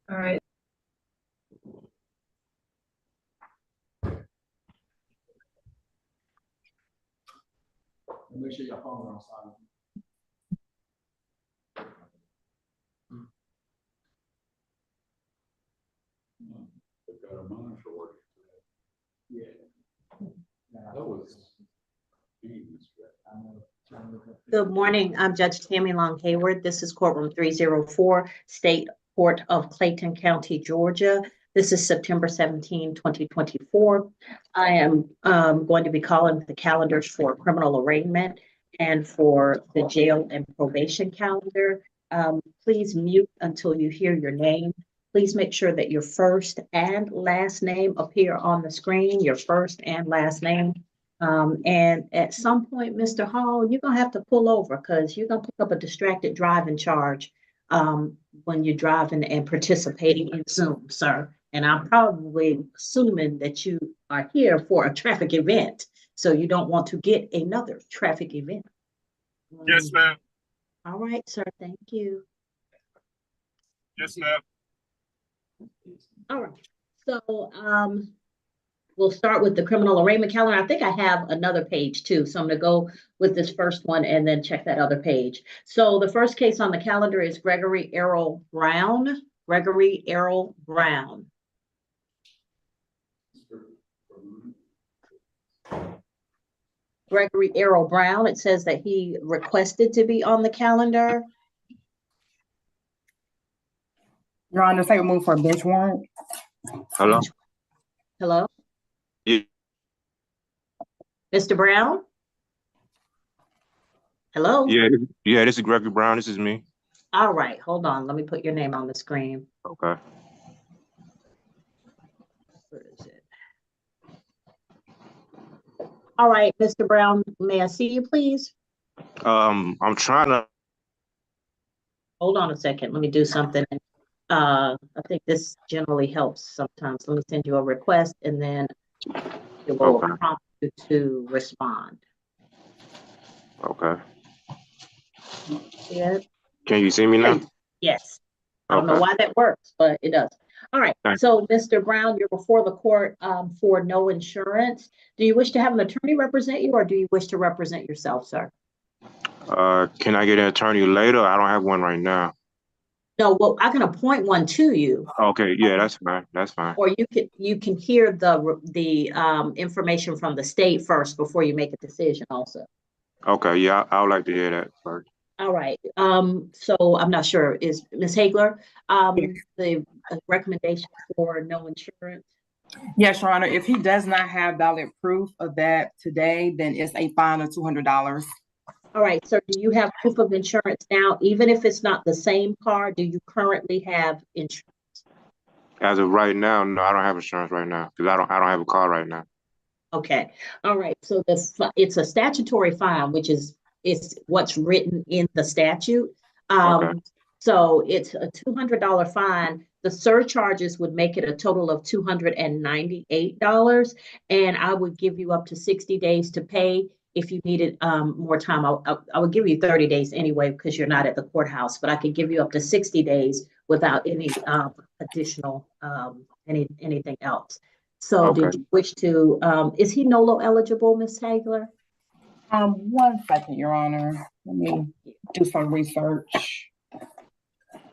All right. Make sure your phone is on silent. They've got a monitor working. Yeah. That was. Good morning. I'm Judge Tammy Long Hayward. This is courtroom 304, State Court of Clayton County, Georgia. This is September 17, 2024. I am going to be calling the calendars for criminal arraignment and for the jail and probation calendar. Please mute until you hear your name. Please make sure that your first and last name appear on the screen, your first and last name. And at some point, Mr. Hall, you're gonna have to pull over because you're gonna pick up a distracted driving charge when you're driving and participating in Zoom, sir. And I'm probably assuming that you are here for a traffic event, so you don't want to get another traffic event. Yes, ma'am. All right, sir. Thank you. Yes, ma'am. All right. So we'll start with the criminal arraignment calendar. I think I have another page too. So I'm going to go with this first one and then check that other page. So the first case on the calendar is Gregory Brown. Gregory Brown. Gregory Brown. It says that he requested to be on the calendar. Your Honor, say move for a bench warrant. Hello? Hello? Yeah. Mr. Brown? Hello? Yeah, this is Gregory Brown. This is me. All right, hold on. Let me put your name on the screen. Okay. Where is it? All right, Mr. Brown, may I see you, please? I'm trying to. Hold on a second. Let me do something. I think this generally helps sometimes. Let me send you a request and then it will prompt you to respond. Okay. Yeah. Can you see me now? Yes. I don't know why that works, but it does. All right. So, Mr. Brown, you're before the court for no insurance. Do you wish to have an attorney represent you or do you wish to represent yourself, sir? Can I get an attorney later? I don't have one right now. No, well, I can appoint one to you. Okay, yeah, that's fine. That's fine. Or you can hear the information from the state first before you make a decision also. Okay, yeah, I would like to hear that first. All right. So I'm not sure, is Ms. Hagler, the recommendation for no insurance? Yes, Your Honor. If he does not have valid proof of that today, then it's a fine of $200. All right, sir, do you have proof of insurance now? Even if it's not the same car, do you currently have insurance? As of right now, no, I don't have insurance right now because I don't have a car right now. Okay. All right. So it's a statutory fine, which is what's written in the statute. Okay. So it's a $200 fine. The surcharges would make it a total of $298, and I would give you up to 60 days to pay. If you needed more time, I would give you 30 days anyway because you're not at the courthouse, but I could give you up to 60 days without any additional anything else. So Okay. did you wish to, is he NOLO eligible, Ms. Hagler? 1 second, Your Honor. Let me do some research.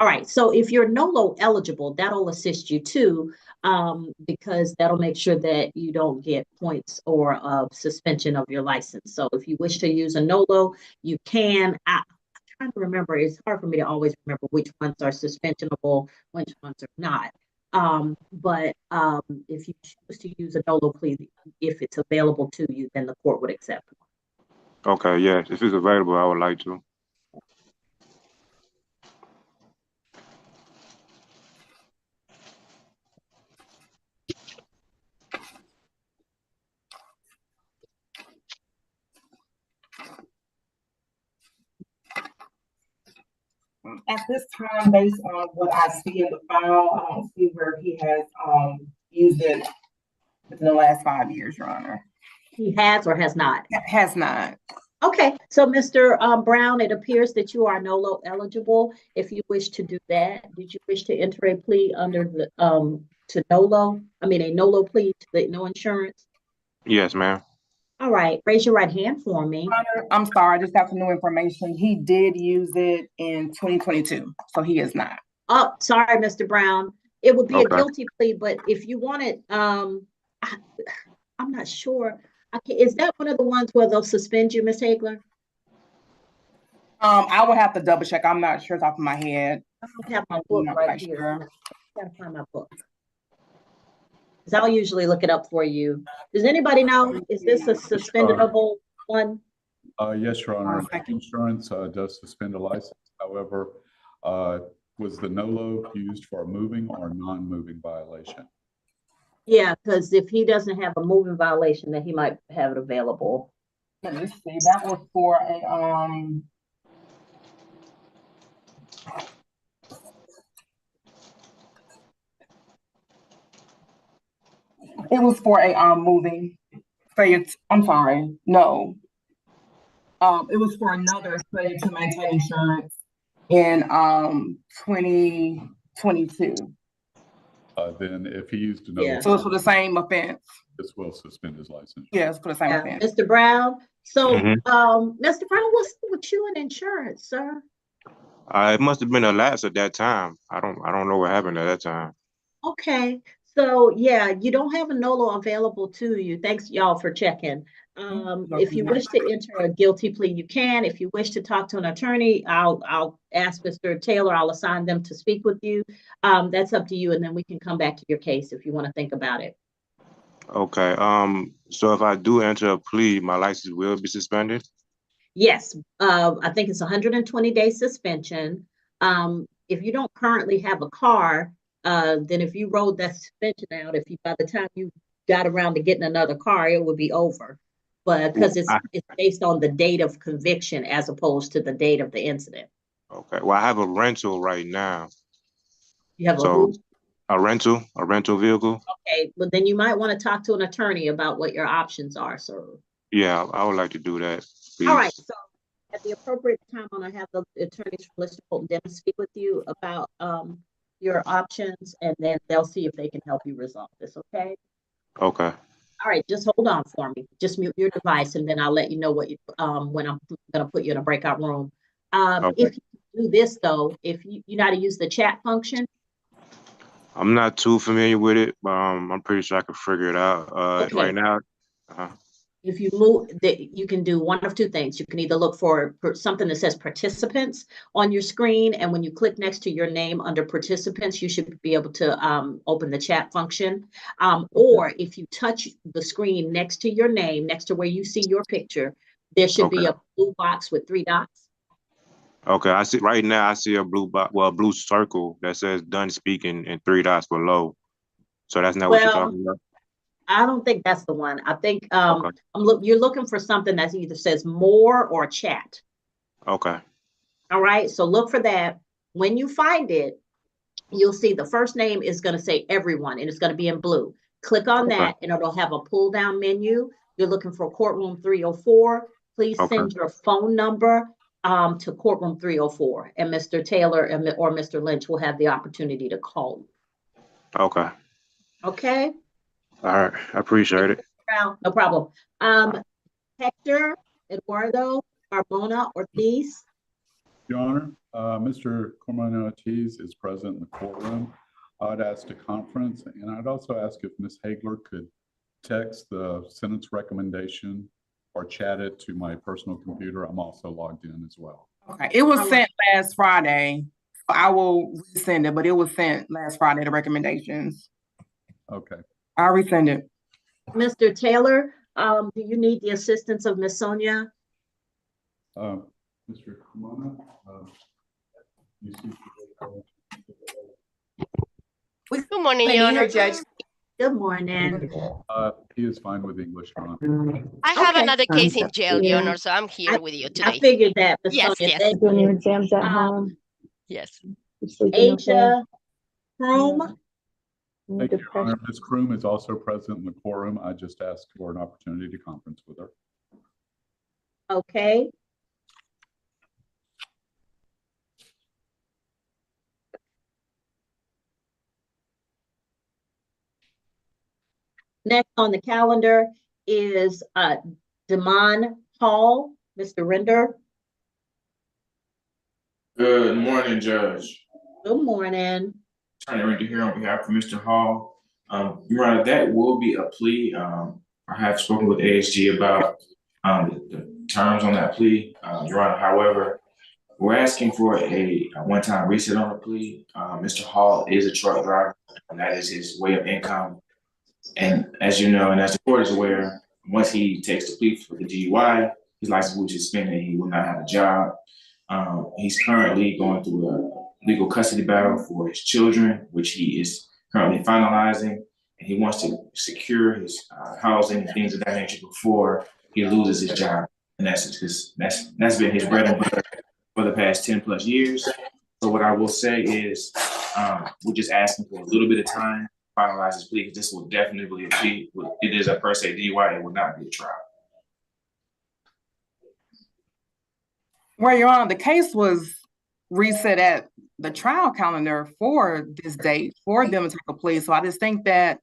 All right, so if you're NOLO eligible, that'll assist you too, because that'll make sure that you don't get points or suspension of your license. So if you wish to use a NOLO, you can. I'm trying to remember. It's hard for me to always remember which ones are suspensionable, which ones are not. But if you choose to use a NOLO plea, if it's available to you, then the court would accept one. Okay, yeah. If it's available, I would like to. At this time, based on what I see in the file, I don't see where he has used it within the last 5 years, Your Honor. He has or has not? Has not. Okay, so Mr. Brown, it appears that you are NOLO eligible. If you wish to do that, did you wish to enter a plea under the to NOLO? I mean, a NOLO plea to the no insurance? Yes, ma'am. All right, raise your right hand for me. I'm sorry, I just got some new information. He did use it in 2022, so he is not. Oh, sorry, Mr. Brown. It would be a Okay. guilty plea, but if you want it, I'm not sure. Okay, is that one of the ones where they'll suspend you, Ms. Hagler? I will have to double check. I'm not sure off of my head. I don't have my I'm book not right quite here. sure. Gotta find my book. Because I'll usually look it up for you. Does anybody know, is this a suspendable one? Yes, Your Honor. One second. Insurance does suspend a license. However, was the NOLO used for a moving or non-moving violation? Yeah, because if he doesn't have a moving violation, then he might have it available. Let me see. That was for a it was for a moving. I'm sorry. No. It was for another failure to maintain insurance in 2022. Then if he used a NOLO, Yeah. So it's for the same offense. this will suspend his license. Yes, for the same Yeah, offense. Mr. Brown. So, Mhm. Mr. Brown, what's with you and insurance, sir? It must have been a lapse at that time. I don't know what happened at that time. Okay, so yeah, you don't have a NOLO available to you. Thanks y'all for checking. If you wish to enter a guilty plea, you can. If you wish to talk to an attorney, I'll ask Mr. Taylor, I'll assign them to speak with you. That's up to you, and then we can come back to your case if you want to think about it. Okay. So if I do enter a plea, my license will be suspended? Yes, I think it's 120-day suspension. If you don't currently have a car, then if you rolled that suspension out, by the time you got around to getting another car, it would be over. But because it's based on the date of conviction as opposed to the date of the incident. Okay. Well, I have a rental right now. You have So a rental vehicle? okay, well then you might want to talk to an attorney about what your options are, sir. Yeah, I would like to do that, please. All right, so at the appropriate time, I'm gonna have the attorneys from Lister Fulton Dennis speak with you about your options, and then they'll see if they can help you resolve this, okay? Okay. All right, just hold on for me. Just mute your device, and then I'll let you know what when I'm gonna put you in a breakout room. Okay. If you do this though, if you know how to use the chat function. I'm not too familiar with it, but I'm pretty sure I can figure it out. Okay. Right now. If you move, you can do one of two things. You can either look for something that says participants on your screen, and when you click next to your name under participants, you should be able to open the chat function. Or if you touch the screen next to your name, next to where you see your picture, there should be a blue box with 3 dots. Okay, I see right now. I see a blue box, well, a blue circle that says "done speaking" and 3 dots below. So that's not what you're talking about. I don't think that's the one. I think Okay. you're looking for something that either says more or chat. Okay. All right, so look for that. When you find it, you'll see the first name is going to say everyone, and it's going to be in blue. Click on that, and it'll have a pull-down menu. You're looking for courtroom 304. Please send your phone number to courtroom 304, and Mr. Taylor or Mr. Lynch will have the opportunity to call you. Okay. Okay? All right. I appreciate it. No problem. Hector Eduardo Barona Ortiz. Your Honor, Mr. Barona Ortiz is present in the courtroom. I'd ask to conference, and I'd also ask if Ms. Hagler could text the sentence recommendation or chat it to my personal computer. I'm also logged in as well. Okay, it was sent last Friday. I will resend it, but it was sent last Friday, the recommendations. Okay. I'll resend it. Mr. Taylor, do you need the assistance of Ms. Sonia? Mr. Kumana, you see. Good morning, Your Honor. Judge. Good morning. He is fine with English, Your Honor. I have Okay. another case in jail, Your Honor, so I'm here with you I today. figured that, Ms. Yes, Sonia. yes. Thank Doing your you. exams at home. Yes. You sleeping okay? Asia Chrome. Thank you, Your Honor. Ms. Kroom is also present in the quorum. I just asked for an opportunity to conference with her. Okay. Next on the calendar is Deontae Hall. Mr. Render. Good morning, Judge. Good morning. Attorney Render here on behalf of Mr. Hall. Your Honor, that will be a plea. I have spoken with ASG about the terms on that plea. Your Honor, however, we're asking for a one-time reset on the plea. Mr. Hall is a truck driver, and that is his way of income. And as you know, and as the court is aware, once he takes the plea for the DUI, his license will be suspended and he will not have a job. He's currently going through a legal custody battle for his children, which he is currently finalizing. And he wants to secure his housing and things of that nature before he loses his job. And that's been his bread and butter for the past 10 plus years. So what I will say is we're just asking for a little bit of time to finalize his plea. This will definitely be, it is a per se DUI, it will not be a trial. Well, Your Honor, the case was reset at the trial calendar for this date for them to take a plea. So I just think that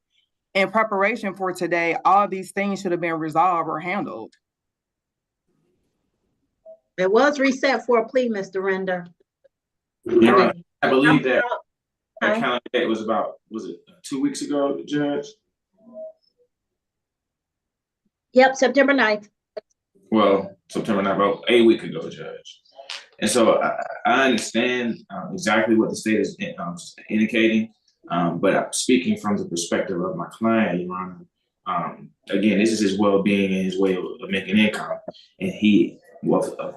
in preparation for today, all these things should have been resolved or handled. It was reset for a plea, Mr. Render. Your Honor, I believe that Okay. calendar date was about, was it 2 weeks ago, Judge? Yep, September 9th. Well, September 9th, about a week ago, Judge. And so I understand exactly what the state is indicating, but I'm speaking from the perspective of my client, Your Honor. Again, this is his well-being and his way of making income, and he will,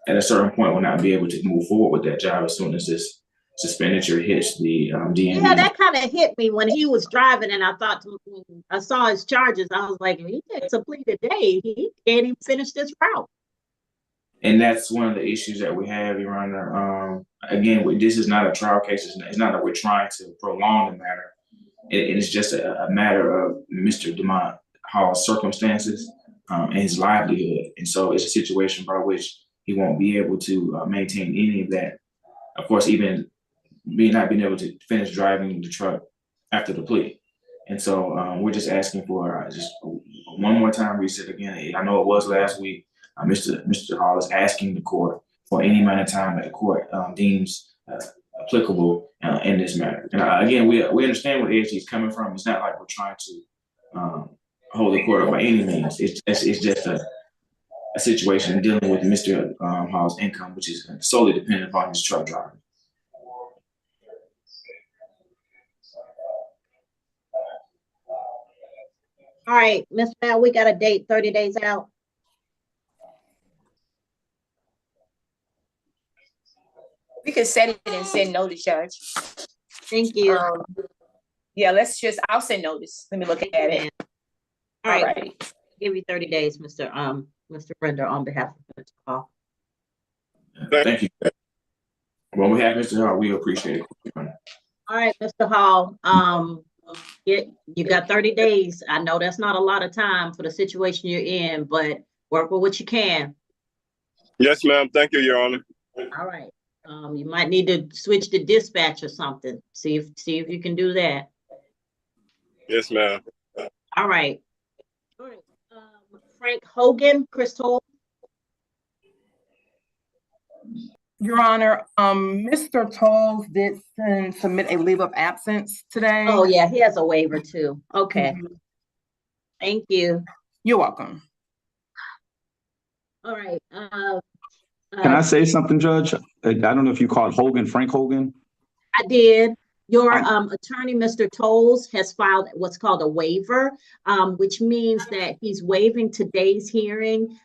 at a certain point, will not be able to move forward with that job as soon as this expenditure hits the DMV. Yeah, that kind of hit me when he was driving, and I thought, when I saw his charges, I was like, if he takes a plea today, he can't even finish this route. And that's one of the issues that we have, Your Honor. Again, this is not a trial case. It's not that we're trying to prolong the matter. It is just a matter of Mr. Deontae Hall's circumstances and his livelihood. And so it's a situation by which he won't be able to maintain any of that. Of course, even not being able to finish driving the truck after the plea. And so we're just asking for just one more time reset again. I know it was last week. Mr. Hall is asking the court for any amount of time that the court deems applicable in this matter. And again, we understand where ASG is coming from. It's not like we're trying to hold the court up by any means. It's just a situation dealing with Mr. Hall's income, which is solely dependent upon his truck driving. All right, Ms. Bell, we got a date 30 days out. We can set it and send notice, Judge. Thank you. Yeah, I'll send notice. Let me look at it. All right, Alrighty. give you 30 days, Mr. Render, on behalf of Mr. Hall. Thank you. Well, we have Mr. Hall. We appreciate it. All right, Mr. Hall, you got 30 days. I know that's not a lot of time for the situation you're in, but work with what you can. Yes, ma'am. Thank you, Your Honor. All right. You might need to switch to dispatch or something. See if you can do that. Yes, ma'am. All right. All right. Frank Hogan, Chris Holt. Your Honor, Mr. Tolles did submit a leave of absence today. Oh, yeah, he has a waiver too. Okay, Mhm. thank you. You're welcome. All right. Can I say something, Judge? I don't know if you called Hogan, Frank Hogan. I did. Your attorney, Mr. Tolles, has filed what's called a waiver, which means that he's waiving today's hearing.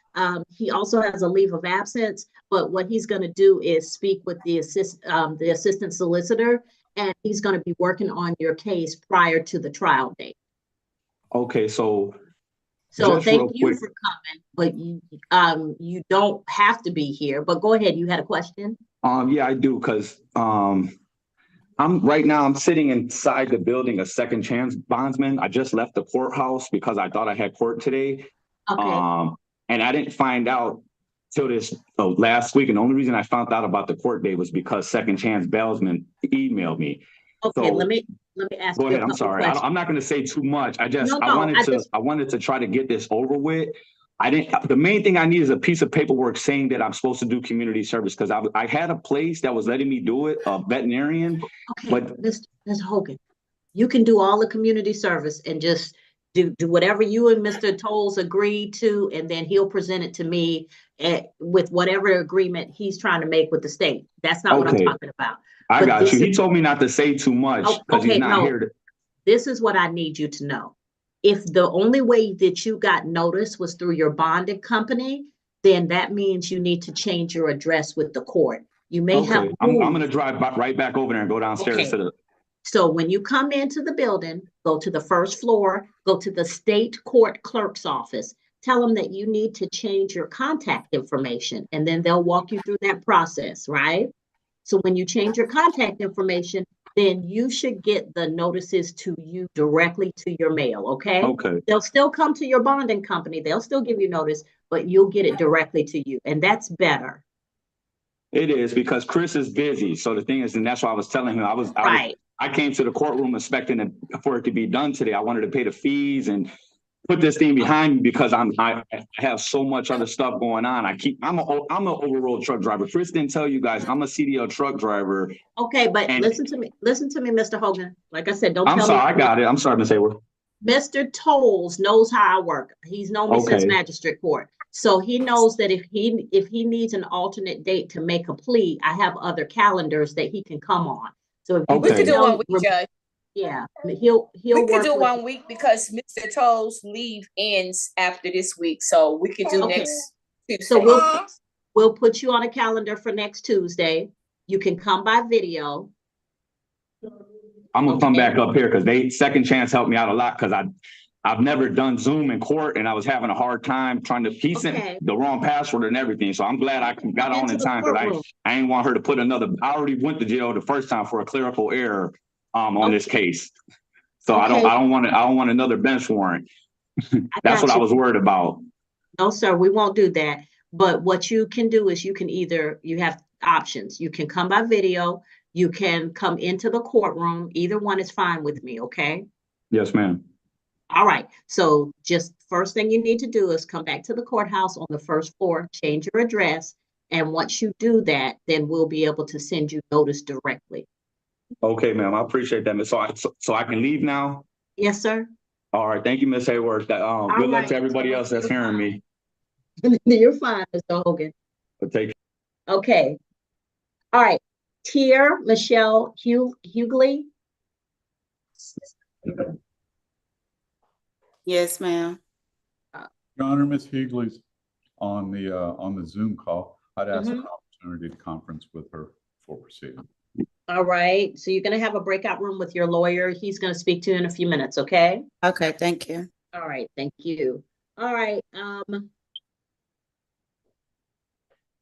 He also has a leave of absence, but what he's going to do is speak with the assistant solicitor, and he's going to be working on your case prior to the trial date. Okay, so Thank you for coming, but you don't have to be here. But go ahead. You had a question? yeah, I do, because I'm sitting inside the building, a second chance bondsman. I just left the courthouse because I thought I had court today. Okay. And I didn't find out till this last week. And the only reason I found out about the court date was because second chance bailsman emailed me. Okay, So, let me ask go you ahead. I'm sorry. I'm not going to say too much. I wanted to try to get this over with. The main thing I need is a piece of paperwork saying that I'm supposed to do community service, because I had a place that was letting me do it, a veterinarian. Okay, but Mr. Hogan, you can do all the community service and just do whatever you and Mr. Tolles agreed to, and then he'll present it to me with whatever agreement he's trying to make with the state. That's not what I'm talking about. I got you. He told me not to say too much because he's not here. This is what I need you to know. If the only way that you got notice was through your bonded company, then that means you need to change your address with the court. You may have. I'm going to drive right back over there and go downstairs to the. So when you come into the building, go to the first floor, go to the state court clerk's office, tell them that you need to change your contact information, and then they'll walk you through that process, right? So when you change your contact information, then you should get the notices to you directly to your mail, okay? Okay. They'll still come to your bonding company. They'll still give you notice, but you'll get it directly to you, and that's better. It is, because Chris is busy. So the thing is, and that's why I was telling him, I came to the courtroom expecting for it to be done today. I wanted to pay the fees and put this thing behind me because I have so much other stuff going on. I'm an overall truck driver. Chris didn't tell you guys, I'm a CDL truck driver. Okay, but listen to me, Mr. Hogan. Like I said, don't tell me. I'm sorry, I got it. I'm sorry, Ms. Hayward. Mr. Tolles knows how I work. He's known me since magistrate court. So he knows that if he needs an alternate date to make a plea, I have other calendars that he can come on. So if we could do 1 week, Judge. Yeah, he'll we could do 1 week because Mr. Tolles' leave ends after this week, so we could do next Tuesday. So we'll put you on a calendar for next Tuesday. You can come by video. I'm gonna come back up here because second chance helped me out a lot, because I've never done Zoom in court and I was having a hard time trying to sent the wrong password and everything. So I'm glad I got on in time, because I ain't want her to put another. I already went to jail the first time for a clerical error on this case. So I don't want another bench warrant. That's what I was worried about. No, sir, we won't do that. But what you can do is you have options. You can come by video. You can come into the courtroom. Either one is fine with me, okay? Yes, ma'am. All right. So just first thing you need to do is come back to the courthouse on the first floor, change your address. And once you do that, then we'll be able to send you notice directly. Okay, ma'am. I appreciate that. So I can leave now? Yes, sir. All right. Thank you, Ms. Hayward. Good luck to everybody else that's hearing me. You're fine, Mr. Hogan. Take care. Okay. All right. Michelle Hugley. Yes, ma'am. Your Honor, Ms. Hugley's on the Zoom call. I'd ask for an opportunity to conference with her before proceeding. All right. So you're going to have a breakout room with your lawyer. He's going to speak to you in a few minutes. Okay. Okay. Thank you. All right. Thank you. All right.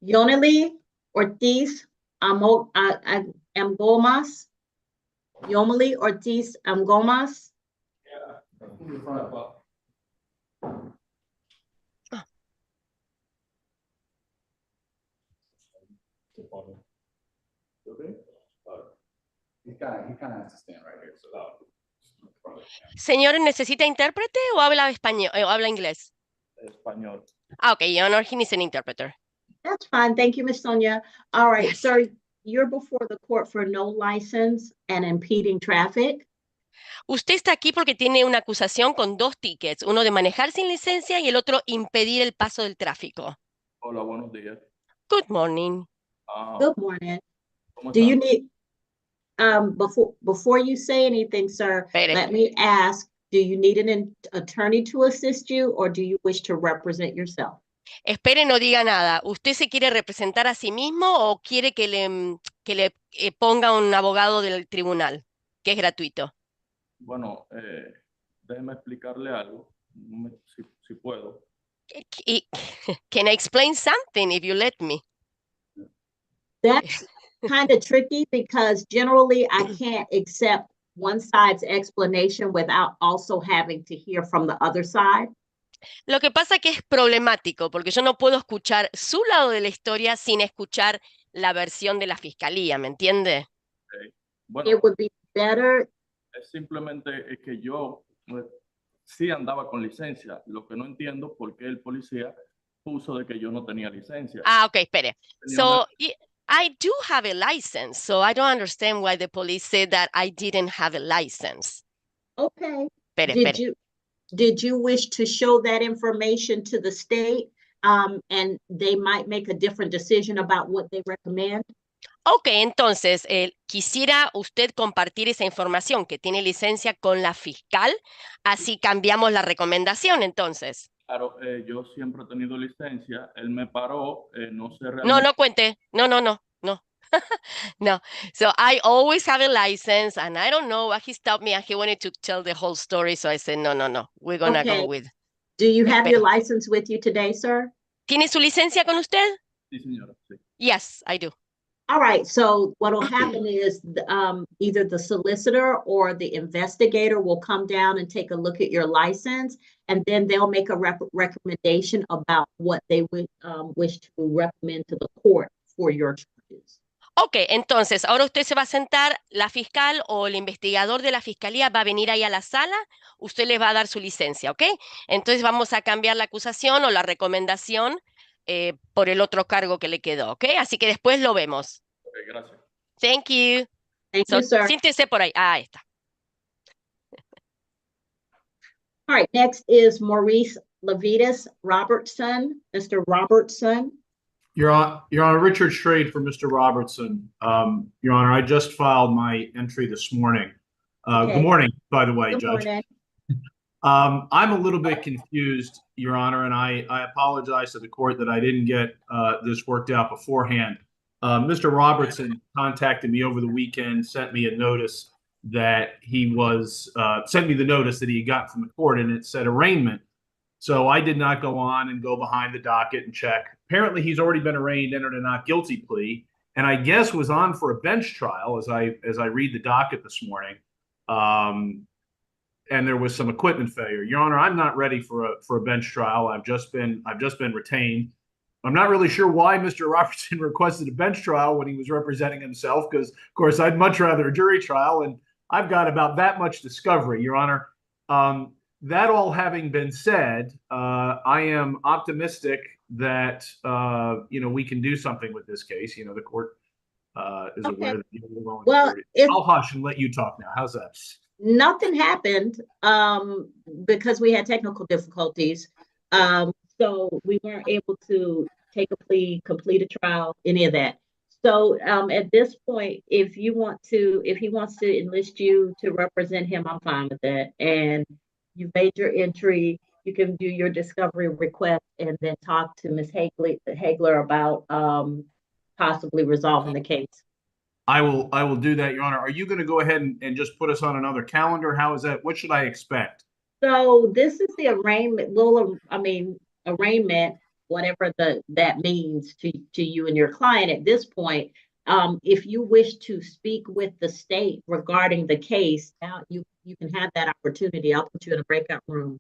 Yoneli Ortiz Amgomas. Yomeli Ortiz Amgomas. He kind of has to stand right here. Señor, ¿necesita intérprete o habla español o habla inglés? Español. Okay, Your Honor, he needs an interpreter. That's fine. Thank you, Ms. Sonia. All right, Yes. sir, you're before the court for no license and impeding traffic. Usted está aquí porque tiene una acusación con 2 tickets, uno de manejar sin licencia y el otro impedir el paso del tráfico. Hola, buenos días. Good morning. Good morning. ¿Cómo Do you están? need, before you say anything, sir, Espere. let me ask, do you need an attorney to assist you or do you wish to represent yourself? Espere, no diga nada. ¿Usted se quiere representar a sí mismo o quiere que le ponga un abogado del tribunal, que es gratuito? Bueno, déjeme explicarle algo, si puedo. Can I explain something if you let me? That's kind of tricky because generally I can't accept one side's explanation without also having to hear from the other side. Lo que pasa que es problemático porque yo no puedo escuchar su lado de la historia sin escuchar la versión de la fiscalía, ¿me entiende? Okay. Bueno, It would be better. es simplemente que yo sí andaba con licencia. Lo que no entiendo por qué el policía puso de que yo no tenía licencia. Ah, ok, espere. Tenía So, I do have a license, so I don't understand why the police said that I didn't have a license. Okay. Espere. Did you wish to show that information to the state, and they might make a different decision about what they recommend? Ok, entonces, quisiera usted compartir esa información que tiene licencia con la fiscal, así cambiamos la recomendación, entonces. Claro, yo siempre he tenido licencia. Él me paró, no sé realmente. No, no cuente. No. No. So I always have a license, and I don't know why he stopped me and he wanted to tell the whole story. So I said, no. We're gonna go with. Do you have your Espere. license with you today, sir? ¿Tiene su licencia con usted? Sí, señora, sí. Yes, I do. All right, so what will happen is either the solicitor or the investigator will come down and take a look at your license, and then they'll make a recommendation about what they would wish to recommend to the court for your charges. Ok, entonces, ahora usted se va a sentar, la fiscal o el investigador de la fiscalía va a venir ahí a la sala, usted les va a dar su licencia, ¿ok? Entonces vamos a cambiar la acusación o la recomendación por el otro cargo que le quedó, ¿ok? Así que después lo vemos. Ok, gracias. Thank you. Thank you, sir. Siéntese por ahí. Ah, ahí está. All right, next is Maurice Levitas Robertson. Mr. Robertson. Your Honor, Richard Schrade for Mr. Robertson. Your Honor, I just filed my entry this morning. Okay. Good morning, by the way, Good Judge. morning. I'm a little bit confused, Your Honor, and I apologize to the court that I didn't get this worked out beforehand. Mr. Robertson contacted me over the weekend, sent me a notice that sent me the notice that he had gotten from the court, and it said arraignment. So I did not go on and go behind the docket and check. Apparently, he's already been arraigned, entered a not guilty plea, and I guess was on for a bench trial as I read the docket this morning. And there was some equipment failure. Your Honor, I'm not ready for a bench trial. I've just been retained. I'm not really sure why Mr. Robertson requested a bench trial when he was representing himself, because of course I'd much rather a jury trial, and I've got about that much discovery, Your Honor. That all having been said, I am optimistic that we can do something with this case. The court is aware that you're alone. Well, I'll hush and let you talk now. How's that? Nothing happened because we had technical difficulties. So we weren't able to take a plea, complete a trial, any of that. So at this point, if he wants to enlist you to represent him, I'm fine with that. And you made your entry, you can do your discovery request and then talk to Ms. Hagler about possibly resolving the case. I will do that, Your Honor. Are you going to go ahead and just put us on another calendar? How is that? What should I expect? So this is the arraignment, arraignment, whatever that means to you and your client at this point. If you wish to speak with the state regarding the case, now you can have that opportunity. I'll put you in a breakout room.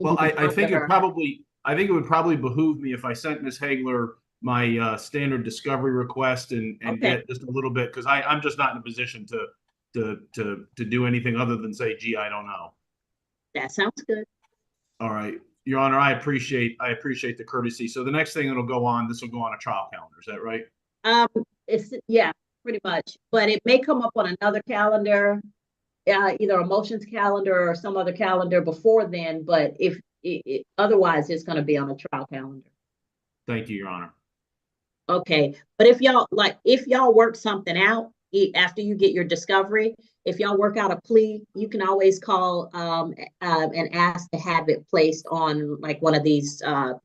Well, I think it would probably behoove me if I sent Ms. Hagler my standard discovery request and get just a little bit, because I'm just not in a position to do anything other than say, gee, I don't know. That sounds good. All right. Your Honor, I appreciate the courtesy. So the next thing that'll go on, this will go on a trial calendar. Is that right? Yeah, pretty much, but it may come up on another calendar, either a motions calendar or some other calendar before then, but if otherwise it's going to be on a trial calendar. Thank you, Your Honor. Okay, but if y'all work something out after you get your discovery, if y'all work out a plea, you can always call and ask to have it placed on like one of these, sort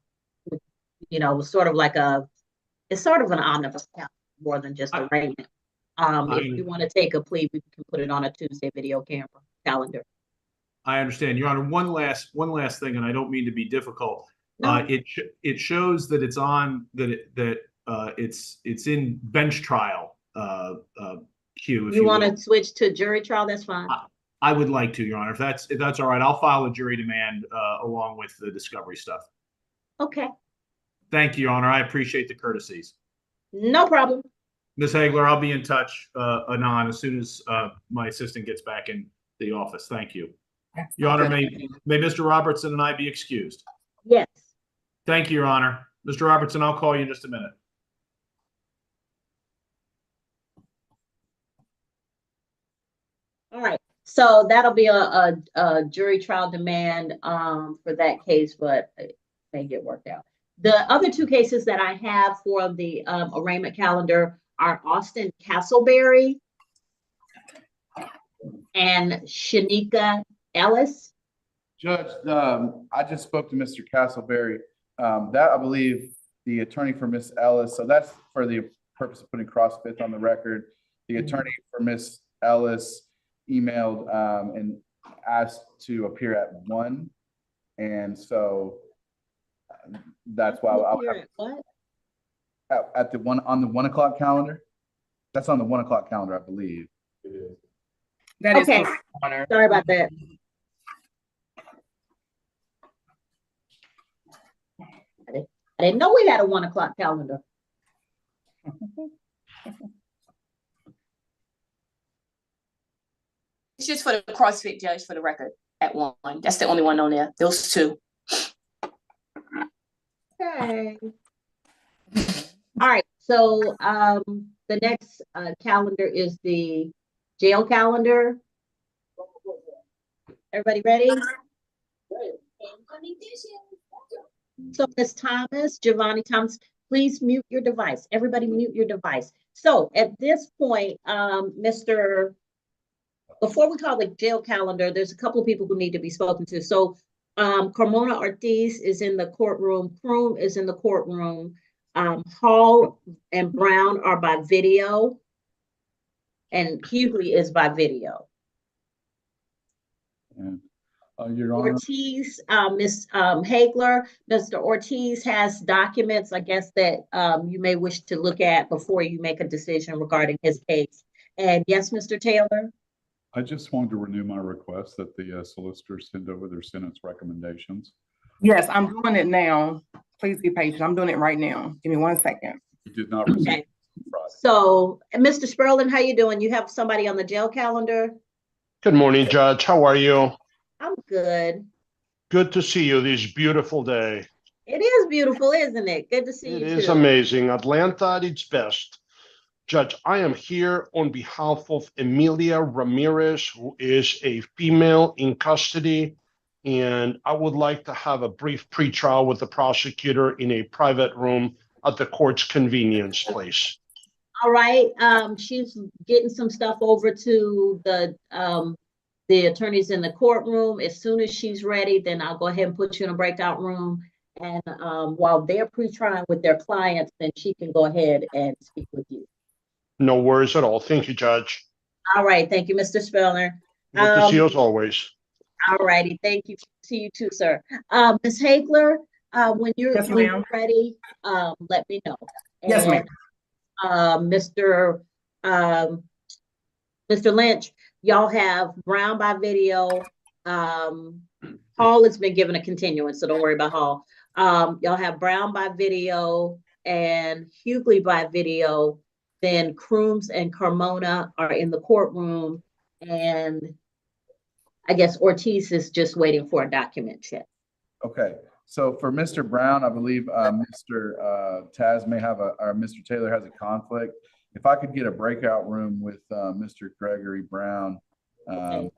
of like it's sort of an omnibus calendar more than just arraignment. If you want to take a plea, we can put it on a Tuesday video camera calendar. I understand, Your Honor. One last thing, and I don't mean to be difficult. No. It shows that it's on it's in bench trial queue. If you want to switch to jury trial, that's fine. I would like to, Your Honor. If that's all right, I'll file a jury demand along with the discovery stuff. Okay. Thank you, Your Honor. I appreciate the courtesies. No problem. Ms. Hagler, I'll be in touch, Anon, as soon as my assistant gets back in the office. Thank you. Your Honor, may Mr. Robertson and I be excused? Yes. Thank you, Your Honor. Mr. Robertson, I'll call you in just a minute. All right. So that'll be a jury trial demand for that case, but it may get worked out. The other two cases that I have for the arraignment calendar are Austin Castleberry and Shanika Ellis. Judge, I just spoke to Mr. Castleberry. That, I believe, the attorney for Miss Ellis, so that's for the purpose of putting cross-fifth on the record. The attorney for Miss Ellis emailed and asked to appear at 1, and so that's why I'll have what? At the on the 1 o'clock calendar. That's on the 1 o'clock calendar, I believe. It is. That okay. Is Honor. Sorry about that. I didn't know we had a 1 o'clock calendar. It's just for the CrossFit, Judge, for the record, at 1. That's the only one on there. Those two. Okay. All right. So the next calendar is the jail calendar. Everybody ready? So Ms. Thomas, Giovanni Thomas, please mute your device. Everybody mute your device. So at this point, before we call the jail calendar, there's a couple of people who need to be spoken to. So Barona Ortiz is in the courtroom. Kroom is in the courtroom. Hall and Brown are by video. And Hugley is by video. And, Your Honor. Ortiz, Ms. Hagler, Mr. Ortiz has documents, I guess, that you may wish to look at before you make a decision regarding his case. And yes, Mr. Taylor? I just wanted to renew my request that the solicitors send over their sentence recommendations. Yes, I'm doing it now. Please be patient. I'm doing it right now. Give me 1 second. You did not receive. Okay. So, Mr. Sperlin, how you doing? You have somebody on the jail calendar? Good morning, Judge. How are you? I'm good. Good to see you this beautiful day. It is beautiful, isn't it? Good to see you. It is amazing. Atlanta at its best. Judge, I am here on behalf of Amelia Ramirez, who is a female in custody, and I would like to have a brief pretrial with the prosecutor in a private room at the court's convenience, please. All right. She's getting some stuff over to the attorneys in the courtroom. As soon as she's ready, then I'll go ahead and put you in a breakout room. And while they're pre-trying with their clients, then she can go ahead and speak with you. No worries at all. Thank you, Judge. All right. Thank you, Mr. Spellner. Good to see you as always. All righty. Thank you. See you too, sir. Ms. Hagler, when you're ready, let me know. Yes, ma'am. Mr. Lynch, y'all have Brown by video. Hall has been given a continuance, so don't worry about Hall. Y'all have Brown by video and Hugley by video. Then Crooms and Carmona are in the courtroom, and I guess Ortiz is just waiting for a document check. Okay. So for Mr. Brown, I believe Mr. Taz may have or Mr. Taylor has a conflict. If I could get a breakout room with Mr. Gregory Brown, go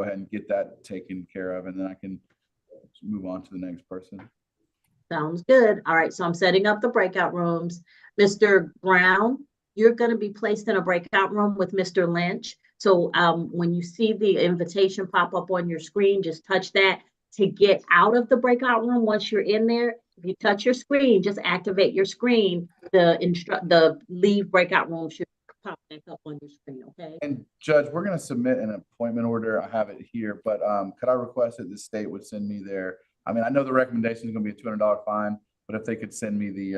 ahead and get that taken care of, and then I can move on to the next person. Sounds good. All right, so I'm setting up the breakout rooms. Mr. Brown, you're going to be placed in a breakout room with Mr. Lynch. So when you see the invitation pop up on your screen, just touch that to get out of the breakout room. Once you're in there, if you touch your screen, just activate your screen. The leave breakout room should pop back up on your screen, okay? And Judge, we're going to submit an appointment order. I have it here, but could I request that the state would send me their, I mean, I know the recommendation is going to be a $200 fine, but if they could send me the,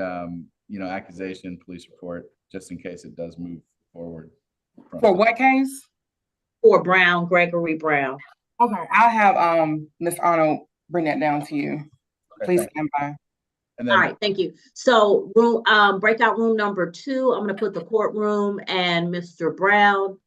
accusation police report, just in case it does move forward. For what case? For Brown, Gregory Brown. Okay, I'll have Ms. Arnold bring that down to you. Okay, Please stand by. And then, all right, thank you. So room, breakout room number 2, I'm going to put the courtroom and Mr. Brown.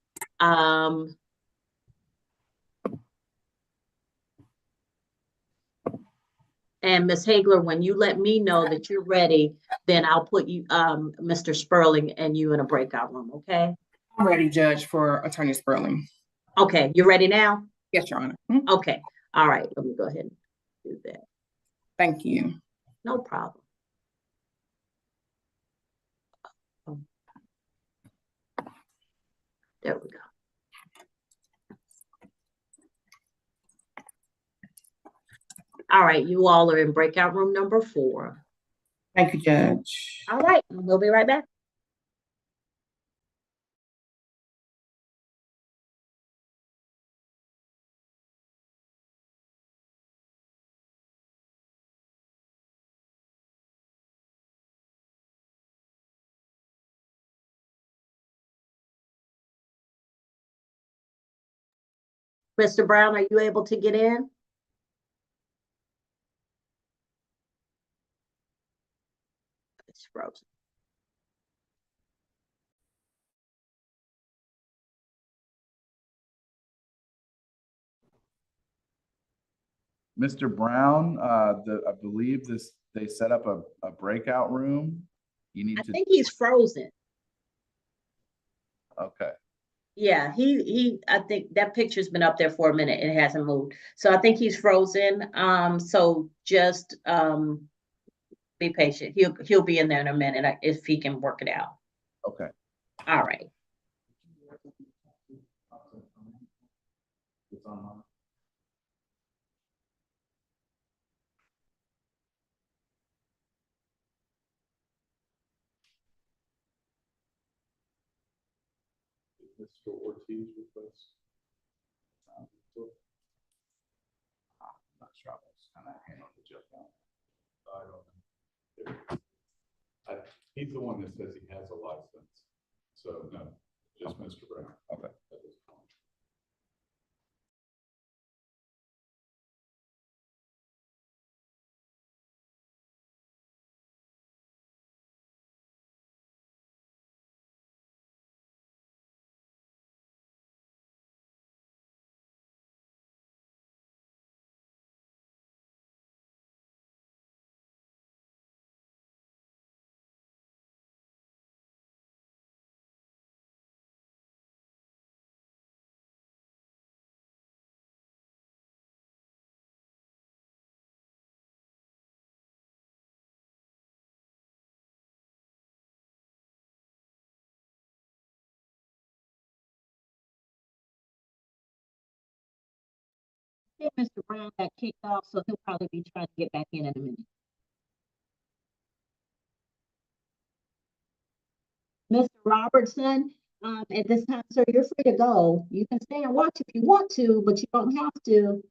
And Ms. Hagler, when you let me know that you're ready, then I'll put you, Mr. Sperling and you in a breakout room, okay? I'm ready, Judge, for Attorney Sperling. Okay, you ready now? Yes, Your Honor. Okay, all right, let me go ahead and do that. Thank you. No problem. There we go. All right, you all are in breakout room number 4. Thank you, Judge. All right, we'll be right back. Mr. Brown, are you able to get in? It's frozen. Mr. Brown, I believe they set up a breakout room. You need I to. think he's frozen. Okay. Yeah, I think that picture's been up there for a minute. It hasn't moved. So I think he's frozen. So just be patient. He'll be in there in a minute if he can work it out. Okay. All right. Mr. Ortiz request. I'm not sure. I was kind of handling the judge now. I don't know. He's the one that says he has a license. So no, just Mr. Brown. Okay. At this point. Hey, Mr. Brown got kicked off, so he'll probably be trying to get back in a minute. Mr. Robertson, at this time, sir, you're free to go. You can stay and watch if you want to, but you don't have to.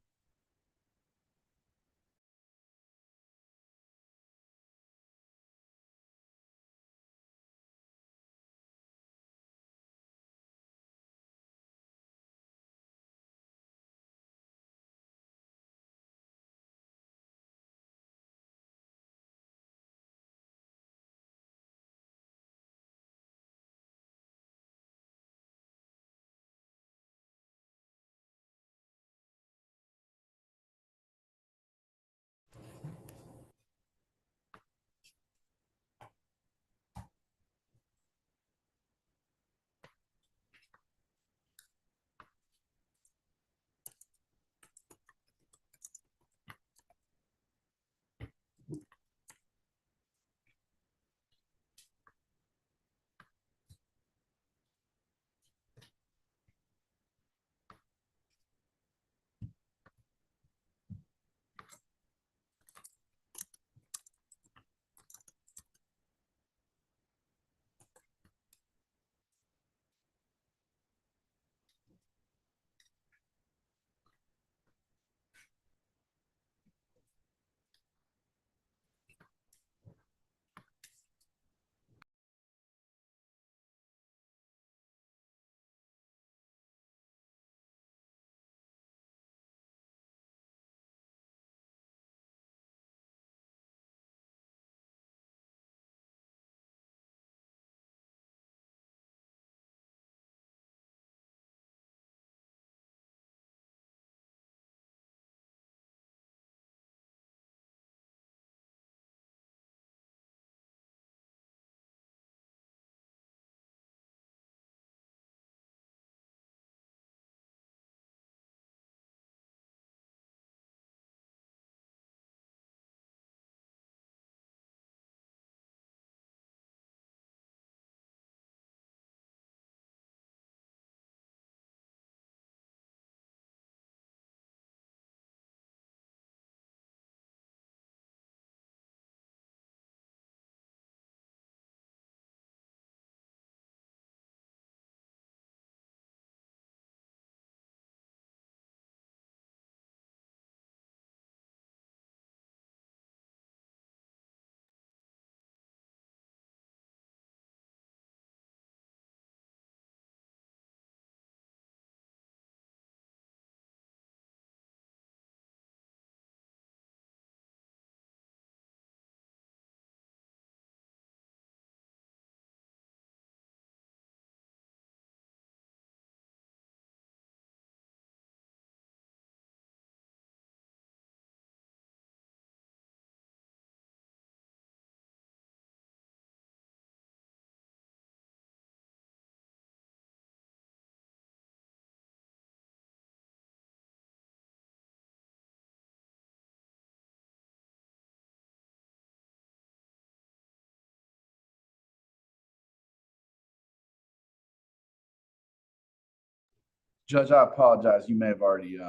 Judge, I apologize. You may have already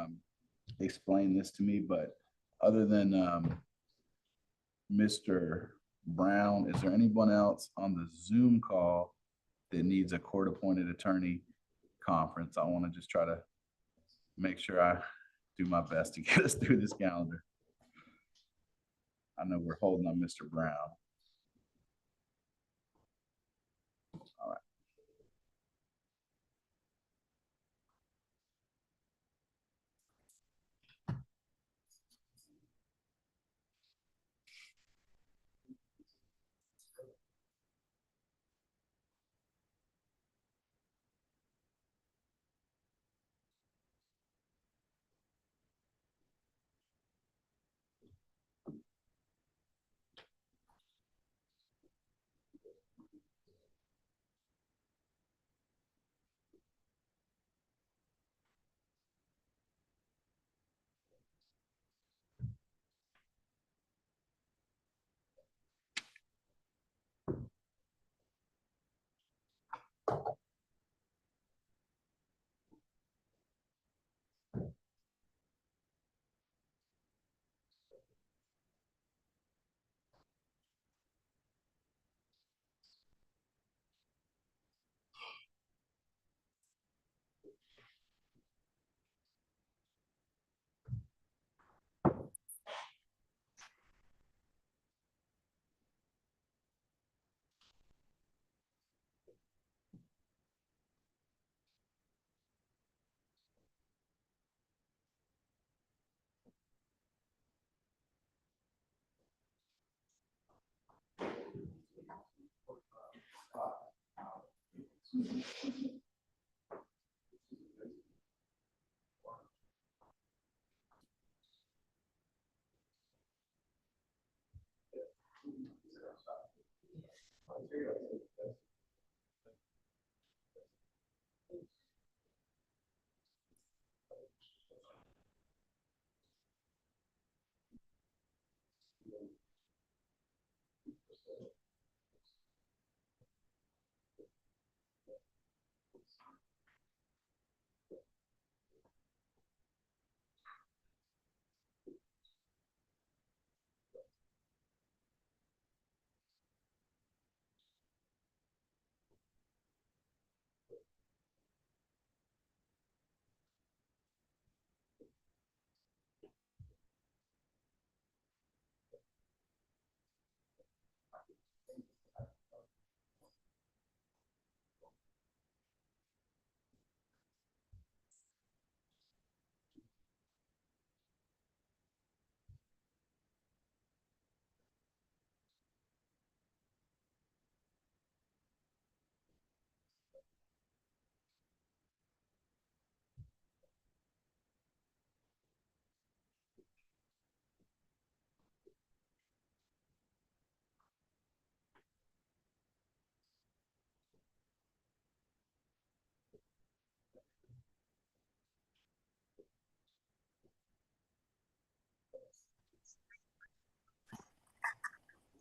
explained this to me, but other than Mr. Brown, is there anyone else on the Zoom call that needs a court-appointed attorney conference? I want to just try to make sure I do my best to get us through this calendar. I know we're holding on Mr. Brown. All right.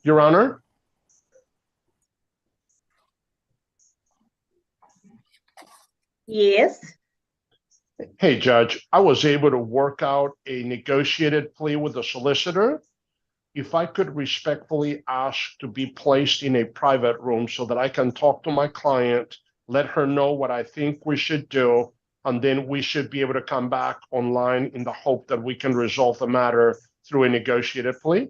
Your Honor? Yes. Hey, Judge, I was able to work out a negotiated plea with the solicitor. If I could respectfully ask to be placed in a private room so that I can talk to my client, let her know what I think we should do, and then we should be able to come back online in the hope that we can resolve the matter through a negotiated plea.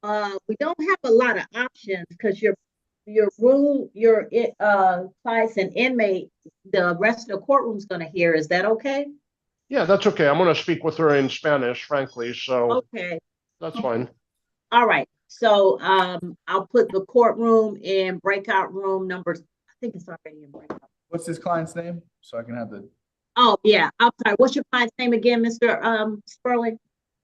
We don't have a lot of options because your room, your client's an inmate. The rest of the courtroom's going to hear. Is that okay? Yeah, that's okay. I'm going to speak with her in Spanish, frankly, so Okay. that's fine. All right. So I'll put the courtroom in breakout room number. I think it's already in breakout. What's his client's name? So I can have the. Oh yeah. I'm sorry. What's your client's name again, Mr. Sperling?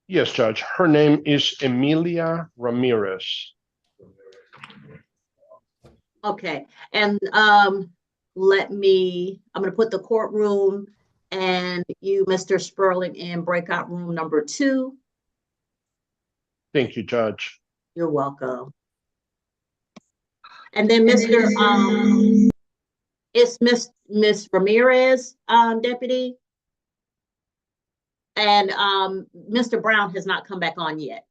Yes, Judge. Her name is Amelia Ramirez. Okay. And I'm going to put the courtroom and you, Mr. Sperling, in breakout room number 2. Thank you, Judge. You're welcome. And then Mr. It's Miss Ramirez, deputy. And Mr. Brown has not come back on yet.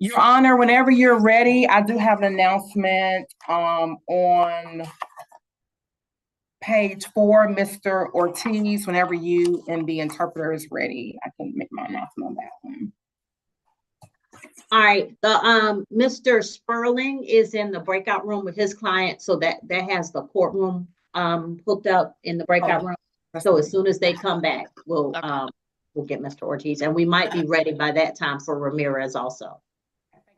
Your Honor, whenever you're ready, I do have an announcement on page 4, Mr. Ortiz. Whenever you and the interpreter is ready, I can make my announcement on that one. All right, the Mr. Sperling is in the breakout room with his client, so that has the courtroom hooked up in the breakout room. So as soon as they come back, we'll get Mr. Ortiz, and we might be ready by that time for Ramirez also.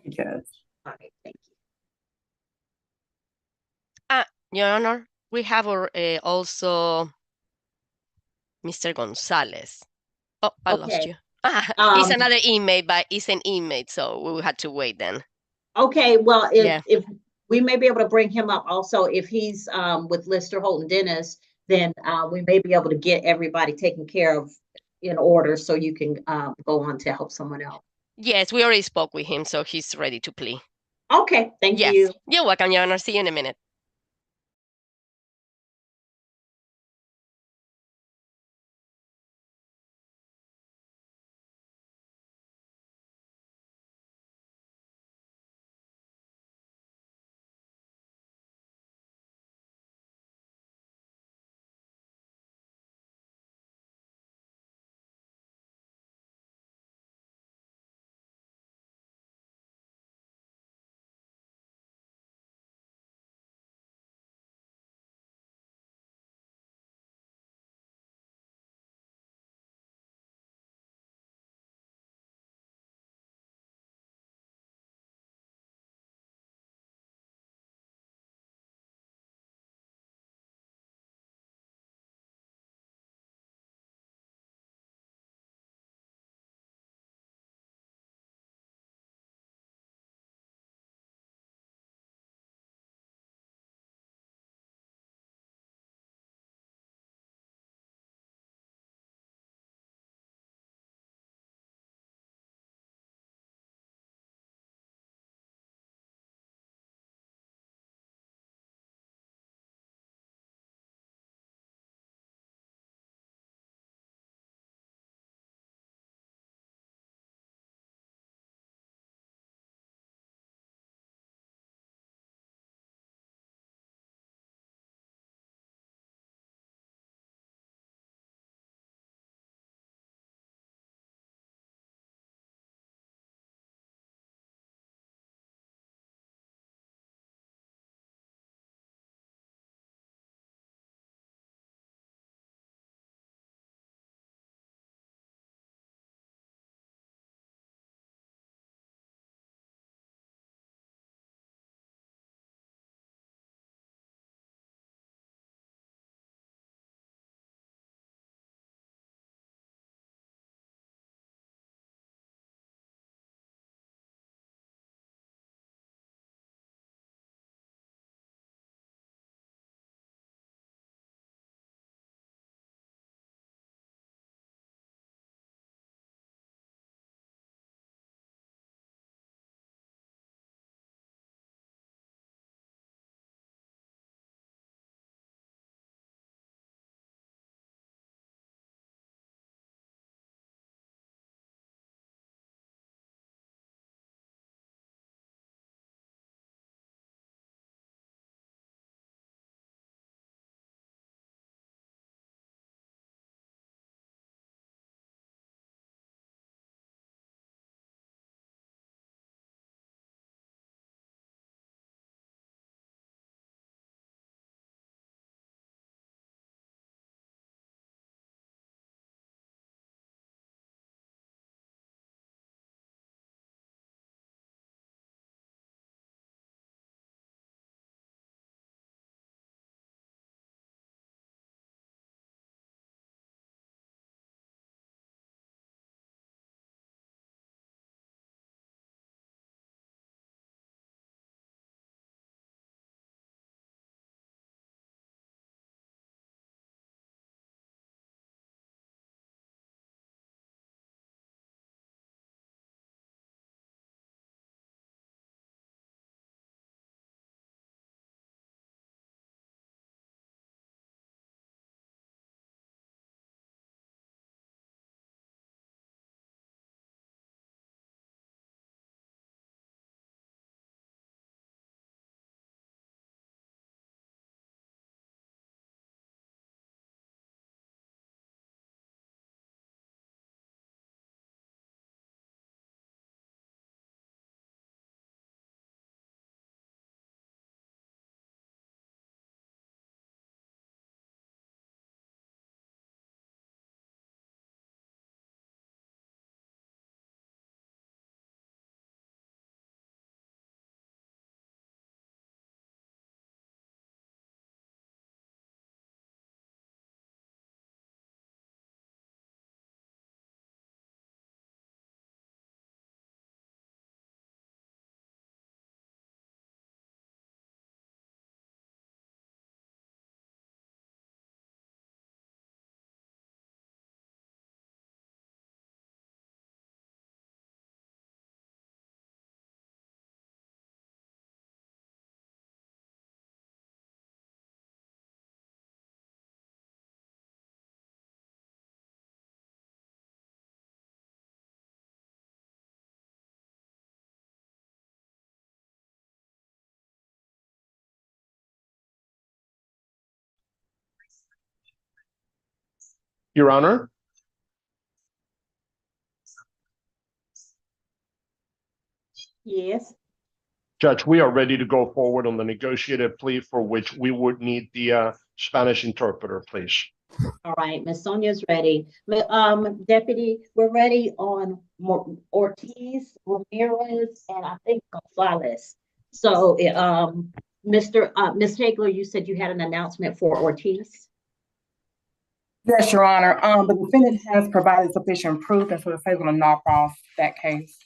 Thank you, Judge. All right, thank you. Your Honor, we have also Mr. Gonzalez. Oh, I lost you. It's another inmate, but it's an inmate, so we will have to wait then. Okay, well, if we may be able to bring him up also, if he's with Lister Holton Dennis, then we may be able to get everybody taken care of in order so you can go on to help someone else. Yes, we already spoke with him, so he's ready to plea. Okay, thank you. You're welcome, Your Honor. See you in a minute. Your Honor, Yes. Judge, we are ready to go forward on the negotiated plea for which we would need the Spanish interpreter, please. All right, Ms. Sonia's ready. Deputy, we're ready on Ortiz, Ramirez, and I think Gonzalez. So, Ms. Teagle, you said you had an announcement for Ortiz? Yes, Your Honor. The defendant has provided sufficient proof, and so it's able to knock off that case.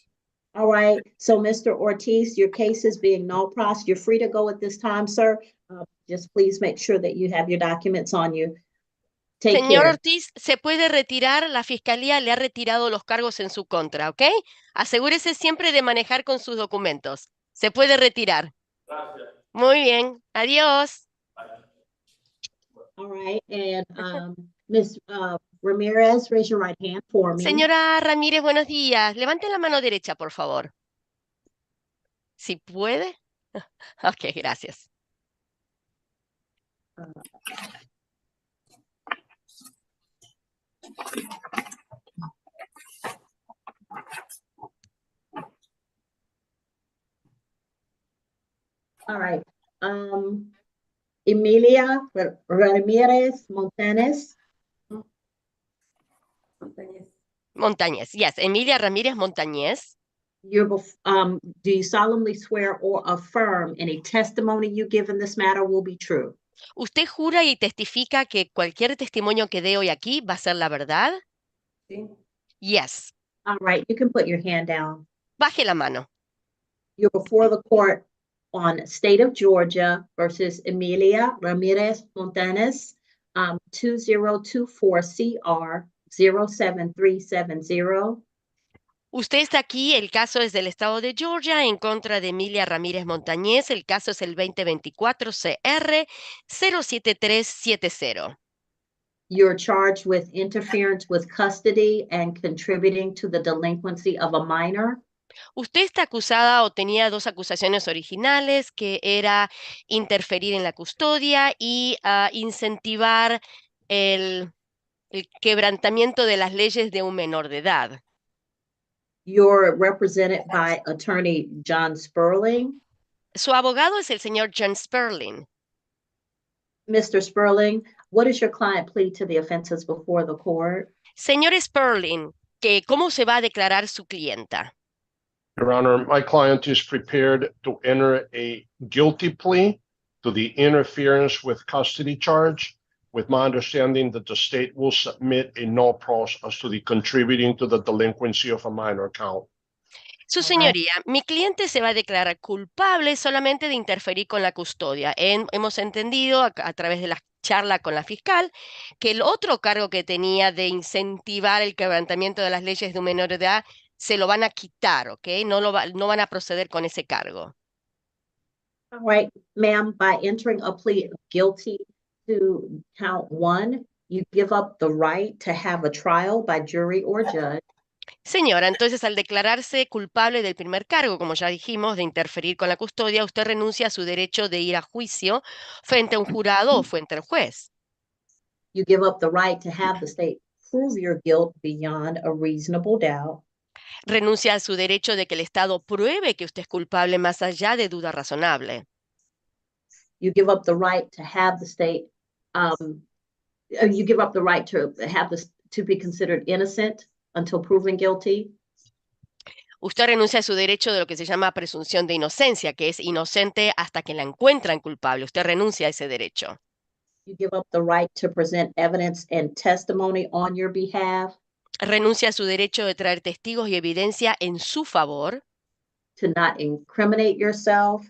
All right, so Mr. Ortiz, your case is being null pros. You're free to go at this time, sir. Just please make sure that you have your documents on you. Take Señor care. Ortiz, se puede retirar, la fiscalía le ha retirado los cargos en su contra, ¿ok? Asegúrese siempre de manejar con sus documentos. Se puede retirar. Gracias. Muy bien, adiós. All right, and Ms. Ramirez, raise your right hand for me. Señora Ramírez, buenos días. Levante la mano derecha, por favor. Si puede. Ok, gracias. All right, Amelia Ramirez Montañez. Montañez, yes, Emilia Ramírez Montañez. Do you solemnly swear or affirm any testimony you give in this matter will be true? ¿Usted jura y testifica que cualquier testimonio que dé hoy aquí va a ser la verdad? Sí. Yes. All right, you can put your hand down. Baje la mano. You're before the court on State of Georgia versus Amelia Ramirez Montañez, 2024 CR 07370. Usted está aquí, el caso es del estado de Georgia en contra de Emilia Ramírez Montañez, el caso es el 2024 CR 07370. You're charged with interference with custody and contributing to the delinquency of a minor. Usted está acusada o tenía dos acusaciones originales, que era interferir en la custodia y incentivar el quebrantamiento de las leyes de un menor de edad. You're represented by attorney John Sperling. Su abogado es el señor John Sperling. Mr. Sperling, what is your client plea to the offenses before the court? Señor Sperling, ¿cómo se va a declarar su clienta? Your Honor, my client is prepared to enter a guilty plea to the interference with custody charge, with my understanding that the state will submit a no pros as to the contributing to the delinquency of a minor count. Su señoría, mi cliente se va a declarar culpable solamente de interferir con la custodia. Hemos entendido a través de la charla con la fiscal que el otro cargo que tenía de incentivar el quebrantamiento de las leyes de un menor de edad se lo van a quitar, ¿ok? No van a proceder con ese cargo. All right, ma'am, by entering a plea of guilty to count one, you give up the right to have a trial by jury or judge. Señora, entonces al declararse culpable del primer cargo, como ya dijimos, de interferir con la custodia, usted renuncia a su derecho de ir a juicio frente a un jurado o frente al juez. You give up the right to have the state prove your guilt beyond a reasonable doubt. Renuncia a su derecho de que el Estado pruebe que usted es culpable más allá de duda razonable. You give up the right to have the state, you give up the right to have this to be considered innocent until proven guilty. Usted renuncia a su derecho de lo que se llama presunción de inocencia, que es inocente hasta que la encuentran culpable. Usted renuncia a ese derecho. You give up the right to present evidence and testimony on your behalf. Renuncia a su derecho de traer testigos y evidencia en su favor. To not incriminate yourself.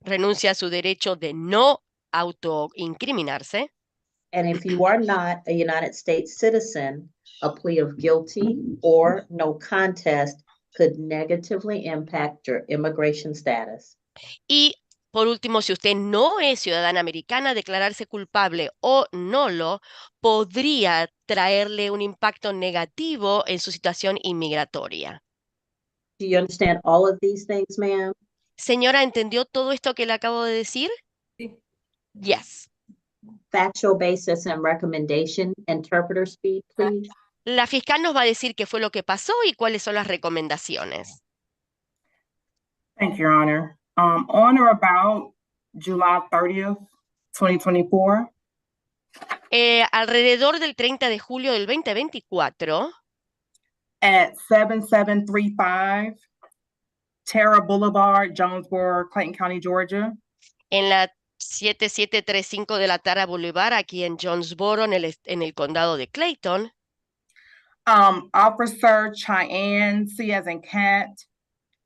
Renuncia a su derecho de no autoincriminarse. And if you are not a United States citizen, a plea of guilty or no contest could negatively impact your immigration status. Y por último, si usted no es ciudadana americana, declararse culpable o nulo podría traerle un impacto negativo en su situación inmigratoria. Do you understand all of these things, ma'am? Señora, ¿entendió todo esto que le acabo de decir? Sí. Yes. Factual basis and recommendation, interpreter speak, please. La fiscal nos va a decir qué fue lo que pasó y cuáles son las recomendaciones. Thank you, Your Honor. On or about July 30th, 2024, Alrededor del 30 de julio del 2024, at 7735 Terra Boulevard, Jonesboro, Clayton County, Georgia, en la 7735 de la Tara Boulevard, aquí en Jonesboro, en el condado de Clayton, Officer Cheyenne, C as in cat,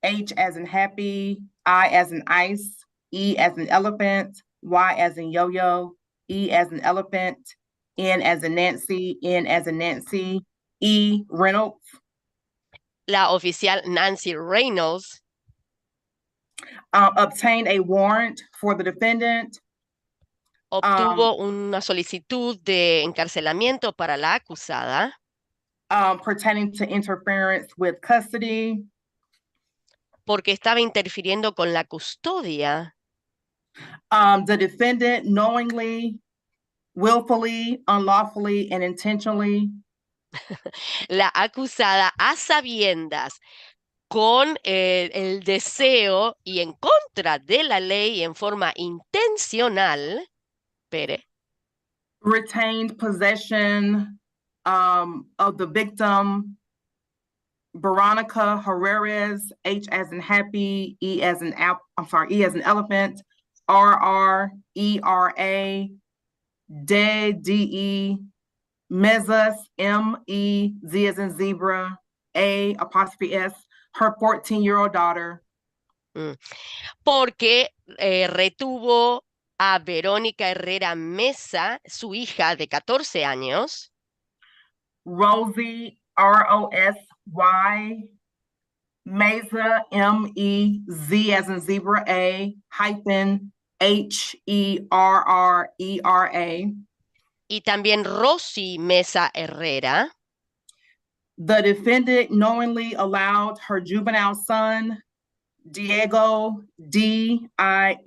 H as in happy, I as in ice, E as in elephant, Y as in yo-yo, E as in elephant, N as in Nancy, N as in Nancy, E Reynolds, la oficial Nancy Reynolds obtained a warrant for the defendant obtuvo una solicitud de encarcelamiento para la acusada pertaining to interference with custody, porque estaba interfiriendo con la custodia. the defendant knowingly, willfully, unlawfully, and intentionally La acusada a sabiendas con el deseo y en contra de la ley en forma intencional, retained possession of the victim, Veronica Ramirez, H as in happy, E as in E as in elephant, RRERA, DE, Mezas, MEZ as in zebra, A''S, her 14-year-old daughter. Porque retuvo a Verónica Herrera Mesa, su hija de 14 años. Rosie, ROSY, Meza, MEZ as in zebra, A-HERRERA. Y también Rosy Mesa Herrera. The defendant knowingly allowed her juvenile son, Diego, D-I-E-G-O,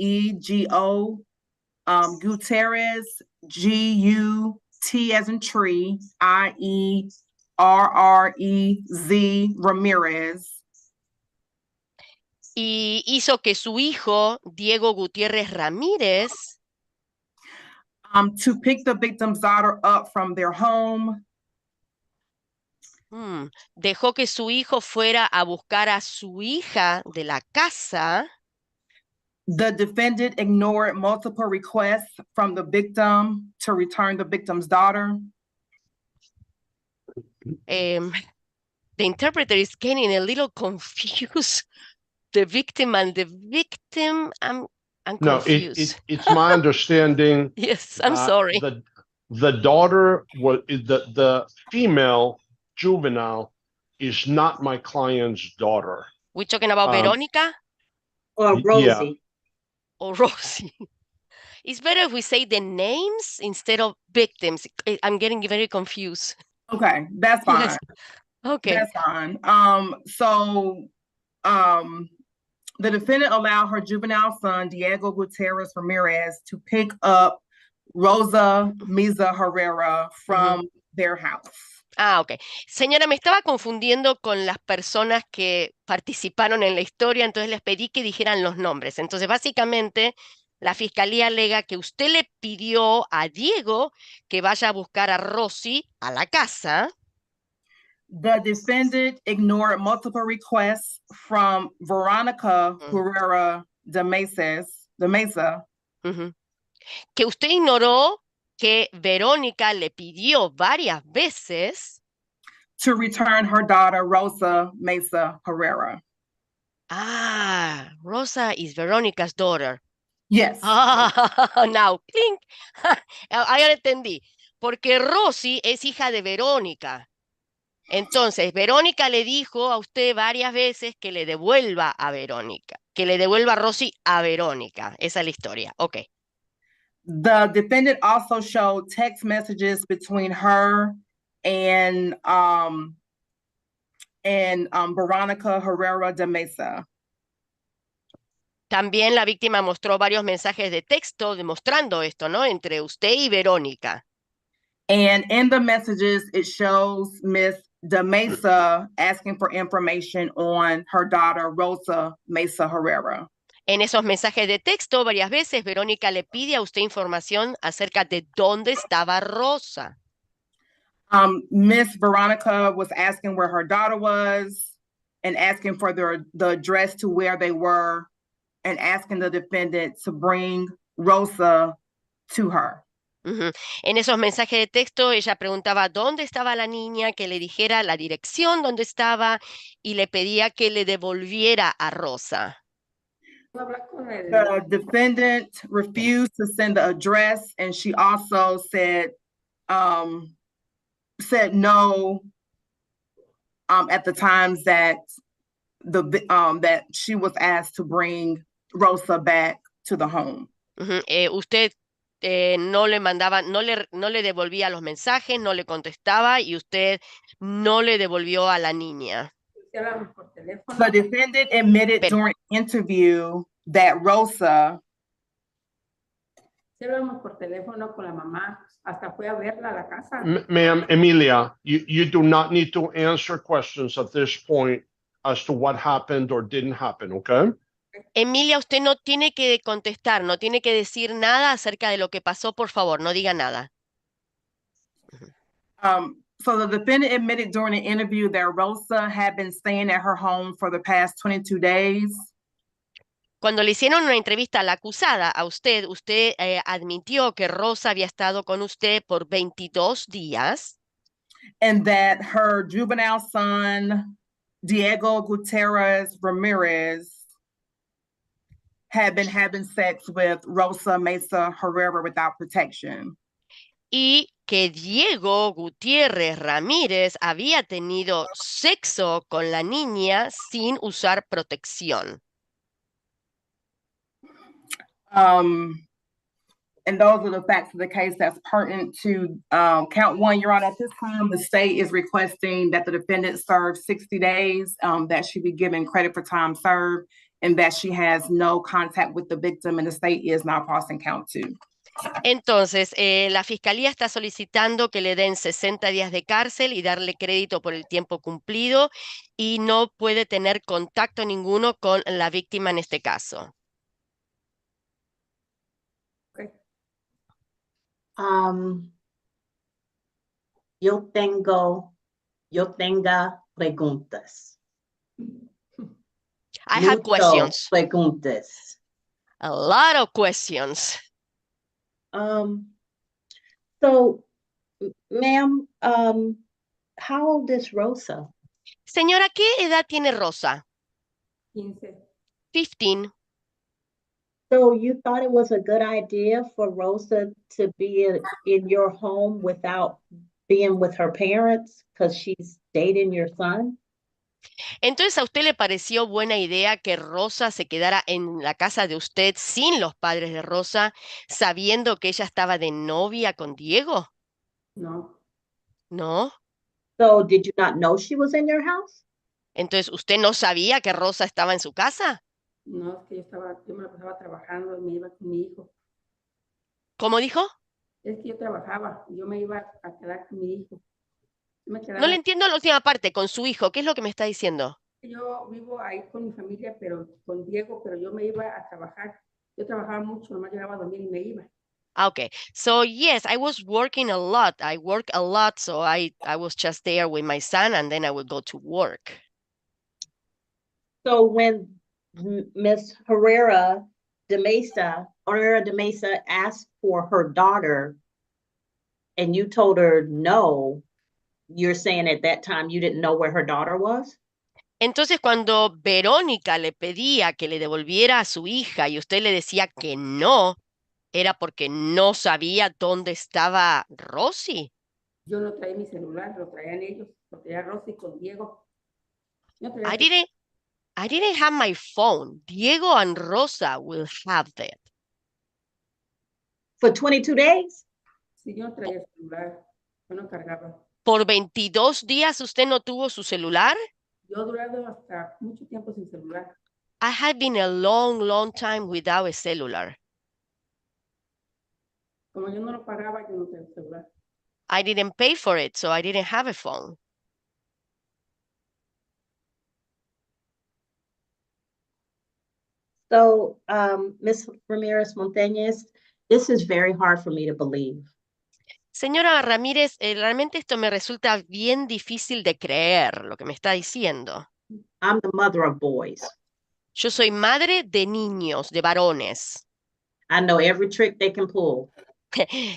Gutierrez, G-U-T as in tree, I-E-R-R-E-Z, Ramirez. Y hizo que su hijo, Diego Gutiérrez Ramírez, to pick the victim's daughter up from their home. Dejó que su hijo fuera a buscar a su hija de la casa. The defendant ignored multiple requests from the victim to return the victim's daughter. The interpreter is getting a little confused. The victim and the victim, I'm confused. It's my understanding. Yes, I'm sorry. The daughter was the female juvenile is not my client's daughter. We're talking about Veronica? Or Rosie. Yeah. Or Rosie. It's better if we say the names instead of victims. I'm getting very confused. Okay, that's fine. Yes. Okay. That's fine. The defendant allowed her juvenile son, Diego Gutierrez Ramirez, to pick up Rosa Meza Herrera from their house. Ok. Señora, me estaba confundiendo con las personas que participaron en la historia, entonces les pedí que dijeran los nombres. Entonces, básicamente, la fiscalía alega que usted le pidió a Diego que vaya a buscar a Rosy a la casa. The defendant ignored multiple requests from Veronica Herrera de Mesa. Que usted ignoró que Verónica le pidió varias veces to return her daughter, Rosa Meza Herrera. Ah, Rosa is Veronica's daughter. Yes. Now, clink. Ahora entendí. Porque Rosy es hija de Verónica. Entonces, Verónica le dijo a usted varias veces que le devuelva a Verónica, que le devuelva a Rosy a Verónica. Esa es la historia. Ok. The defendant also showed text messages between her and Veronica Herrera de Mesa. También la víctima mostró varios mensajes de texto demostrando esto, ¿no? Entre usted y Verónica. And in the messages, it shows Miss De Mesa asking for information on her daughter, Rosa Mesa Herrera. En esos mensajes de texto, varias veces Verónica le pide a usted información acerca de dónde estaba Rosa. Miss Veronica was asking where her daughter was and asking for the address to where they were and asking the defendant to bring Rosa to her. En esos mensajes de texto, ella preguntaba dónde estaba la niña, que le dijera la dirección donde estaba y le pedía que le devolviera a Rosa. The defendant refused to send the address, and she also said no at the times that that she was asked to bring Rosa back to the home. Usted no le mandaba, no le devolvía los mensajes, no le contestaba y usted no le devolvió a la niña. The defendant admitted during interview that Rosa por teléfono con la mamá, hasta fue a verla a la casa. Ma'am, Amelia, you do not need to answer questions at this point as to what happened or didn't happen, okay? Emilia, usted no tiene que contestar, no tiene que decir nada acerca de lo que pasó, por favor, no diga nada. So the defendant admitted during the interview that Rosa had been staying at her home for the past 22 days. Cuando le hicieron una entrevista a la acusada, a usted, admitió que Rosa había estado con usted por 22 días. And that her juvenile son, Diego Gutierrez Ramirez, had been having sex with Rosa Mesa Herrera without protection. Y que Diego Gutierrez Ramírez había tenido sexo con la niña sin usar protección. And those are the facts of the case that's pertinent to count one. Your Honor, at this time, the state is requesting that the defendant serve 60 days, that she be given credit for time served, and that she has no contact with the victim, and the state is now crossing count two. Entonces, la Fiscalía está solicitando que le den 60 días de cárcel y darle crédito por el tiempo cumplido y no puede tener contacto ninguno con la víctima en este caso. Yo tenga preguntas. I have questions. Preguntas. A lot of questions. So, ma'am, how old is Rosa? Señora, ¿qué edad tiene Rosa? 15. 15. So you thought it was a good idea for Rosa to be in your home without being with her parents because she's dating your son? Entonces, ¿a usted le pareció buena idea que Rosa se quedara en la casa de usted sin los padres de Rosa, sabiendo que ella estaba de novia con Diego? No. ¿No? So did you not know she was in your house? Entonces, ¿usted no sabía que Rosa estaba en su casa? No, es que yo me la pasaba trabajando y me iba con mi hijo. ¿Cómo dijo? Es que yo trabajaba y yo me iba a quedar con mi hijo. No le entiendo la última parte, con su hijo. ¿Qué es lo que me está diciendo? Yo vivo ahí con mi familia, pero con Diego, pero yo me iba a trabajar. Yo trabajaba mucho, nomás llegaba a dormir y me iba. Okay, so yes, I was working a lot. I work a lot, so I was just there with my son, and then I would go to work. So when Miss Herrera de Mesa asked for her daughter, and you told her no, you're saying at that time you didn't know where her daughter was? Entonces, cuando Verónica le pedía que le devolviera a su hija y usted le decía que no, ¿era porque no sabía dónde estaba Rosy? Yo no traía mi celular, lo traían ellos, lo traía Rosy con Diego. I didn't have my phone. Diego and Rosa will have that. For 22 days? Sí, yo no traía celular, yo no cargaba. ¿Por 22 días usted no tuvo su celular? Yo he durado hasta mucho tiempo sin celular. I had been a long time without a cellular. Como yo no lo pagaba, yo no tenía celular. I didn't pay for it, so I didn't have a phone. So, Ms. Ramirez Montañez, this is very hard for me to believe. Señora Ramírez, realmente esto me resulta bien difícil de creer, lo que me está diciendo. I'm the mother of boys. Yo soy madre de niños, de varones. I know every trick they can pull.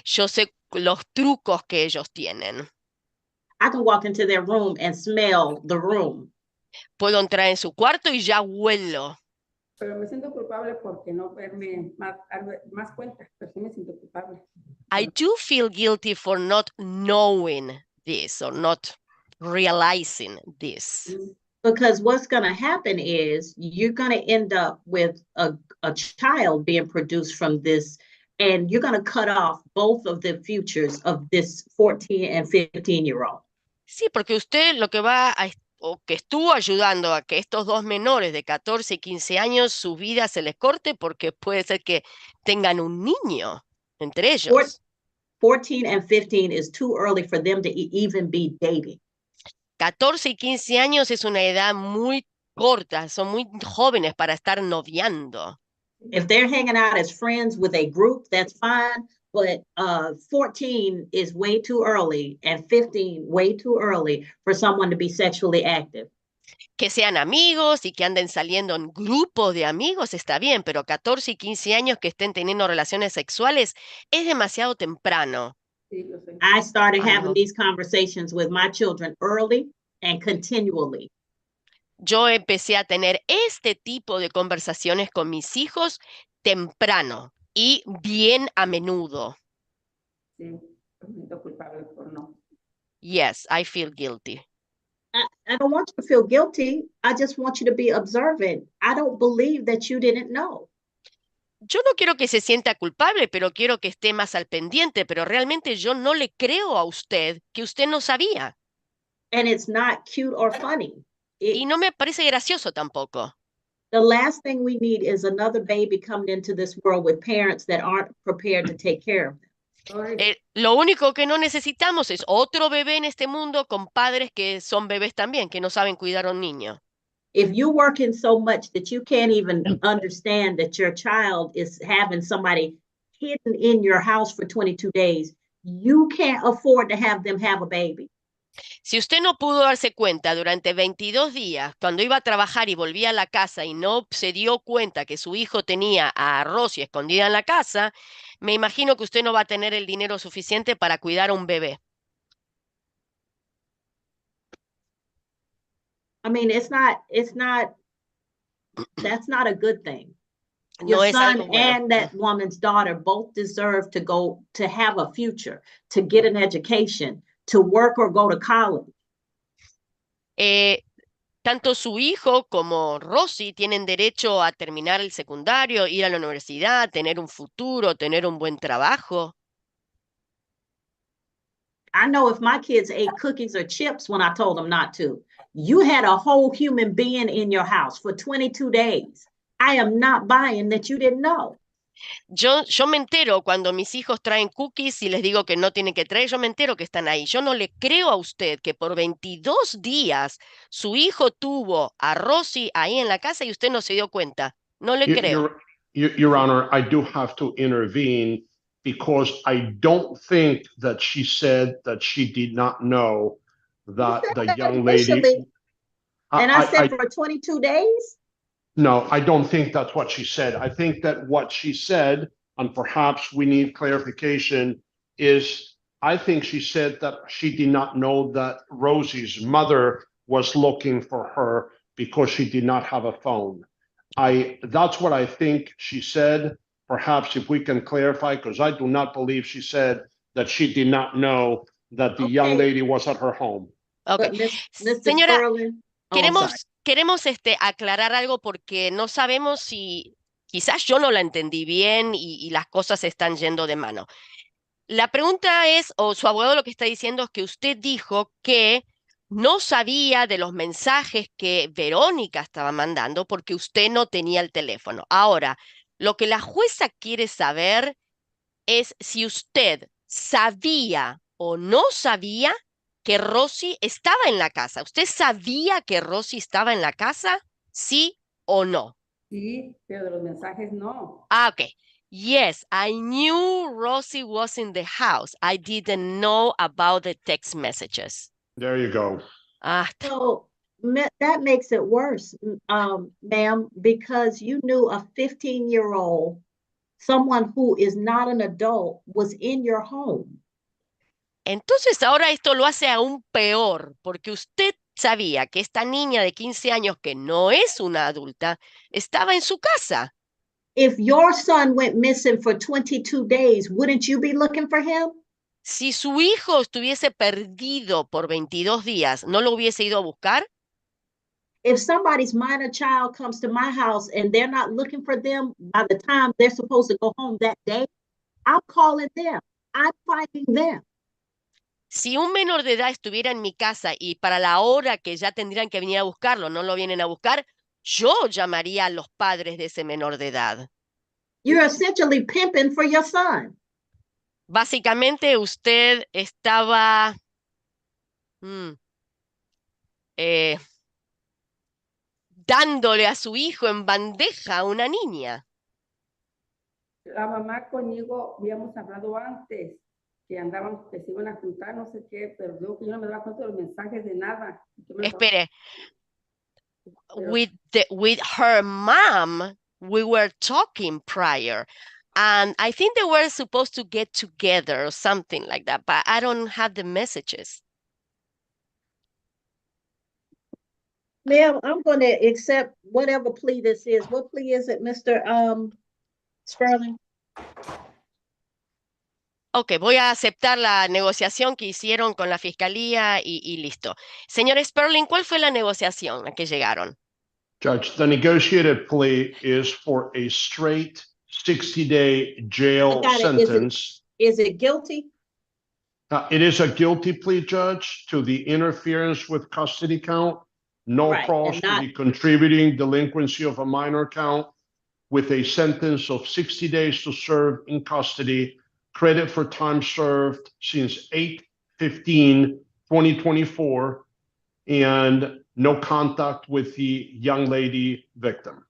Yo sé los trucos que ellos tienen. I can walk into their room and smell the room. Puedo entrar en su cuarto y ya huelo. Pero me siento culpable porque no verme más cuentas, pero sí me siento culpable. I do feel guilty for not knowing this or not realizing this. Because what's going to happen is you're going to end up with a child being produced from this, and you're going to cut off both of the futures of this 14 and 15-year-old. Sí, porque usted lo que va a, o que estuvo ayudando a que estos dos menores de 14 y 15 años su vida se les corte porque puede ser que tengan un niño entre ellos. 14 and 15 is too early for them to even be dating. 14 y 15 años es una edad muy corta, son muy jóvenes para estar noviando. If they're hanging out as friends with a group, that's fine, but 14 is way too early and 15 way too early for someone to be sexually active. Que sean amigos y que anden saliendo en grupos de amigos está bien, pero 14 y 15 años que estén teniendo relaciones sexuales es demasiado temprano. I started having these conversations with my children early and continually. Yo empecé a tener este tipo de conversaciones con mis hijos temprano y bien a menudo. Sí, me siento culpable por no. Yes, I feel guilty. I don't want you to feel guilty. I just want you to be observant. I don't believe that you didn't know. Yo no quiero que se sienta culpable, pero quiero que esté más al pendiente, pero realmente yo no le creo a usted que usted no sabía. And it's not cute or funny. Y no me parece gracioso tampoco. The last thing we need is another baby coming into this world with parents that aren't prepared to take care of them. Lo único que no necesitamos es otro bebé en este mundo con padres que son bebés también, que no saben cuidar a un niño. If you're working so much that you can't even understand that your child is having somebody hidden in your house for 22 days, you can't afford to have them have a baby. Si usted no pudo darse cuenta durante 22 días, cuando iba a trabajar y volvía a la casa y no se dio cuenta que su hijo tenía a Rosy escondida en la casa, me imagino que usted no va a tener el dinero suficiente para cuidar a un bebé. I mean, that's not a good thing. No Your es son algo bueno. and that woman's daughter both deserve to go to have a future, to get an education, to work or go to college. Tanto su hijo como Rosy tienen derecho a terminar el secundario, ir a la universidad, tener un futuro, tener un buen trabajo. I know if my kids ate cookies or chips when I told them not to. You had a whole human being in your house for 22 days. I am not buying that you didn't know. Yo me entero cuando mis hijos traen cookies y les digo que no tienen que traer, yo me entero que están ahí. Yo no le creo a usted que por 22 días su hijo tuvo a Rosy ahí en la casa y usted no se dio cuenta. No le creo. Your Honor, I do have to intervene because I don't think that she said that she did not know that the young lady. And I said for 22 days? No, I don't think that's what she said. I think that what she said, and perhaps we need clarification, is I think she said that she did not know that Rosie's mother was looking for her because she did not have a phone. That's what I think she said. Perhaps if we can clarify, because I do not believe she said that she did not know that the young lady was at her home. Okay. Señora, queremos aclarar algo porque no sabemos si quizás yo no la entendí bien y las cosas se están yendo de mano. La pregunta es, o su abogado lo que está diciendo es que usted dijo que no sabía de los mensajes que Verónica estaba mandando porque usted no tenía el teléfono. Ahora, lo que la jueza quiere saber es si usted sabía o no sabía que Rosy estaba en la casa. ¿Usted sabía que Rosy estaba en la casa? ¿Sí o no? Sí, pero de los mensajes no. Ah, okay. Yes, I knew Rosy was in the house. I didn't know about the text messages. There you go. Ah, So that makes it worse, ma'am, because you knew a 15-year-old, someone who is not an adult, was in your home. entonces ahora esto lo hace aún peor, porque usted sabía que esta niña de 15 años, que no es una adulta, estaba en su casa. If your son went missing for 22 days, wouldn't you be looking for him? Si su hijo estuviese perdido por 22 días, ¿no lo hubiese ido a buscar? If somebody's minor child comes to my house and they're not looking for them by the time they're supposed to go home that day, I'm calling them. I'm finding them. Si un menor de edad estuviera en mi casa y para la hora que ya tendrían que venir a buscarlo, no lo vienen a buscar, yo llamaría a los padres de ese menor de edad. You're essentially pimping for your son. Básicamente usted estaba dándole a su hijo en bandeja a una niña. La mamá conmigo habíamos hablado antes que andaban, que se iban a juntar, no sé qué, pero yo no me daba cuenta de los mensajes de nada. Espere. With her mom, we were talking prior. And I think they were supposed to get together or something like that, but I don't have the messages. Ma'am, I'm going to accept whatever plea this is. What plea is it, Mr. Sperling? Ok, voy a aceptar la negociación que hicieron con la fiscalía y listo. Señor Sperling, ¿cuál fue la negociación a que llegaron? Judge, the negotiated plea is for a straight 60-day jail sentence. Is it guilty? It is a guilty plea, Judge, to the interference with custody count, no cross to the contributing delinquency of a minor count, with a sentence of 60 days to serve in custody, credit for time served since 8/15/2024, and no contact with the young lady victim.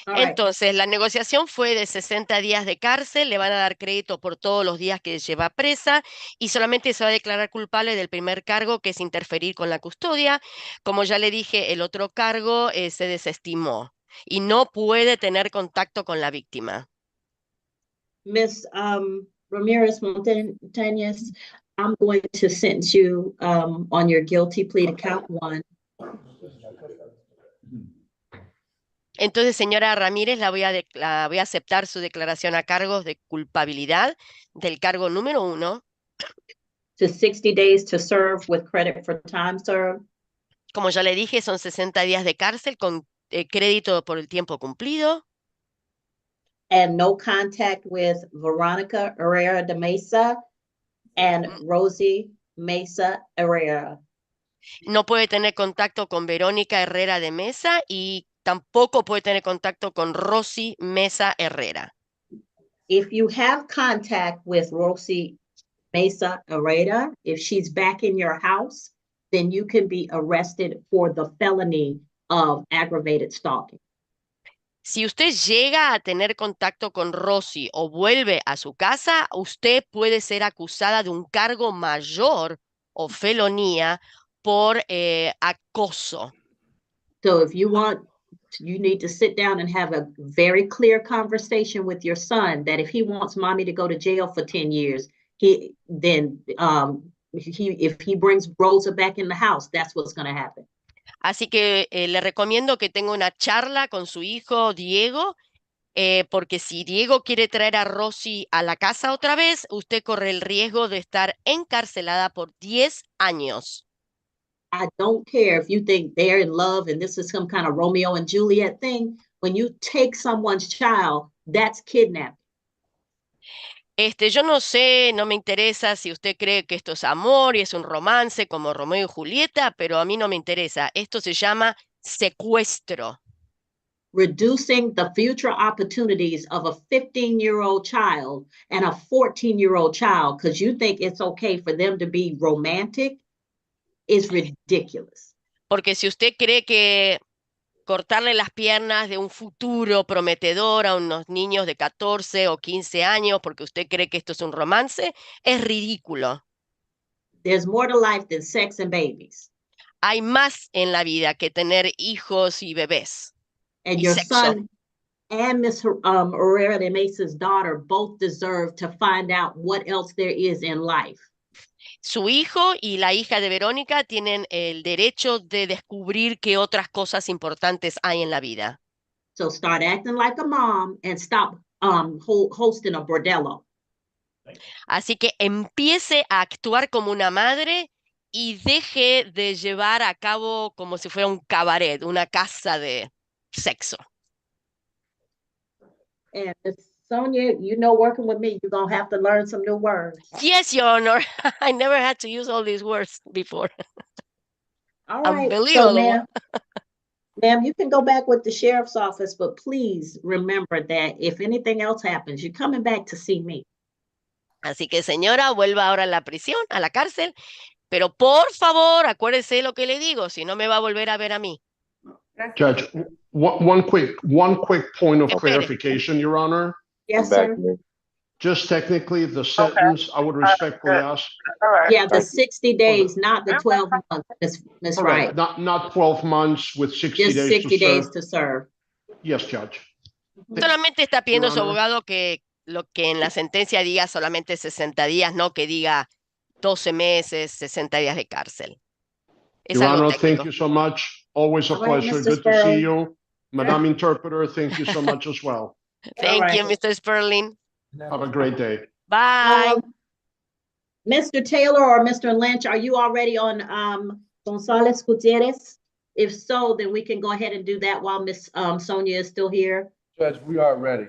Entonces, la negociación fue de 60 días de cárcel, le van a dar crédito por todos los días que lleva presa y solamente se va a declarar culpable del primer cargo, que es interferir con la custodia. Como ya le dije, el otro cargo se desestimó y no puede tener contacto con la víctima. Miss Ramirez Montañez, I'm going to sentence you on your guilty plea to count 1. Entonces, señora Ramírez, la voy a aceptar su declaración a cargos de culpabilidad del cargo número 1. To 60 days to serve with credit for time served. Como ya le dije, son 60 días de cárcel con crédito por el tiempo cumplido. And no contact with Veronica Herrera de Mesa and Rosie Mesa Herrera. No puede tener contacto con Verónica Herrera de Mesa y tampoco puede tener contacto con Rosy Mesa Herrera. If you have contact with Rosie Mesa Herrera, if she's back in your house, then you can be arrested for the felony of aggravated stalking. Si usted llega a tener contacto con Rosy o vuelve a su casa, usted puede ser acusada de un cargo mayor o felonía por acoso. So if you want, you need to sit down and have a very clear conversation with your son that if he wants mommy to go to jail for 10 years, if he brings Rosa back in the house, that's what's going to happen. Así que le recomiendo que tenga una charla con su hijo Diego, porque si Diego quiere traer a Rosy a la casa otra vez, usted corre el riesgo de estar encarcelada por 10 años. I don't care if you think they're in love and this is some kind of Romeo and Juliet thing. When you take someone's child, that's kidnapping. Yo no sé, no me interesa si usted cree que esto es amor y es un romance como Romeo y Julieta, pero a mí no me interesa. Esto se llama secuestro. Reducing the future opportunities of a 15-year-old child and a 14-year-old child because you think it's okay for them to be romantic is ridiculous. Porque si usted cree que cortarle las piernas de un futuro prometedor a unos niños de 14 o 15 años porque usted cree que esto es un romance, es ridículo. There's more to life than sex and babies. Hay más en la vida que tener hijos y bebés. And Y your sexo. son and Miss Herrera de Mesa's daughter both deserve to find out what else there is in life. Su hijo y la hija de Verónica tienen el derecho de descubrir qué otras cosas importantes hay en la vida. So start acting like a mom and stop hosting a bordello. Así que empiece a actuar como una madre y deje de llevar a cabo como si fuera un cabaret, una casa de sexo. And Sonia, you know, working with me, you're going to have to learn some new words. Yes, Your Honor. I never had to use all these words before. All right. Unbelievable. So, ma'am, you can go back with the sheriff's office, but please remember that if anything else happens, you're coming back to see me. Así que, señora, vuelva ahora a la prisión, a la cárcel, pero por favor, acuérdese lo que le digo, si no me va a volver a ver a mí. Judge, one quick point of clarification, Your Honor. Yes, sir. Just technically, the sentence, I would respectfully ask. Yeah, the 60 days, not the 12 months, Ms. Wright. Not 12 months with 60 Just days 60 to days serve. to serve. Yes, Judge. Solamente está pidiendo Your su Honor. abogado que lo que en la sentencia diga solamente 60 días, no que diga 12 meses, 60 días de cárcel. Es Your algo Honor, técnico. thank you so much. Always a All right, pleasure. Mr. Good to see Sperling. you. Madam Interpreter, thank you so much as well. Thank you, right. Mr. Sperling. Have a great day. Bye. Mr. Taylor or Mr. Lynch, are you already on Gonzalez Gutieres? If so, then we can go ahead and do that while Miss Sonia is still here. Judge, we are ready.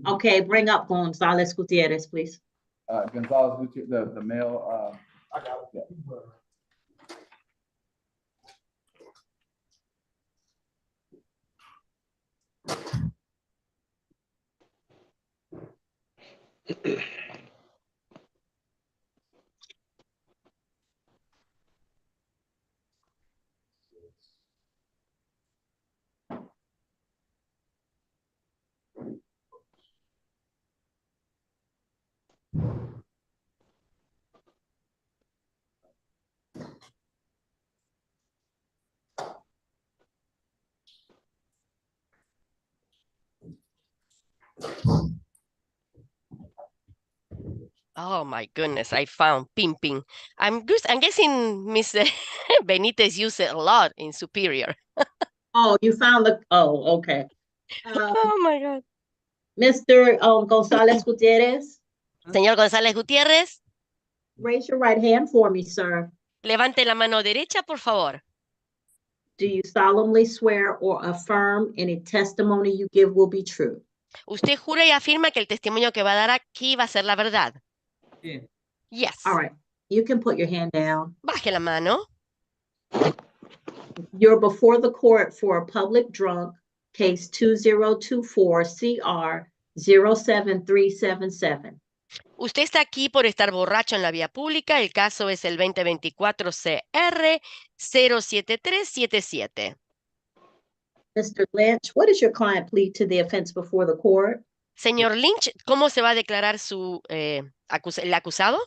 Okay, bring up Gonzalez Gutierrez, please. Gonzalez Gutierrez, the male, I got it. Oh my goodness, I found pimping. I'm guessing Miss Benitez used it a lot in Superior. Oh, you found okay. Oh my God. Mr. Gonzalez Gutierrez, Señor González Gutiérrez, raise your right hand for me, sir. levante la mano derecha, por favor. Do you solemnly swear or affirm any testimony you give will be true? ¿Usted jura y afirma que el testimonio que va a dar aquí va a ser la verdad? Sí. Yes. All right, you can put your hand down. Baje la mano. You're before the court for a public drunk, case 2024 CR 07377. Usted está aquí por estar borracho en la vía pública. El caso es el 2024 CR 07377. Mr. Lynch, what does your client plead to the offense before the court? Señor Lynch, ¿cómo se va a declarar el acusado?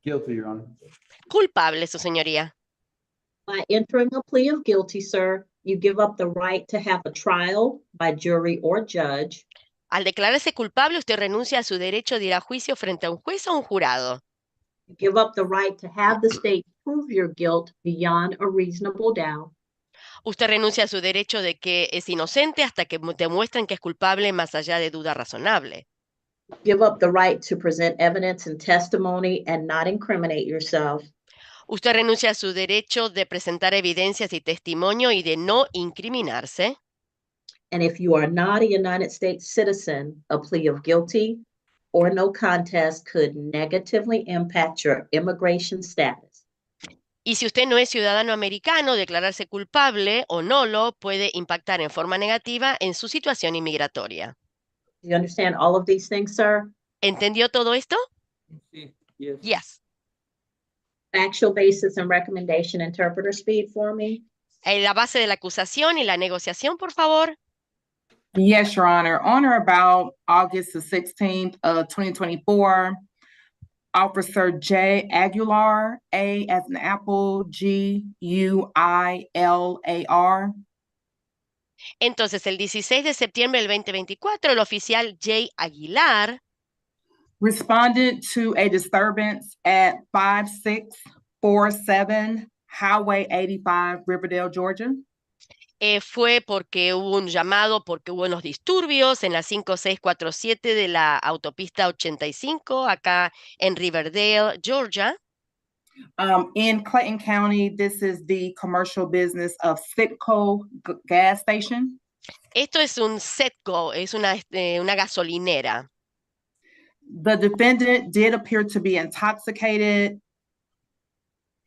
Guilty, Your Honor. Culpable, su señoría. By entering a plea of guilty, sir, you give up the right to have a trial by jury or judge. Al declararse culpable, usted renuncia a su derecho de ir a juicio frente a un juez o un jurado. You give up the right to have the state prove your guilt beyond a reasonable doubt. Usted renuncia a su derecho de que es inocente hasta que demuestren que es culpable más allá de duda razonable. Give up the right to present evidence and testimony and not incriminate yourself. Usted renuncia a su derecho de presentar evidencias y testimonio y de no incriminarse. And if you are not a United States citizen, a plea of guilty or no contest could negatively impact your immigration status. Y si usted no es ciudadano americano, declararse culpable o nolo puede impactar en forma negativa en su situación inmigratoria. Do you understand all of these things, sir? ¿Entendió todo esto? Sí, yes. Yes. Factual basis and recommendation interpreter speed for me. La base de la acusación y la negociación, por favor. Yes, Your Honor. On or about August the 16th of 2024, Officer J. Aguilar, A as in Apple, Guilar. Entonces, el 16 de septiembre del 2024, el oficial J. Aguilar responded to a disturbance at 5647 Highway 85, Riverdale, Georgia. Fue porque hubo un llamado, porque hubo unos disturbios en la 5647 de la autopista 85, acá en Riverdale, Georgia. In Clayton County, this is the commercial business of Citgo gas station. Esto es un Citgo, es una gasolinera. The defendant did appear to be intoxicated.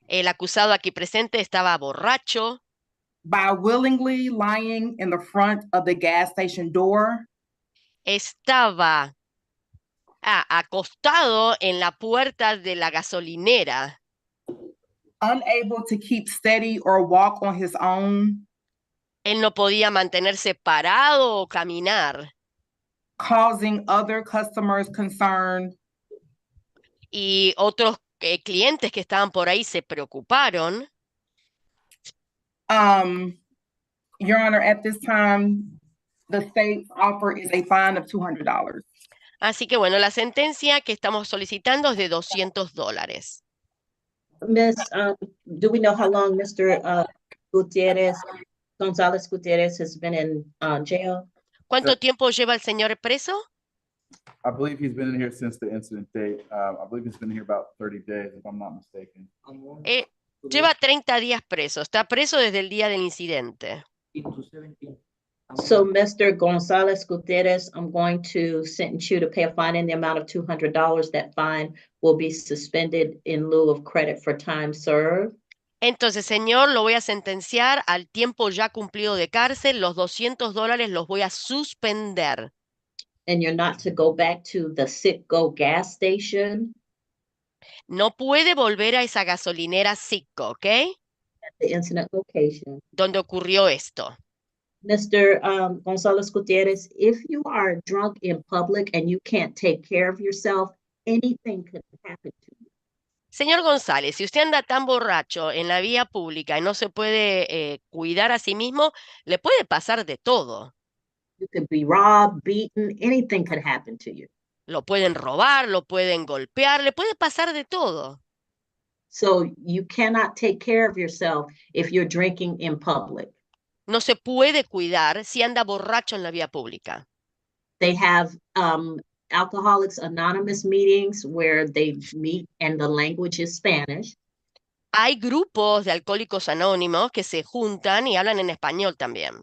El acusado aquí presente estaba borracho. By willingly lying in the front of the gas station door. Estaba acostado en la puerta de la gasolinera. Unable to keep steady or walk on his own. Él no podía mantenerse parado o caminar. Causing other customers concern. Y otros clientes que estaban por ahí se preocuparon. Your Honor, at this time, the state's offer is a fine of $200. Así que bueno, la sentencia que estamos solicitando es de $200. Miss, do we know how long Mr. Gonzalez Gutieres has been in jail? ¿Cuánto tiempo lleva el señor preso? I believe he's been in here since the incident date. I believe he's been here about 30 days, if I'm not mistaken. Lleva 30 días preso. Está preso desde el día del incidente. So, Mr. Gonzalez Gutierrez, I'm going to sentence you to pay a fine in the amount of $200. That fine will be suspended in lieu of credit for time served. Entonces, señor, lo voy a sentenciar al tiempo ya cumplido de cárcel. Los $200 los voy a suspender. And you're not to go back to the Citgo gas station. No puede volver a esa gasolinera Citgo, ¿ok? At the incident location. Donde ocurrió esto. Mr. Gonzalez Gutierrez, if you are drunk in public and you can't take care of yourself, anything could happen to you. Señor González, si usted anda tan borracho en la vía pública y no se puede cuidar a sí mismo, le puede pasar de todo. You could be robbed, beaten, anything could happen to you. Lo pueden robar, lo pueden golpear, le puede pasar de todo. So you cannot take care of yourself if you're drinking in public. No se puede cuidar si anda borracho en la vía pública. They have Alcoholics Anonymous meetings where they meet and the language is Spanish. Hay grupos de alcohólicos anónimos que se juntan y hablan en español también.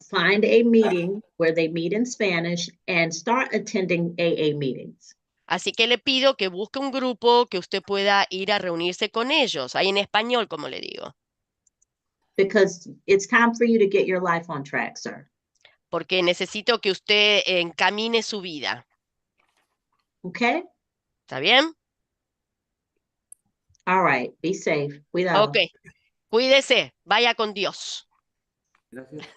Find a meeting where they meet in Spanish and start attending AA meetings. Así que le pido que busque un grupo que usted pueda ir a reunirse con ellos, ahí en español, como le digo. Because it's time for you to get your life on track, sir. Porque necesito que usted encamine su vida. Okay? ¿Está bien? All right, be safe. Cuidado. Ok, cuídese, vaya con Dios. Gracias.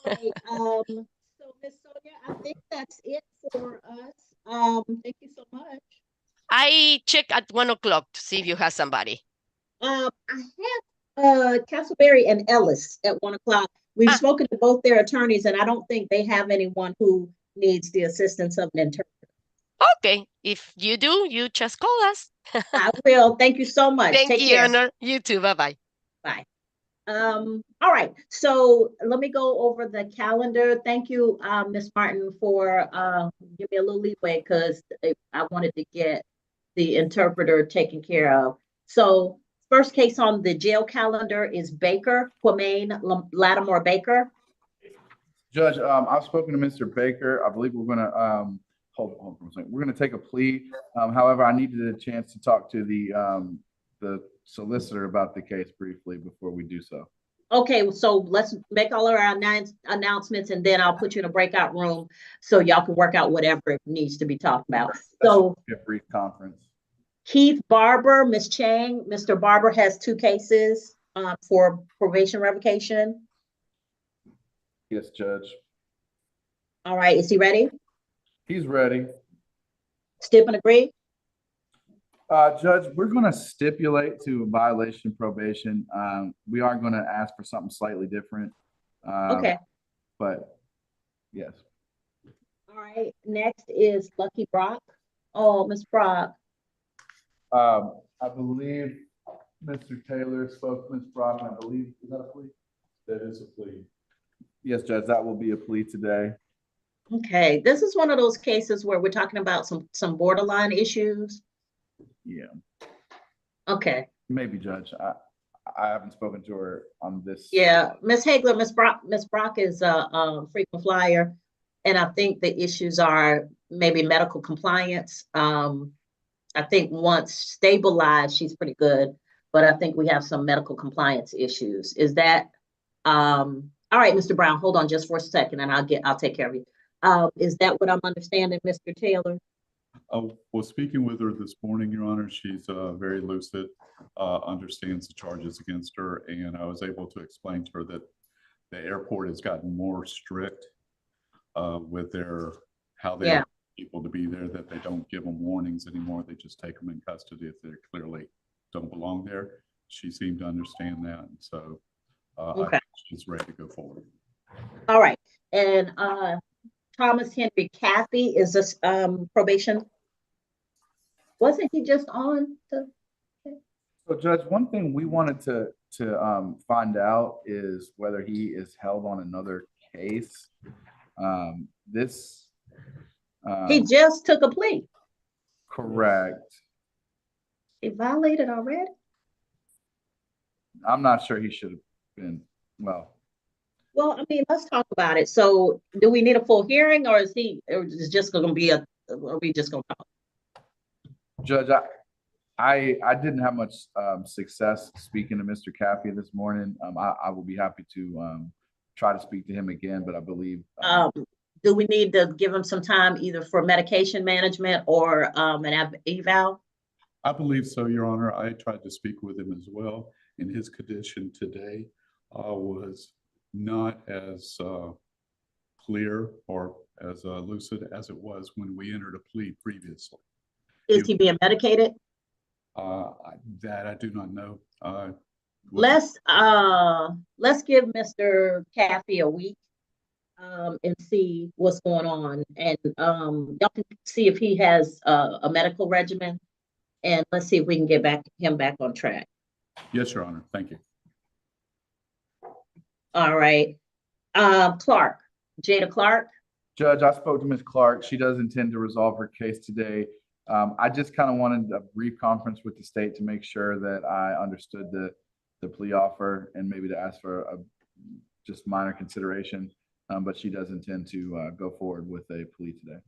Okay, so Miss Sonia, I think that's it for us. Thank you so much. I check at 1 o'clock to see if you have somebody. I have Castleberry and Ellis at 1 o'clock. We've spoken to both their attorneys, and I don't think they have anyone who needs the assistance of an interpreter. Okay, if you do, you just call us. I will. Thank you so much. Thank Take you, care. Honor. You too. Bye-bye. Bye. All right. So let me go over the calendar. Thank you, Ms. Martin, for giving me a little leeway because I wanted to get the interpreter taken care of. So first case on the jail calendar is Baker, Latimore Baker. Judge, I've spoken to Mr. Baker. I believe we're gonna, hold on for a second. We're gonna take a plea. However, I needed a chance to talk to the solicitor about the case briefly before we do so. Okay, so let's make all of our announcements, and then I'll put you in a breakout room so y'all can work out whatever needs to be talked about. So A brief conference. Keith Barber, Ms. Chang, Mr. Barber has 2 cases for probation revocation. Yes, Judge. All right, is he ready? He's ready. Stip and agree? Judge, we're gonna stipulate to a violation of probation. We are gonna ask for something slightly different. Okay. But yes. All right, next is Lucky Brock. Oh, Ms. Brock. I believe Mr. Taylor spoke to Ms. Brock, and I believe, is that a plea? That is a plea. Yes, Judge, that will be a plea today. Okay, this is one of those cases where we're talking about some borderline issues. Yeah, Okay, maybe, Judge. I haven't spoken to her on this. yeah, Ms. Hagler, Ms. Brock is a frequent flyer, and I think the issues are maybe medical compliance. I think once stabilized, she's pretty good, but I think we have some medical compliance issues. Is that, all right, Mr. Brown, hold on just for a second, and I'll take care of you. Is that what I'm understanding, Mr. Taylor? Well, speaking with her this morning, Your Honor, she's very lucid, understands the charges against her, and I was able to explain to her that the airport has gotten more strict with how they want people to be there, that they don't give them warnings anymore. They just take them in custody if they clearly don't belong there. She seemed to understand that, and so I think she's ready to go forward. All right, and Thomas Henry Cathy is this probation? Wasn't he just on the? So, Judge, one thing we wanted to find out is whether he is held on another case. He just took a plea. Correct. He violated already? I'm not sure he should have been, well, I mean, let's talk about it. So do we need a full hearing, or is it just going to be are we just going to talk? Judge, I didn't have much success speaking to Mr. Cathy this morning. I will be happy to try to speak to him again, but I believe. Do we need to give him some time either for medication management or an eval? I believe so, Your Honor. I tried to speak with him as well, and his condition today was not as clear or as lucid as it was when we entered a plea previously. Is he being medicated? That I do not know. Let's give Mr. Cathy a week and see what's going on, and y'all can see if he has a medical regimen, and let's see if we can get him back on track. Yes, Your Honor. Thank you. All right, Clark, Jada Clark. Judge, I spoke to Ms. Clark. She does intend to resolve her case today. I just kind of wanted a brief conference with the state to make sure that I understood the plea offer and maybe to ask for a just minor consideration. But she does intend to go forward with a plea today.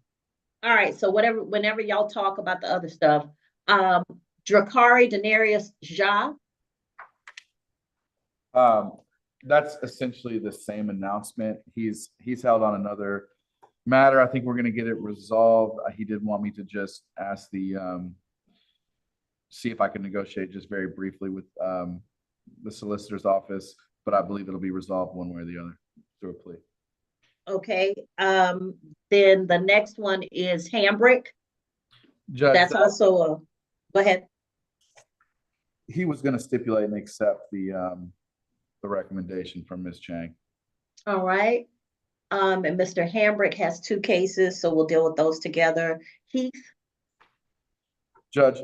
All right, so whenever y'all talk about the other stuff, Jakari Daus Zah. That's essentially the same announcement. He's held on another matter. I think we're going to get it resolved. He did want me to just ask see if I can negotiate just very briefly with the solicitor's office, but I believe it'll be resolved one way or the other through a plea. Okay, then the next one is Hambrick. Judge, that's also go ahead. He was going to stipulate and accept the recommendation from Ms. Chang. All right. And Mr. Hambrick has 2 cases, so we'll deal with those together. Heath. Judge,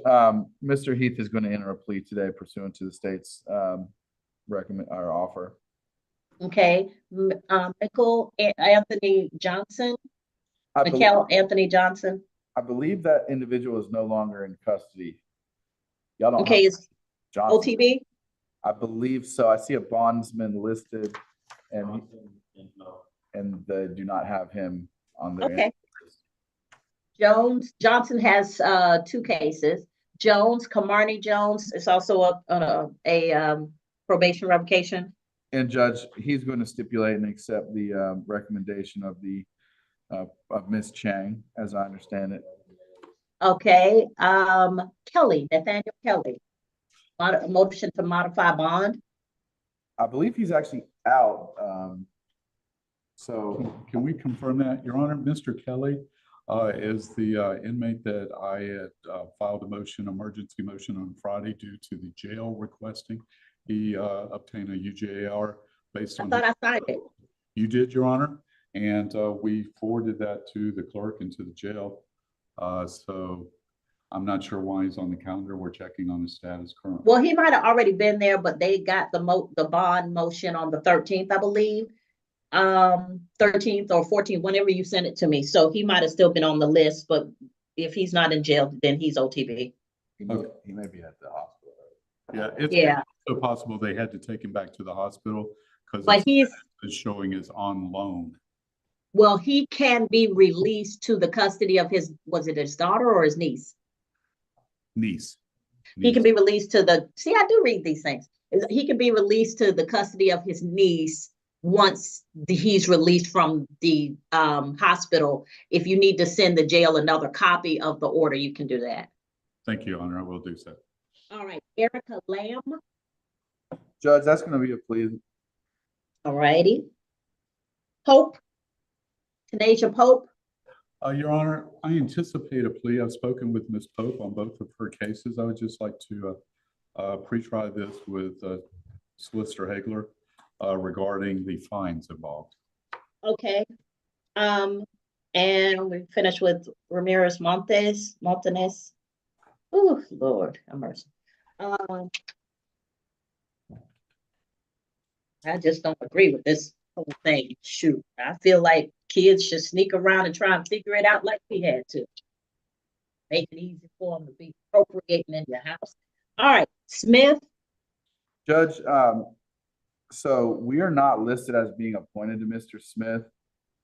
Mr. Heath is going to enter a plea today pursuant to the state's offer. Okay. Michael Anthony Johnson. I believe that individual is no longer in custody. Y'all don't. Okay, is Johnson. OTB? I believe so. I see a bondsman listed, and and they do not have him on their. Okay. Johnson has 2 cases. Camarney Jones is also on a probation revocation. And Judge, he's going to stipulate and accept the recommendation of the of Ms. Chang, as I understand it. Okay, Nathaniel Kelly, a motion to modify bond. I believe he's actually out. So can we confirm that, Your Honor? Mr. Kelly is the inmate that I had filed a motion, emergency motion on Friday due to the jail requesting. He obtained a UJR based on. I thought I signed it. You did, Your Honor, and we forwarded that to the clerk and to the jail. So I'm not sure why he's on the calendar. We're checking on his status currently. Well, he might have already been there, but they got the bond motion on the 13th, I believe. 13th or 14th, whenever you send it to me. So he might have still been on the list, but if he's not in jail, then he's OTB. He may be at the hospital. Yeah, it's so possible they had to take him back to the hospital because he's showing is on loan. Well, he can be released to the custody of was it his daughter or his niece? Niece. He can be released to I do read these things. He can be released to the custody of his niece once he's released from the hospital. If you need to send the jail another copy of the order, you can do that. Thank you, Your Honor. I will do so. All right, Erica Lamb. Judge, that's going to be a plea. All righty. Pope. Tanasia Pope. Your Honor, I anticipate a plea. I've spoken with Ms. Pope on both of her cases. I would just like to pre-try this with Solicitor Hagler regarding the fines involved. Okay. And we finished with Ramirez Montanez. Oh, Lord have mercy. I just don't agree with this whole thing. Shoot, I feel like kids should sneak around and try and figure it out like we had to. Make it easy for them to be appropriating in your house. All right, Smith. Judge, so we are not listed as being appointed to Mr. Smith.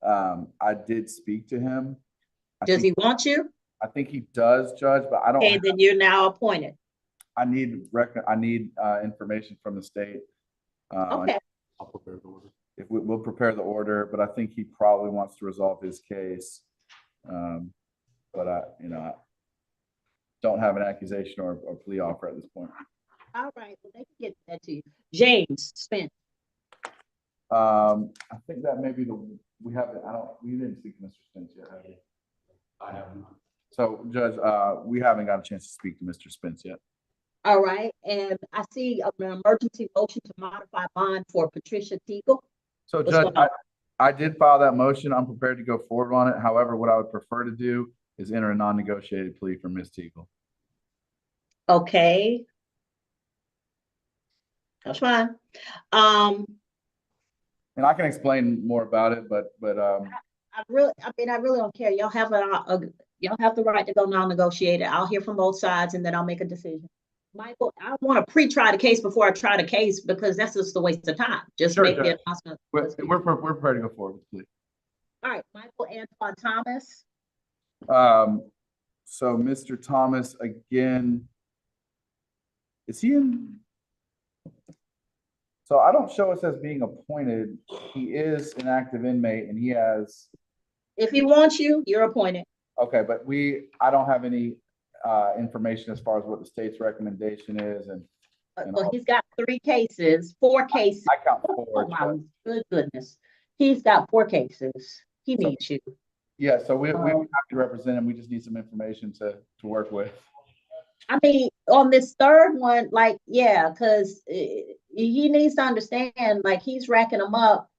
I did speak to him. Does he want you? I think he does, Judge, but I don't. Okay, then you're now appointed. I need information from the state. Okay. I'll prepare the order. If we'll prepare the order, but I think he probably wants to resolve his case. But I don't have an accusation or plea offer at this point. All right, well, they can get that to you. James Spence. I think that may be we didn't speak to Mr. Spence yet, have we? I have not. So, Judge, we haven't got a chance to speak to Mr. Spence yet. All right, and I see an emergency motion to modify bond for Patricia Teagle. So, Judge, I did file that motion. I'm prepared to go forward on it. However, what I would prefer to do is enter a non-negotiated plea for Ms. Teagle. Okay. That's fine. And I can explain more about it, but I really don't care. Y'all have y'all have the right to go non-negotiated. I'll hear from both sides and then I'll make a decision. Michael, I want to pre-try the case before I try the case because that's just a waste of time. Just sure, make the announcement. We're prepared to go forward with the plea. All right, Michael Antoine Thomas. So Mr. Thomas, again, is he in? So I don't show us as being appointed. He is an active inmate and he has. If he wants you, you're appointed. Okay, but I don't have any information as far as what the state's recommendation is. And well, he's got 4 cases. I count 4. Oh my good goodness. He's got 4 cases. He needs you. Yeah, so we have to represent him. We just need some information to work with. I mean, on this third one, like, yeah, because he needs to understand, like, he's racking them up.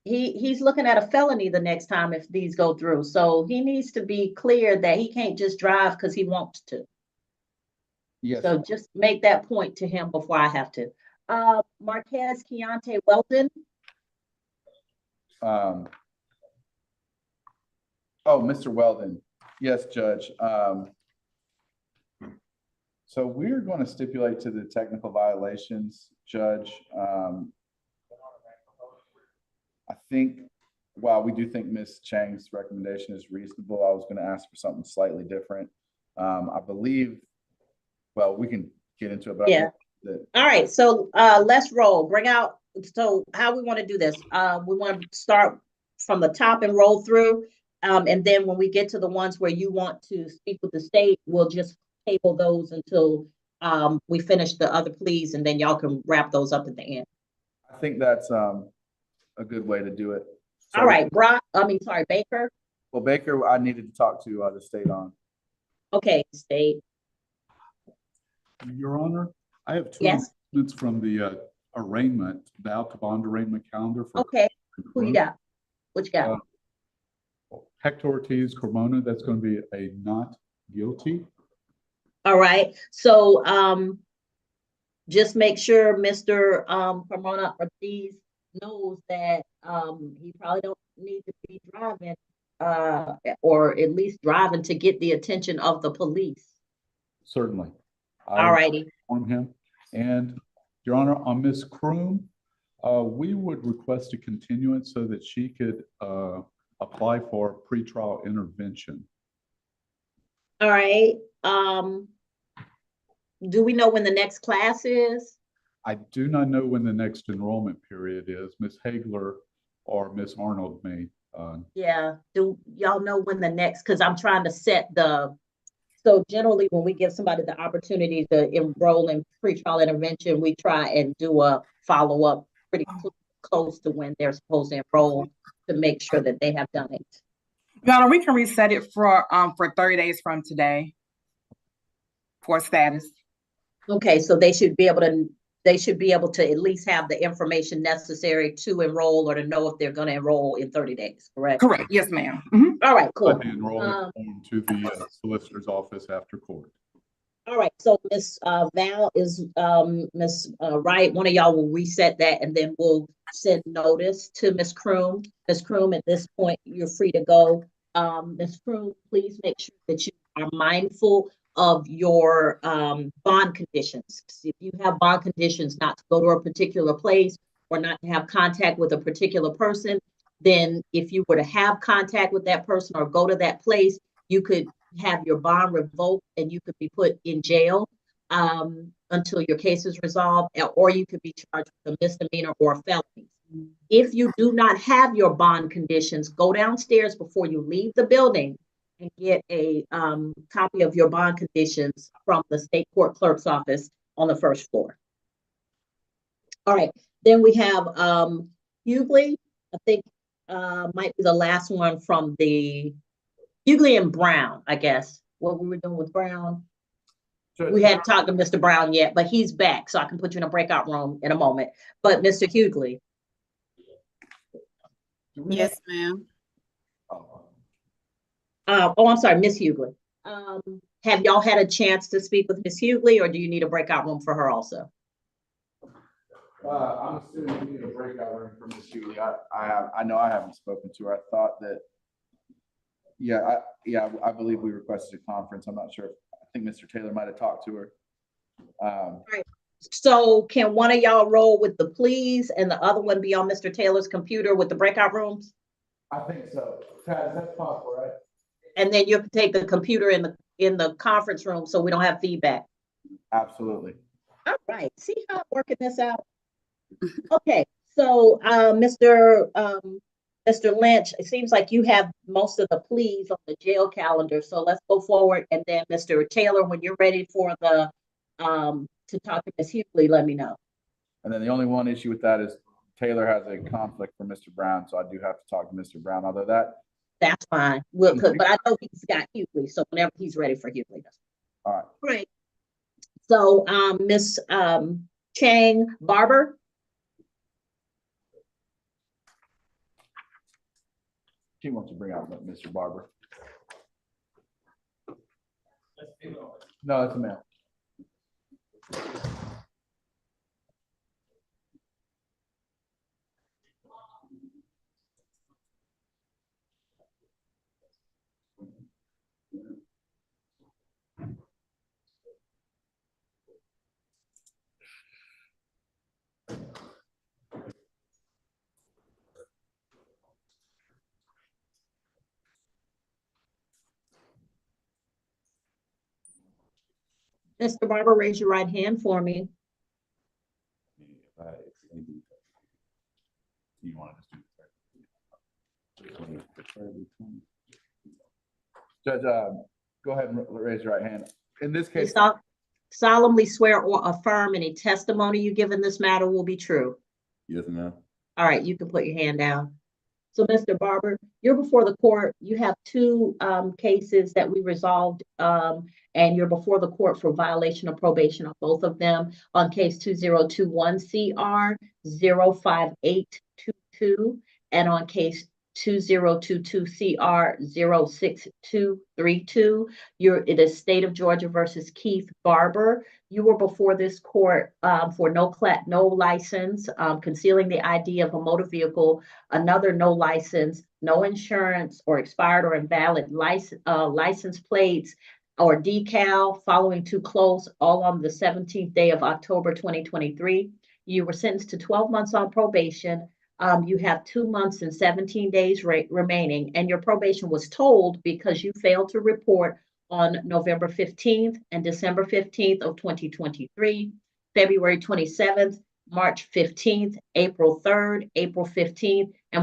He's looking at a felony the next time if these go through. So he needs to be clear that he can't just drive because he wants to. Yes. So just make that point to him before I have to. Marquez Keontae Weldon. Mr. Weldon. Yes, Judge. So we're going to stipulate to the technical violations, Judge. I think, while we do think Ms. Chang's recommendation is reasonable, I was going to ask for something slightly different. I believe, well, we can get into it, but I Yeah. think that All right, so let's roll. Bring out, so how we want to do this? We want to start from the top and roll through. And then when we get to the ones where you want to speak with the state, we'll just table those until we finish the other pleas, and then y'all can wrap those up at the end. I think that's a good way to do it. So, All right, Baker. Well, Baker, I needed to talk to the state on. Okay, state. Your Honor, I have two Yes. announcements from the arraignment, the out to bond arraignment calendar. For Okay, who you got? What you got? Hector Ortiz Carmona, that's going to be a not guilty. All right, so just make sure Mr. Barona Ortiz knows that he probably don't need to be driving or at least driving to get the attention of the police. Certainly. All righty. On him. And Your Honor, on Ms. Kroom, we would request a continuance so that she could apply for pretrial intervention. All right. Do we know when the next class is? I do not know when the next enrollment period is. Ms. Hagler or Ms. Arnold may. Yeah. Do y'all know when the next, because I'm trying to set the, so generally when we give somebody the opportunity to enroll in pretrial intervention, we try and do a follow-up pretty close to when they're supposed to enroll to make sure that they have done it. Your Honor, we can reset it for 30 days from today for status. Okay, so they should be able to at least have the information necessary to enroll or to know if they're going to enroll in 30 days, correct? Correct, yes, ma'am. All right, cool. The enrollment form to the solicitor's office after court. All right, so Miss Val is Miss Wright. One of y'all will reset that, and then we'll send notice to Miss Kroom. Miss Kroom, at this point, you're free to go. Miss Kroom, please make sure that you are mindful of your bond conditions. If you have bond conditions not to go to a particular place or not to have contact with a particular person, then if you were to have contact with that person or go to that place, you could have your bond revoked and you could be put in jail until your case is resolved, or you could be charged with a misdemeanor or a felony. If you do not have your bond conditions, go downstairs before you leave the building and get a copy of your bond conditions from the state court clerk's office on the first floor. All right, then we have Hugley, I think might be the last one from the Hugley and Brown, I guess. What we were doing with Brown. We hadn't talked to Mr. Brown yet, but he's back, so I can put you in a breakout room in a moment. But Mr. Hugley. Yes, ma'am. Oh, I'm sorry, Miss Hugley. Have y'all had a chance to speak with Miss Hugley, or do you need a breakout room for her also? I'm assuming you need a breakout room for Ms. Hugley. I know I haven't spoken to her. I thought that, I believe we requested a conference. I'm not sure. I think Mr. Taylor might have talked to her. All right. So can one of y'all roll with the pleas and the other one be on Mr. Taylor's computer with the breakout rooms? I think so. Taz, that's possible, right? And then you can take the computer in the conference room so we don't have feedback. Absolutely. All right. See how I'm working this out? Okay. So Mr. Lynch, it seems like you have most of the pleas on the jail calendar. So let's go forward. And then Mr. Taylor, when you're ready for the to talk to Ms. Hugley, let me know. And then the only one issue with that is Taylor has a conflict for Mr. Brown, so I do have to talk to Mr. Brown. Although that's fine. But I know he's got Hugley, so whenever he's ready for Hugley. All right. Great. So Miss Chang Barber. She wants to bring out Mr. Barber. No, that's a male. Mr. Barber, raise your right hand for me. You want to Judge, go ahead and raise your right hand. In this case, Solemnly swear or affirm any testimony you give in this matter will be true. Yes, ma'am. All right, you can put your hand down. So, Mr. Barber, you're before the court. You have two cases that we resolved, and you're before the court for violation of probation on both of them. On case 2021 CR 05822, and on case 2022 CR 06232. It is State of Georgia versus Keith Barber. You were before this court for no license, concealing the ID of a motor vehicle, another no license, no insurance, or expired or invalid license plates or decal, following too close, all on the 17th day of October 2023. You were sentenced to 12 months on probation. You have 2 months and 17 days remaining, and your probation was told because you failed to report on November 15th and December 15th of 2023, February 27th, March 15th, April 3rd, April 15th, and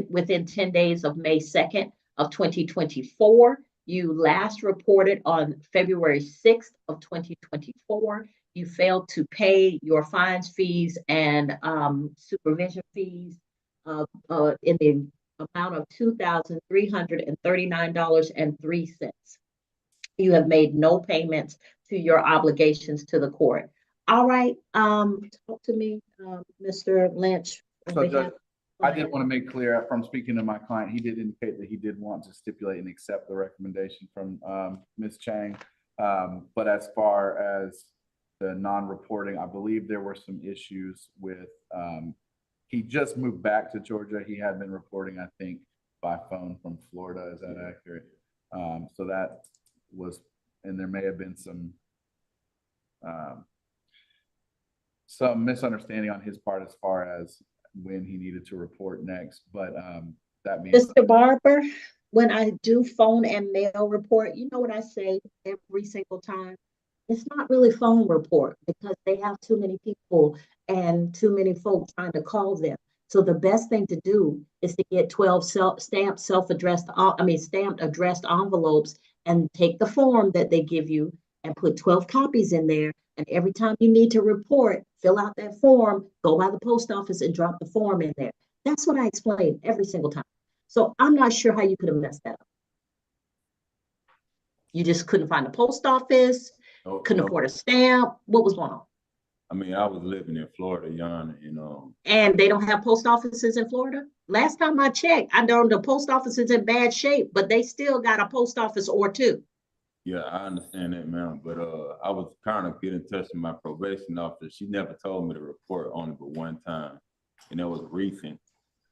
within 10 days of May 2nd of 2024. You last reported on February 6th of 2024. You failed to pay your fines, fees, and supervision fees in the amount of $2,339.03. You have made no payments to your obligations to the court. All right, talk to me, Mr. Lynch. So Judge, I did want to make clear from speaking to my client, he did indicate that he did want to stipulate and accept the recommendation from Ms. Chang. But as far as the non-reporting, I believe there were some issues with, he just moved back to Georgia. He had been reporting, I think, by phone from Florida. Is that accurate? So that was, and there may have been some misunderstanding on his part as far as when he needed to report next. But that means, Mr. Barber, when I do phone and mail report, you know what I say every single time? It's not really phone report because they have too many people and too many folks trying to call them. So the best thing to do is to get 12 stamped addressed envelopes and take the form that they give you and put 12 copies in there. And every time you need to report, fill out that form, go by the post office and drop the form in there. That's what I explain every single time. So I'm not sure how you could have messed that up. You just couldn't find a post office, couldn't afford a stamp. What was going on? I mean, I was living in Florida, Your Honor, And they don't have post offices in Florida? Last time I checked, I know the post office is in bad shape, but they still got a post office or two. Yeah, I understand that, ma'am. But I was kind of getting in touch with my probation officer. She never told me to report only but one time. And it was recent.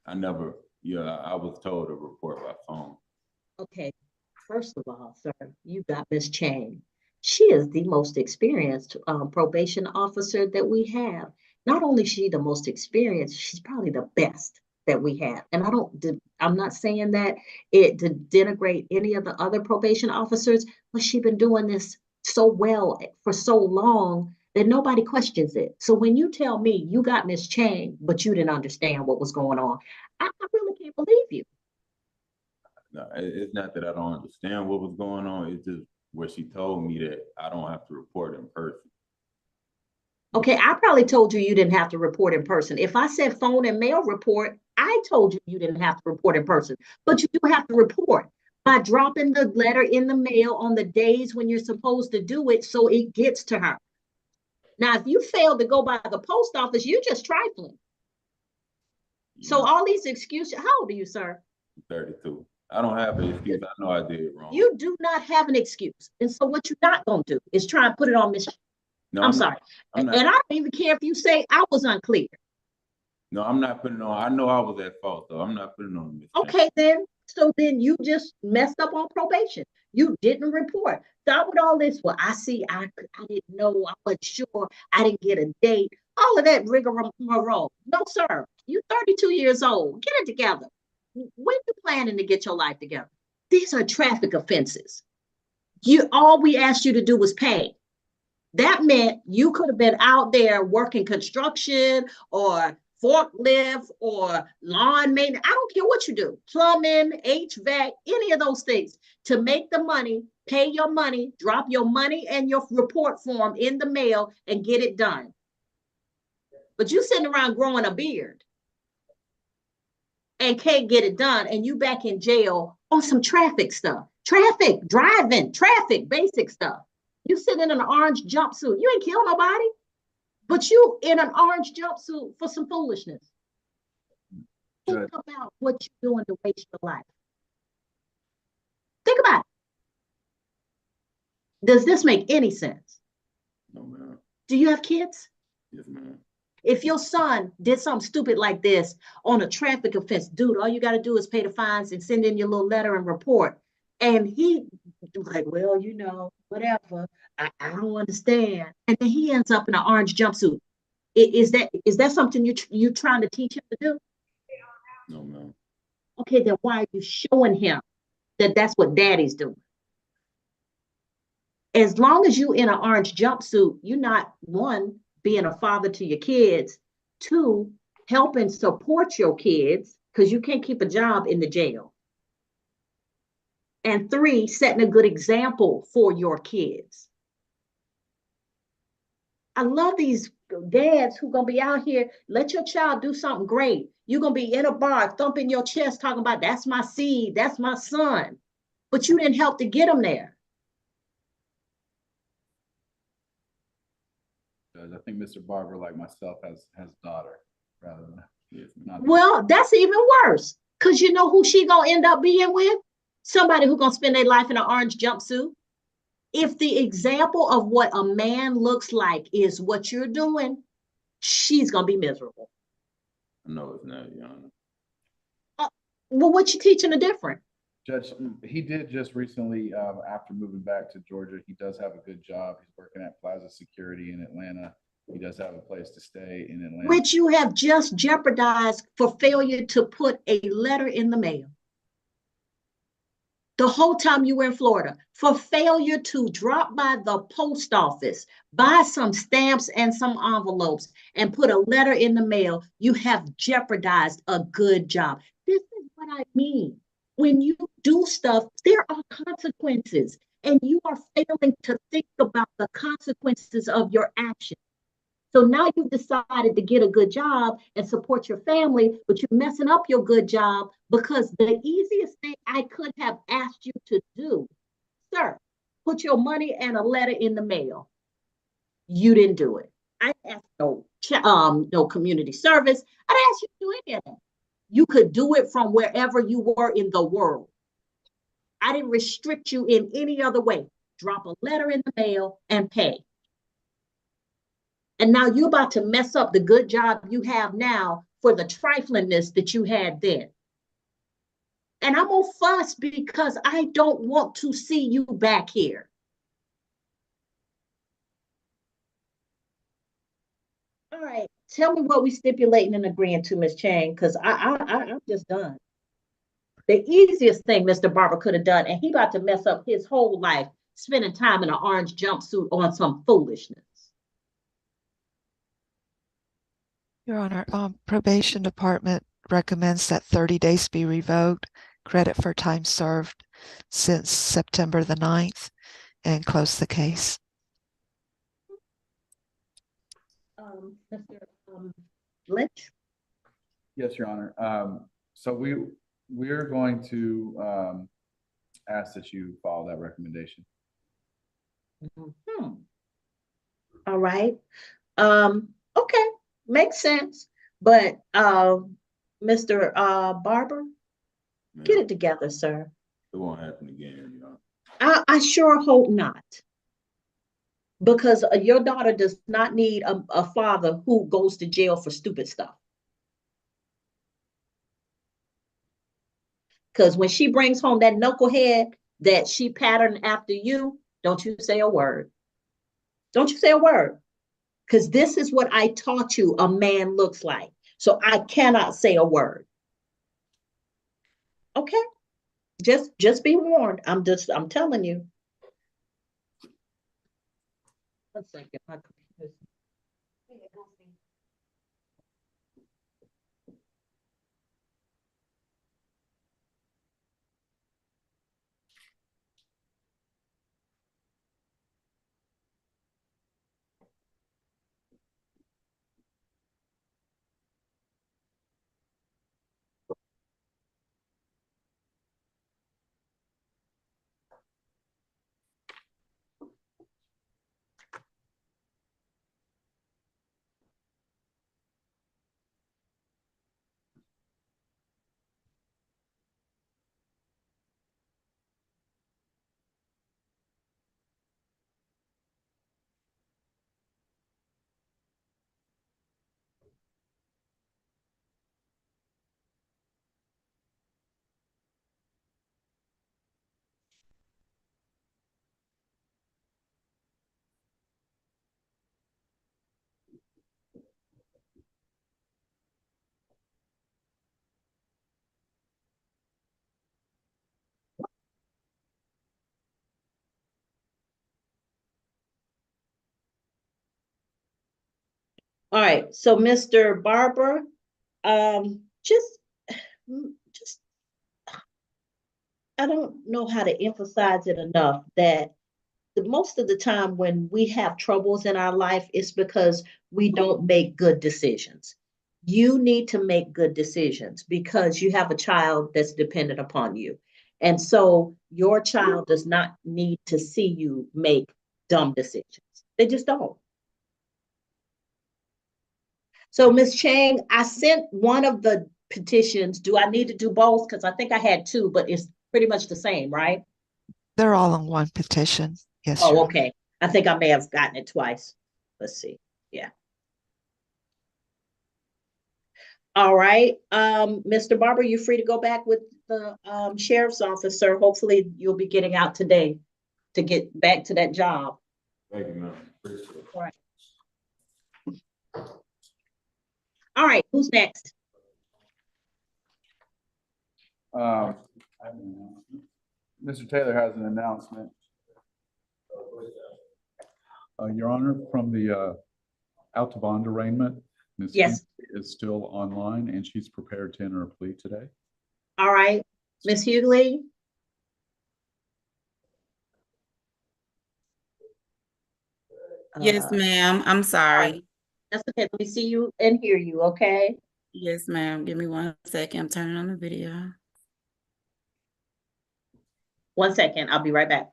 I was told to report by phone. Okay, first of all, sir, you got Ms. Chang. She is the most experienced probation officer that we have. Not only is she the most experienced, she's probably the best that we have. And I'm not saying that to denigrate any of the other probation officers, but she's been doing this so well for so long that nobody questions it. So when you tell me you got Ms. Chang, but you didn't understand what was going on, I really can't believe you. No, it's not that I don't understand what was going on. It's just where she told me that I don't have to report in person. Okay, I probably told you you didn't have to report in person. If I said phone and mail report, I told you you didn't have to report in person, but you do have to report by dropping the letter in the mail on the days when you're supposed to do it so it gets to her. Now, if you fail to go by the post office, you're just trifling. Yeah. So all these excuses, how old are you, sir? 32. I don't have an excuse. I know I did it wrong. You do not have an excuse. And so what you're not going to do is try and put it on Miss. No, I'm sorry. And I don't even care if you say I was unclear. No, I'm not putting on. I know I was at fault, though. I'm not putting on Miss. Okay, then. So then you just messed up on probation. You didn't report. Start with all this. Well, I see. I didn't know. I wasn't sure. I didn't get a date. All of that rigmarole. No, sir. You're 32 years old. Get it together. When you planning to get your life together? These are traffic offenses. All we asked you to do was pay. That meant you could have been out there working construction or forklift or lawn maintenance. I don't care what you do, plumbing, HVAC, any of those things, to make the money, pay your money, drop your money and your report form in the mail and get it done. But you sitting around growing a beard and can't get it done, and you back in jail on some traffic stuff. Traffic, driving, traffic, basic stuff. You sitting in an orange jumpsuit. You ain't kill nobody, but you in an orange jumpsuit for some foolishness. Think about what you're doing to waste your life. Think about it. Does this make any sense? No, ma'am. Do you have kids? Yes, ma'am. If your son did something stupid like this on a traffic offense, dude, all you got to do is pay the fines and send in your little letter and report. And he like, well, you know, whatever. I don't understand. And then he ends up in an orange jumpsuit. Is that something you trying to teach him to do? No, ma'am. Okay, then why are you showing him that that's what daddy's doing? As long as you in an orange jumpsuit, you're not, one, being a father to your kids, two, helping support your kids, because you can't keep a job in the jail, and three, setting a good example for your kids. I love these dads who gonna be out here, let your child do something great. You're gonna be in a bar, thumping your chest, talking about, that's my seed, that's my son, but you didn't help to get them there. I think Mr. Barber, like myself, has daughter rather than not. Well, that's even worse, because you know who she gonna end up being with? Somebody who gonna spend their life in an orange jumpsuit. If the example of what a man looks like is what you're doing, she's gonna be miserable. No, it's not, Your Honor. Well, what you teaching her different? Judge, he did just recently, after moving back to Georgia, he does have a good job. He's working at Plaza Security in Atlanta. He does have a place to stay in Atlanta. Which you have just jeopardized for failure to put a letter in the mail. The whole time you were in Florida, for failure to drop by the post office, buy some stamps and some envelopes, and put a letter in the mail, you have jeopardized a good job. This is what I mean. When you do stuff, there are consequences, and you are failing to think about the consequences of your actions. So now you've decided to get a good job and support your family, but you're messing up your good job because the easiest thing I could have asked you to do, sir, put your money and a letter in the mail. You didn't do it. I asked no community service. I didn't ask you to do any of that. You could do it from wherever you were in the world. I didn't restrict you in any other way. Drop a letter in the mail and pay. And now you're about to mess up the good job you have now for the triflingness that you had then. And I'm gonna fuss because I don't want to see you back here. All right, tell me what we stipulating and agreeing to, Ms. Chang, because I'm just done. The easiest thing Mr. Barber could have done, and he about to mess up his whole life, spending time in an orange jumpsuit on some foolishness. Your Honor, Probation Department recommends that 30 days be revoked, credit for time served since September the 9th, and close the case. Mr. Lynch? Yes, Your Honor. So we're going to ask that you follow that recommendation. All right. Okay. Makes sense. But Mr. Barber, get it together, sir. It won't happen again, you know. I sure hope not. Because your daughter does not need a father who goes to jail for stupid stuff. Because when she brings home that knucklehead that she patterned after you, don't you say a word. Don't you say a word. Because this is what I taught you a man looks like. So I cannot say a word. Okay? Just be warned. I'm telling you. One second, my computer's. All right, so Mr. Barber, just, I don't know how to emphasize it enough that most of the time when we have troubles in our life, it's because we don't make good decisions. You need to make good decisions because you have a child that's dependent upon you. And so your child does not need to see you make dumb decisions. They just don't. So Ms. Chang, I sent one of the petitions. Do I need to do both? Because I think I had two, but it's pretty much the same, right? They're all in one petition. Yes. Oh, Your okay. I think I may have gotten it twice. Let's see. Yeah. All right. Mr. Barber, you're free to go back with the sheriff's office, sir. Hopefully you'll be getting out today to get back to that job. Thank you, ma'am. Appreciate it. All right. All right, who's next? Mr. Taylor has an announcement. Your Honor, from the out of bond arraignment, Ms. Yes. Hugley is still online and she's prepared to enter a plea today. All right, Ms. Hugley. Yes, ma'am. I'm sorry. Right. That's okay. Let me see you and hear you, okay? Yes, ma'am. Give me 1 second. I'm turning on the video. 1 second. I'll be right back.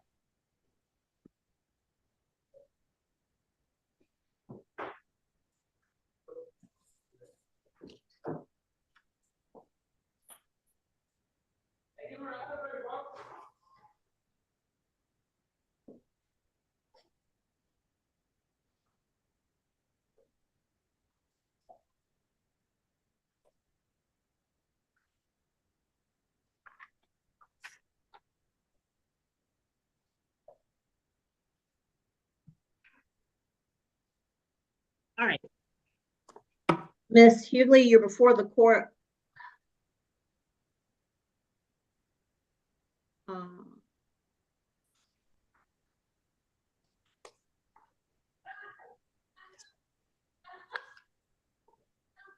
All right. Ms. Hugley, you're before the court.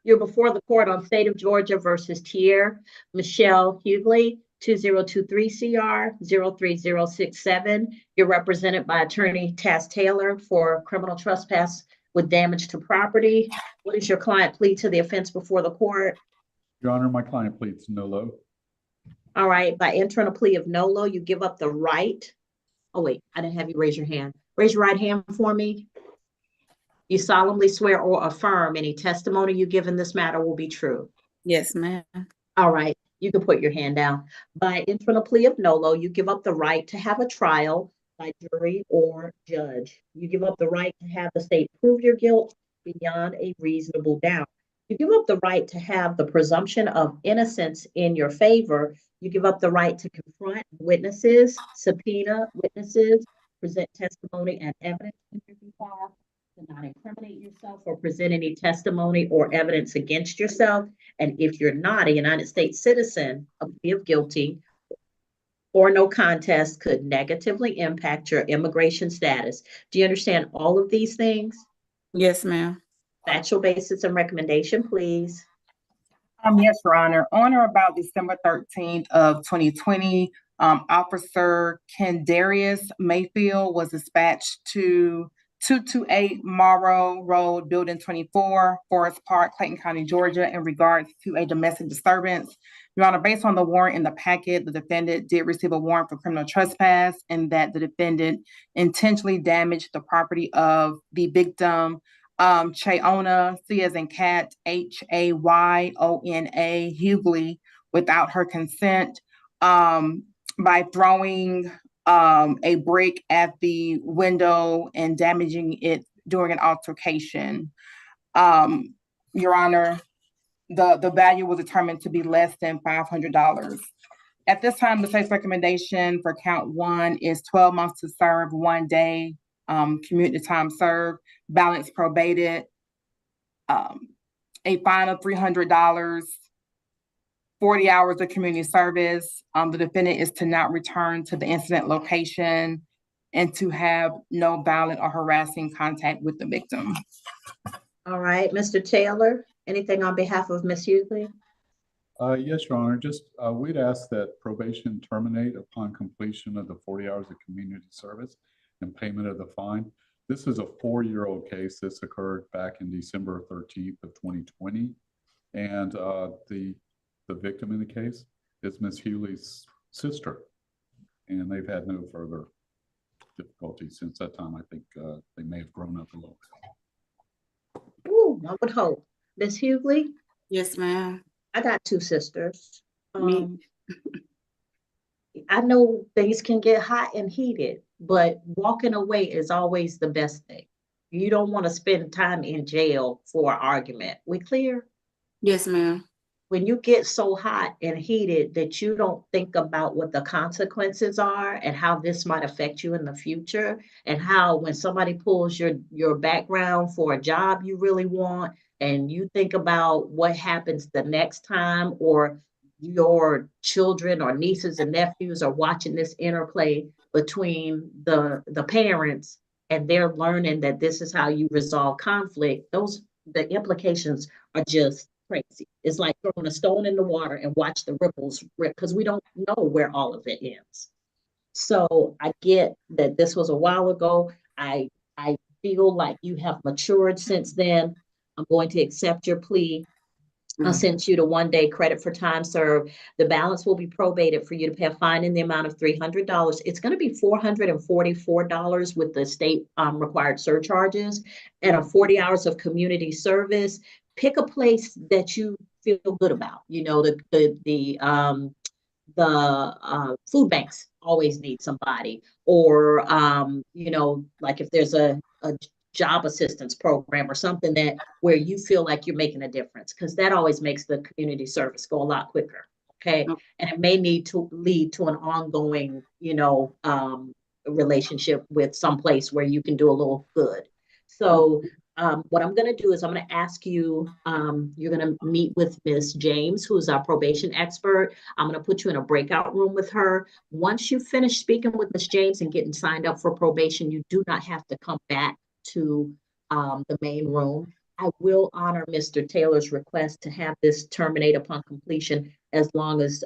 You're before the court on State of Georgia versus Tier, Michelle Hugley, 2023 CR 03067. You're represented by attorney Taz Taylor for criminal trespass with damage to property. What is your client plea to the offense before the court? Your Honor, my client pleads nolo. All right, by entering a plea of nolo, you give up the right. Oh wait, I didn't have you raise your hand. Raise your right hand for me. You solemnly swear or affirm any testimony you give in this matter will be true. Yes, ma'am. All right, you can put your hand down. By entering a plea of nolo, you give up the right to have a trial by jury or judge. You give up the right to have the state prove your guilt beyond a reasonable doubt. You give up the right to have the presumption of innocence in your favor. You give up the right to confront witnesses, subpoena witnesses, present testimony and evidence in your behalf, to not incriminate yourself or present any testimony or evidence against yourself. And if you're not a United States citizen, a plea of guilty or no contest could negatively impact your immigration status. Do you understand all of these things? Yes, ma'am. Factual basis and recommendation, please. Yes, Your Honor. On or about December 13th of 2020, Officer Kendarius Mayfield was dispatched to 228 Morrow Road, Building 24, Forest Park, Clayton County, Georgia, in regards to a domestic disturbance. Your Honor, based on the warrant in the packet, the defendant did receive a warrant for criminal trespass, and that the defendant intentionally damaged the property of the victim, Chayona, C as in cat, Hayona Hugley, without her consent, by throwing a brick at the window and damaging it during an altercation. Your Honor, the value was determined to be less than $500. At this time, the state's recommendation for count 1 is 12 months to serve, 1 day, community time served, balance probated, a fine of $300, 40 hours of community service. The defendant is to not return to the incident location and to have no violent or harassing contact with the victim. All right, Mr. Taylor, anything on behalf of Ms. Hugley? Yes, Your Honor. Just we'd ask that probation terminate upon completion of the 40 hours of community service and payment of the fine. This is a 4-year-old case. This occurred back in December 13th of 2020. And the victim in the case is Ms. Hugley's sister. And they've had no further difficulty since that time. I think they may have grown up a little bit. Ooh, I would hope. Ms. Hugley? Yes, ma'am. I got 2 sisters. I know things can get hot and heated, but walking away is always the best thing. You don't want to spend time in jail for an argument. We clear? Yes, ma'am. When you get so hot and heated that you don't think about what the consequences are and how this might affect you in the future, and how when somebody pulls your background for a job you really want, and you think about what happens the next time, or your children or nieces and nephews are watching this interplay between the parents, and they're learning that this is how you resolve conflict, the implications are just crazy. It's like throwing a stone in the water and watch the ripples rip, because we don't know where all of it ends. So I get that this was a while ago. I feel like you have matured since then. I'm going to accept your plea. I'll send you the 1-day credit for time served. The balance will be probated for you to pay a fine in the amount of $300. It's going to be $444 with the state required surcharges, and 40 hours of community service. Pick a place that you feel good about. You know, the food banks always need somebody, or you know, like if there's a job assistance program or something that where you feel like you're making a difference, because that always makes the community service go a lot quicker. Okay. And it may need to lead to an ongoing, you know, relationship with some place where you can do a little good. So what I'm going to do is I'm going to ask you, you're going to meet with Ms. James, who is our probation expert. I'm going to put you in a breakout room with her. Once you finish speaking with Ms. James and getting signed up for probation, you do not have to come back to the main room. I will honor Mr. Taylor's request to have this terminate upon completion, as long as,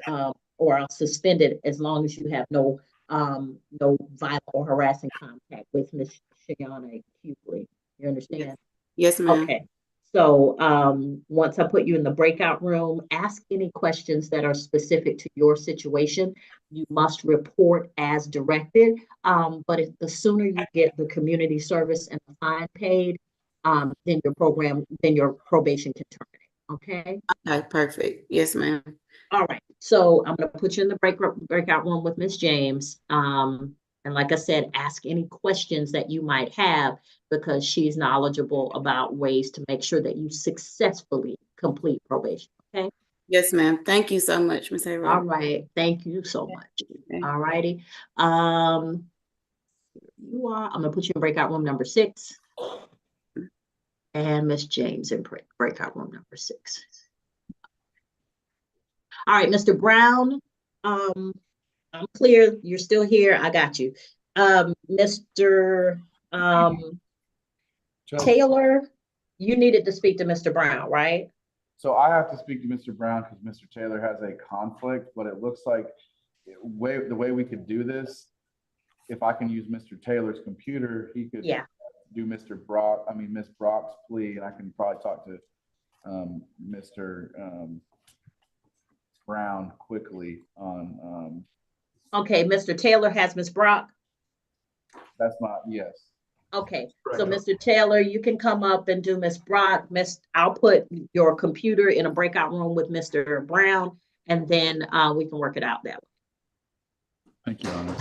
or I'll suspend it as long as you have no violent or harassing contact with Ms. Chayona Hugley. You understand? Yes, ma'am. Okay. So once I put you in the breakout room, ask any questions that are specific to your situation. You must report as directed. But if the sooner you get the community service and the fine paid, then your probation can terminate. Okay. Okay, perfect. Yes, ma'am. All right. So I'm going to put you in the breakout room with Ms. James. And like I said, ask any questions that you might have, because she's knowledgeable about ways to make sure that you successfully complete probation. Okay. Yes, ma'am. Thank you so much, Ms. Hayward. All right. Thank you so much. Okay. All righty. You are, I'm going to put you in breakout room number 6. And Ms. James in breakout room number 6. All right, Mr. Brown. I'm clear. You're still here. I got you. Mr. Taylor, you needed to speak to Mr. Brown, right? So I have to speak to Mr. Brown because Mr. Taylor has a conflict, but it looks like the way we could do this, if I can use Mr. Taylor's computer, he could do Miss Brock's plea, and I can probably talk to Mr. Brown quickly on. Okay, Mr. Taylor has Miss Brock. That's yes. Okay, so Mr. Taylor, you can come up and do Miss Brock. I'll put your computer in a breakout room with Mr. Brown, and then we can work it out that way. Thank you, Your Honor.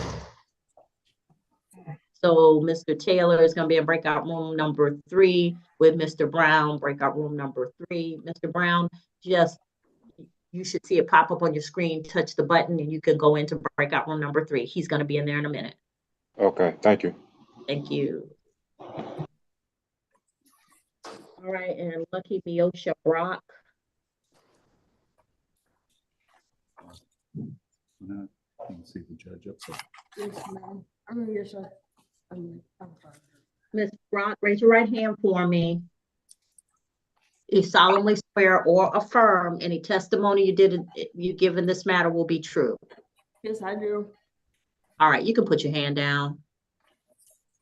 So Mr. Taylor is going to be in breakout room number 3 with Mr. Brown, breakout room number 3. Mr. Brown, you should see it pop up on your screen, touch the button, and you can go into breakout room number 3. He's going to be in there in a minute. Okay, thank you. Thank you. All right, and Lucky Miosha Brock. You can see the judge up there. Yes, ma'am. Yes, sir. I'm sorry. Ms. Brock, raise your right hand for me. You solemnly swear or affirm any testimony you give in this matter will be true. Yes, I do. All right, you can put your hand down.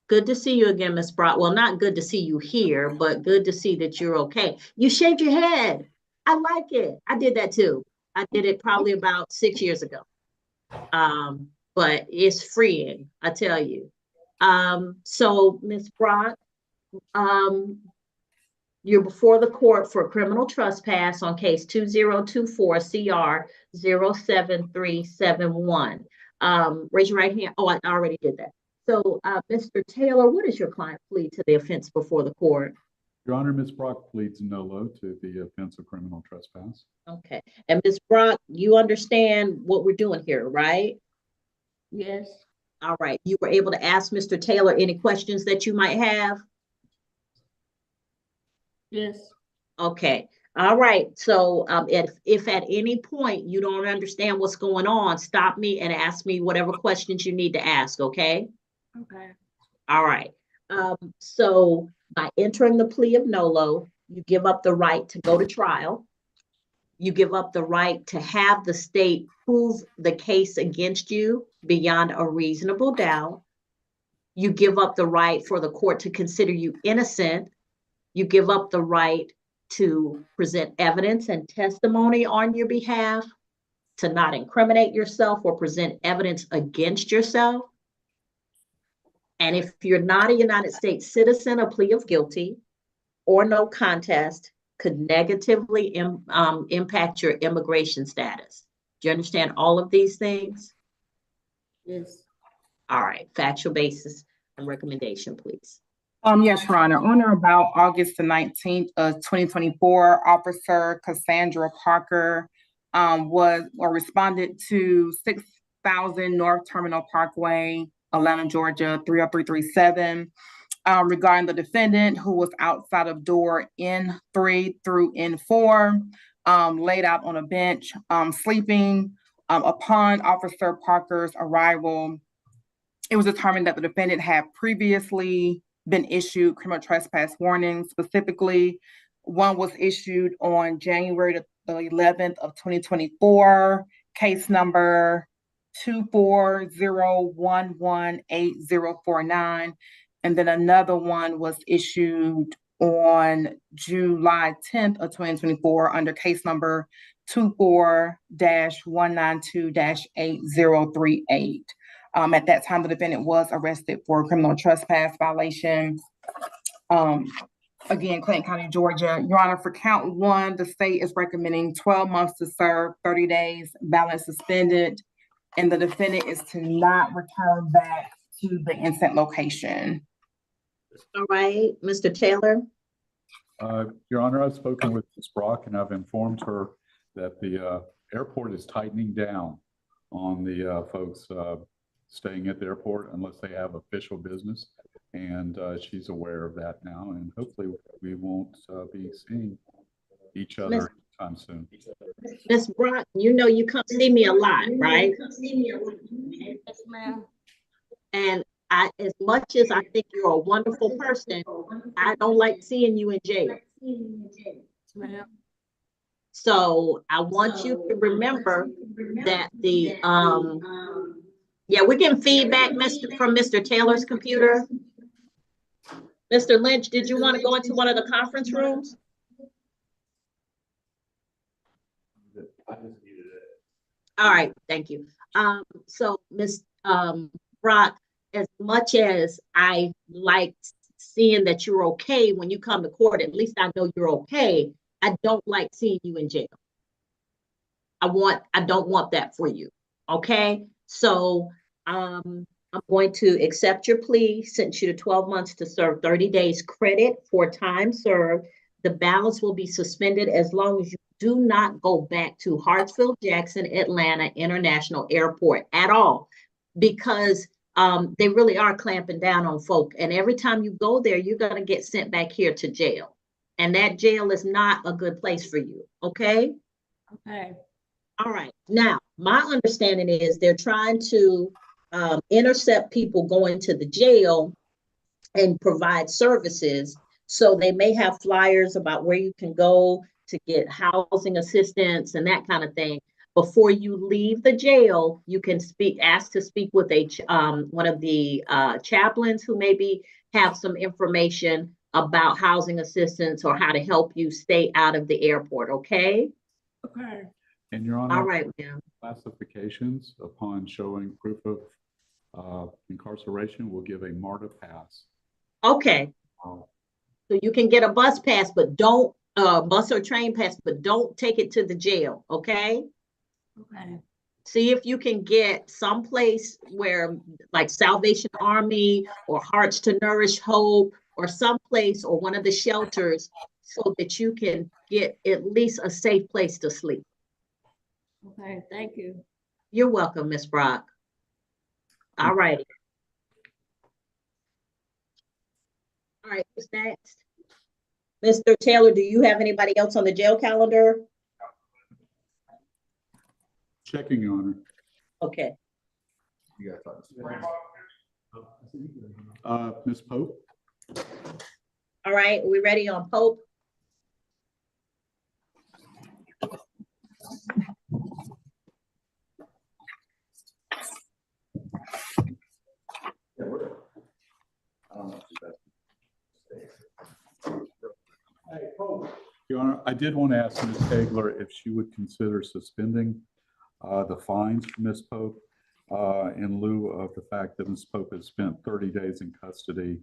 Good to see you again, Ms. Brock. Well, not good to see you here, but good to see that you're okay. You shaved your head. I like it. I did that too. I did it probably about 6 years ago. But it's freeing, I tell you. So Ms. Brock, you're before the court for criminal trespass on case 2024 CR 07371. Raise your right hand. Oh, I already did that. So, Mr. Taylor, what is your client plea to the offense before the court? Your Honor, Ms. Brock pleads nolo to the offense of criminal trespass. Okay. And Ms. Brock, you understand what we're doing here, right? Yes. All right. You were able to ask Mr. Taylor any questions that you might have? Yes. Okay. All right. So if at any point you don't understand what's going on, stop me and ask me whatever questions you need to ask, okay? Okay. All right. So by entering the plea of nolo, you give up the right to go to trial. You give up the right to have the state prove the case against you beyond a reasonable doubt. You give up the right for the court to consider you innocent. You give up the right to present evidence and testimony on your behalf, to not incriminate yourself or present evidence against yourself. And if you're not a United States citizen, a plea of guilty or no contest could negatively impact your immigration status. Do you understand all of these things? Yes. All right, factual basis and recommendation, please. Yes, Your Honor. On or about August the 19th of 2024, Officer Cassandra Parker responded to 6000 North Terminal Parkway, Atlanta, Georgia, 30337, regarding the defendant who was outside of door N3 through N4, laid out on a bench, sleeping. Upon Officer Parker's arrival, it was determined that the defendant had previously been issued criminal trespass warnings. Specifically, one was issued on January the 11th of 2024, case number 240118049, and then another one was issued on July 10th of 2024 under case number 24-192-8038. At that time, the defendant was arrested for a criminal trespass violation. Again, Clayton County, Georgia. Your Honor, for count 1, the state is recommending 12 months to serve, 30 days, balance suspended, and the defendant is to not return back to the incident location. All right, Mr. Taylor. Your Honor, I've spoken with Ms. Brock and I've informed her that the airport is tightening down on the folks staying at the airport unless they have official business. And she's aware of that now. And hopefully we won't be seeing each other sometime soon. Ms. Brock, you know you come see me a lot, right? Yes, ma'am. And as much as I think you're a wonderful person, I don't like seeing you in jail. Yes, ma'am. So I want you to remember that yeah, we're getting feedback from Mr. Taylor's computer. Mr. Lynch, did you want to go into one of the conference rooms? All right, thank you. So Ms. Brock, as much as I like seeing that you're okay when you come to court, at least I know you're okay. I don't like seeing you in jail. I don't want that for you. Okay. So I'm going to accept your plea, sentence you to 12 months to serve 30 days credit for time served. The balance will be suspended as long as you do not go back to Hartsfield-Jackson Atlanta International Airport at all, because they really are clamping down on folk. And every time you go there, you're going to get sent back here to jail. And that jail is not a good place for you. Okay. Okay. All right. Now, my understanding is they're trying to intercept people going to the jail and provide services. So they may have flyers about where you can go to get housing assistance and that kind of thing. Before you leave the jail, you can ask to speak with one of the chaplains who maybe have some information about housing assistance or how to help you stay out of the airport. Okay. Okay. And Your Honor, All right, ma'am. Classifications upon showing proof of incarceration will give a MARTA pass. Okay. So you can get a bus pass, but don't bus or train pass, but don't take it to the jail. Okay. Okay. See if you can get someplace where, like Salvation Army or Hearts to Nourish Hope or someplace, or one of the shelters, so that you can get at least a safe place to sleep. Okay, thank you. You're welcome, Ms. Brock. All righty. All right, who's next? Mr. Taylor, do you have anybody else on the jail calendar? Checking, Your Honor. Okay. Ms. Pope? All right, are we ready on Pope? Your Honor, I did want to ask Ms. Hagler if she would consider suspending the fines for Ms. Pope in lieu of the fact that Ms. Pope has spent 30 days in custody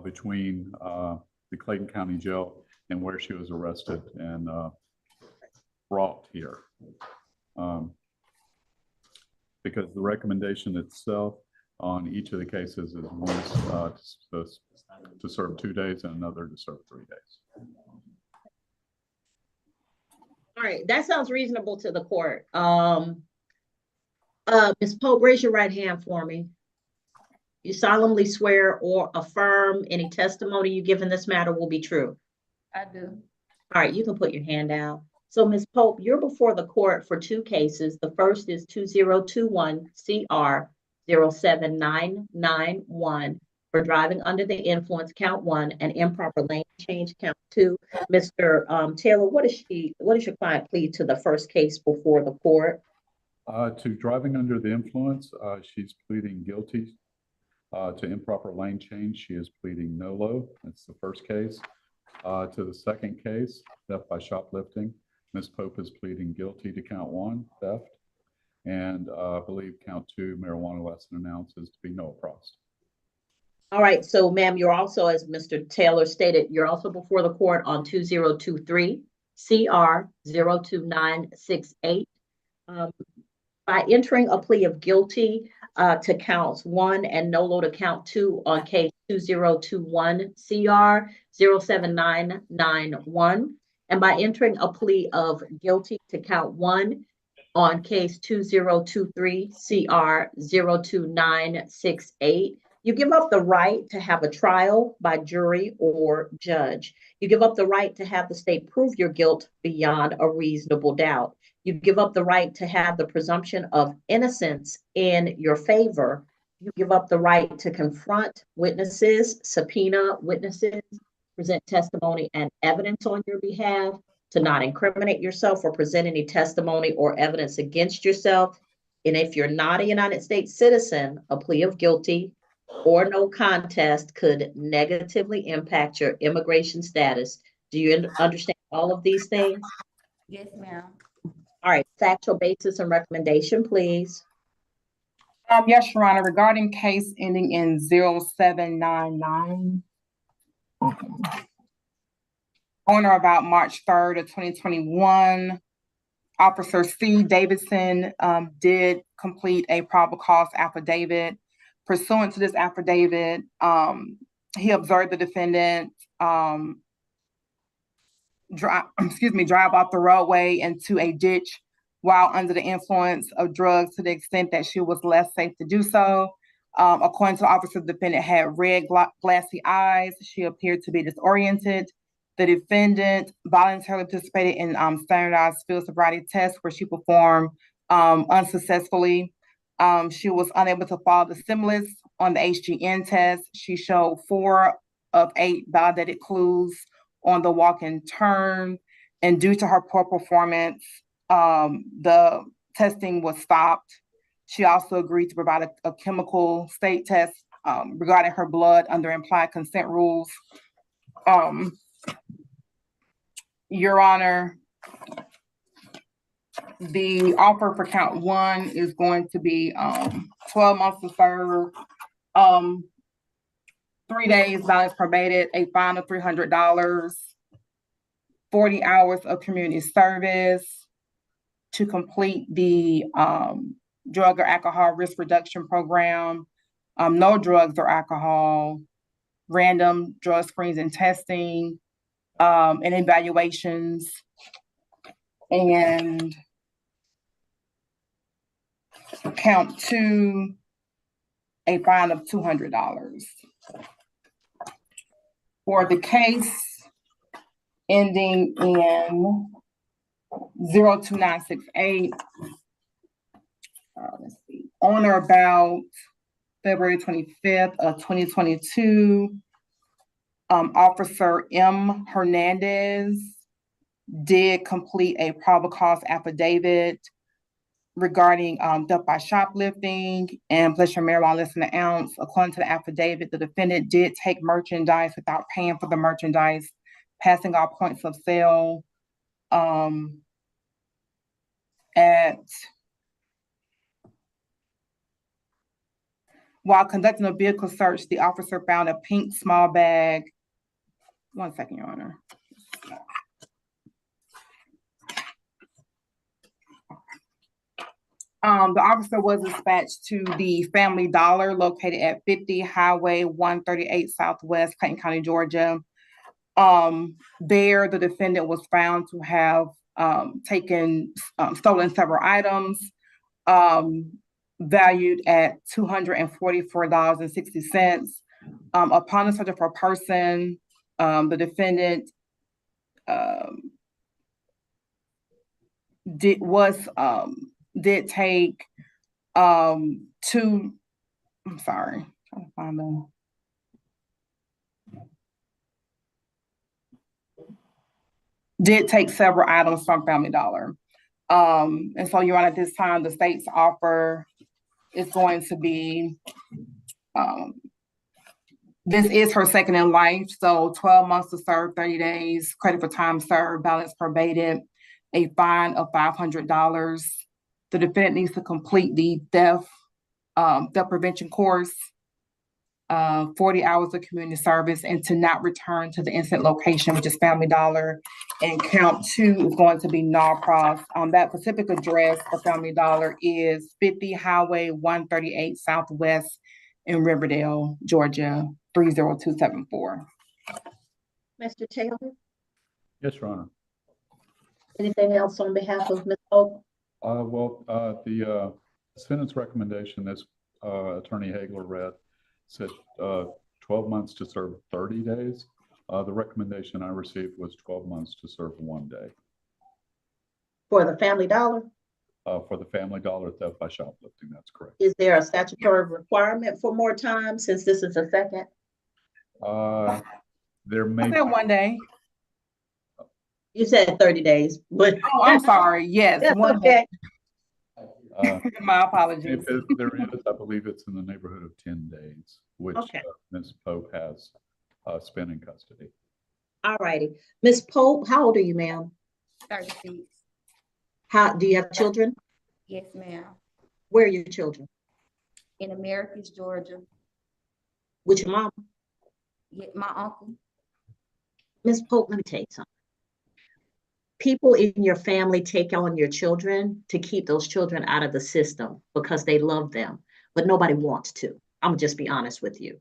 between the Clayton County Jail and where she was arrested and brought here. Because the recommendation itself on each of the cases is one to serve 2 days and another to serve 3 days. All right, that sounds reasonable to the court. Ms. Pope, raise your right hand for me. You solemnly swear or affirm any testimony you give in this matter will be true? I do. All right, you can put your hand down. So Ms. Pope, you're before the court for 2 cases. The first is 2021 CR 07991 for driving under the influence, count 1, and improper lane change, count 2. Mr. Taylor, what is your client plead to the first case before the court? To driving under the influence, she's pleading guilty. To improper lane change, she is pleading nolo. That's the first case. To the second case, theft by shoplifting, Ms. Pope is pleading guilty to count 1, theft, and I believe count 2, marijuana less than an ounce, is to be no prost. All right, so ma'am, you're also, as Mr. Taylor stated, you're also before the court on 2023 CR 02968. By entering a plea of guilty to counts 1 and nolo to count 2 on case 2021 CR 07991, and by entering a plea of guilty to count 1 on case 2023 CR 02968, You give up the right to have a trial by jury or judge. You give up the right to have the state prove your guilt beyond a reasonable doubt. You give up the right to have the presumption of innocence in your favor. You give up the right to confront witnesses, subpoena witnesses, present testimony and evidence on your behalf, to not incriminate yourself or present any testimony or evidence against yourself. And if you're not a United States citizen, a plea of guilty or no contest could negatively impact your immigration status. Do you understand all of these things? Yes, ma'am. All right, factual basis and recommendation, please. Yes, Your Honor, regarding case ending in 0799. On or about March 3rd of 2021, Officer C. Davidson did complete a probable cause affidavit. Pursuant to this affidavit, he observed the defendant drive off the roadway into a ditch while under the influence of drugs to the extent that she was less safe to do so. According to the officer, the defendant had red glassy eyes. She appeared to be disoriented. The defendant voluntarily participated in standardized field sobriety tests where she performed unsuccessfully. She was unable to follow the stimulus on the HGN test. She showed 4 of 8 validated clues on the walk and turn. And due to her poor performance, the testing was stopped. She also agreed to provide a chemical state test regarding her blood under implied consent rules. Your Honor, the offer for count 1 is going to be 12 months to serve, 3 days balance probated, a fine of $300, 40 hours of community service to complete the drug or alcohol risk reduction program, no drugs or alcohol, random drug screens and testing, and evaluations, and count 2, a fine of $200. For the case ending in 02968, let's see, on or about February 25th of 2022, Officer M. Hernandez did complete a probable cause affidavit regarding theft by shoplifting and possession of marijuana less than an ounce. According to the affidavit, the defendant did take merchandise without paying for the merchandise, passing all points of sale. While conducting a vehicle search, the officer found a pink small bag. One second, Your Honor. The officer was dispatched to the Family Dollar located at 50 Highway 138 Southwest, Clayton County, Georgia. There, the defendant was found to have stolen several items valued at $244.60. Upon the search of her person, the defendant did take did take several items from Family Dollar. And so, Your Honor, at this time, the state's offer is going to be, this is her second in life, so 12 months to serve, 30 days, credit for time served, balance probated, a fine of $500. The defendant needs to complete the theft prevention course, 40 hours of community service, and to not return to the incident location, which is Family Dollar. And count 2 is going to be NARPROS. That specific address for Family Dollar is 50 Highway 138 Southwest in Riverdale, Georgia, 30274. Mr. Taylor, Yes, Your Honor. anything else on behalf of Ms. Hope? The sentence recommendation, as Attorney Hagler read, said 12 months to serve 30 days. The recommendation I received was 12 months to serve 1 day. For the Family Dollar, For the Family Dollar theft by shoplifting, that's correct. is there a statutory requirement for more time since this is a second? There may I said 1 day. You said 30 days, but. Oh, I'm sorry. Yes, That's 1 okay. day. My apologies. if there is, I believe it's in the neighborhood of 10 days, which Okay. Ms. Pope has spent in custody. All righty. Ms. Pope, how old are you, ma'am? 36. Do you have children? Yes, ma'am. Where are your children? In Americus, Georgia. With your mom? Yeah, my uncle. Ms. Pope, let me tell you something. People in your family take on your children to keep those children out of the system because they love them, but nobody wants to. I'm gonna just be honest with you.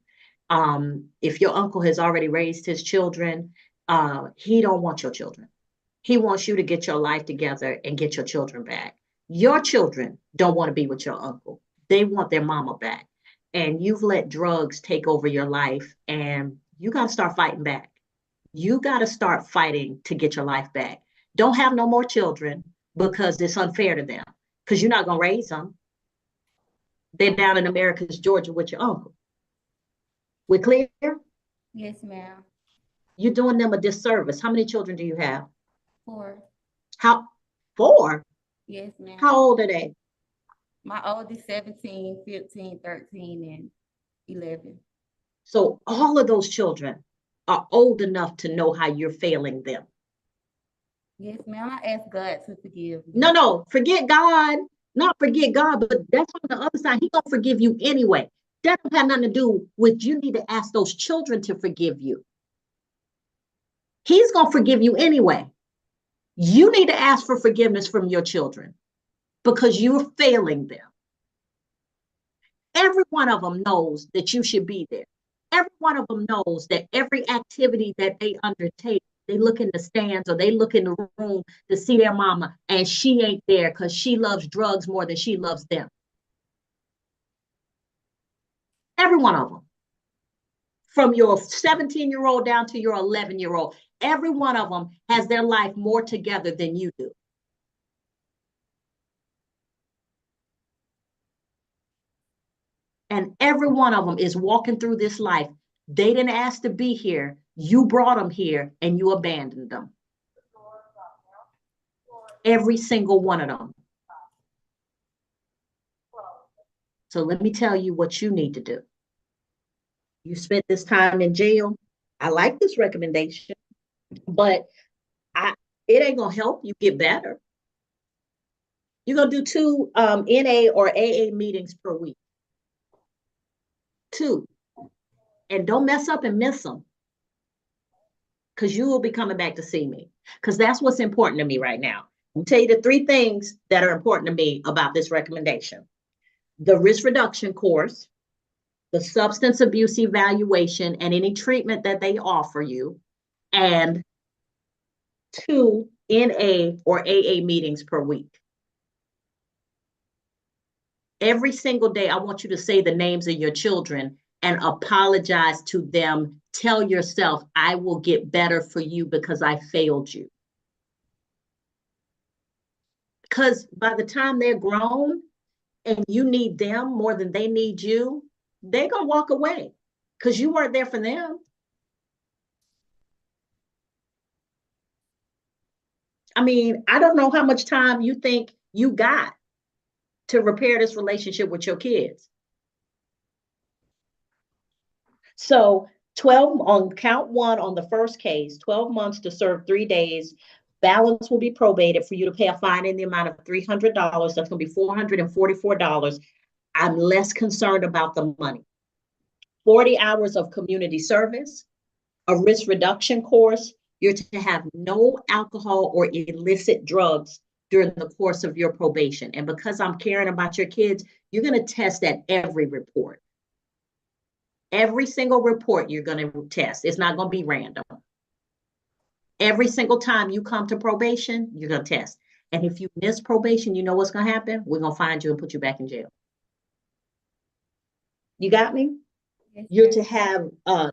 If your uncle has already raised his children, he don't want your children. He wants you to get your life together and get your children back. Your children don't want to be with your uncle. They want their mama back. And you've let drugs take over your life, and you got to start fighting back. You got to start fighting to get your life back. Don't have no more children because it's unfair to them, because you're not going to raise them. They're down in Americus, Georgia with your uncle. We clear? Yes, ma'am. You're doing them a disservice. How many children do you have? 4. How? 4? Yes, ma'am. How old are they? My oldest 17, 15, 13, and 11. So all of those children are old enough to know how you're failing them. Yes, ma'am. I ask God to forgive me. No, forget God. Not forget God, but that's on the other side. He's going to forgive you anyway. That don't have nothing to do with you need to ask those children to forgive you. He's going to forgive you anyway. You need to ask for forgiveness from your children because you're failing them. Every one of them knows that you should be there. Every one of them knows that every activity that they undertake, they look in the stands or they look in the room to see their mama, and she ain't there because she loves drugs more than she loves them. Every one of them. From your 17-year-old down to your 11-year-old, every one of them has their life more together than you do. And every one of them is walking through this life. They didn't ask to be here. You brought them here and you abandoned them. Every single one of them. So let me tell you what you need to do. You spent this time in jail. I like this recommendation, but it ain't gonna help you get better. You're gonna do 2 NA or AA meetings per week. 2. And don't mess up and miss them, because you will be coming back to see me, because that's what's important to me right now. I'll tell you the 3 things that are important to me about this recommendation. The risk reduction course, the substance abuse evaluation and any treatment that they offer you, and 2 NA or AA meetings per week. Every single day, I want you to say the names of your children and apologize to them. Tell yourself, I will get better for you because I failed you. Because by the time they're grown and you need them more than they need you, they're going to walk away because you weren't there for them. I mean, I don't know how much time you think you got to repair this relationship with your kids. So 12 on count 1 on the first case, 12 months to serve 3 days. Balance will be probated for you to pay a fine in the amount of $300. That's going to be $444. I'm less concerned about the money. 40 hours of community service, a risk reduction course. You're to have no alcohol or illicit drugs during the course of your probation. And because I'm caring about your kids, you're going to test at every report. Every single report you're going to test. It's not going to be random. Every single time you come to probation, you're going to test. And if you miss probation, you know what's going to happen? We're going to find you and put you back in jail. You got me? You're to have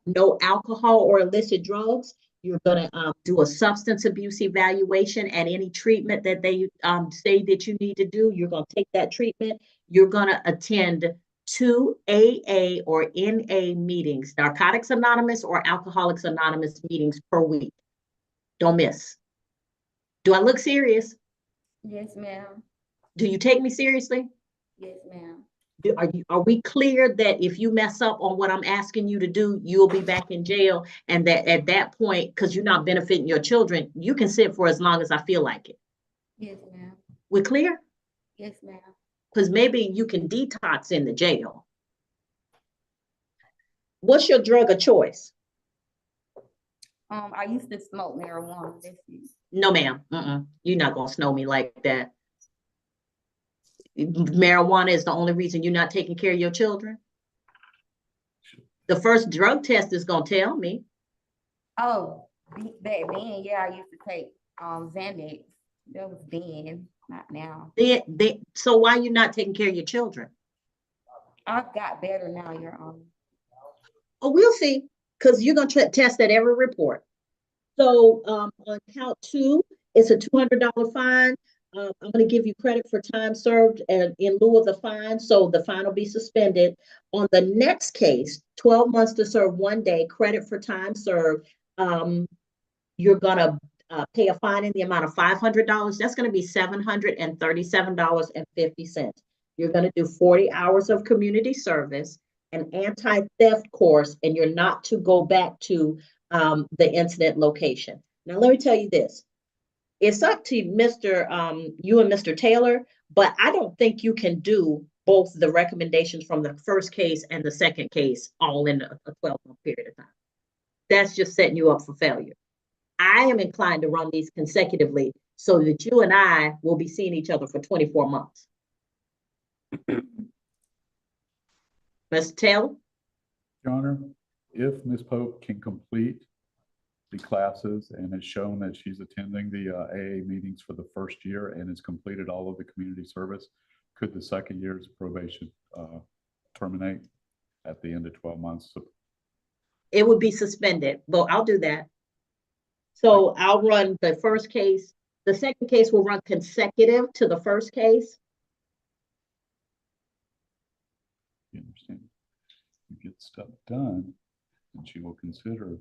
no alcohol or illicit drugs. You're gonna do a substance abuse evaluation at any treatment that they say that you need to do. You're gonna take that treatment. You're gonna attend 2 AA or NA meetings, Narcotics Anonymous or Alcoholics Anonymous meetings per week. Don't miss. Do I look serious? Yes, ma'am. Do you take me seriously? Yes, ma'am. Are we clear that if you mess up on what I'm asking you to do, you'll be back in jail, and that at that point, because you're not benefiting your children, you can sit for as long as I feel like it? Yes, ma'am. We're clear? Yes, ma'am. Because maybe you can detox in the jail. What's your drug of choice? I used to smoke marijuana. That's it. No, ma'am. You're not gonna snow me like that. Marijuana is the only reason you're not taking care of your children? The first drug test is gonna tell me. Oh, back then, yeah, I used to take Xanax. That was then, not now. So why you not taking care of your children? I've got better now, Your Honor. Oh, we'll see, because you're gonna test at every report. So on count 2, it's a $200 fine. I'm going to give you credit for time served and in lieu of the fine, so the fine will be suspended. On the next case, 12 months to serve 1 day, credit for time served. You're going to pay a fine in the amount of $500. That's going to be $737.50. You're going to do 40 hours of community service, an anti-theft course, and you're not to go back to the incident location. Now, let me tell you this. It's up to you and Mr. Taylor, but I don't think you can do both the recommendations from the first case and the second case all in a 12-month period of time. That's just setting you up for failure. I am inclined to run these consecutively so that you and I will be seeing each other for 24 months. Mr. Taylor? Your Honor, if Ms. Pope can complete the classes and has shown that she's attending the AA meetings for the first year and has completed all of the community service, could the second year's probation terminate at the end of 12 months? It would be suspended, but I'll do that. So I'll run the first case. The second case will run consecutive to the first case. You understand? You get stuff done, and she will consider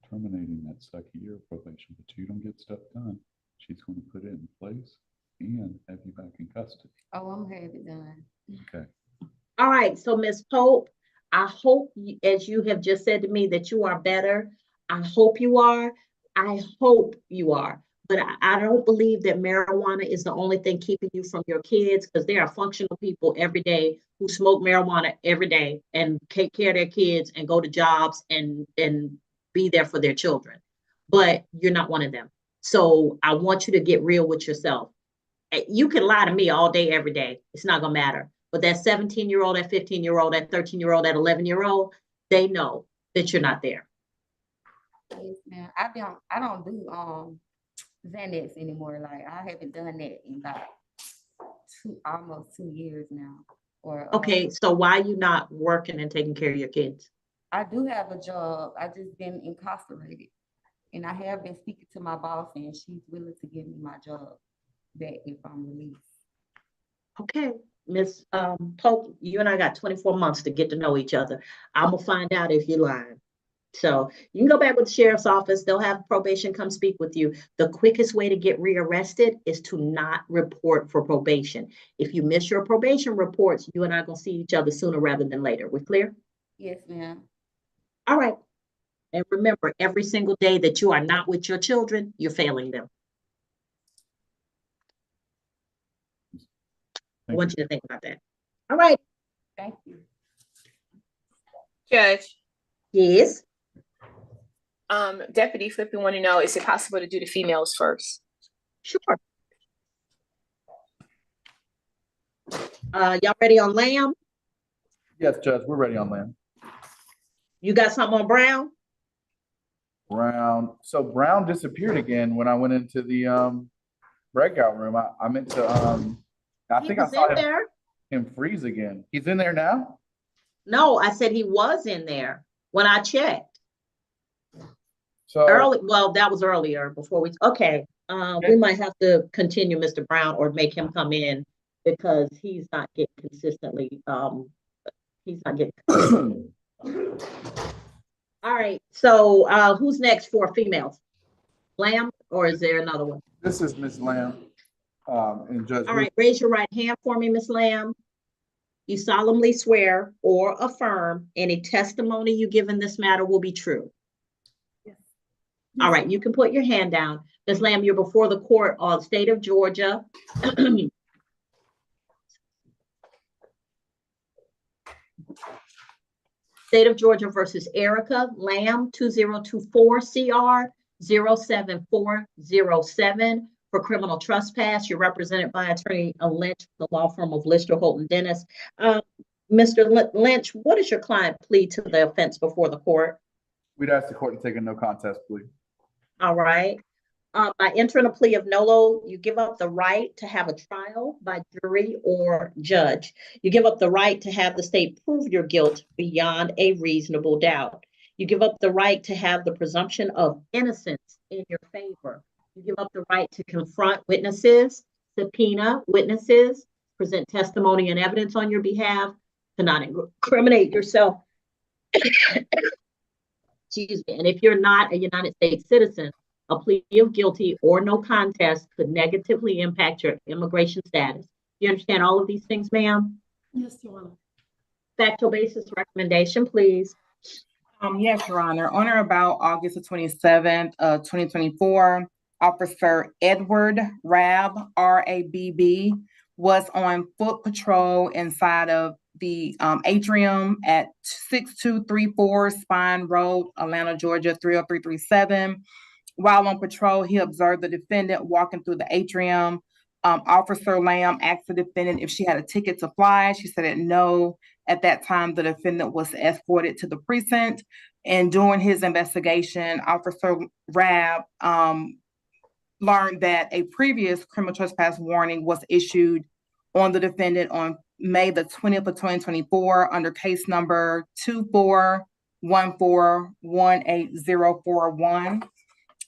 terminating that second year of probation, but you don't get stuff done, she's going to put it in place and have you back in custody. Oh, I'm having it done. Okay. All right, so Ms. Pope, I hope, as you have just said to me, that you are better. I hope you are. I hope you are. But I don't believe that marijuana is the only thing keeping you from your kids, because there are functional people every day who smoke marijuana every day and take care of their kids and go to jobs and be there for their children. But you're not one of them. So I want you to get real with yourself. You can lie to me all day, every day. It's not gonna matter. But that 17-year-old, that 15-year-old, that 13-year-old, that 11-year-old, they know that you're not there. Yes, ma'am. I don't do Xanax anymore. Like, I haven't done that in about almost 2 years now. Okay, so why are you not working and taking care of your kids? I do have a job. I just been incarcerated, and I have been speaking to my boss, and she's willing to give me my job back if I'm released. Okay, Ms. Pope, you and I got 24 months to get to know each other. I'm gonna find out if you're lying. So you can go back with the sheriff's office. They'll have probation come speak with you. The quickest way to get rearrested is to not report for probation. If you miss your probation reports, you and I are gonna see each other sooner rather than later. We clear? Yes, ma'am. All right. And remember, every single day that you are not with your children, you're failing them. I want you to think about that. All right. Thank you. Judge. Yes. Deputy Flippy want to know, is it possible to do the females first? Sure. Y'all ready on Lamb? Yes, Judge, we're ready on Lamb. You got something on Brown? Brown. So Brown disappeared again when I went into the breakout room. I meant to I think I saw him freeze again. He's in there now? No, I said he was in there when I checked. So Early, well, that was earlier before we, okay. We might have to continue Mr. Brown or make him come in because he's not getting consistently, he's not getting. All right, so who's next for females? Lamb, or is there another one? this is Ms. Lamb, and Judge. All right, raise your right hand for me, Ms. Lamb. You solemnly swear or affirm any testimony you give in this matter will be true. Yes. All right, you can put your hand down. Ms. Lamb, you're before the court on state of Georgia. State of Georgia versus Erica Lamb, 2024 CR 07407 for criminal trespass. You're represented by Attorney Lynch, the law firm of Lister, Holton, Dennis. Mr. Lynch, what is your client plea to the offense before the court? We'd ask the court to take a no contest plea. All right. By entering a plea of nolo, you give up the right to have a trial by jury or judge. You give up the right to have the state prove your guilt beyond a reasonable doubt. You give up the right to have the presumption of innocence in your favor. You give up the right to confront witnesses, subpoena witnesses, present testimony and evidence on your behalf, to not incriminate yourself. Excuse me. And if you're not a United States citizen, a plea of guilty or no contest could negatively impact your immigration status. Do you understand all of these things, ma'am? Yes, Your Honor. Factual basis recommendation, please. Yes, Your Honor. On or about August the 27th, 2024, Officer Edward Rabb, R-A-B-B, was on foot patrol inside of the atrium at 6234 Spine Road, Atlanta, Georgia, 30337. While on patrol, he observed the defendant walking through the atrium. Officer Lamb asked the defendant if she had a ticket to fly. She said that no. At that time, the defendant was escorted to the precinct. And during his investigation, Officer Rabb learned that a previous criminal trespass warning was issued on the defendant on May the 20th of 2024 under case number 241418041.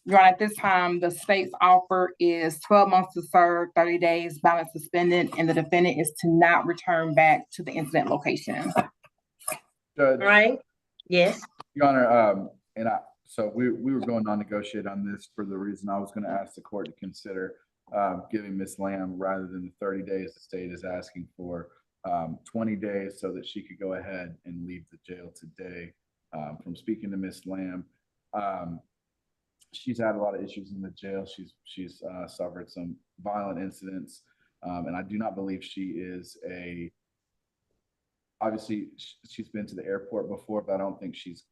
Your Honor, at this time, the state's offer is 12 months to serve, 30 days, balance suspended, and the defendant is to not return back to the incident location. Judge. All right. Yes. Your Honor, so we were going non-negotiate on this for the reason I was going to ask the court to consider giving Ms. Lamb, rather than the 30 days the state is asking for, 20 days so that she could go ahead and leave the jail today. From speaking to Ms. Lamb, she's had a lot of issues in the jail. She's suffered some violent incidents, and I do not believe she is obviously she's been to the airport before, but I don't think she's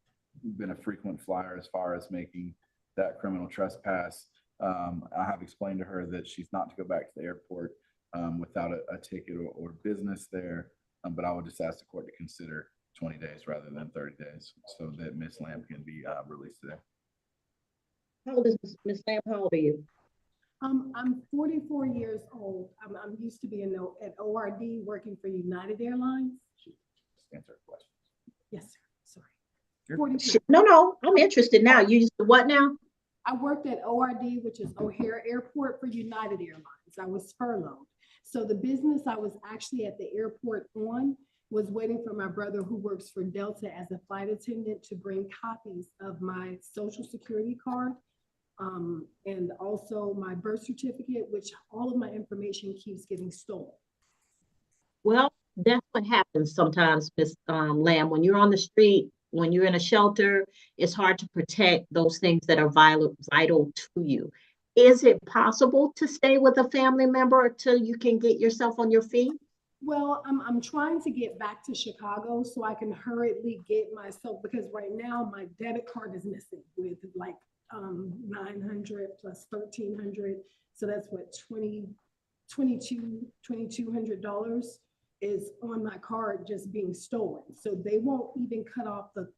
been a frequent flyer as far as making that criminal trespass. I have explained to her that she's not to go back to the airport without a ticket or business there, but I would just ask the court to consider 20 days rather than 30 days so that Ms. Lamb can be released today. How old is Ms. Lamb? How old are you? I'm 44 years old. I'm used to being at ORD working for United Airlines. Answer questions. Yes, sir. Sorry. 44. No, I'm interested now. You used to what now? I worked at ORD, which is O'Hare Airport for United Airlines. I was furloughed. So the business I was actually at the airport on was waiting for my brother who works for Delta as a flight attendant to bring copies of my social security card and also my birth certificate, which all of my information keeps getting stolen. Well, that's what happens sometimes, Ms. Lamb. When you're on the street, when you're in a shelter, it's hard to protect those things that are vital to you. Is it possible to stay with a family member until you can get yourself on your feet? Well, I'm trying to get back to Chicago so I can hurriedly get myself, because right now my debit card is missing with like $900 plus $1,300. So that's what, $2,200 is on my card just being stolen. So they won't even cut off the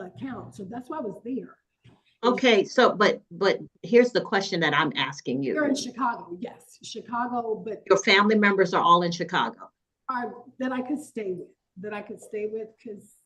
account. So that's why I was there. Okay, so but here's the question that I'm asking you. You're in Chicago, yes, Chicago, but your family members are all in Chicago. That I could stay with. that I could stay with? Because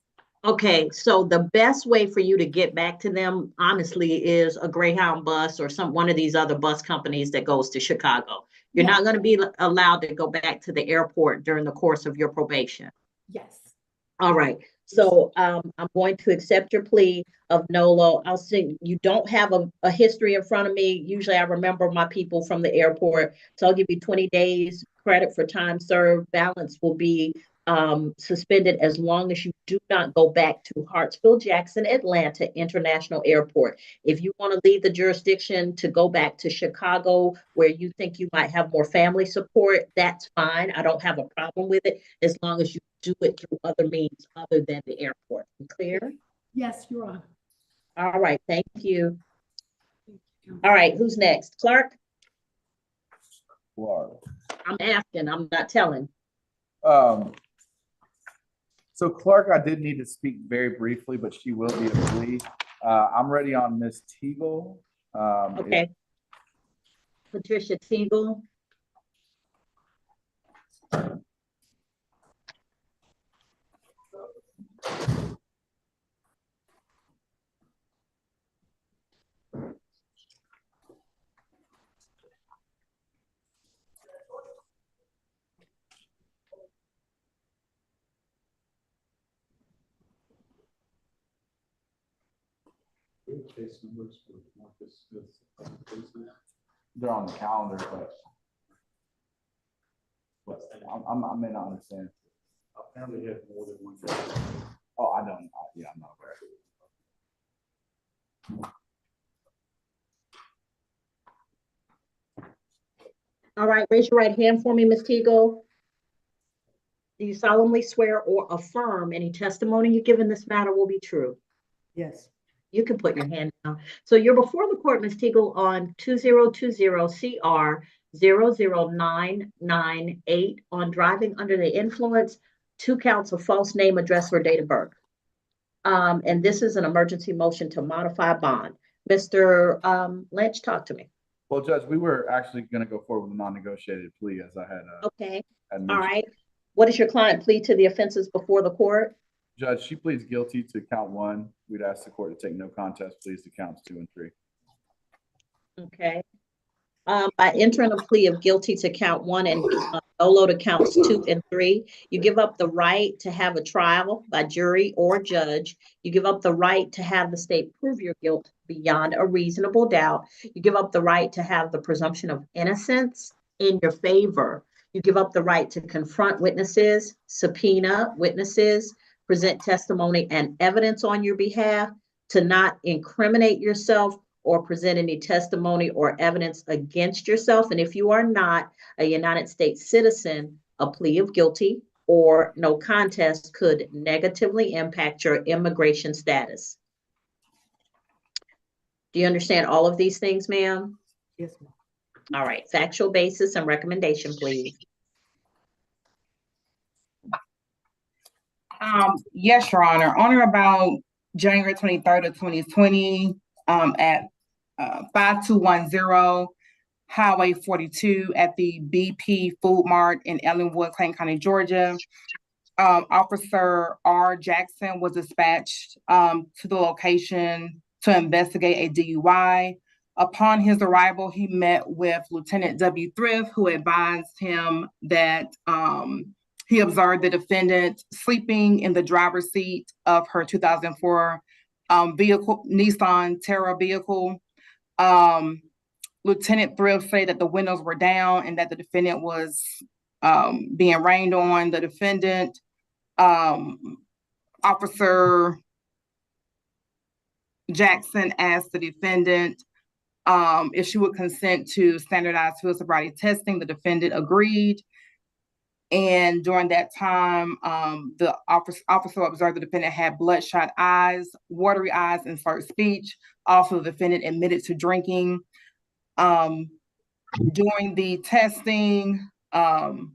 Okay, so the best way for you to get back to them, honestly, is a Greyhound bus or one of these other bus companies that goes to Chicago. You're not going to be allowed to go back to the airport during the course of your probation. Yes. All right. So I'm going to accept your plea of NOLO. I'll see you don't have a history in front of me. Usually I remember my people from the airport. So I'll give you 20 days credit for time served. Balance will be suspended as long as you do not go back to Hartsfield-Jackson Atlanta International Airport. If you want to leave the jurisdiction to go back to Chicago, where you think you might have more family support, that's fine. I don't have a problem with it as long as you do it through other means other than the airport. Clear? Yes, Your Honor. All right, thank you. All right, who's next? Clark? Clark. I'm asking, I'm not telling. So Clark, I did need to speak very briefly, but she will be a plea. I'm ready on Miss Teagle. Okay. Patricia Teagle. Case numbers for Marcus Smith's cases. They're on the calendar, but I may not understand. Apparently, he had more than one case. Oh, I don't. Yeah, I'm not aware. All right, raise your right hand for me, Ms. Teagle. Do you solemnly swear or affirm any testimony you give in this matter will be true? Yes. You can put your hand down. So you're before the court, Ms. Teagle, on 2020 CR 00998 on driving under the influence, 2 counts of false name, address, or date of birth. And this is an emergency motion to modify bond. Mr. Lynch, talk to me. Well, Judge, we were actually going to go forward with a non-negotiated plea, as I had. Okay. All right. What is your client plead to the offenses before the court? Judge, she pleads guilty to count 1. We'd ask the court to take no contest pleas to counts 2 and 3. Okay. By entering a plea of guilty to count 1 and NOLO to counts 2 and 3, you give up the right to have a trial by jury or judge. You give up the right to have the state prove your guilt beyond a reasonable doubt. You give up the right to have the presumption of innocence in your favor. You give up the right to confront witnesses, subpoena witnesses, present testimony and evidence on your behalf, to not incriminate yourself or present any testimony or evidence against yourself. And if you are not a United States citizen, a plea of guilty or no contest could negatively impact your immigration status. Do you understand all of these things, ma'am? Yes, ma'am. All right, factual basis and recommendation, please. Yes, Your Honor. On or about January 23rd of 2020, at 5210 Highway 42 at the BP Food Mart in Ellenwood, Clayton County, Georgia. Officer R. Jackson was dispatched to the location to investigate a DUI. Upon his arrival, he met with Lieutenant W. Thrift, who advised him that he observed the defendant sleeping in the driver's seat of her 2004 vehicle, Nissan Terra vehicle. Lieutenant Thrift said that the windows were down and that the defendant was being rained on. The defendant, Officer Jackson asked the defendant if she would consent to standardized field sobriety testing. The defendant agreed. And during that time, the officer observed the defendant had bloodshot eyes, watery eyes, and slurred speech. Also, the defendant admitted to drinking. During the testing, the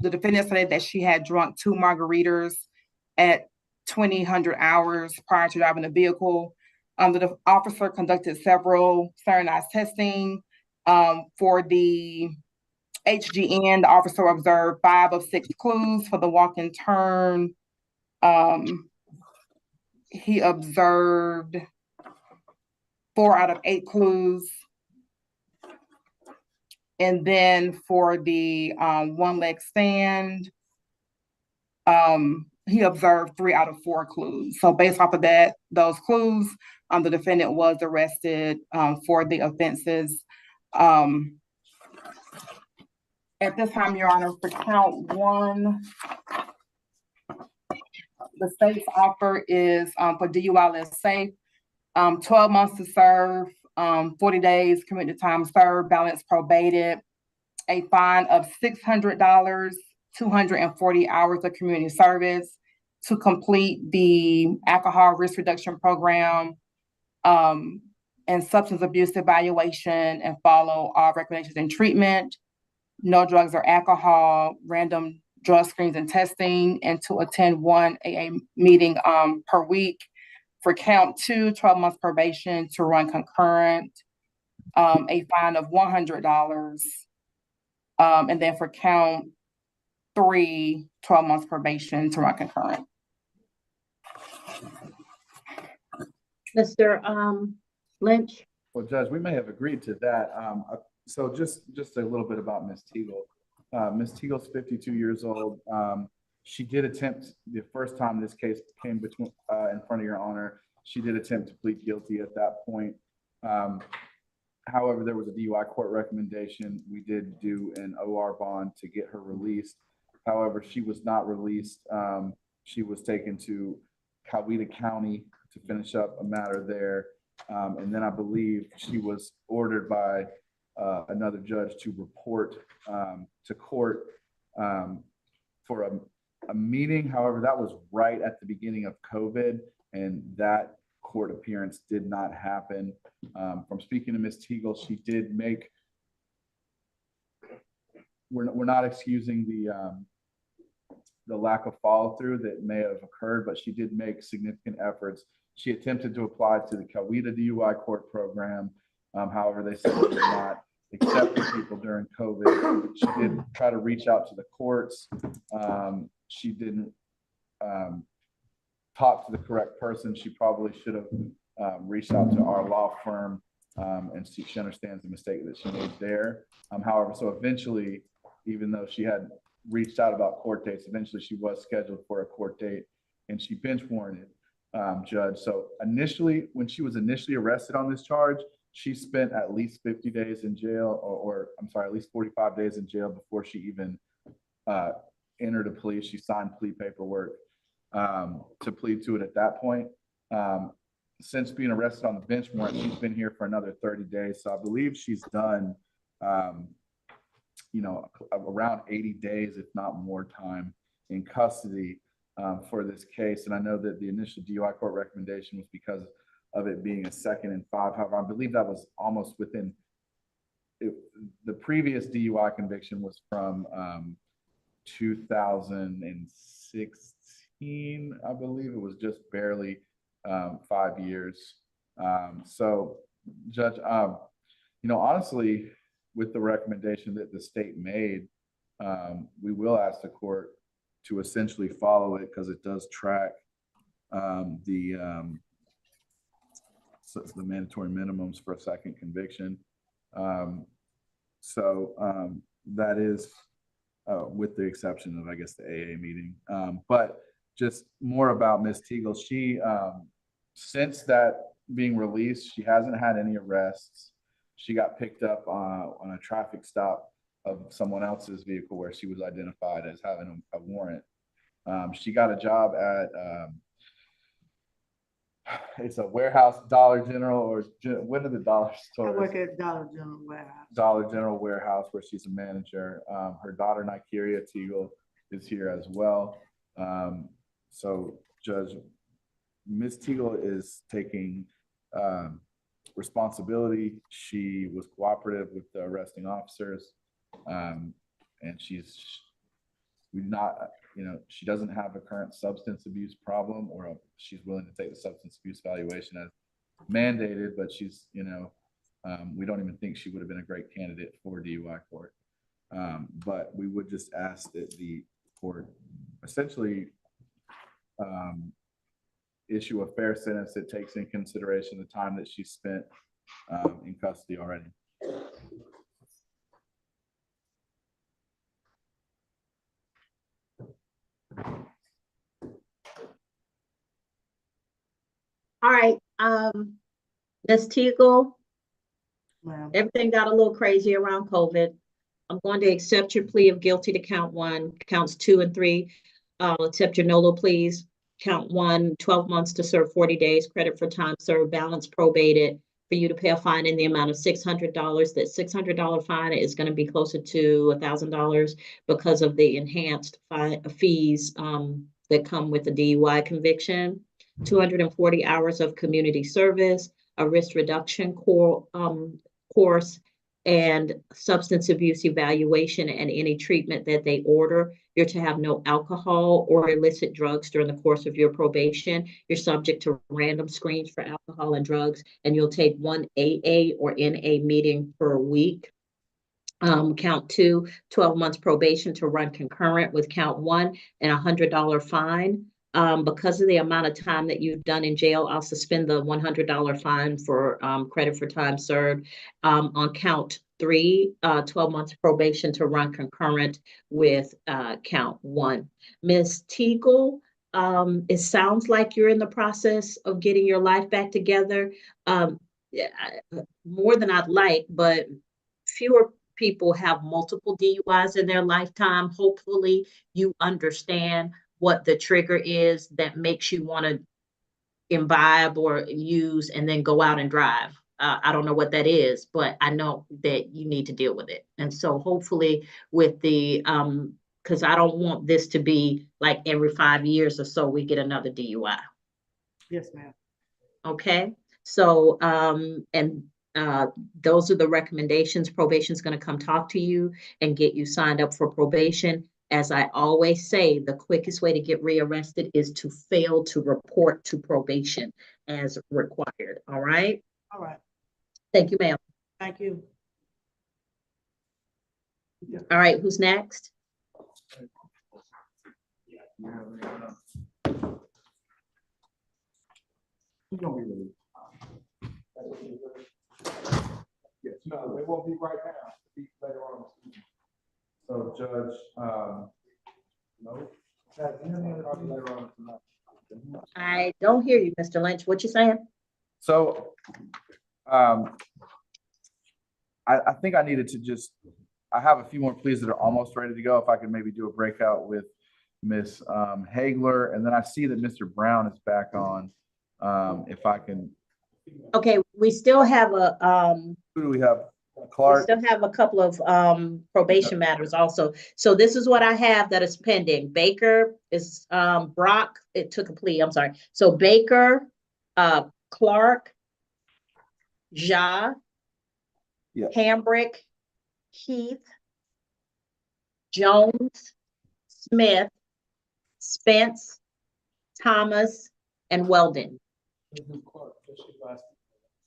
defendant said that she had drunk 2 margaritas at 2000 hours prior to driving the vehicle. The officer conducted several standardized testing for the HGN, the officer observed 5 of 6 clues for the walk-in turn. He observed 4 out of 8 clues. And then for the one-leg stand, he observed 3 out of 4 clues. So based off of that, those clues, the defendant was arrested for the offenses. At this time, Your Honor, for count 1, the state's offer is for DUI less safe, 12 months to serve, 40 days committed time served, balance probated, a fine of $600, 240 hours of community service to complete the alcohol risk reduction program, and substance abuse evaluation and follow all recommendations and treatment, no drugs or alcohol, random drug screens and testing, and to attend 1 AA meeting per week. For count 2, 12 months probation to run concurrent, a fine of $100. And then for count 3, 12 months probation to run concurrent. Mr. Lynch? Well, Judge, we may have agreed to that. So just a little bit about Ms. Teagle. Ms. Teagle's 52 years old. She did attempt, the first time this case came in front of Your Honor, she did attempt to plead guilty at that point. However, there was a DUI court recommendation. We did do an OR bond to get her released. However, she was not released. She was taken to Coweta County to finish up a matter there. And then I believe she was ordered by another judge to report to court for a meeting. However, that was right at the beginning of COVID, and that court appearance did not happen. From speaking to Ms. Teagle, she did make, we're not excusing the lack of follow through that may have occurred, but she did make significant efforts. She attempted to apply to the Coweta DUI court program. However, they said they were not accepting people during COVID. She did try to reach out to the courts. She didn't talk to the correct person. She probably should have reached out to our law firm, and she understands the mistake that she made there. However, so eventually, even though she had reached out about court dates, eventually she was scheduled for a court date, and she bench warranted, Judge. So initially, when she was initially arrested on this charge, she spent at least 50 days in jail, or I'm sorry, at least 45 days in jail before she even entered a plea. She signed plea paperwork to plead to it at that point. Since being arrested on the bench warrant, she's been here for another 30 days. So I believe she's done, around 80 days, if not more time in custody for this case. And I know that the initial DUI court recommendation was because of it being a 2nd and 5. However, I believe that was almost within the previous DUI conviction was from 2016, I believe. It was just barely 5 years. So, Judge, honestly, with the recommendation that the state made, we will ask the court to essentially follow it because it does track the mandatory minimums for a second conviction. That is with the exception of, I guess, the AA meeting. But just more about Ms. Teagle. She, since that being released, she hasn't had any arrests. She got picked up on a traffic stop of someone else's vehicle where she was identified as having a warrant. She got a job at it's a warehouse, Dollar General, or what are the dollar stores? I work at Dollar General Warehouse. Dollar General Warehouse, where she's a manager. Her daughter, Jakari Teagle, is here as well. So, Judge, Ms. Teagle is taking responsibility. She was cooperative with the arresting officers, and she doesn't have a current substance abuse problem, or she's willing to take the substance abuse evaluation as mandated, but she's, we don't even think she would have been a great candidate for DUI court. But we would just ask that the court essentially issue a fair sentence that takes in consideration the time that she spent in custody already. All right, Ms. Teagle, Ma'am. everything got a little crazy around COVID. I'm going to accept your plea of guilty to count 1, counts 2 and 3. Accept your NOLO pleas. Count 1, 12 months to serve 40 days, credit for time served, balance probated, for you to pay a fine in the amount of $600. That $600 fine is going to be closer to $1,000 because of the enhanced fees that come with the DUI conviction. 240 hours of community service, a risk reduction course, and substance abuse evaluation and any treatment that they order. You're to have no alcohol or illicit drugs during the course of your probation. You're subject to random screens for alcohol and drugs, and you'll take 1 AA or NA meeting per week. Count 2, 12 months probation to run concurrent with count 1 and $100 fine. Because of the amount of time that you've done in jail, I'll suspend the $100 fine for credit for time served. On count 3, 12 months probation to run concurrent with count 1. Ms. Teagle, it sounds like you're in the process of getting your life back together. More than I'd like, but fewer people have multiple DUIs in their lifetime. Hopefully you understand what the trigger is that makes you want to imbibe or use and then go out and drive. I don't know what that is, but I know that you need to deal with it. And so hopefully with the, because I don't want this to be like every 5 years or so we get another DUI. Yes, ma'am. Okay, so, those are the recommendations. Probation is going to come talk to you and get you signed up for probation. As I always say, the quickest way to get rearrested is to fail to report to probation as required. All right. All right. Thank you, ma'am. Thank you. All right. Who's next? Yes, no, they won't be right now. Be later on. So, Judge, no. Later on tonight. I don't hear you, Mr. Lynch. What you saying? So, I think I needed to just, I have a few more pleas that are almost ready to go. If I could maybe do a breakout with Ms. Hagler, and then I see that Mr. Brown is back on. If I can. Okay, we still have a, Who do we have? Clark. we still have a couple of probation matters also. So this is what I have that is pending. Baker is Brock, it took a plea, I'm sorry. So Baker, Clark, Zah, Hambrick, Heath, Jones, Smith, Spence, Thomas, and Weldon.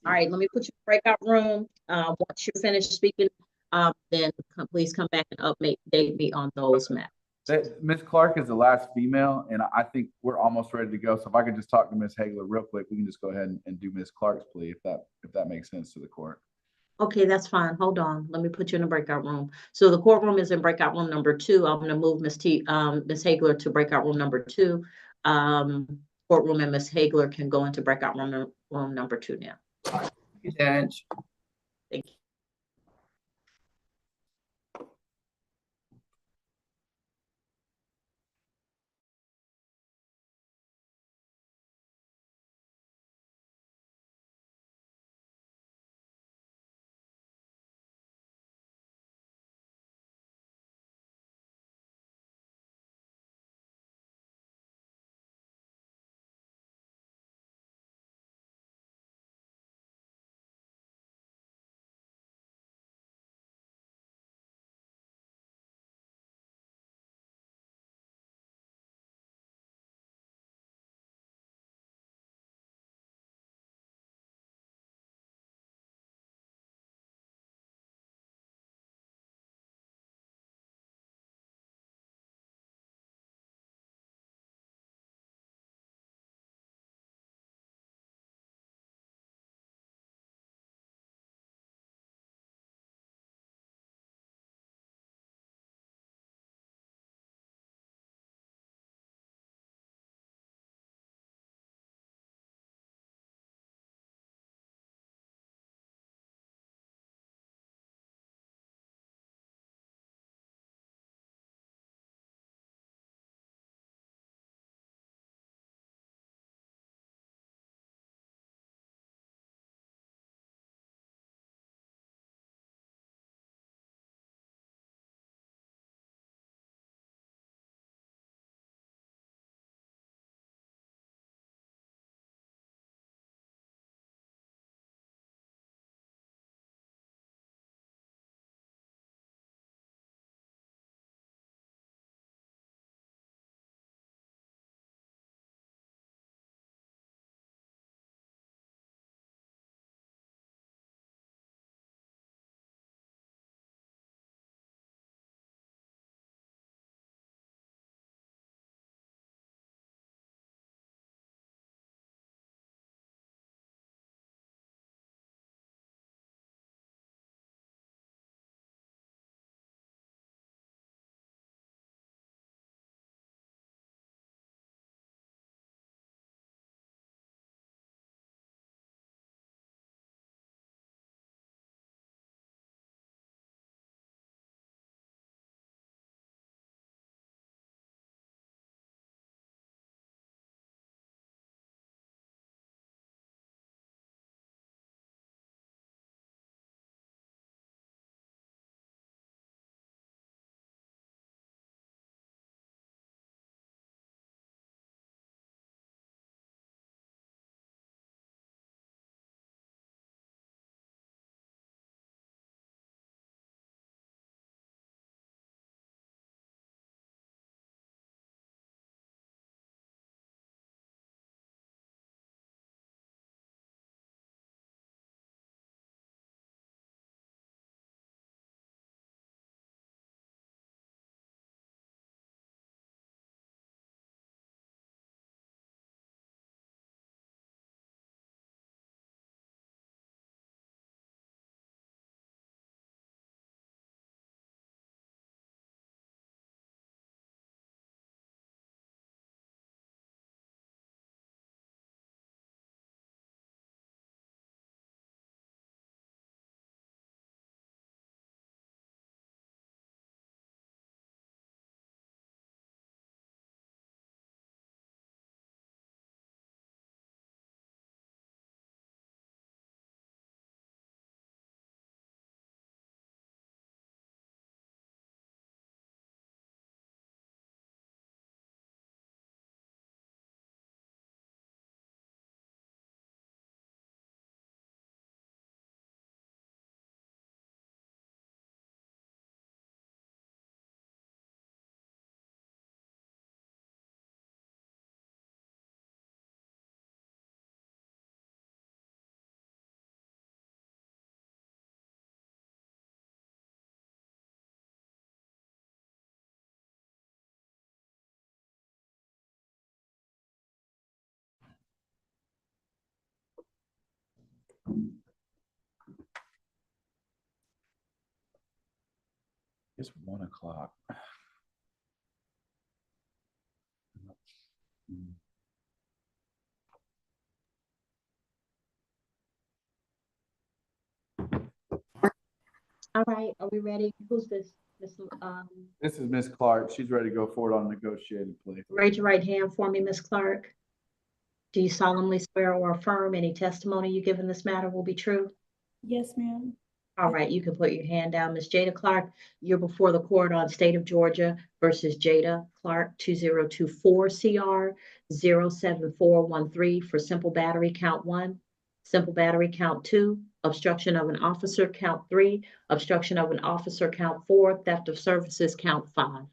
All right, let me put you in breakout room. Once you're finished speaking, then please come back and update me on those matters. Ms. Clark is the last female, and I think we're almost ready to go. So if I could just talk to Ms. Hagler real quick, we can just go ahead and do Ms. Clark's plea if that makes sense to the court. Okay, that's fine. Hold on. Let me put you in a breakout room. So the courtroom is in breakout room number 2. I'm going to move Ms. Hagler to breakout room number 2. Courtroom and Ms. Hagler can go into breakout room number 2 now. Judge. Thank you. It's 1 o'clock. All right, are we ready? Who's this? This is Ms. Clark. She's ready to go forward on negotiated plea. Raise your right hand for me, Ms. Clark. Do you solemnly swear or affirm any testimony you give in this matter will be true? Yes, ma'am. All right, you can put your hand down. Ms. Jada Clark, you're before the court on State of Georgia versus Jada Clark, 2024 CR 07413 for simple battery count 1, simple battery count 2, obstruction of an officer count 3, obstruction of an officer count 4, theft of services count 5.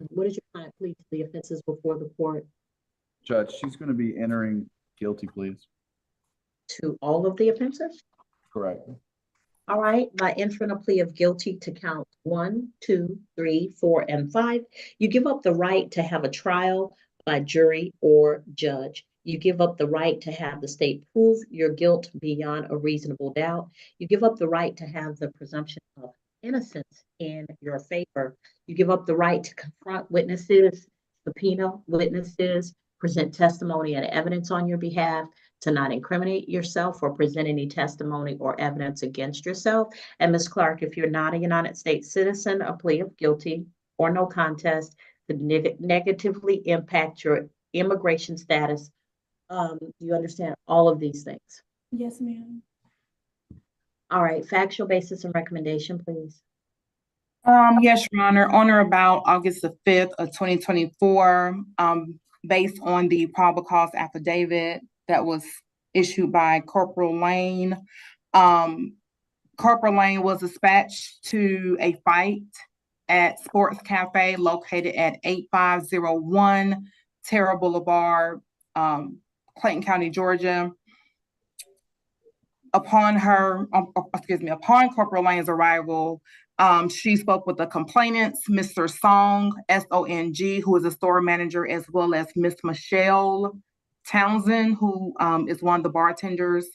What is your client plead to the offenses before the court? Judge, she's going to be entering guilty pleas. To all of the offenses? Correct. All right, by entering a plea of guilty to count 1, 2, 3, 4, and 5, you give up the right to have a trial by jury or judge. You give up the right to have the state prove your guilt beyond a reasonable doubt. You give up the right to have the presumption of innocence in your favor. You give up the right to confront witnesses, subpoena witnesses, present testimony and evidence on your behalf, to not incriminate yourself or present any testimony or evidence against yourself. And Ms. Clark, if you're not a United States citizen, a plea of guilty or no contest could negatively impact your immigration status. You understand all of these things? Yes, ma'am. All right, factual basis and recommendation, please. Yes, Your Honor, on or about August the 5th of 2024, based on the probable cause affidavit that was issued by Corporal Lane. Corporal Lane was dispatched to a fight at Sports Cafe located at 8501 Terra Boulevard, Clayton County, Georgia. Upon Corporal Lane's arrival, she spoke with the complainants, Mr. Song, S-O-N-G, who is a store manager, as well as Miss Michelle Townsend, who is one of the bartenders.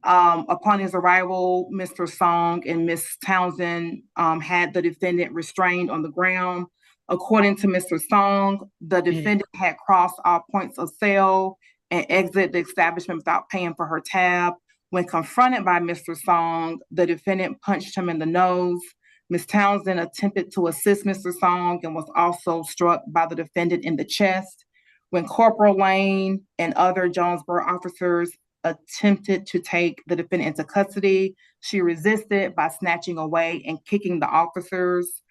Upon his arrival, Mr. Song and Miss Townsend had the defendant restrained on the ground. According to Mr. Song, the defendant had crossed all points of sale and exited the establishment without paying for her tab. When confronted by Mr. Song, the defendant punched him in the nose. Ms. Townsend attempted to assist Mr. Song and was also struck by the defendant in the chest. When Corporal Lane and other Jonesboro officers attempted to take the defendant into custody, she resisted by snatching away and kicking the officers.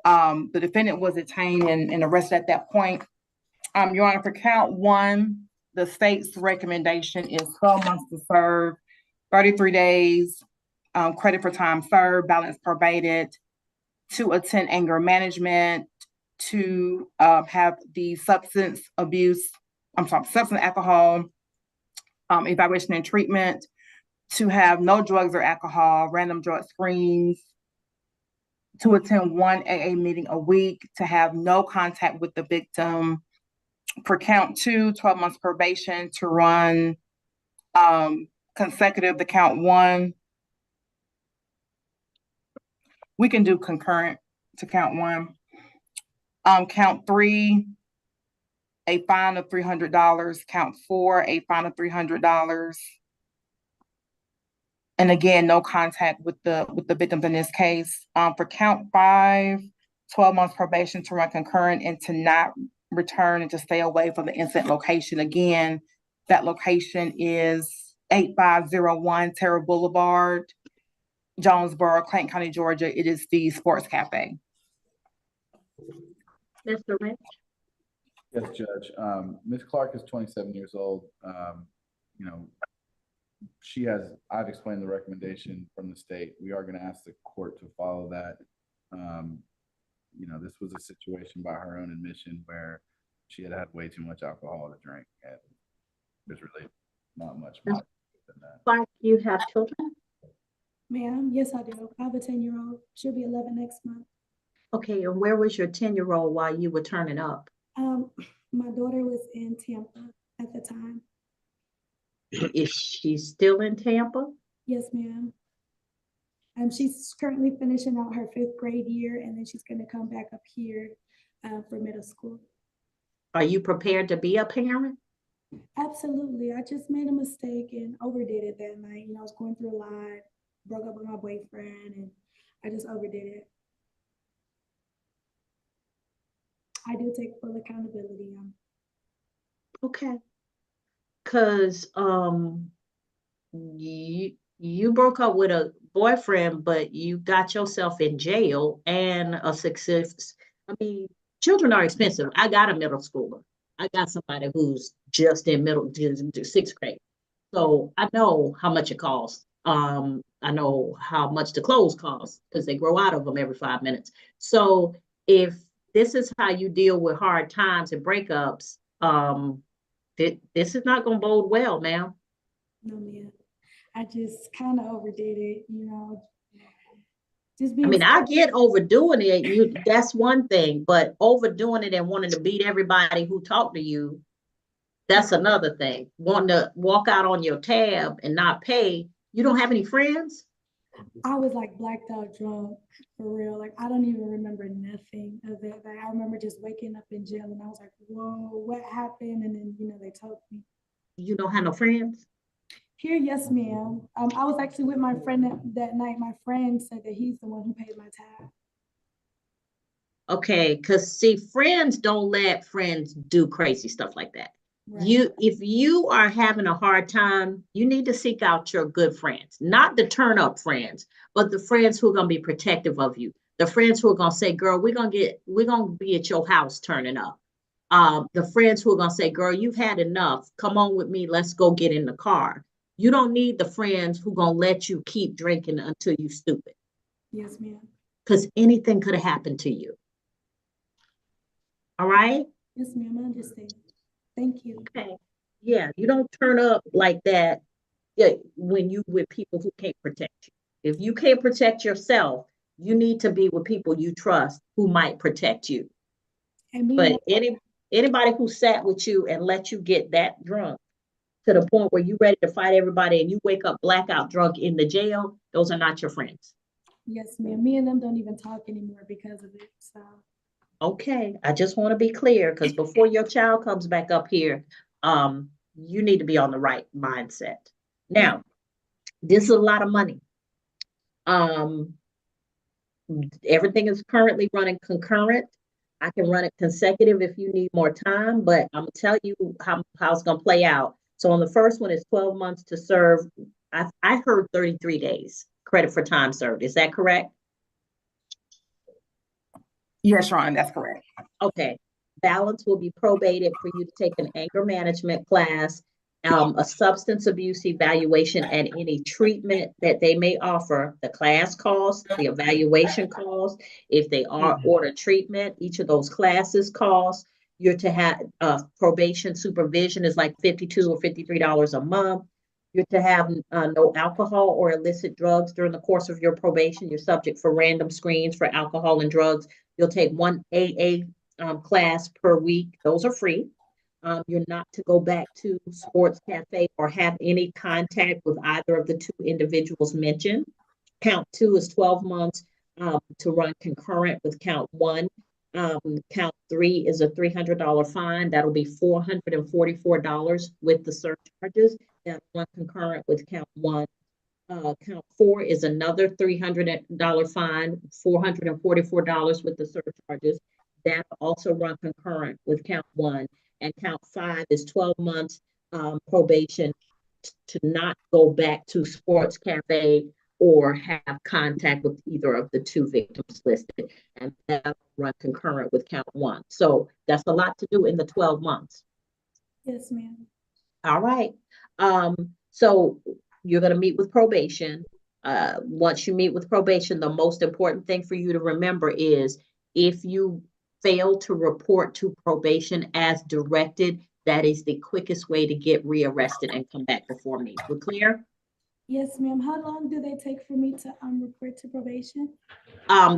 The defendant was detained and arrested at that point. Your Honor, for count 1, the state's recommendation is 12 months to serve, 33 days, credit for time served, balance probated, to attend anger management, to have the substance alcohol evaluation and treatment, to have no drugs or alcohol, random drug screens, to attend 1 AA meeting a week, to have no contact with the victim. For count 2, 12 months probation, to run consecutive to count 1. We can do concurrent to count 1. Count 3, a fine of $300. Count 4, a fine of $300. And again, no contact with the victims in this case. For count 5, 12 months probation to run concurrent and to not return and to stay away from the incident location. Again, that location is 8501 Terra Boulevard, Jonesboro, Clayton County, Georgia. It is the Sports Cafe. Mr. Rich? Yes, Judge. Ms. Clark is 27 years old. I've explained the recommendation from the state. We are going to ask the court to follow that. This was a situation by her own admission where she had way too much alcohol to drink, and there's really not much more than that. Clark, you have children? Ma'am, yes, I do. I have a 10-year-old. She'll be 11 next month. Okay, and where was your 10-year-old while you were turning up? My daughter was in Tampa at the time. Is she still in Tampa? Yes, ma'am. She's currently finishing out her 5th grade year, and then she's gonna come back up here for middle school. Are you prepared to be a parent? Absolutely. I just made a mistake and overdid it that night. You know, I was going through a lot, broke up with my boyfriend, and I just overdid it. I do take full accountability. Okay. Cause you broke up with a boyfriend, but you got yourself in jail and a success. I mean, children are expensive. I got a middle schooler. I got somebody who's just in just 6th grade. So I know how much it costs. I know how much the clothes cost because they grow out of them every 5 minutes. So if this is how you deal with hard times and breakups, this is not going to bode well, ma'am. No, ma'am. I just kind of overdid it, you know. I mean, I get overdoing it. That's one thing, but overdoing it and wanting to beat everybody who talked to you, that's another thing. Wanting to walk out on your tab and not pay. You don't have any friends? I was like blacked out drunk, for real. Like, I don't even remember nothing of it. Like, I remember just waking up in jail and I was like, whoa, what happened? And then, you know, they told me. You don't have no friends? Here, yes, ma'am. I was actually with my friend that night. My friend said that he's the one who paid my tab. Okay, because see, friends don't let friends do crazy stuff like that. Right. If you are having a hard time, you need to seek out your good friends, not the turn up friends, but the friends who are going to be protective of you. The friends who are going to say, girl, we're going to be at your house turning up. The friends who are going to say, girl, you've had enough. Come on with me. Let's go get in the car. You don't need the friends who are going to let you keep drinking until you stupid. Yes, ma'am. Because anything could have happened to you. All right? Yes, ma'am. I understand. Thank you. Okay. Yeah, you don't turn up like that when you with people who can't protect you. If you can't protect yourself, you need to be with people you trust who might protect you. But anybody who sat with you and let you get that drunk to the point where you're ready to fight everybody and you wake up blackout drunk in the jail, those are not your friends. Yes, ma'am. Me and them don't even talk anymore because of it. So. Okay. I just want to be clear because before your child comes back up here, you need to be on the right mindset. Now, this is a lot of money. Everything is currently running concurrent. I can run it consecutive if you need more time, but I'm gonna tell you how it's gonna play out. So on the first one is 12 months to serve. I heard 33 days credit for time served. Is that correct? Yes, Ron, that's correct. Okay. Balance will be probated for you to take an anger management class, a substance abuse evaluation, and any treatment that they may offer. The class costs, the evaluation costs. If they are order treatment, each of those classes costs. You're to have probation supervision is like $52 or $53 a month. You're to have no alcohol or illicit drugs during the course of your probation. You're subject for random screens for alcohol and drugs. You'll take one AA class per week. Those are free. You're not to go back to sports cafe or have any contact with either of the two individuals mentioned. Count 2 is 12 months to run concurrent with count 1. Count 3 is a $300 fine. That'll be $444 with the surcharges. That'll run concurrent with count 1. Count 4 is another $300 fine, $444 with the surcharges. That also run concurrent with count 1. And count 5 is 12 months probation to not go back to sports cafe or have contact with either of the two victims listed. And that run concurrent with count 1. So that's a lot to do in the 12 months. Yes, ma'am. All right. So you're going to meet with probation. Once you meet with probation, the most important thing for you to remember is if you fail to report to probation as directed, that is the quickest way to get rearrested and come back before me. We're clear? Yes, ma'am. How long do they take for me to report to probation?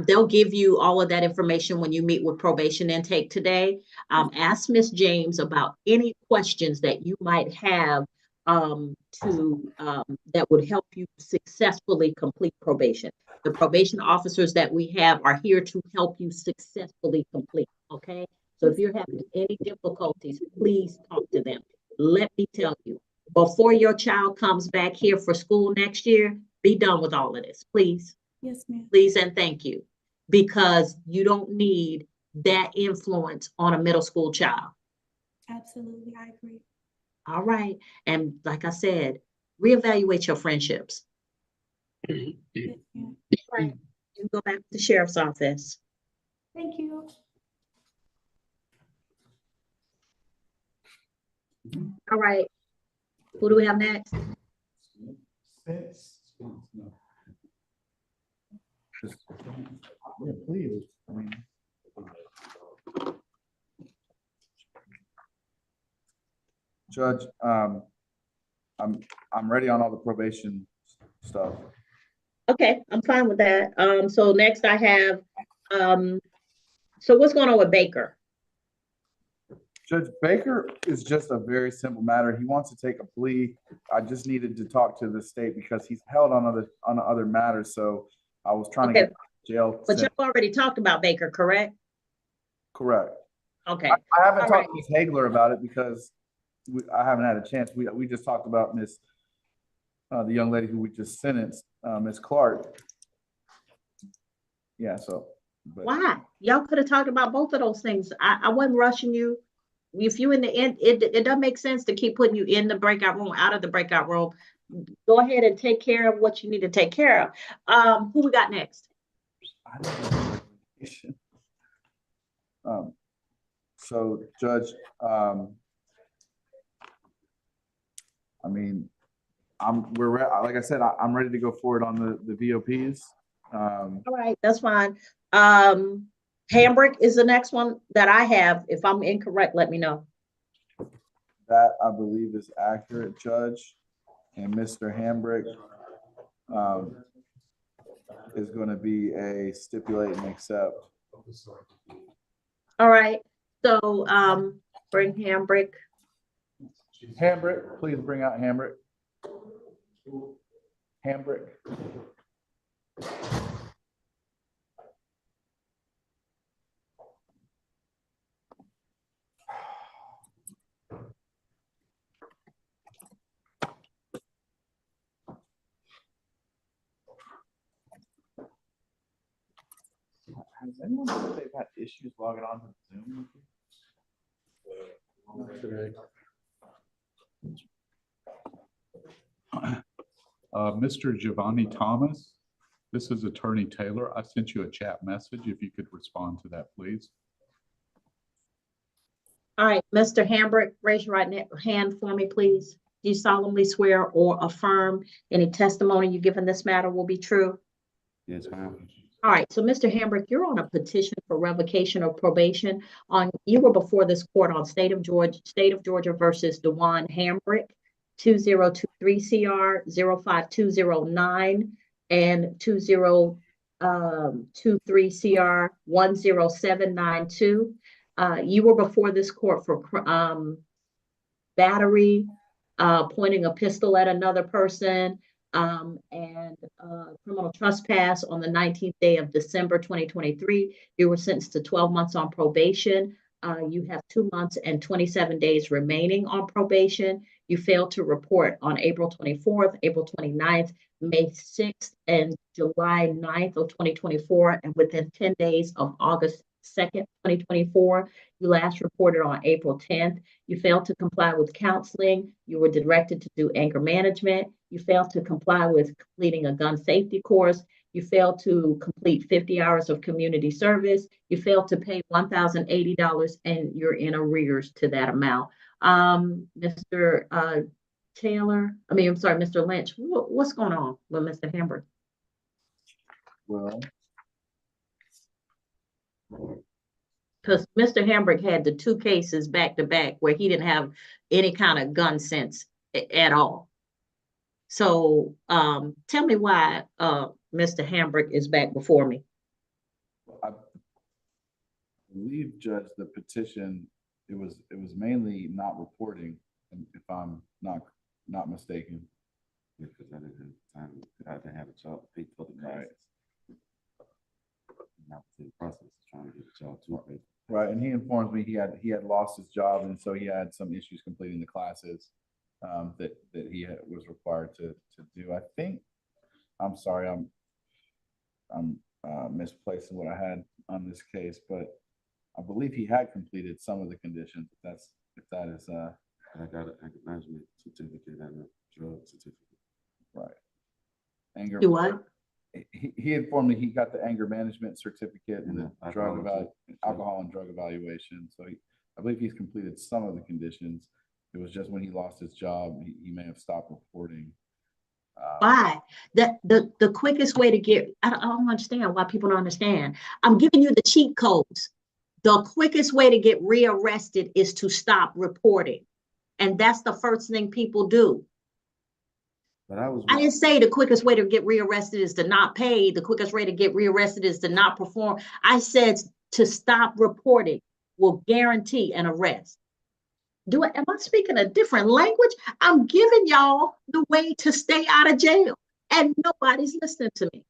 They'll give you all of that information when you meet with probation intake today. Ask Ms. James about any questions that you might have that would help you successfully complete probation. The probation officers that we have are here to help you successfully complete, okay? So if you're having any difficulties, please talk to them. Let me tell you, before your child comes back here for school next year, be done with all of this, please. Yes, ma'am. Please and thank you, because you don't need that influence on a middle school child. Absolutely, I agree. All right. And like I said, reevaluate your friendships. Yes, ma'am. Right. You go back to the sheriff's office. Thank you. All right. Who do we have next? Yeah, please. I mean, Judge, I'm ready on all the probation stuff. Okay, I'm fine with that. So next I have, so what's going on with Baker? Judge Baker is just a very simple matter. He wants to take a plea. I just needed to talk to the state because he's held on other matters. So I was trying to get jail. But you've already talked about Baker, correct? Correct. Okay. I haven't talked to Ms. Hagler about it because I haven't had a chance. We just talked about the young lady who we just sentenced, Ms. Clark. Yeah, so. Why? Y'all could have talked about both of those things. I wasn't rushing you. If you in the end, it doesn't make sense to keep putting you in the breakout room, out of the breakout room. Go ahead and take care of what you need to take care of. Who we got next? So Judge, I mean, like I said, I'm ready to go forward on the VOPs. All right, that's fine. Hambrick is the next one that I have. If I'm incorrect, let me know. That I believe is accurate, Judge. And Mr. Hambrick is going to be a stipulate and accept. All right, so bring Hambrick. Hambrick, please bring out Hambrick. Hambrick. Has anyone said they've had issues logging on to Zoom with you? Today. Mr. Giovanni Thomas, this is Attorney Taylor. I sent you a chat message. If you could respond to that, please. All right, Mr. Hambrick, raise your right hand for me, please. Do you solemnly swear or affirm any testimony you give in this matter will be true? Yes, ma'am. All right, so Mr. Hambrick, you're on a petition for revocation of probation. You were before this court on State of Georgia versus Dewan Hambrick, 2023 CR 05209 and 2023 CR 10792. You were before this court for battery, pointing a pistol at another person, and criminal trespass on the 19th day of December 2023. You were sentenced to 12 months on probation. You have 2 months and 27 days remaining on probation. You failed to report on April 24th, April 29th, May 6th, and July 9th of 2024, and within 10 days of August 2nd, 2024. You last reported on April 10th. You failed to comply with counseling. You were directed to do anger management. You failed to comply with completing a gun safety course. You failed to complete 50 hours of community service. You failed to pay $1,080 and you're in arrears to that amount. Mr. Mr. Lynch, what's going on with Mr. Hambrick? Well, because Mr. Hambrick had the 2 cases back to back where he didn't have any kind of gun sense at all. So tell me why Mr. Hambrick is back before me. I believe, Judge, the petition, it was mainly not reporting, if I'm not not mistaken. Because I didn't have time, I didn't have a job, pay for the classes. And I was in the process of trying to get a job too. Right, and he informs me he had lost his job, and so he had some issues completing the classes that he was required to do. I think, I'm sorry, I'm misplacing what I had on this case, but I believe he had completed some of the conditions. If that is I got an anger management certificate and a drug certificate. Right. Anger. You what? He informed me he got the anger management certificate and the alcohol alcohol and drug evaluation. So I believe he's completed some of the conditions. It was just when he lost his job, he may have stopped reporting. Why? The quickest way to get, I don't understand why people don't understand. I'm giving you the cheat codes. The quickest way to get rearrested is to stop reporting. And that's the first thing people do. But I didn't say the quickest way to get rearrested is to not pay. The quickest way to get rearrested is to not perform. I said to stop reporting will guarantee an arrest. Am I speaking a different language? I'm giving y'all the way to stay out of jail, and nobody's listening to me.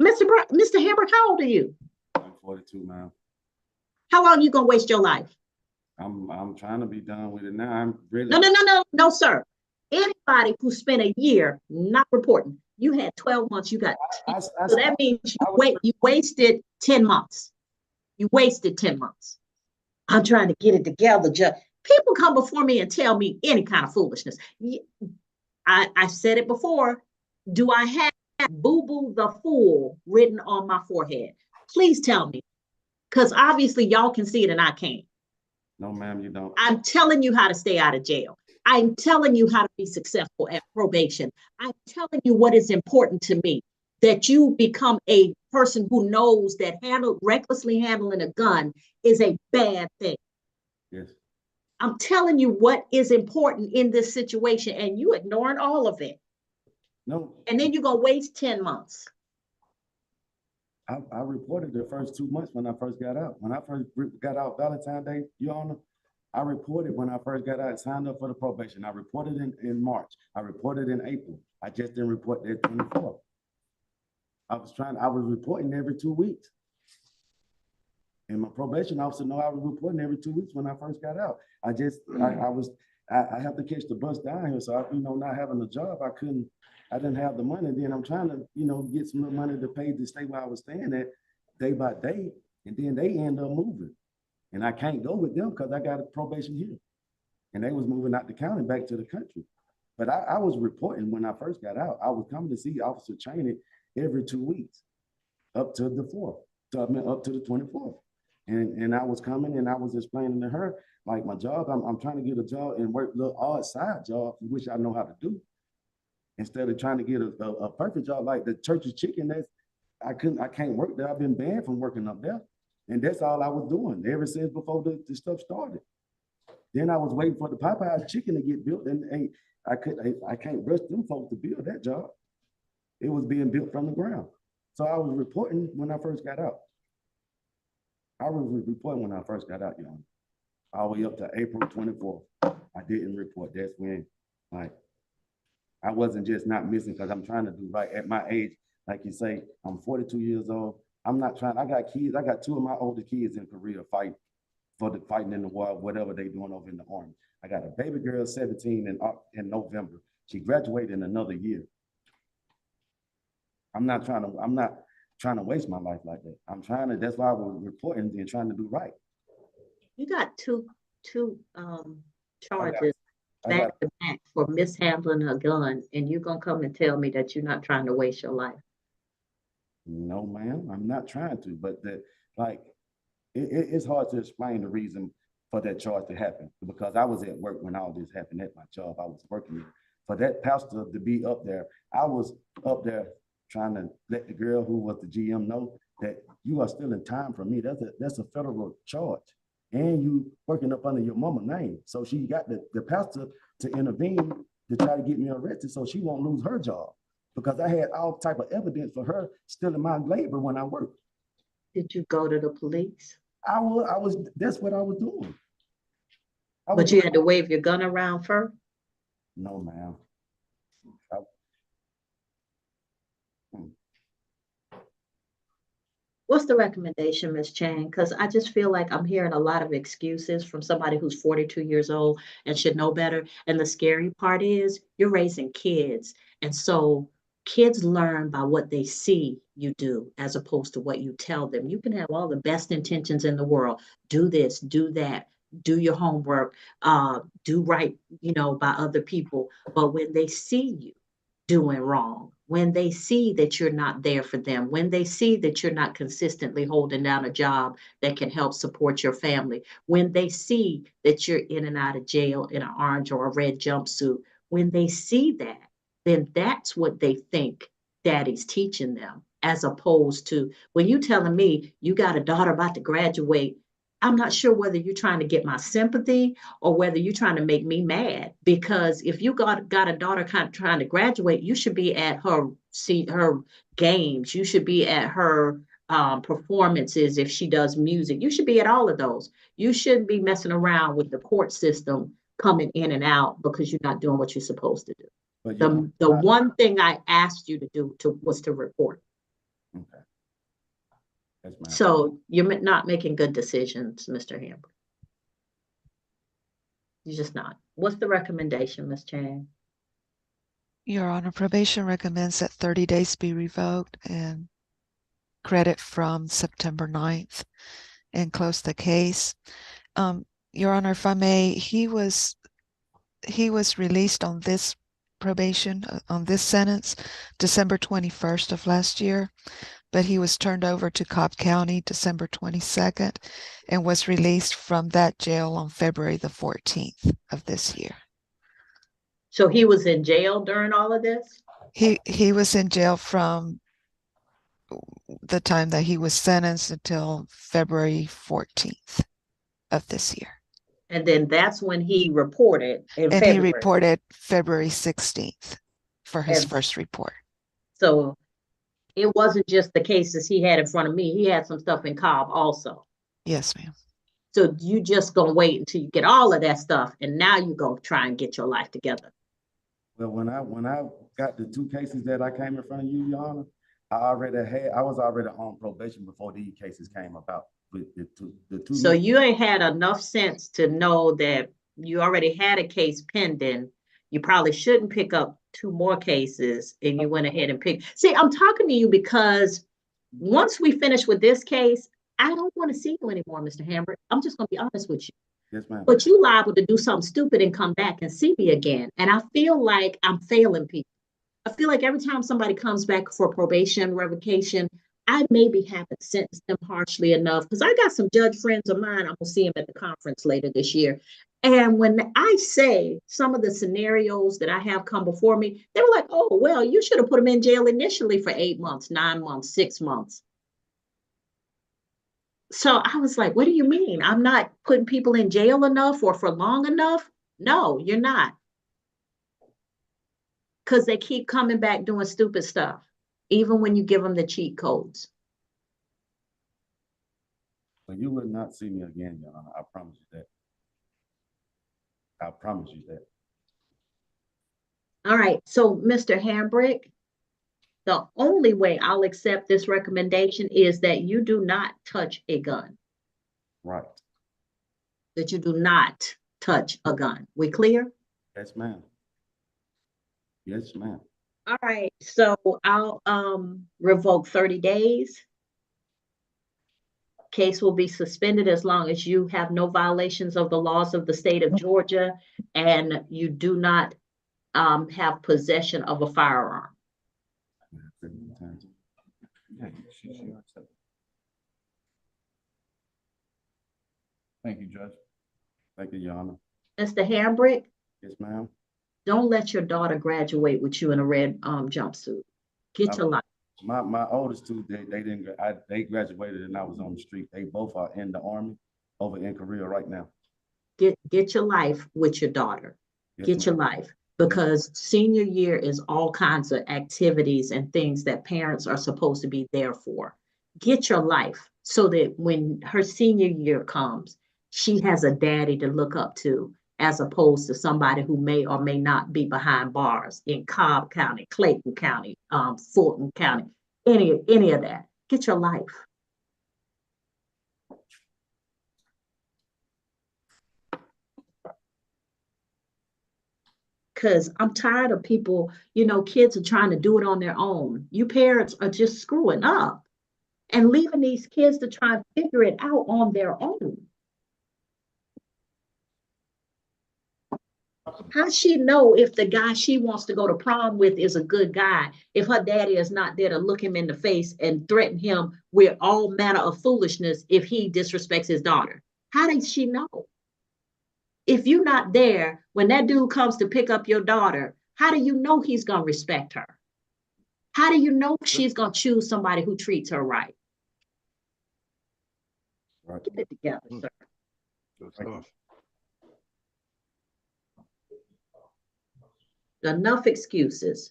Mr. Hammer, how old are you? I'm 42 now. How long you gonna waste your life? I'm trying to be done with it now. I'm really No, sir. Anybody who spent a year not reporting, you had 12 months, you got 10. So that means you wasted 10 months. You wasted 10 months. I'm trying to get it together. People come before me and tell me any kind of foolishness. I said it before. Do I have boo-boo the fool written on my forehead? Please tell me. Because obviously y'all can see it and I can't. No, ma'am, you don't. I'm telling you how to stay out of jail. I'm telling you how to be successful at probation. I'm telling you what is important to me, that you become a person who knows that recklessly handling a gun is a bad thing. Yes. I'm telling you what is important in this situation, and you ignoring all of it. No. And then you're going to waste 10 months. I reported the first 2 months when I first got out. When I first got out Valentine's Day, Your Honor, I reported when I first got out, signed up for the probation. I reported in March. I reported in April. I just didn't report that 24th. I was reporting every 2 weeks. And my probation officer know I was reporting every 2 weeks when I first got out. I have to catch the bus down here. So not having a job, I didn't have the money. Then I'm trying to, get some money to pay to stay where I was staying at day by day. And then they end up moving. And I can't go with them because I got a probation here. And they was moving out the county back to the country. But I was reporting when I first got out. I was coming to see Officer Cheney every 2 weeks, up to the 4th, up to the 24th. And I was coming and I was explaining to her, like my job, I'm trying to get a job and work little odd side jobs, which I know how to do. Instead of trying to get a perfect job like the Church's Chicken, I can't work there. I've been banned from working up there. And that's all I was doing ever since before the stuff started. Then I was waiting for the Popeye's chicken to get built, and I can't rush them folks to build that job. It was being built from the ground. So I was reporting when I first got out. All the way up to April 24th. I didn't report. That's when, I wasn't just not missing because I'm trying to do right at my age. Like you say, I'm 42 years old. I'm not trying. I got kids. I got 2 of my older kids in Korea fighting in the war, whatever they doing over in the Army. I got a baby girl, 17 in November. She graduated in another year. I'm not trying to waste my life like that. That's why I was reporting and trying to do right. You got two charges back to back for mishandling a gun, and you're gonna come and tell me that you're not trying to waste your life. No, ma'am, I'm not trying to, but it's hard to explain the reason for that charge to happen, because I was at work when all this happened at my job. I was working there. For that pastor to be up there, I was up there trying to let the girl who was the GM know that you are still in time for me. That's a federal charge. And you working up under your mama's name. So she got the pastor to intervene to try to get me arrested so she won't lose her job. Because I had all type of evidence for her stealing my labor when I worked. Did you go to the police? That's what I was doing. But you had to wave your gun around first? No, ma'am. What's the recommendation, Ms. Chang? Because I just feel like I'm hearing a lot of excuses from somebody who's 42 years old and should know better. And the scary part is you're raising kids. And so kids learn by what they see you do as opposed to what you tell them. You can have all the best intentions in the world. Do this, do that, do your homework, do right, by other people. But when they see you doing wrong, when they see that you're not there for them, when they see that you're not consistently holding down a job that can help support your family, when they see that you're in and out of jail in an orange or a red jumpsuit, when they see that, then that's what they think daddy's teaching them, as opposed to when you telling me you got a daughter about to graduate. I'm not sure whether you're trying to get my sympathy or whether you're trying to make me mad, because if you got a daughter kind of trying to graduate, you should be at her games. You should be at her performances. If she does music, you should be at all of those. You shouldn't be messing around with the court system coming in and out because you're not doing what you're supposed to do. The one thing I asked you to do was to report. Okay. So you're not making good decisions, Mr. Hamber. You're just not. What's the recommendation, Ms. Chang? Your Honor, probation recommends that 30 days be revoked and credit from September 9th and close the case. Your Honor, if I may, he was released on this probation, on this sentence, December 21st of last year. But he was turned over to Cobb County December 22nd and was released from that jail on February the 14th of this year. So he was in jail during all of this? He was in jail from the time that he was sentenced until February 14th of this year. And then that's when he reported in February. He reported February 16th for his first report. So it wasn't just the cases he had in front of me. He had some stuff in Cobb also. Yes, ma'am. So you just gonna wait until you get all of that stuff, and now you gonna try and get your life together. Well, when I got the two cases that I came in front of you, Your Honor, I was already on probation before these cases came about. With the two. So you ain't had enough sense to know that you already had a case pending. You probably shouldn't pick up two more cases, and you went ahead and picked. See, I'm talking to you because once we finish with this case, I don't want to see you anymore, Mr. Hambrick. I'm just going to be honest with you. Yes, ma'am. But you liable to do something stupid and come back and see me again. And I feel like I'm failing people. I feel like every time somebody comes back for probation, revocation, I maybe haven't sentenced them harshly enough, because I got some judge friends of mine. I'm going to see them at the conference later this year. And when I say some of the scenarios that I have come before me, they were like, oh, well, you should have put them in jail initially for 8 months, 9 months, 6 months. So I was like, what do you mean? I'm not putting people in jail enough or for long enough? No, you're not. Because they keep coming back doing stupid stuff, even when you give them the cheat codes. But you will not see me again, Your Honor. I promise you that. I promise you that. All right. So, Mr. Hambrick, the only way I'll accept this recommendation is that you do not touch a gun. Right. That you do not touch a gun. We clear? Yes, ma'am. Yes, ma'am. All right. So I'll revoke 30 days. Case will be suspended as long as you have no violations of the laws of the state of Georgia and you do not have possession of a firearm. Thank you, Judge. Thank you, Your Honor. Mr. Hambrick? Yes, ma'am. Don't let your daughter graduate with you in a red jumpsuit. Get your life. My oldest two, they graduated and I was on the street. They both are in the Army over in Korea right now. Get your life with your daughter. Yes, Get your life. Because senior year is all kinds of activities and things that parents are supposed to be there for. Get your life so that when her senior year comes, she has a daddy to look up to, as opposed to somebody who may or may not be behind bars in Cobb County, Clayton County, Fulton County, any of that. Get your life. Because I'm tired of people, kids are trying to do it on their own. You parents are just screwing up and leaving these kids to try and figure it out on their own. How does she know if the guy she wants to go to prom with is a good guy, if her daddy is not there to look him in the face and threaten him with all manner of foolishness if he disrespects his daughter? How does she know? If you're not there when that dude comes to pick up your daughter, how do you know he's going to respect her? How do you know she's going to choose somebody who treats her right? Get it together, sir. Enough excuses.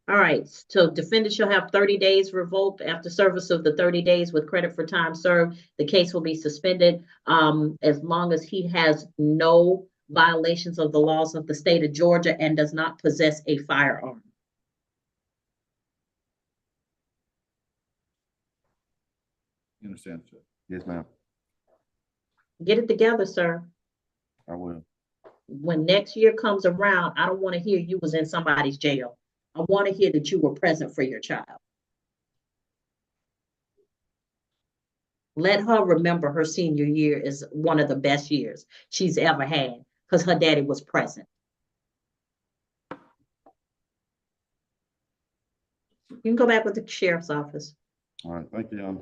All right, so defendant shall have 30 days revoked after service of the 30 days with credit for time served. The case will be suspended as long as he has no violations of the laws of the state of Georgia and does not possess a firearm. You understand, sir? Yes, ma'am. Get it together, sir. I will. When next year comes around, I don't want to hear you was in somebody's jail. I want to hear that you were present for your child. Let her remember her senior year is one of the best years she's ever had because her daddy was present. You can go back with the sheriff's office. All right, thank you, Your Honor.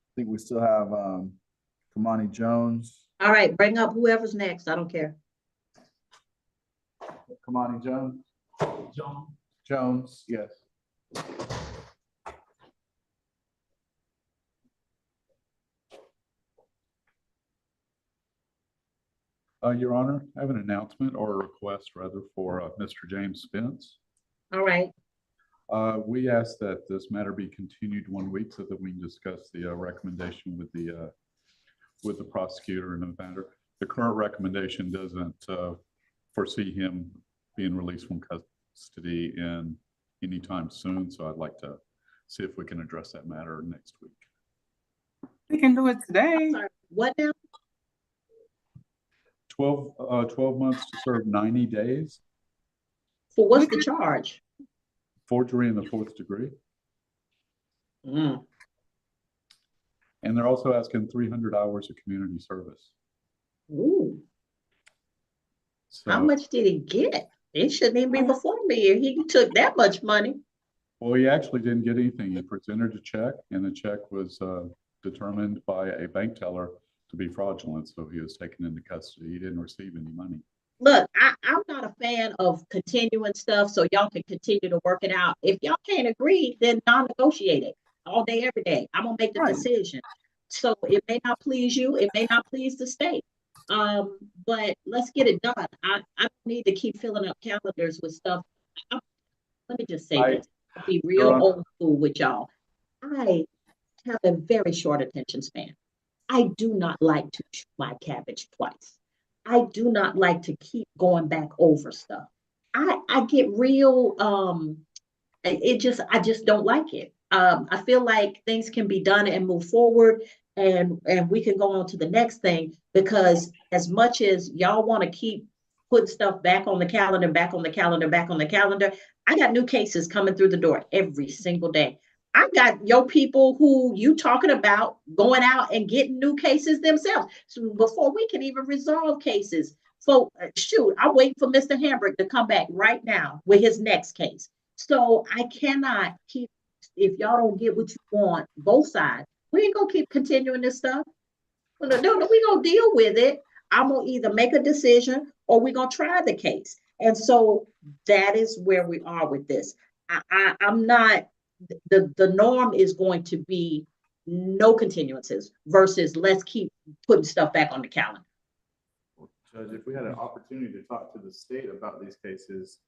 I think we still have Kamani Jones. All right, bring up whoever's next. I don't care. Kamani Jones. Jones, yes. Your Honor, I have an announcement or a request rather for Mr. James Spence. All right. We ask that this matter be continued 1 week so that we can discuss the recommendation with the prosecutor in the matter. The current recommendation doesn't foresee him being released from custody in any time soon, so I'd like to see if we can address that matter next week. We can do it today. Sorry, what now? 12 months to serve 90 days. For what's the charge? Forgery in the 4th degree. Mm. And they're also asking 300 hours of community service. Ooh. So, how much did he get? It shouldn't even be before me. He took that much money. Well, he actually didn't get anything. He presented a check, and the check was determined by a bank teller to be fraudulent, so he was taken into custody. He didn't receive any money. Look, I'm not a fan of continuing stuff so y'all can continue to work it out. If y'all can't agree, then non-negotiate it all day, every day. I'm gonna make the decision. So it may not please you, it may not please the state. But let's get it done. I don't need to keep filling up calendars with stuff. Let me just say this. I'll be real old school with y'all. I have a very short attention span. I do not like to chew my cabbage twice. I do not like to keep going back over stuff. I get real, I just don't like it. I feel like things can be done and move forward and we can go on to the next thing, because as much as y'all want to keep putting stuff back on the calendar, back on the calendar, back on the calendar, I got new cases coming through the door every single day. I got your people who you talking about going out and getting new cases themselves. So before we can even resolve cases. So shoot, I'm waiting for Mr. Hambrick to come back right now with his next case. So I cannot keep, if y'all don't get what you want, both sides, we ain't gonna keep continuing this stuff. No, we gonna deal with it. I'm gonna either make a decision or we gonna try the case. And so that is where we are with this. I'm not, the norm is going to be no continuances versus let's keep putting stuff back on the calendar. Judge, if we had an opportunity to talk to the state about these cases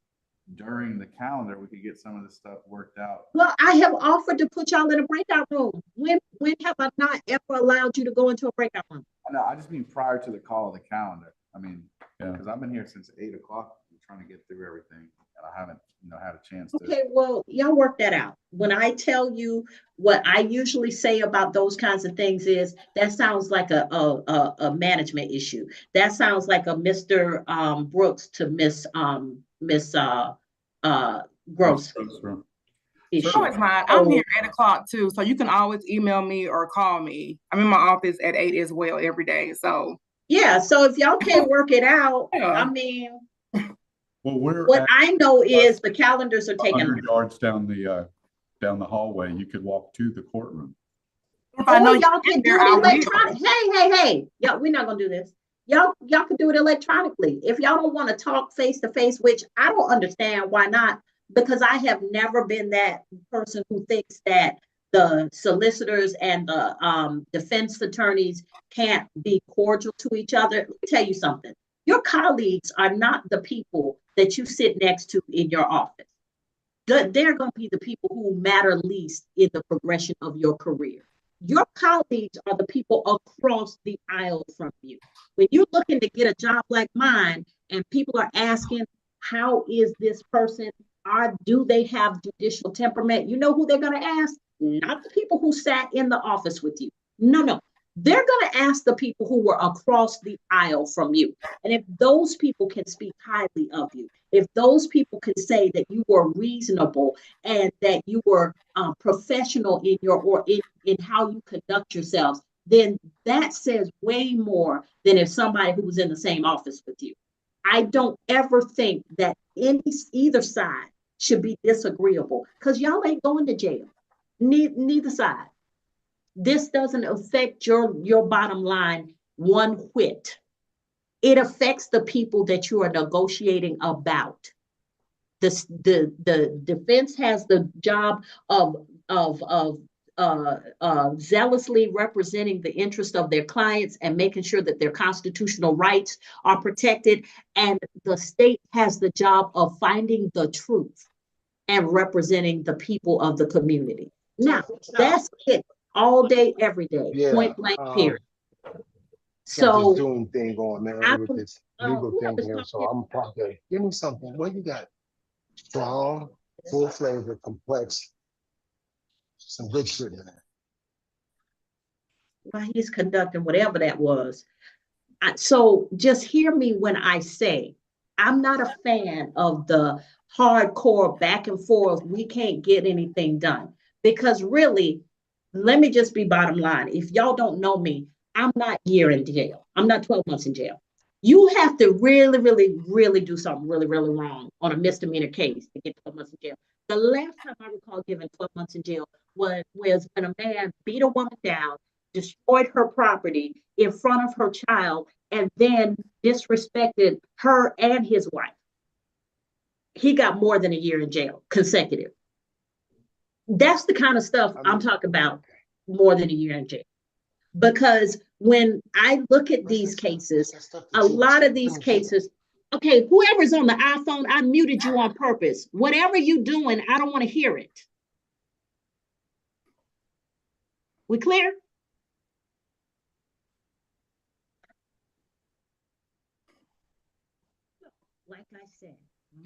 during the calendar, we could get some of this stuff worked out. Well, I have offered to put y'all in a breakout room. When have I not ever allowed you to go into a breakout room? No, I just mean prior to the call of the calendar. I mean, because I've been here since 8 o'clock trying to get through everything, and I haven't, had a chance to. Okay, well, y'all work that out. When I tell you what I usually say about those kinds of things is that sounds like a management issue. That sounds like a Mr. Brooks to Miss Gross issue. No, it's not. I'm here at 8 o'clock too, so you can always email me or call me. I'm in my office at 8 as well every day. So yeah, so if y'all can't work it out, I mean, well, what I know is the calendars are taken. 100 yards down the hallway. You could walk to the courtroom. I know y'all can do it electronic. Hey, yeah, we're not gonna do this. Y'all can do it electronically. If y'all don't want to talk face to face, which I don't understand why not, because I have never been that person who thinks that the solicitors and the defense attorneys can't be cordial to each other. Let me tell you something. Your colleagues are not the people that you sit next to in your office. They're going to be the people who matter least in the progression of your career. Your colleagues are the people across the aisle from you. When you're looking to get a job like mine and people are asking, how is this person? Do they have judicial temperament? You know who they're going to ask? Not the people who sat in the office with you. No. They're going to ask the people who were across the aisle from you. And if those people can speak highly of you, if those people can say that you were reasonable and that you were professional in how you conduct yourselves, then that says way more than if somebody who was in the same office with you. I don't ever think that either side should be disagreeable because y'all ain't going to jail. Neither side. This doesn't affect your bottom line one whit. It affects the people that you are negotiating about. The defense has the job of zealously representing the interest of their clients and making sure that their constitutional rights are protected. And the state has the job of finding the truth and representing the people of the community. Now, that's it. All day, every day, point blank, period. So, this Zoom thing going, man, with this legal thing here. So I'm probably give me something. What you got? Strong, full flavor, complex, some good shit in there. While he's conducting whatever that was. So just hear me when I say I'm not a fan of the hardcore back and forth. We can't get anything done because really. Let me just be bottom line. If y'all don't know me, I'm not a year in jail. I'm not 12 months in jail. You have to really, really, really do something really, really wrong on a misdemeanor case to get 12 months in jail. The last time I recall giving 12 months in jail was when a man beat a woman down, destroyed her property in front of her child, and then disrespected her and his wife. He got more than a year in jail, consecutive. That's the kind of stuff I'm talking about, more than a year in jail. Because when I look at these cases, a lot of these cases, okay, whoever's on the iPhone, I muted you on purpose. Whatever you're doing, I don't want to hear it. We clear? Like I said,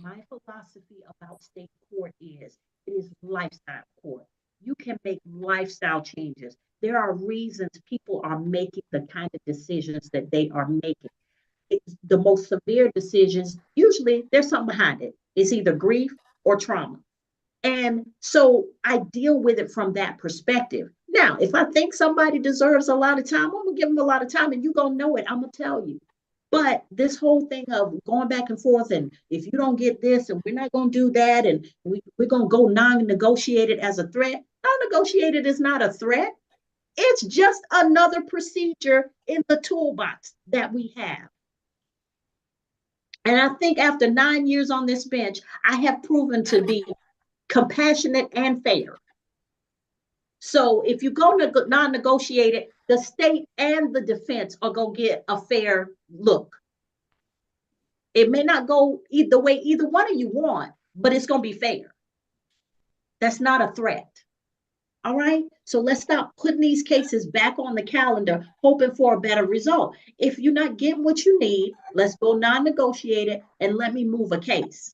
my philosophy about state court is it is lifestyle court. You can make lifestyle changes. There are reasons people are making the kind of decisions that they are making. It's the most severe decisions, usually there's something behind it. It's either grief or trauma. And so I deal with it from that perspective. Now, if I think somebody deserves a lot of time, I'm gonna give them a lot of time and you're gonna know it, I'm gonna tell you. But this whole thing of going back and forth, and if you don't get this, and we're not going to do that, and we're going to go non-negotiated as a threat. Non-negotiated is not a threat. It's just another procedure in the toolbox that we have. And I think after 9 years on this bench, I have proven to be compassionate and fair. So if you go non-negotiated, the state and the defense are going to get a fair look. It may not go the way either one of you want, but it's going to be fair. That's not a threat. All right. So let's stop putting these cases back on the calendar, hoping for a better result. If you're not getting what you need, let's go non-negotiated and let me move a case.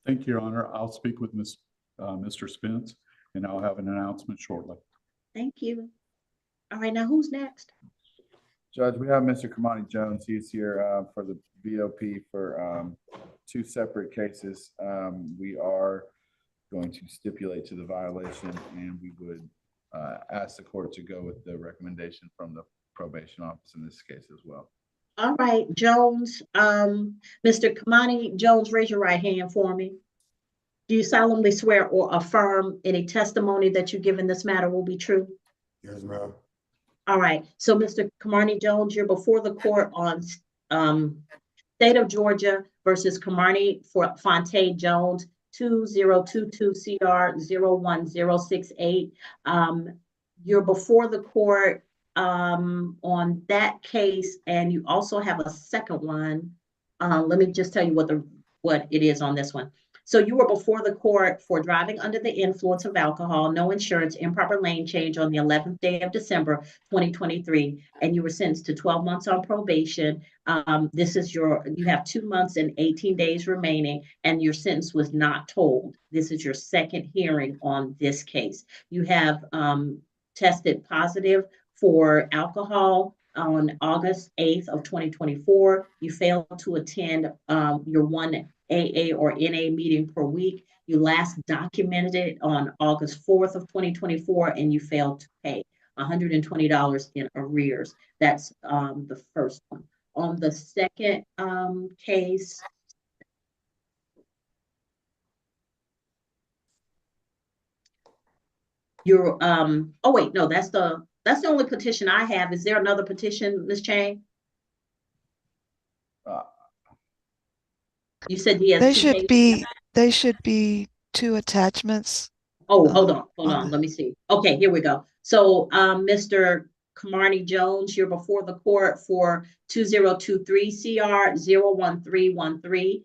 Thank you, Your Honor. I'll speak with Mr. Spence, and I'll have an announcement shortly. Thank you. All right. Now who's next? Judge, we have Mr. Kamani Jones. He's here for the VOP for 2 separate cases. We are going to stipulate to the violation, and we would ask the court to go with the recommendation from the probation office in this case as well. All right, Jones. Mr. Kamani Jones, raise your right hand for me. Do you solemnly swear or affirm any testimony that you give in this matter will be true? Yes, ma'am. All right. So, Mr. Kamani Jones, you're before the court on State of Georgia versus Kamani Fontaine Jones, 2022 CR 01068. You're before the court on that case, and you also have a second one. Let me just tell you what it is on this one. So you were before the court for driving under the influence of alcohol, no insurance, improper lane change on the 11th day of December 2023, and you were sentenced to 12 months on probation. You have 2 months and 18 days remaining, and your sentence was not told. This is your second hearing on this case. You have tested positive for alcohol on August 8th of 2024. You failed to attend your 1 AA or NA meeting per week. You last documented it on August 4th of 2024, and you failed to pay $120 in arrears. That's the first one. On the second case, you're oh wait, no, that's the only petition I have. Is there another petition, Ms. Chang? You said yes. They should be 2 attachments. Oh, hold on. Let me see. Okay, here we go. So, Mr. Kamani Jones, you're before the court for 2023 CR 01313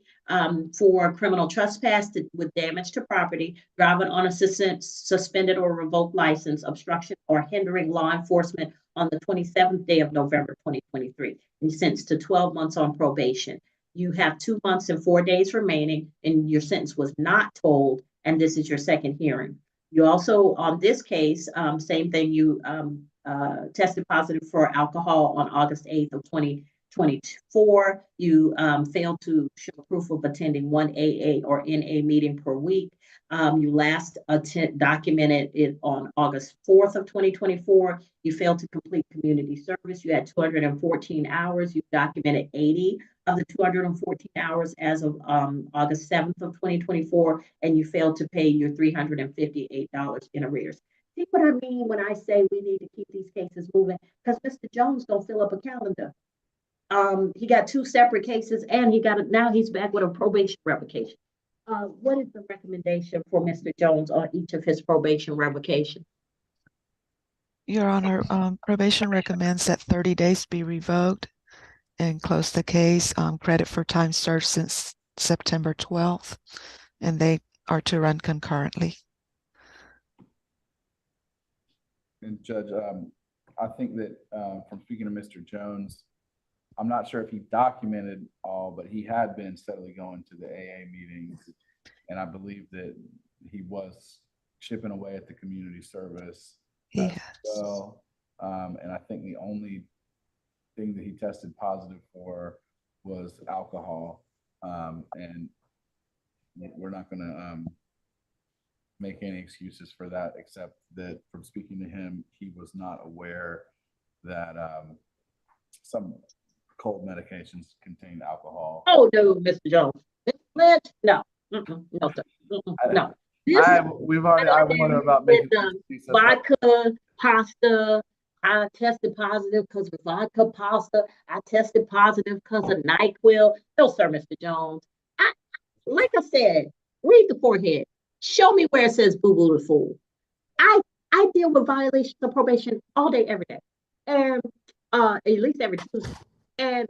for criminal trespass with damage to property, driving on a suspended or revoked license, obstruction or hindering law enforcement on the 27th day of November 2023. You're sentenced to 12 months on probation. You have 2 months and 4 days remaining, and your sentence was not told, and this is your second hearing. You also, on this case, same thing, you tested positive for alcohol on August 8th of 2024. You failed to show proof of attending 1 AA or NA meeting per week. You last documented it on August 4th of 2024. You failed to complete community service. You had 214 hours. You documented 80 of the 214 hours as of August 7th of 2024, and you failed to pay your $358 in arrears. See what I mean when I say we need to keep these cases moving? Because Mr. Jones gonna fill up a calendar. He got 2 separate cases, and now he's back with a probation revocation. What is the recommendation for Mr. Jones on each of his probation revocation? Your Honor, probation recommends that 30 days be revoked and close the case. Credit for time served since September 12th, and they are to run concurrently. And Judge, I think that from speaking to Mr. Jones, I'm not sure if he documented all, but he had been steadily going to the AA meetings. And I believe that he was chipping away at the community service as well. And I think the only thing that he tested positive for was alcohol. And we're not going to make any excuses for that, except that from speaking to him, he was not aware that some cold medications contain alcohol. Oh, no, Mr. Jones. Mr. Lynch, no. No, sir. No. I wonder about making vodka, pasta, I tested positive because of vodka pasta. I tested positive because of NyQuil. No, sir, Mr. Jones. Like I said, read the forehead. Show me where it says boo-boo the fool. I deal with violations of probation all day, every day. And at least every Tuesday. And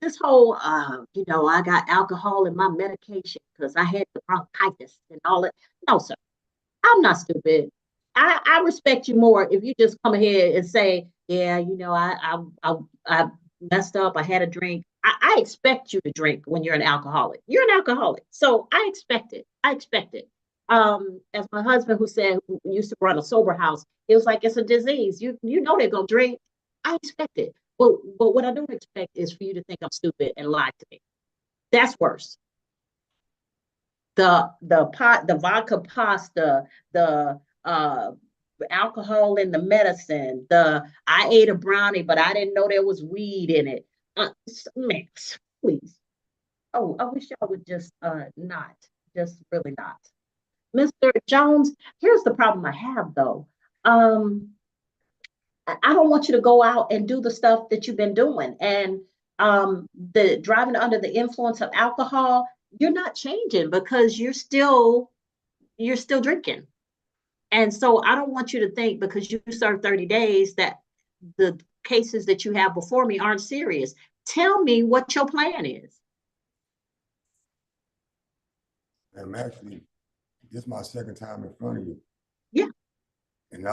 this whole, I got alcohol in my medication because I had the bronchitis and all that. No, sir. I'm not stupid. I respect you more if you just come ahead and say, yeah, I messed up. I had a drink. I expect you to drink when you're an alcoholic. You're an alcoholic. So I expect it. As my husband who said, who used to run a sober house, it was like, it's a disease. You know they're going to drink. I expect it. But what I don't expect is for you to think I'm stupid and lie to me. That's worse. The vodka pasta, the alcohol in the medicine, I ate a brownie, but I didn't know there was weed in it. Man, please. Oh, I wish y'all would just not, just really not. Mr. Jones, here's the problem I have though. I don't want you to go out and do the stuff that you've been doing. And the driving under the influence of alcohol, you're not changing because you're still drinking. And so I don't want you to think because you served 30 days that the cases that you have before me aren't serious. Tell me what your plan is. I'm actually, this is my second time in front of you. Yeah. And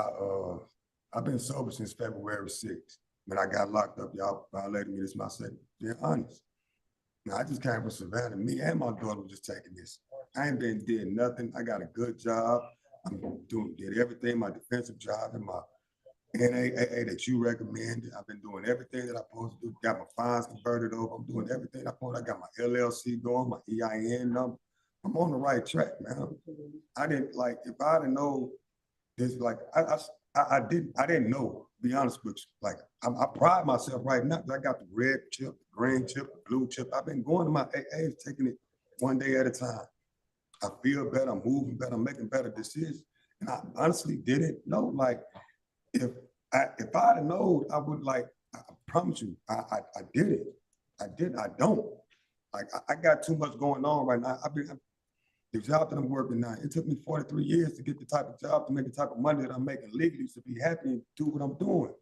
I've been sober since February 6th. When I got locked up, y'all violated me. This is my second, being honest. Now, I just came from Savannah. Me and my daughter were just taking this. I ain't did nothing. I got a good job. Did everything, my defensive job and my NAAA that you recommended. I've been doing everything that I'm supposed to do. Got my fines converted over. I'm doing everything I supposed. I got my LLC going, my EIN number. I'm on the right track, man. I didn't if I didn't know this, I didn't know, to be honest with you. I pride myself right now. I got the red chip, the green chip, the blue chip. I've been going to my AA, taking it one day at a time. I feel better, I'm moving better, I'm making better decisions. And I honestly didn't know, if I had known, I would I promise you, I did it. I don't. I got too much going on right now. The job that I'm working now, it took me 43 years to get the type of job, to make the type of money that I'm making legally, to be happy and do what I'm doing.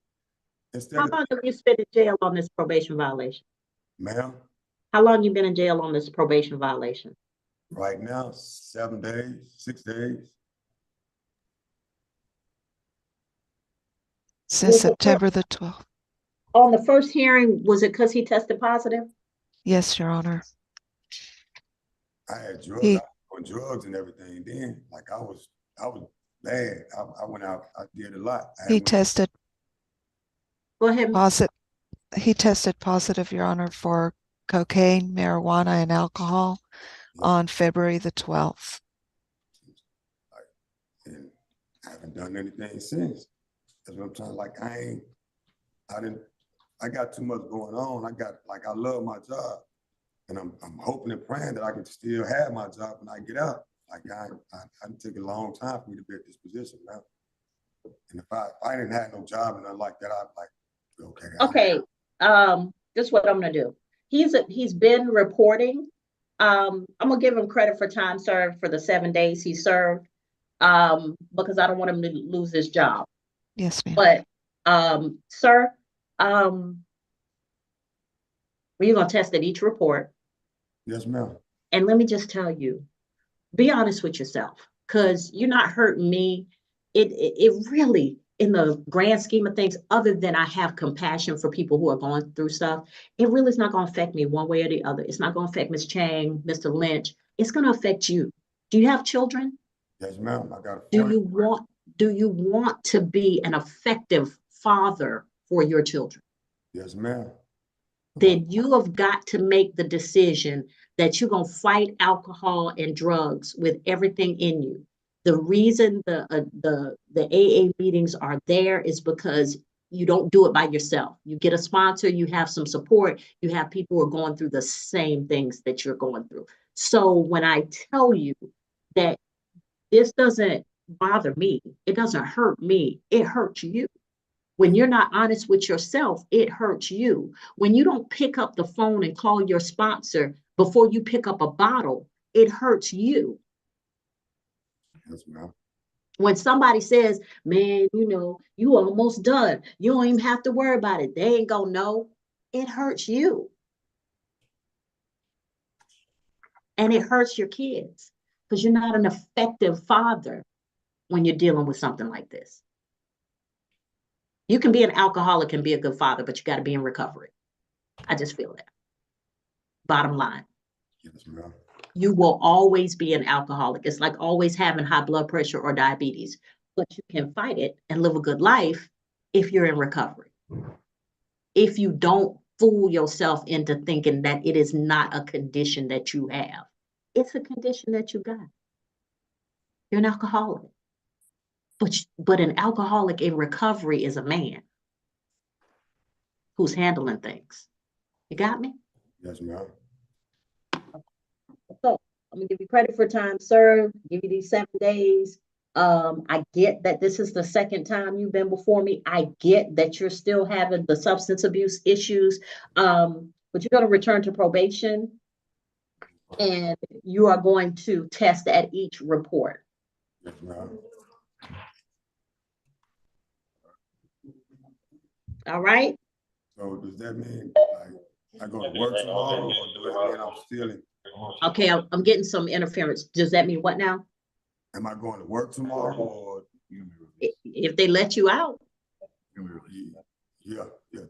How long have you spent in jail on this probation violation? Ma'am? How long you been in jail on this probation violation? Right now, 7 days, 6 days. Since September the 12th. On the first hearing, was it because he tested positive? Yes, Your Honor. I had drugs, on drugs and everything then. I was bad. I went out, I did a lot. He tested Go ahead. He tested positive, Your Honor, for cocaine, marijuana, and alcohol on February the 12th. And I haven't done anything since. That's what I'm trying, I got too much going on. I love my job. And I'm hoping and praying that I can still have my job when I get out. I took a long time for me to be at this position now. And if I didn't have no job and nothing like that, I'd okay. Okay, this is what I'm gonna do. He's been reporting. I'm gonna give him credit for time served for the 7 days he served, because I don't want him to lose his job. Yes, ma'am. But sir, we're gonna test at each report. Yes, ma'am. And let me just tell you, be honest with yourself, because you're not hurting me. It really, in the grand scheme of things, other than I have compassion for people who are going through stuff, it really is not going to affect me one way or the other. It's not going to affect Ms. Chang, Mr. Lynch. It's going to affect you. Do you have children? Yes, ma'am. I got a Do you want to be an effective father for your children? Yes, ma'am. Then you have got to make the decision that you're going to fight alcohol and drugs with everything in you. The reason the AA meetings are there is because you don't do it by yourself. You get a sponsor, you have some support, you have people who are going through the same things that you're going through. So when I tell you that this doesn't bother me, it doesn't hurt me, it hurts you. When you're not honest with yourself, it hurts you. When you don't pick up the phone and call your sponsor before you pick up a bottle, it hurts you. Yes, ma'am. When somebody says, man, you know, you almost done. You don't even have to worry about it. They ain't gonna know. It hurts you. And it hurts your kids because you're not an effective father when you're dealing with something like this. You can be an alcoholic and be a good father, but you got to be in recovery. I just feel that. Bottom line. Yes, ma'am. You will always be an alcoholic. It's like always having high blood pressure or diabetes, but you can fight it and live a good life if you're in recovery. If you don't fool yourself into thinking that it is not a condition that you have. It's a condition that you got. You're an alcoholic. But an alcoholic in recovery is a man who's handling things. You got me? Yes, ma'am. So I'm gonna give you credit for time served, give you these 7 days. I get that this is the second time you've been before me. I get that you're still having the substance abuse issues, but you're gonna return to probation and you are going to test at each report. Yes, ma'am. All right? So does that mean like I go to work tomorrow, or does that mean I'm stealing? Okay, I'm getting some interference. Does that mean what now? Am I going to work tomorrow, or? If they let you out. Yeah,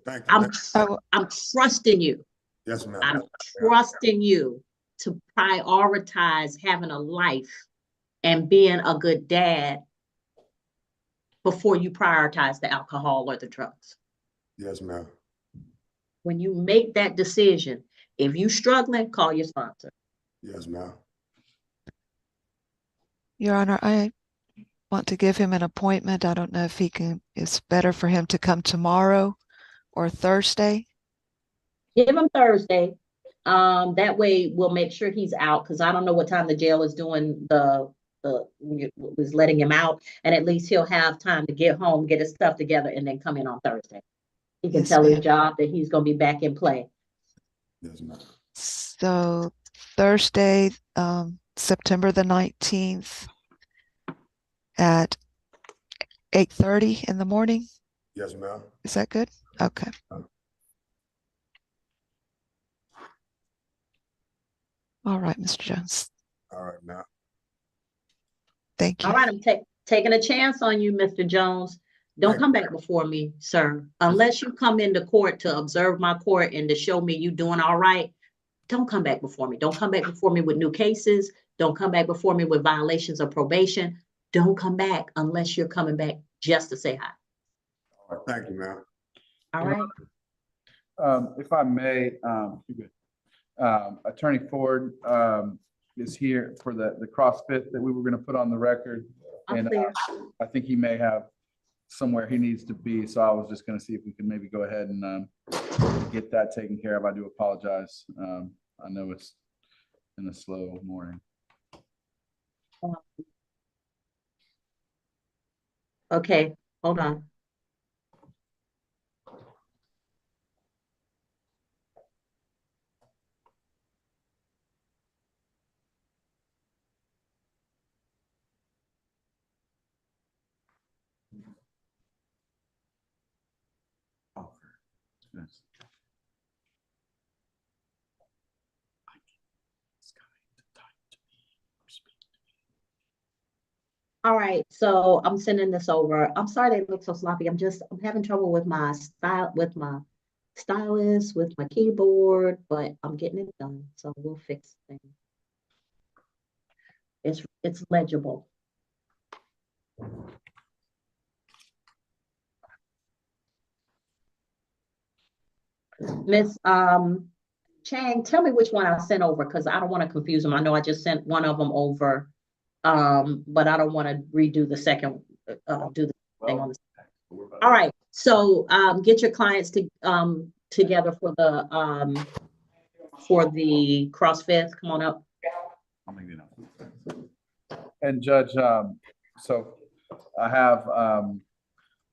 thank you. I'm trusting you. Yes, ma'am. I'm trusting you to prioritize having a life and being a good dad before you prioritize the alcohol or the drugs. Yes, ma'am. When you make that decision, if you're struggling, call your sponsor. Yes, ma'am. Your Honor, I want to give him an appointment. I don't know if it's better for him to come tomorrow or Thursday. Give him Thursday. That way we'll make sure he's out, because I don't know what time the jail is doing was letting him out, and at least he'll have time to get home, get his stuff together, and then come in on Thursday. He can tell his job that he's going to be back in play. Yes, ma'am. So Thursday, September the 19th at 8:30 in the morning. Yes, ma'am. Is that good? Okay. All right, Mr. Jones. All right, ma'am. Thank you. All right, I'm taking a chance on you, Mr. Jones. Don't come back before me, sir. Unless you come into court to observe my court and to show me you doing all right, don't come back before me. Don't come back before me with new cases. Don't come back before me with violations of probation. Don't come back unless you're coming back just to say hi. All right, thank you, ma'am. All right. If I may, Attorney Ford is here for the CrossFit that we were going to put on the record. And I think he may have somewhere he needs to be. So I was just going to see if we can maybe go ahead and get that taken care of. I do apologize. I know it's in a slow morning. Okay, hold on. Yes. All right, so I'm sending this over. I'm sorry they look so sloppy. I'm having trouble with my stylus, with my keyboard, but I'm getting it done. So we'll fix things. It's legible. Miss Chang, tell me which one I sent over, because I don't want to confuse them. I know I just sent one of them over, but I don't want to redo the second, do the thing on the. All right, so get your clients together for the CrossFit. Come on up. I'll make it up. And Judge, so I have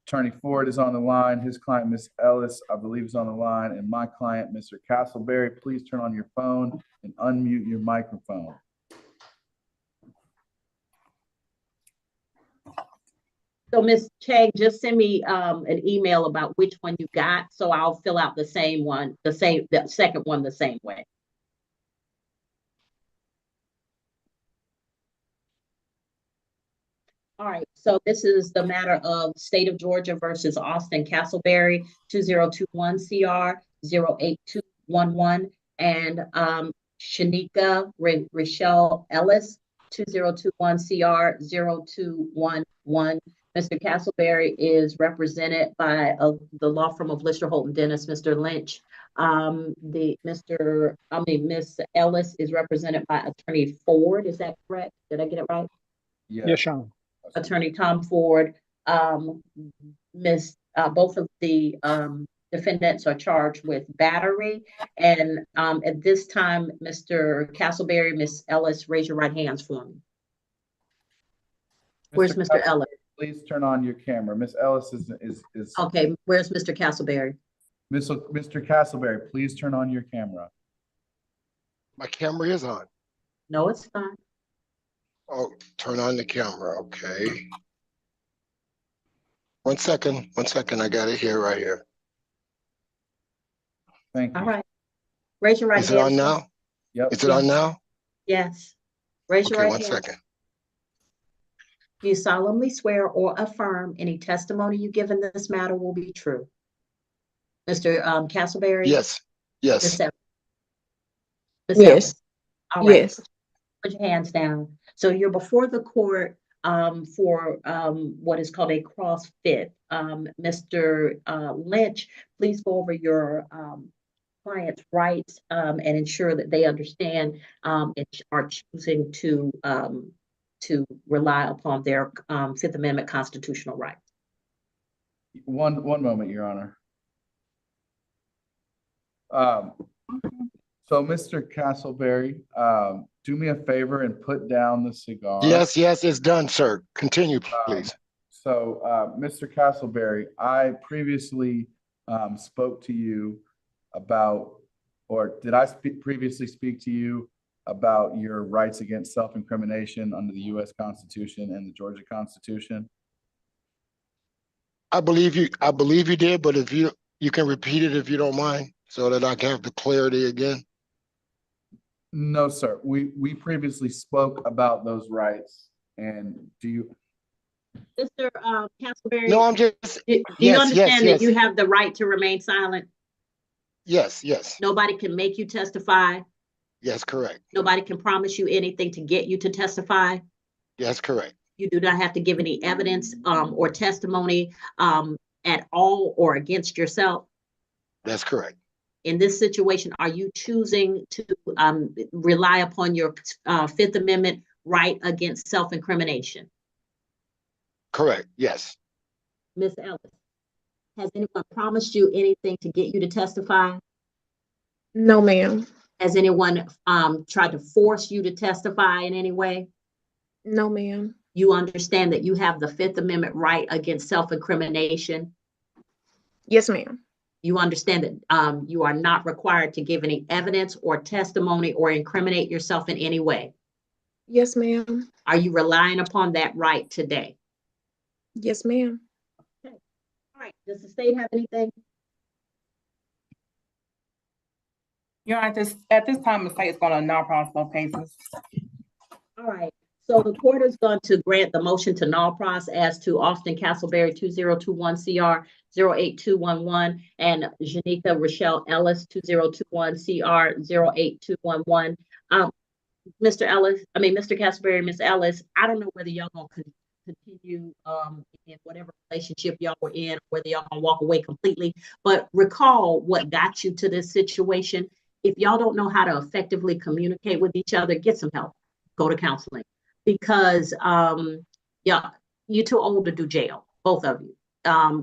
Attorney Ford is on the line. His client, Ms. Ellis, I believe is on the line, and my client, Mr. Castleberry. Please turn on your phone and unmute your microphone. So Ms. Chang, just send me an email about which one you got, so I'll fill out the second one the same way. All right, so this is the matter of State of Georgia versus Austin Castleberry, 2021 CR 08211, and Shanika Rochelle Ellis, 2021 CR 0211. Mr. Castleberry is represented by the law firm of Lister Holton Dennis, Mr. Lynch. Miss Ellis is represented by Attorney Ford. Is that correct? Did I get it right? Yes, Sean. Attorney Tom Ford. Both of the defendants are charged with battery. And at this time, Mr. Castleberry, Miss Ellis, raise your right hands for me. Where's Mr. Ellis? Please turn on your camera. Miss Ellis is okay. Where's Mr. Castleberry? Mr. Castleberry, please turn on your camera. My camera is on. No, it's not. Oh, turn on the camera. Okay. 1 second. 1 second. I got it here, right here. Thank you. All right. Raise your right hand. Is it on now? Yep. Is it on now? Yes. Raise your Okay, right 1 hand. second. Do you solemnly swear or affirm any testimony you give in this matter will be true? Mr. Castleberry? Yes. Yes. Ms. Yes. Ellis? All right. Yes. Put your hands down. So you're before the court for what is called a cross-fit. Mr. Lynch, please go over your client's rights and ensure that they understand and are choosing to rely upon their Fifth Amendment constitutional rights. One moment, Your Honor. So Mr. Castleberry, do me a favor and put down the cigar. Yes, yes, it's done, sir. Continue, please. Mr. Castleberry, I previously spoke to you about, or did I previously speak to you about your rights against self-incrimination under the U.S. Constitution and the Georgia Constitution? I believe you did, but if you can repeat it if you don't mind, so that I can have the clarity again. No, sir. We previously spoke about those rights, and do you? Mr. Castleberry, No, I'm just. Do you understand that you have the right to remain silent? Yes, yes. Nobody can make you testify. Yes, correct. Nobody can promise you anything to get you to testify. Yes, correct. You do not have to give any evidence or testimony at all or against yourself. That's correct. In this situation, are you choosing to rely upon your Fifth Amendment right against self-incrimination? Correct, yes. Ms. Ellis, has anyone promised you anything to get you to testify? No, ma'am. Has anyone tried to force you to testify in any way? No, ma'am. You understand that you have the Fifth Amendment right against self-incrimination? Yes, ma'am. You understand that you are not required to give any evidence or testimony or incriminate yourself in any way? Yes, ma'am. Are you relying upon that right today? Yes, ma'am. Okay. All right. Does the state have anything? You're at this time, the state is going to non-prosecute cases. All right. So the court is going to grant the motion to null pros as to Austin Castleberry 2021 CR 08211 and Janika Rochelle Ellis 2021 CR 08211. Mr. Castleberry, Ms. Ellis, I don't know whether y'all gonna continue in whatever relationship y'all were in, whether y'all gonna walk away completely, but recall what got you to this situation. If y'all don't know how to effectively communicate with each other, get some help, go to counseling, because you're too old to do jail, both of you.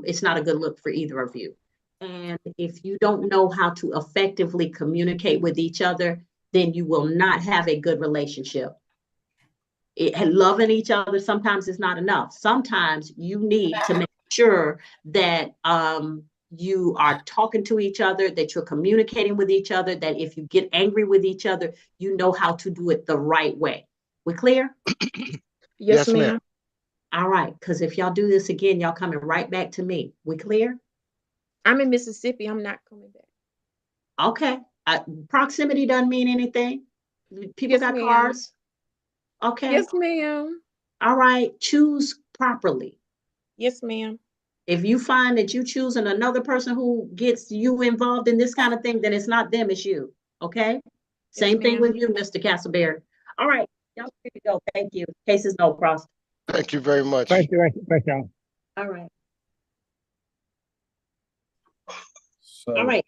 It's not a good look for either of you. And if you don't know how to effectively communicate with each other, then you will not have a good relationship. Loving each other sometimes is not enough. Sometimes you need to make sure that you are talking to each other, that you're communicating with each other, that if you get angry with each other, you know how to do it the right way. We clear? Yes, ma'am. All right, because if y'all do this again, y'all coming right back to me. We clear? I'm in Mississippi. I'm not coming back. Okay. Proximity doesn't mean anything. People Yes, got ma'am. cars. Okay. Yes, ma'am. All right. Choose properly. Yes, ma'am. If you find that you choosing another person who gets you involved in this kind of thing, then it's not them, it's you. Okay? Same thing ma'am. with you, Mr. Castleberry. All right. Y'all free to go. Thank you. Case is no cross. Thank you very much. Thank you, thank you. All right. So, All right.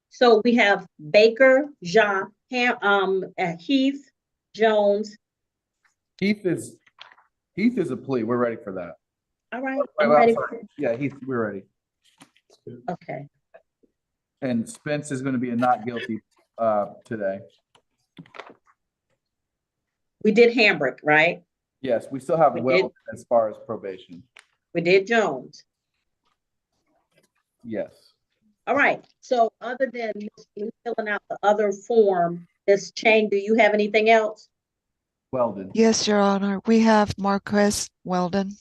So we have Baker, Zah, Heath, Jones. Heath is a plea. We're ready for that. All right. Wait, I'm wait, ready. sorry. Yeah, Heath, we're ready. Okay. And Spence is going to be a not guilty today. We did Hambrick, right? Yes, we still have We Will did. as far as probation. We did Jones. Yes. All right. So other than you filling out the other form, this chain, do you have anything else? Weldon. Yes, Your Honor. We have Marquez Weldon.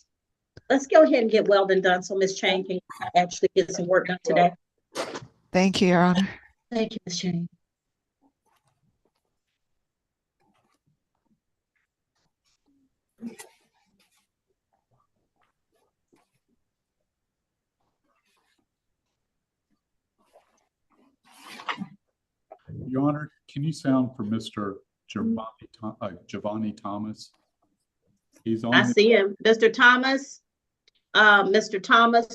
Let's go ahead and get Weldon done so Ms. Chain can actually get some work done today. Thank you, Your Honor. Thank you, Ms. Chain. Your Honor, can you sound for Mr. Giovanni Thomas? He's on. I see him. Mr. Thomas,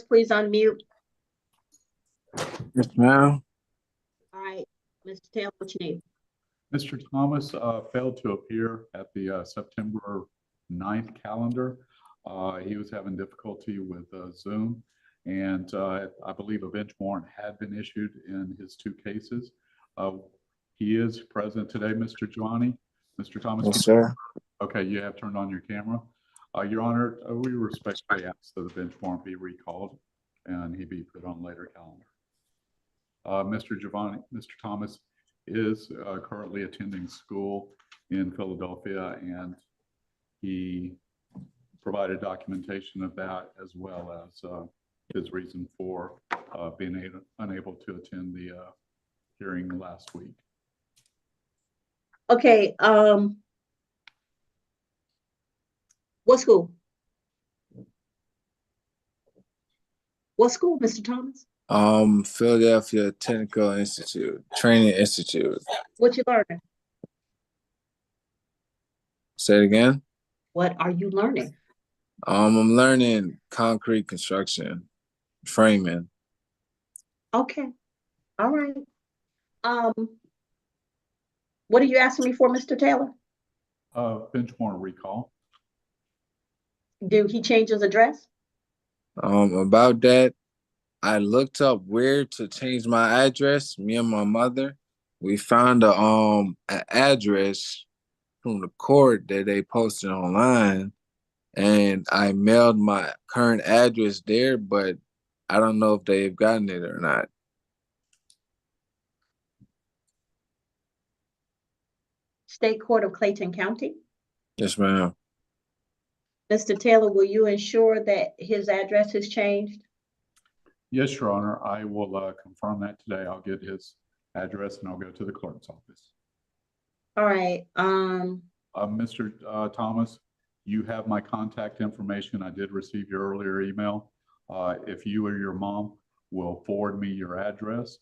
please unmute. Yes, ma'am. All right, Mr. Taylor, what you need? Mr. Thomas failed to appear at the September 9th calendar. He was having difficulty with Zoom, and I believe a bench warrant had been issued in his two cases. He is present today, Mr. Giovanni. Mr. Thomas. Yes, sir. Okay, you have turned on your camera. Your Honor, we respectfully ask that the bench warrant be recalled and he be put on later calendar. Mr. Thomas is currently attending school in Philadelphia, and he provided documentation of that as well as his reason for being unable to attend the hearing last week. Okay, what school? What school, Mr. Thomas? Philadelphia Technical Institute, Training Institute. What you learning? Say it again. What are you learning? I'm learning concrete construction, framing. Okay, all right. What are you asking me for, Mr. Taylor? Bench warrant recall. Did he change his address? About that, I looked up where to change my address. Me and my mother, we found an address from the court that they posted online, and I mailed my current address there, but I don't know if they've gotten it or not. State Court of Clayton County. Yes, ma'am. Mr. Taylor, will you ensure that his address is changed? Yes, Your Honor, I will confirm that today. I'll get his address and I'll go to the clerk's office. All right. Mr. Thomas, you have my contact information. I did receive your earlier email. If you or your mom will forward me your address,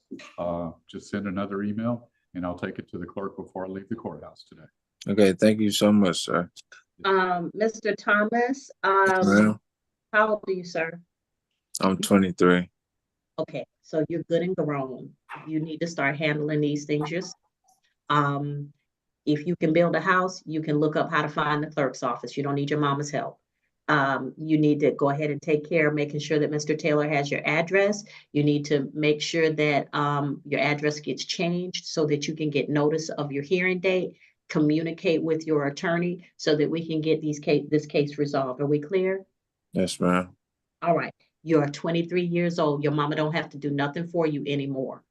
just send another email and I'll take it to the clerk before I leave the courthouse today. Okay, thank you so much, sir. Mr. Thomas, Ma'am, how old are you, sir? I'm 23. Okay, so you're good and grown. You need to start handling these things yourself. If you can build a house, you can look up how to find the clerk's office. You don't need your mama's help. You need to go ahead and take care of making sure that Mr. Taylor has your address. You need to make sure that your address gets changed so that you can get notice of your hearing date. Communicate with your attorney so that we can get this case resolved. Are we clear? Yes, ma'am. All right. You're 23 years old. Your mama don't have to do nothing for you anymore.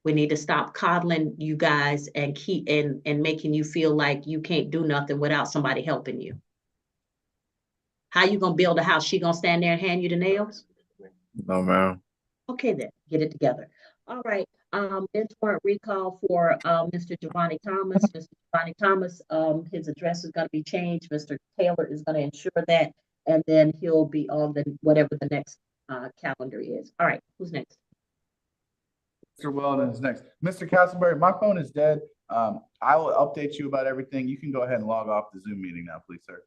We need to stop coddling you guys and keep and making you feel like you can't do nothing without somebody helping you. How you gonna build a house? She gonna stand there and hand you the nails? No, ma'am. Okay, then get it together. All right. Bench warrant recall for Mr. Giovanni Thomas. Mr. Giovanni Thomas, his address is gonna be changed. Mr. Taylor is gonna ensure that, and then he'll be on the whatever the next calendar is. All right, who's next? Mr. Weldon is next. Mr. Castleberry, my phone is dead. I will update you about everything. You can go ahead and log off the Zoom meeting now, please, sir.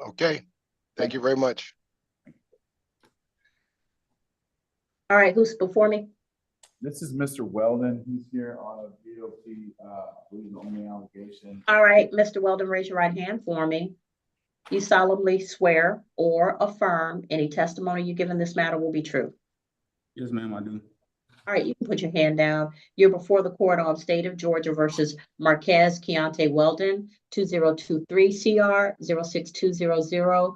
Okay, thank you very much. All right, who's before me? This is Mr. Weldon. He's here on a VOP, I believe the only allegation. All right, Mr. Weldon, raise your right hand for me. You solemnly swear or affirm any testimony you give in this matter will be true. Yes, ma'am, I do. All right, you can put your hand down. You're before the court on State of Georgia versus Marquez Keontae Weldon, 2023 CR 06200.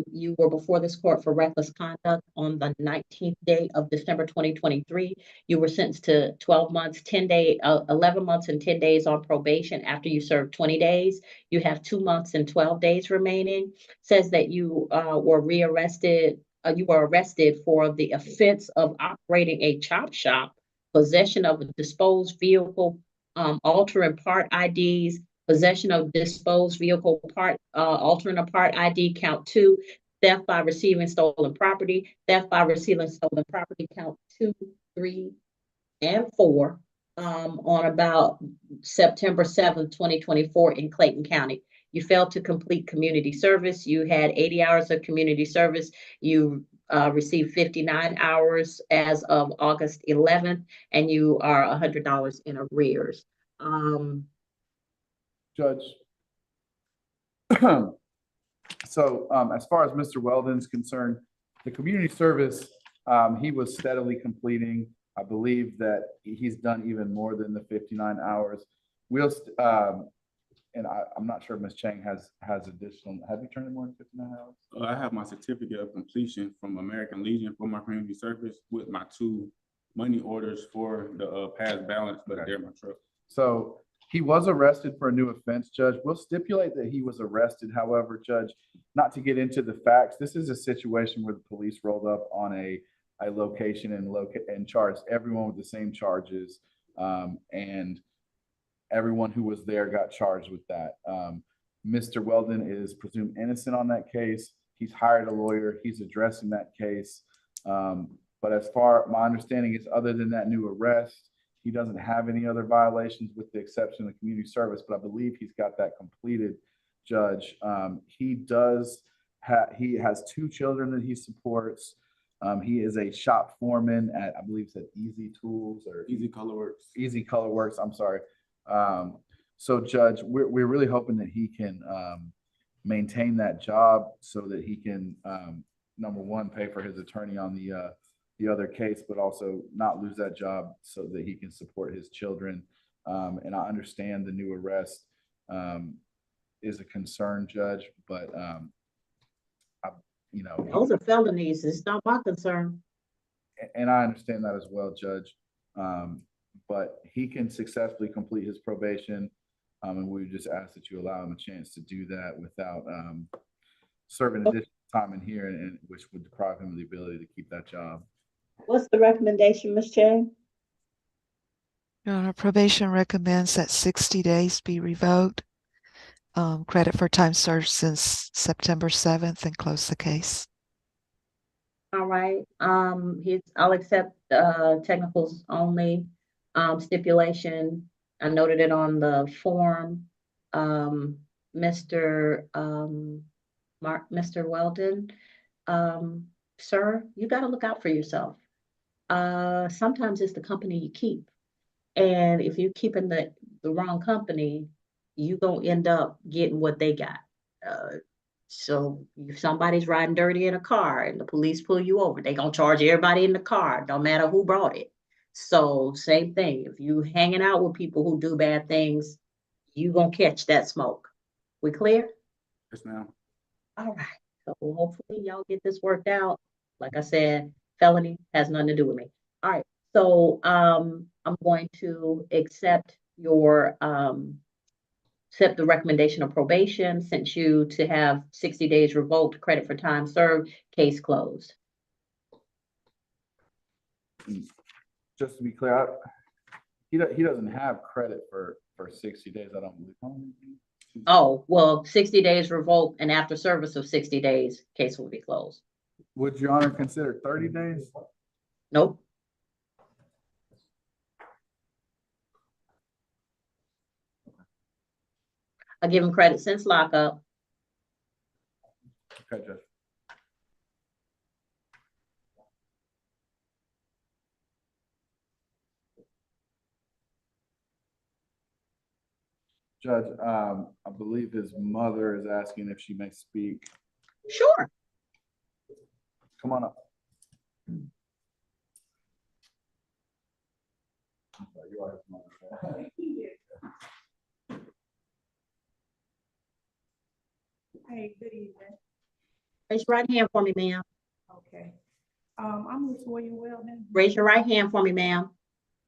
You were before this court for reckless conduct on the 19th day of December 2023. You were sentenced to 12 months, 11 months and 10 days on probation after you served 20 days. You have 2 months and 12 days remaining. Says that you were rearrested. You were arrested for the offense of operating a chop shop, possession of a disposed vehicle, altering part IDs, possession of disposed vehicle part, altering a part ID, count 2, theft by receiving stolen property, theft by receiving stolen property, count 2, 3, and 4, on about September 7th, 2024 in Clayton County. You failed to complete community service. You had 80 hours of community service. You received 59 hours as of August 11th, and you are $100 in arrears. Judge. So as far as Mr. Weldon's concerned, the community service, he was steadily completing. I believe that he's done even more than the 59 hours. We'll, and I'm not sure if Ms. Chang has additional, have you turned in more than 59 hours? I have my certificate of completion from American Legion for my community service with my 2 money orders for the past balance, but they're in my truck. So he was arrested for a new offense, Judge. We'll stipulate that he was arrested. However, Judge, not to get into the facts, this is a situation where the police rolled up on a location and charged everyone with the same charges, and everyone who was there got charged with that. Mr. Weldon is presumed innocent on that case. He's hired a lawyer. He's addressing that case. But as far my understanding is, other than that new arrest, he doesn't have any other violations with the exception of community service, but I believe he's got that completed, Judge. He has 2 children that he supports. He is a shop foreman at, I believe it's at Easy Tools or Easy Colorworks. Easy Colorworks, I'm sorry. So Judge, we're really hoping that he can maintain that job so that he can, number one, pay for his attorney on the other case, but also not lose that job so that he can support his children. And I understand the new arrest is a concern, Judge, but those are felonies. It's not my concern. And I understand that as well, Judge. But he can successfully complete his probation. And we just ask that you allow him a chance to do that without serving additional time in here, and which would deprive him of the ability to keep that job. What's the recommendation, Ms. Chang? Your Honor, probation recommends that 60 days be revoked. Credit for time served since September 7th, and close the case. All right. I'll accept technicals only stipulation. I noted it on the form. Mr. Weldon, sir, you got to look out for yourself. Sometimes it's the company you keep. And if you're keeping the wrong company, you gonna end up getting what they got. So if somebody's riding dirty in a car and the police pull you over, they gonna charge everybody in the car, no matter who brought it. So same thing, if you hanging out with people who do bad things, you gonna catch that smoke. We clear? Yes, ma'am. All right. So hopefully y'all get this worked out. Like I said, felony has nothing to do with me. All right, so I'm going to accept your accept the recommendation of probation, sent you to have 60 days revoked, credit for time served, case closed. Just to be clear, he doesn't have credit for 60 days, I don't believe. Oh, well, 60 days revoked, and after service of 60 days, case will be closed. Would Your Honor consider 30 days? Nope. I give him credit since lockup. Okay, Judge. Judge, I believe his mother is asking if she may speak. Sure. Come on up. You are his mother. Hey, good evening. Raise your right hand for me, ma'am. Okay. I'm Latoya Weldon. Raise your right hand for me, ma'am.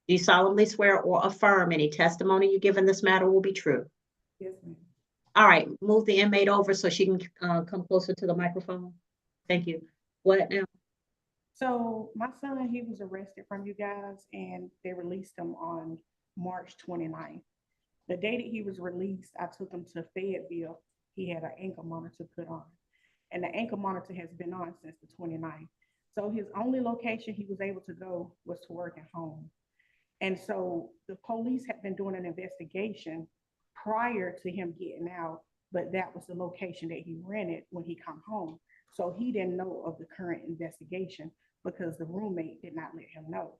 Do you solemnly swear or affirm any testimony you give in this matter will be true? Yes, ma'am. All right, move the inmate over so she can come closer to the microphone. Thank you. What now? So my son, he was arrested from you guys and they released him on March 29th. The day that he was released, I took him to Fayetteville. He had an ankle monitor put on. And the ankle monitor has been on since the 29th. So his only location he was able to go was to work at home. And so the police had been doing an investigation prior to him getting out, but that was the location that he rented when he come home. So he didn't know of the current investigation because the roommate did not let him know.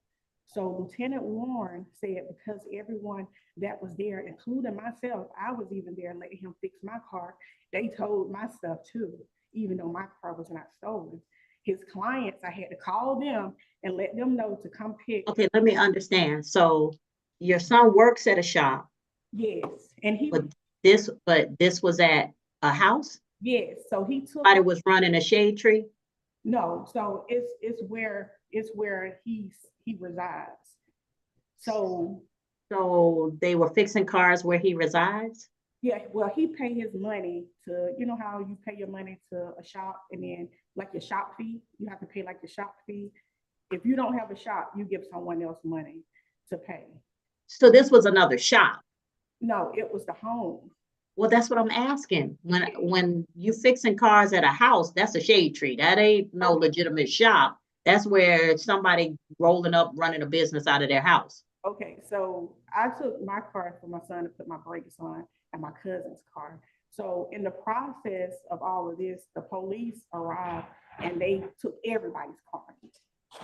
So Lieutenant Warren said because everyone that was there, including myself, I was even there letting him fix my car. They told my stuff too, even though my car was not stolen. His clients, I had to call them and let them know to come pick. Okay, let me understand. So your son works at a shop. Yes, and he. But this was at a house? Yes, so he took. Somebody was running a shade tree? No, so it's where he resides. So they were fixing cars where he resides? Yeah, well, he paid his money to, you know how you pay your money to a shop and then like your shop fee, you have to pay like the shop fee. If you don't have a shop, you give someone else money to pay. So this was another shop? No, it was the home. Well, that's what I'm asking. When you fixing cars at a house, that's a shade tree. That ain't no legitimate shop. That's where somebody rolling up, running a business out of their house. Okay, so I took my car for my son to put my brakes on and my cousin's car. So in the process of all of this, the police arrived and they took everybody's car.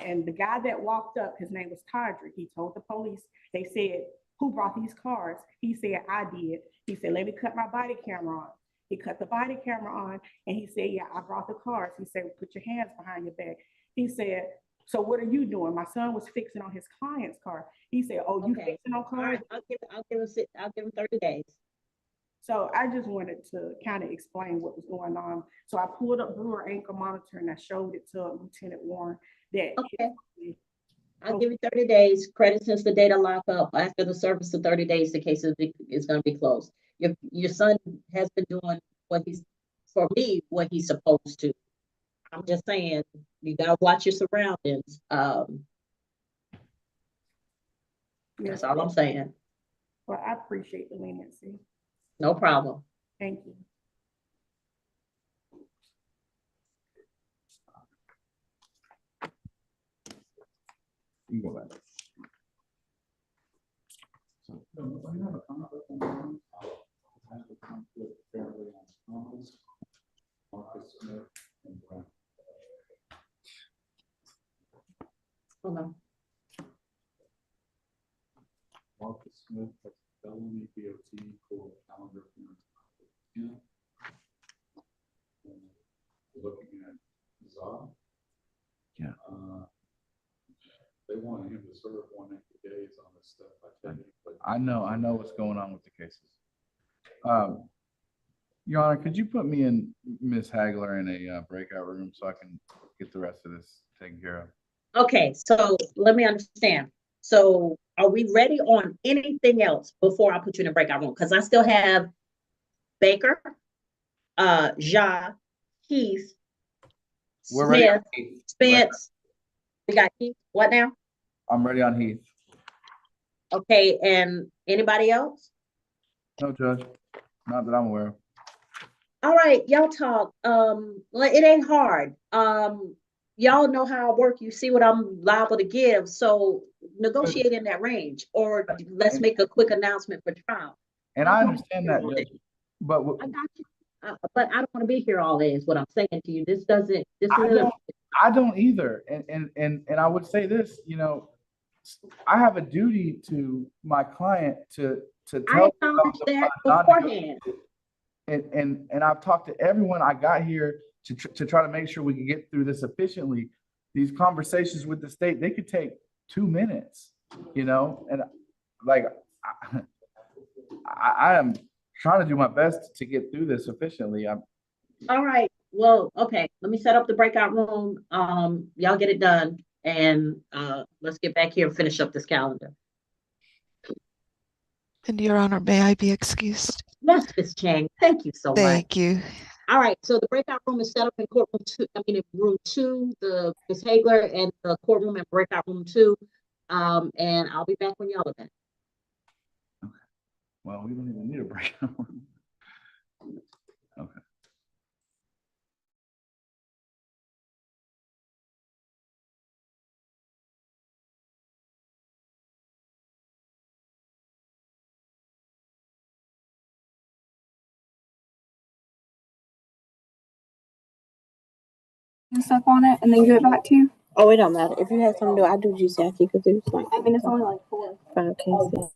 And the guy that walked up, his name was Todrick. He told the police, they said, who brought these cars? He said, I did. He said, let me cut my body camera on. He cut the body camera on and he said, yeah, I brought the cars. He said, put your hands behind your back. He said, so what are you doing? My son was fixing on his client's car. He said, oh, you fixing on cars? I'll give him 30 days. So I just wanted to kind of explain what was going on. So I pulled up Brewer ankle monitor and I showed it to Lieutenant Warren that. Okay. I'll give you 30 days, credit since the date of lockup. After the service of 30 days, the case is going to be closed. Your son has been doing what he's supposed to. I'm just saying, you got to watch your surroundings. That's all I'm saying. Well, I appreciate the leniency. No problem. Thank you. You can go back. So, when you have a conflict on the phone, I have a conflict fairly on Thomas, Marcus Smith, and Brown. Hold on. Marcus Smith has felony DOT for calendar. Looking at Zah. Yeah. They wanted him to serve 180 days on this stuff. I know what's going on with the cases. Your Honor, could you put me and Ms. Hagler in a breakout room so I can get the rest of this taken care of? Okay, so let me understand. So are we ready on anything else before I put you in a breakout room? Because I still have Baker, Zah, Heath, We're ready on Smith, Heath. Spence. We got Heath. What now? I'm ready on Heath. Okay, and anybody else? No, Judge, not that I'm aware of. All right, y'all talk. Well, it ain't hard. Y'all know how I work. You see what I'm liable to give. So negotiate in that range, or let's make a quick announcement for trial. And I understand that, Judge, but I got you. But I don't want to be here all day is what I'm saying to you. This doesn't, this is. I don't either. And I would say this, you know, I have a duty to my client to I tell acknowledge them that not beforehand. and I've talked to everyone I got here to try to make sure we can get through this efficiently. These conversations with the state, they could take 2 minutes, you know, and like I am trying to do my best to get through this efficiently. All right. Well, okay. Let me set up the breakout room. Y'all get it done, and let's get back here and finish up this calendar. And Your Honor, may I be excused? Yes, Ms. Chang. Thank you so much. Thank you. All right. So the breakout room is set up in courtroom 2. I mean, in room 2. The Ms. Hagler and the courtroom in breakout room 2. And I'll be back when y'all are back. Well, we don't even need a breakout room. Okay. And stuff on it and then give it back to you? Oh, it don't matter. If you have something to do, I do GCIC because there's like, I mean, it's only like 5 cases.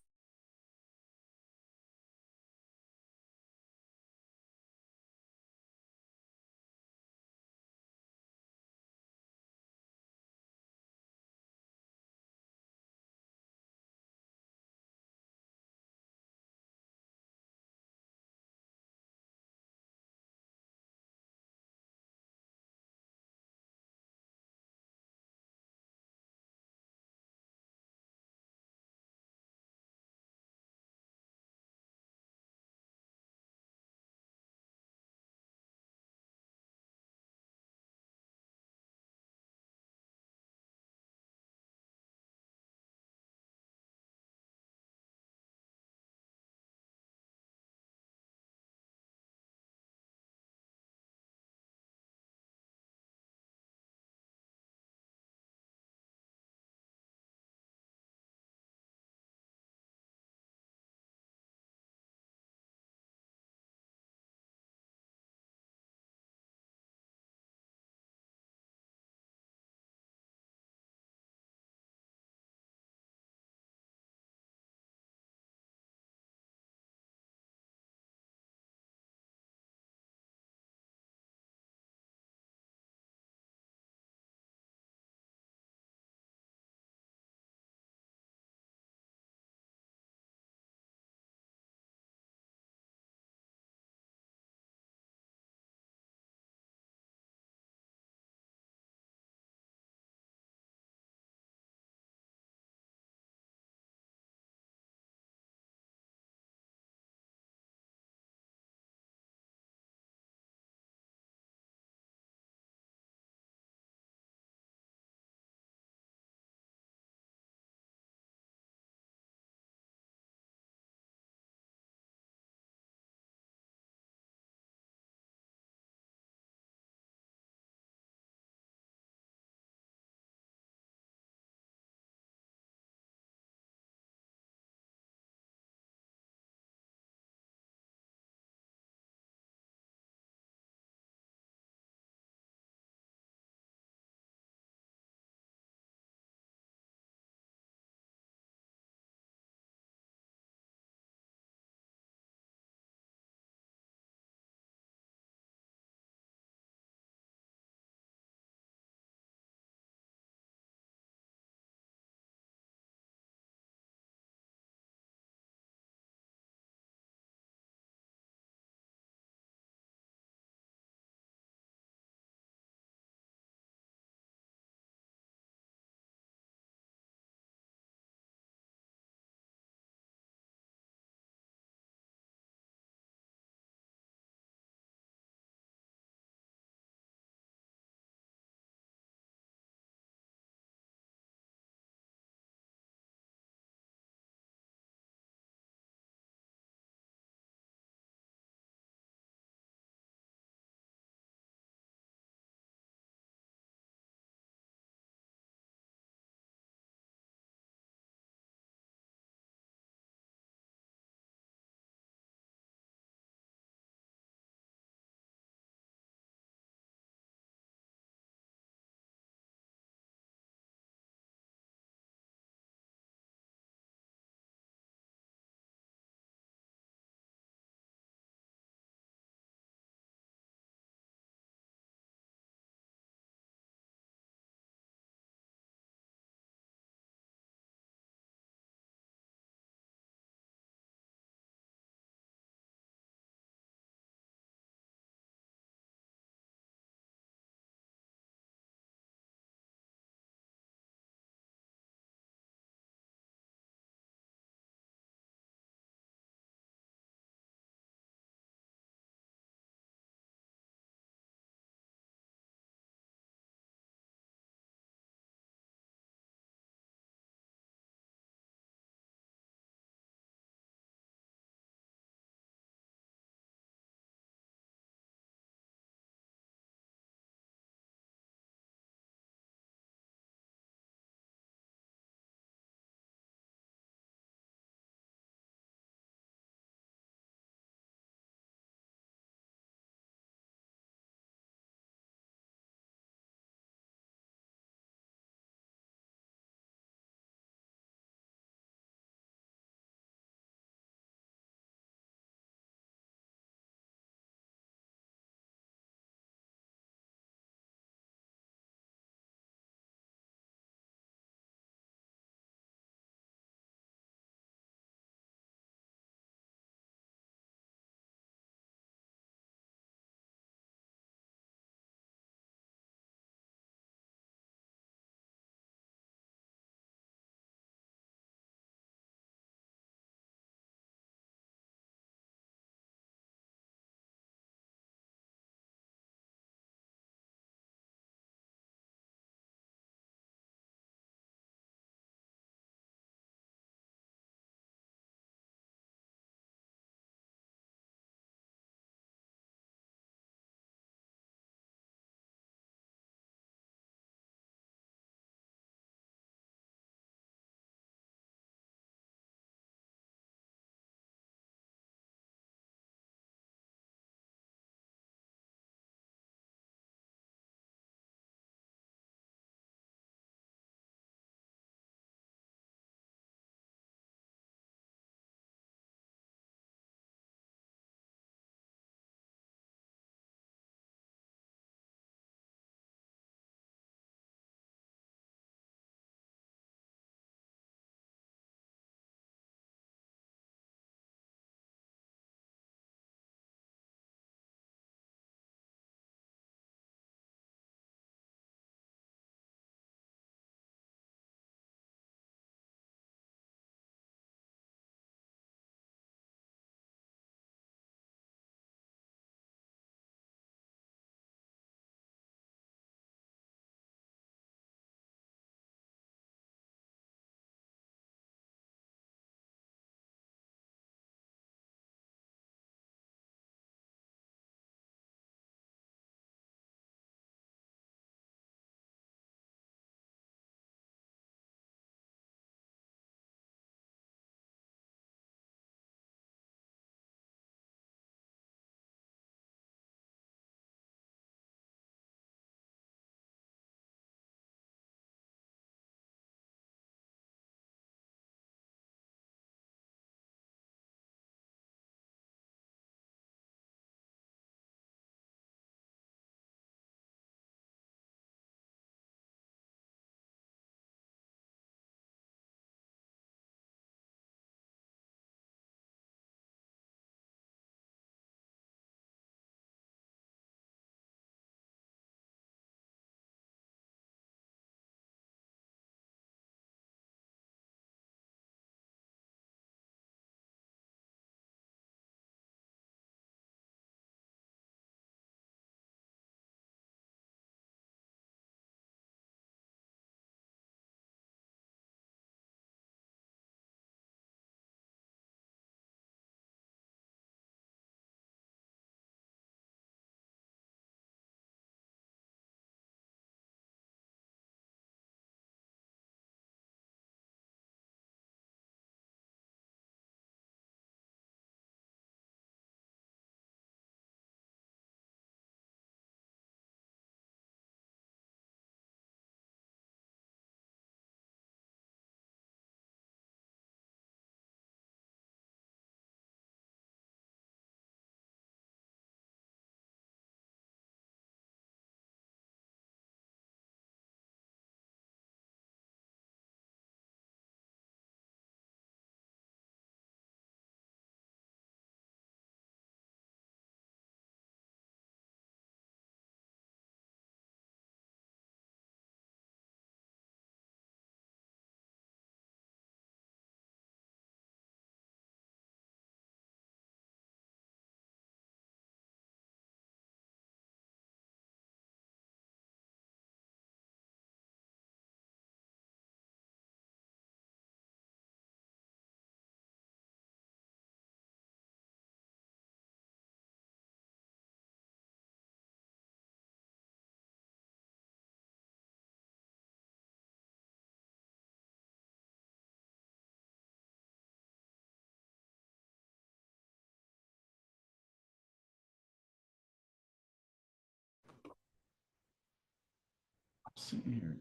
See here.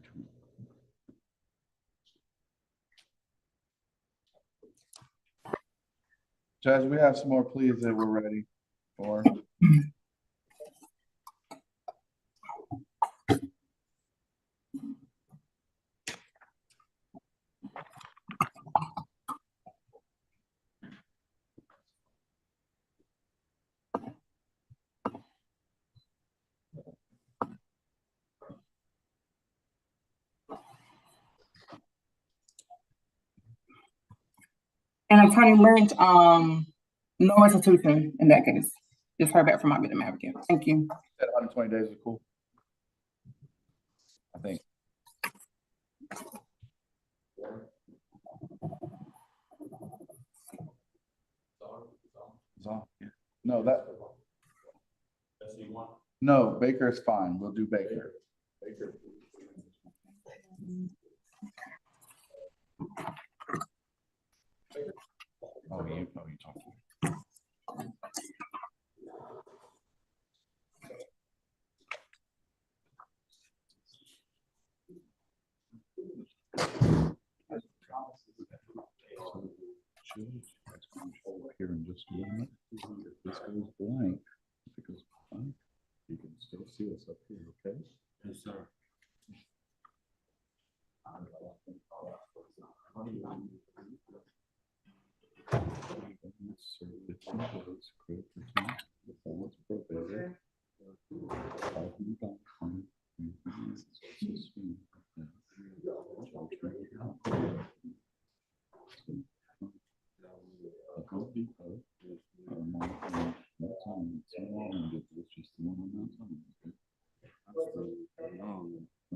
Judge, we have some more pleas that we're ready for. And Attorney Lynch, no institution in that case. Just heard back from my victim advocate. Thank you. That 120 days is cool. I think. Zah, yeah. No, that. No, Baker is fine. We'll do Baker. Baker. Oh, you talking. Here in just a minute. If this goes blank, if it goes blank, you can still see us up here, okay? Yes, sir.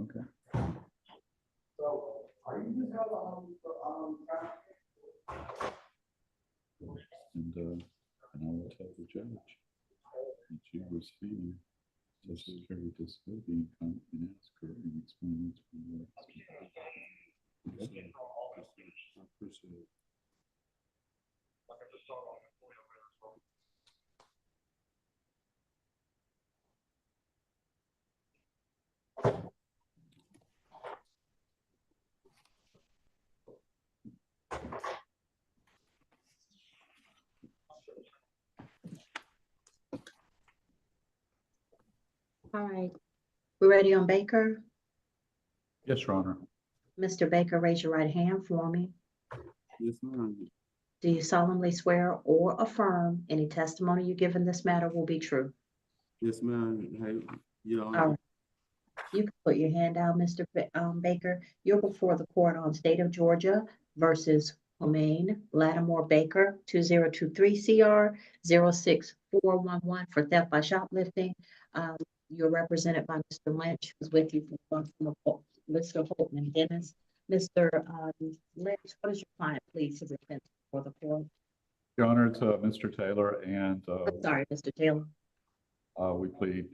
Okay. So, are you just and I will tell the judge that you receive Social Security disability income and ask her and explain it to you. Okay. I appreciate it. All right, we ready on Baker? Yes, Your Honor. Mr. Baker, raise your right hand for me. Yes, ma'am. Do you solemnly swear or affirm any testimony you give in this matter will be true? Yes, ma'am. Hey, Your Honor. All right. You can put your hand out, Mr. Baker. You're before the court on State of Georgia versus Latimore Baker, 2023 CR 06411 for theft by shoplifting. You're represented by Mr. Lynch, who's with you from Mr. Holtman Dennis. Mr. Lynch, what is your client, please, to present for the court? Your Honor, it's Mr. Taylor and I'm sorry, Mr. Taylor. We plead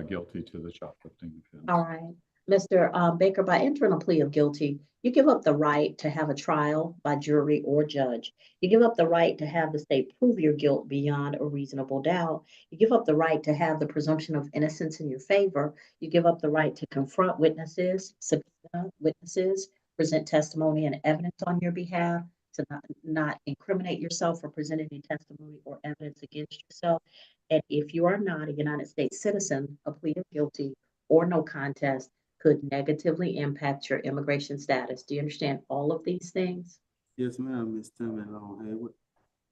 guilty to the shoplifting offense. All right. Mr. Baker, by entering a plea of guilty, you give up the right to have a trial by jury or judge. You give up the right to have the state prove your guilt beyond a reasonable doubt. You give up the right to have the presumption of innocence in your favor. You give up the right to confront witnesses, subpoena witnesses, present testimony and evidence on your behalf, to not incriminate yourself or present any testimony or evidence against yourself. And if you are not a United States citizen, a plea of guilty or no contest could negatively impact your immigration status. Do you understand all of these things? Yes, ma'am. Miss Tammy Long Hayward.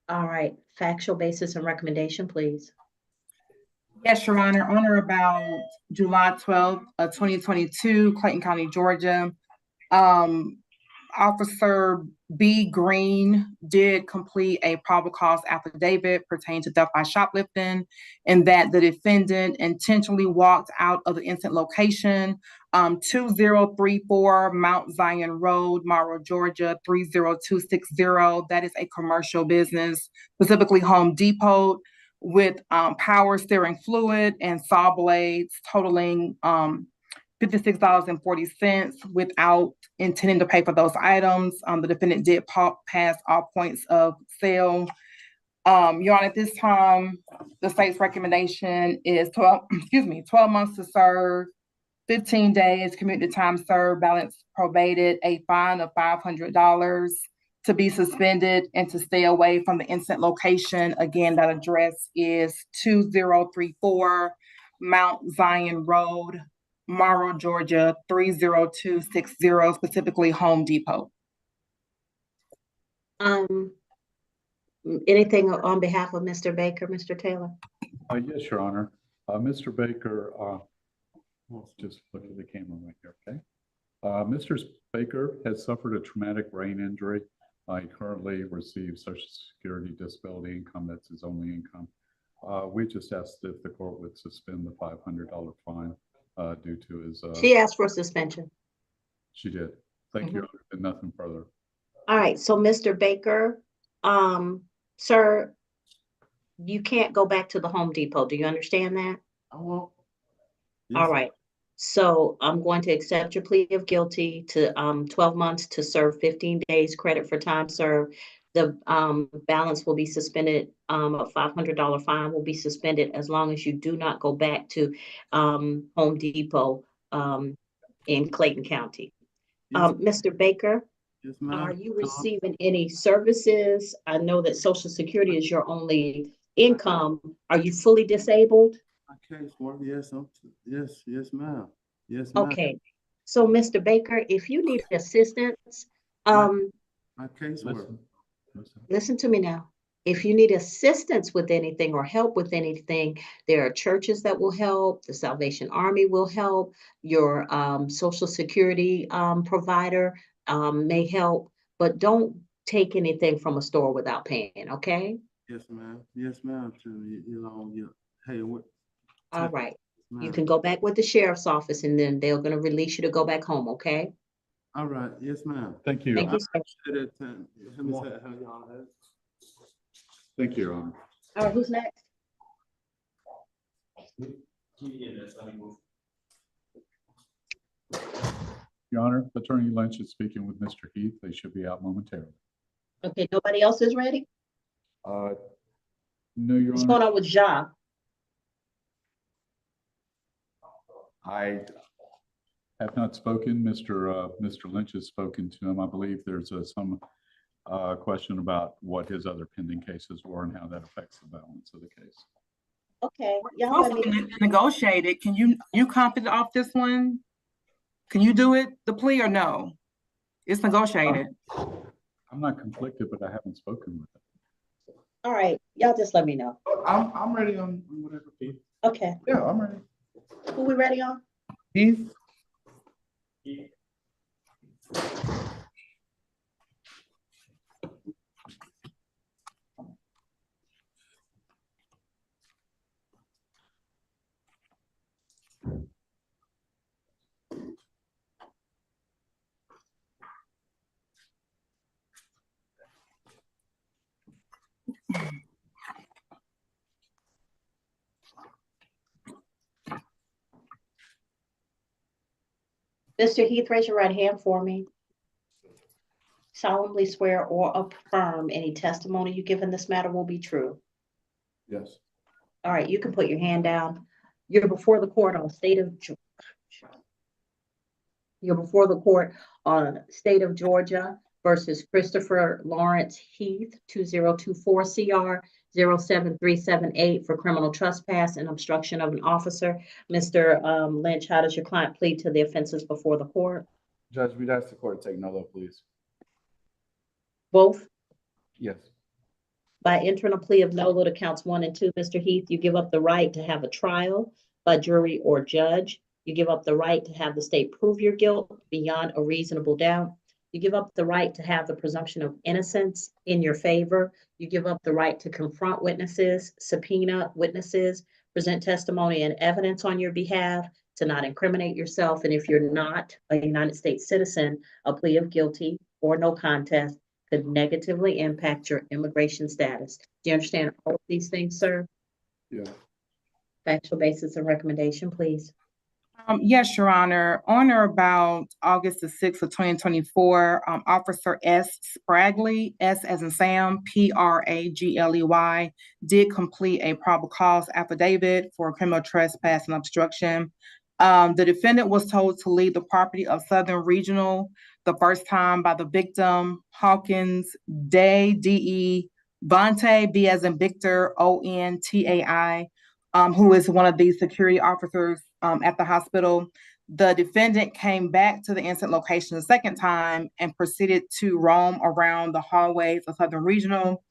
All right, factual basis and recommendation, please. Yes, Your Honor. On or about July 12th, 2022, Clayton County, Georgia. Officer B. Green did complete a probable cause affidavit pertaining to theft by shoplifting, and that the defendant intentionally walked out of the incident location, 2034 Mount Zion Road, Morrow, Georgia, 30260. That is a commercial business, specifically Home Depot, with power steering fluid and saw blades totaling $56.40 without intending to pay for those items. The defendant did pass all points of sale. Your Honor, at this time, the state's recommendation is 12 months to serve, 15 days, community time served, balance probated, a fine of $500, to be suspended and to stay away from the incident location. Again, that address is 2034 Mount Zion Road, Morrow, Georgia, 30260, specifically Home Depot. Anything on behalf of Mr. Baker, Mr. Taylor? Yes, Your Honor. Mr. Baker, let's just look at the camera right here, okay? Mr. Baker has suffered a traumatic brain injury. He currently receives Social Security disability income. That's his only income. We just asked if the court would suspend the $500 fine due to his. She asked for suspension. She did. Thank you, Your Honor, and nothing further. All right, so Mr. Baker, sir, you can't go back to the Home Depot. Do you understand that? I won't. All right. So I'm going to accept your plea of guilty to 12 months to serve 15 days credit for time served. The balance will be suspended. A $500 fine will be suspended as long as you do not go back to Home Depot in Clayton County. Mr. Baker, are you receiving any services? I know that Social Security is your only income. Are you fully disabled? My casework, yes, ma'am. Yes, ma'am. Okay, so Mr. Baker, if you need assistance, My casework. listen to me now. If you need assistance with anything or help with anything, there are churches that will help. The Salvation Army will help. Your Social Security provider may help, but don't take anything from a store without paying, okay? Yes, ma'am. Yes, ma'am. Hey, what? All right. You can go back with the sheriff's office and then they're going to release you to go back home, okay? All right. Yes, ma'am. Thank you. Thank you, sir. Thank you, Your Honor. All right, who's next? Your Honor, Attorney Lynch is speaking with Mr. Heath. They should be out momentarily. Okay, nobody else is ready? No, Your What's Honor. going on with Zah? I have not spoken. Mr. Lynch has spoken to him. I believe there's some question about what his other pending cases were and how that affects the balance of the case. Okay, y'all let me Negotiate it. Can you comp it off this one? Can you do it, the plea, or no? It's negotiated. I'm not conflicted, but I haven't spoken with him. All right, y'all just let me know. I'm ready on whatever. Okay, Yeah, I'm ready. who we ready on? Heath? Mr. Heath, raise your right hand for me. Solemnly swear or affirm any testimony you give in this matter will be true. Yes. All right, you can put your hand down. You're before the court on state of Georgia. You're before the court on state of Georgia versus Christopher Lawrence Heath, 2024 CR 07378 for criminal trespass and obstruction of an officer. Mr. Lynch, how does your client plead to the offenses before the court? Judge, we'd ask the court to take no vote, please. Both? Yes. By entering a plea of no vote to counts 1 and 2, Mr. Heath, you give up the right to have a trial by jury or judge. You give up the right to have the state prove your guilt beyond a reasonable doubt. You give up the right to have the presumption of innocence in your favor. You give up the right to confront witnesses, subpoena witnesses, present testimony and evidence on your behalf, to not incriminate yourself. And if you're not a United States citizen, a plea of guilty or no contest could negatively impact your immigration status. Do you understand all of these things, sir? Yeah. Factual basis and recommendation, please. Yes, Your Honor. On or about August the 6th of 2024, Officer S. Spragley, S as in Sam, Pragley, did complete a probable cause affidavit for criminal trespass and obstruction. The defendant was told to leave the property of Southern Regional the first time by the victim, Hawkins Day, D.E. Bontai, B as in Victor, O-N-T-A-I, who is one of the security officers at the hospital. The defendant came back to the incident location the second time and proceeded to roam around the hallways of Southern Regional.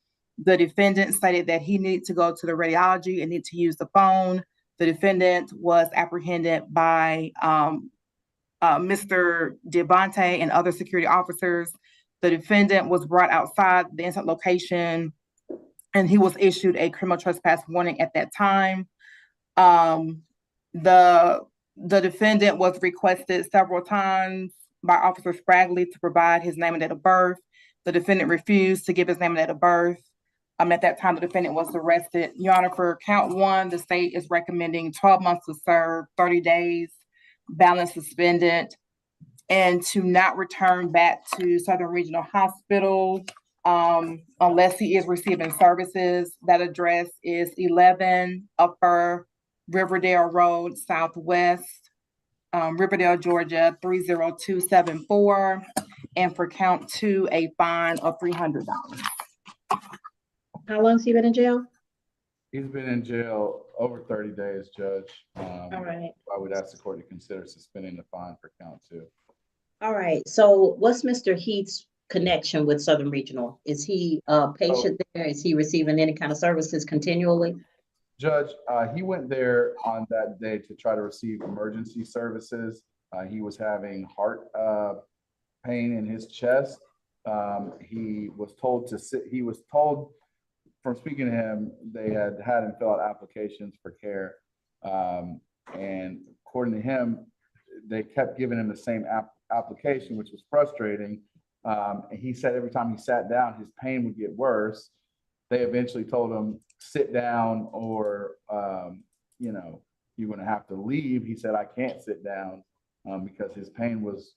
The defendant stated that he needed to go to the radiology and needed to use the phone. The defendant was apprehended by Mr. Devontae and other security officers. The defendant was brought outside the incident location and he was issued a criminal trespass warning at that time. The defendant was requested several times by Officer Spragley to provide his name and date of birth. The defendant refused to give his name and date of birth. At that time, the defendant was arrested. Your Honor, for count one, the state is recommending 12 months to serve, 30 days, balance suspended, and to not return back to Southern Regional Hospital unless he is receiving services. That address is 11 Upper Riverdale Road, Southwest, Riverdale, Georgia, 30274. And for count two, a fine of $300. How long's he been in jail? He's been in jail over 30 days, Judge. All right. I would ask the court to consider suspending the fine for count two. All right. So what's Mr. Heath's connection with Southern Regional? Is he a patient there? Is he receiving any kind of services continually? Judge, he went there on that day to try to receive emergency services. He was having heart pain in his chest. He was told to sit, he was told from speaking to him, they had him fill out applications for care. And according to him, they kept giving him the same application, which was frustrating. And he said every time he sat down, his pain would get worse. They eventually told him, sit down or, you know, you're going to have to leave. He said, I can't sit down because his pain was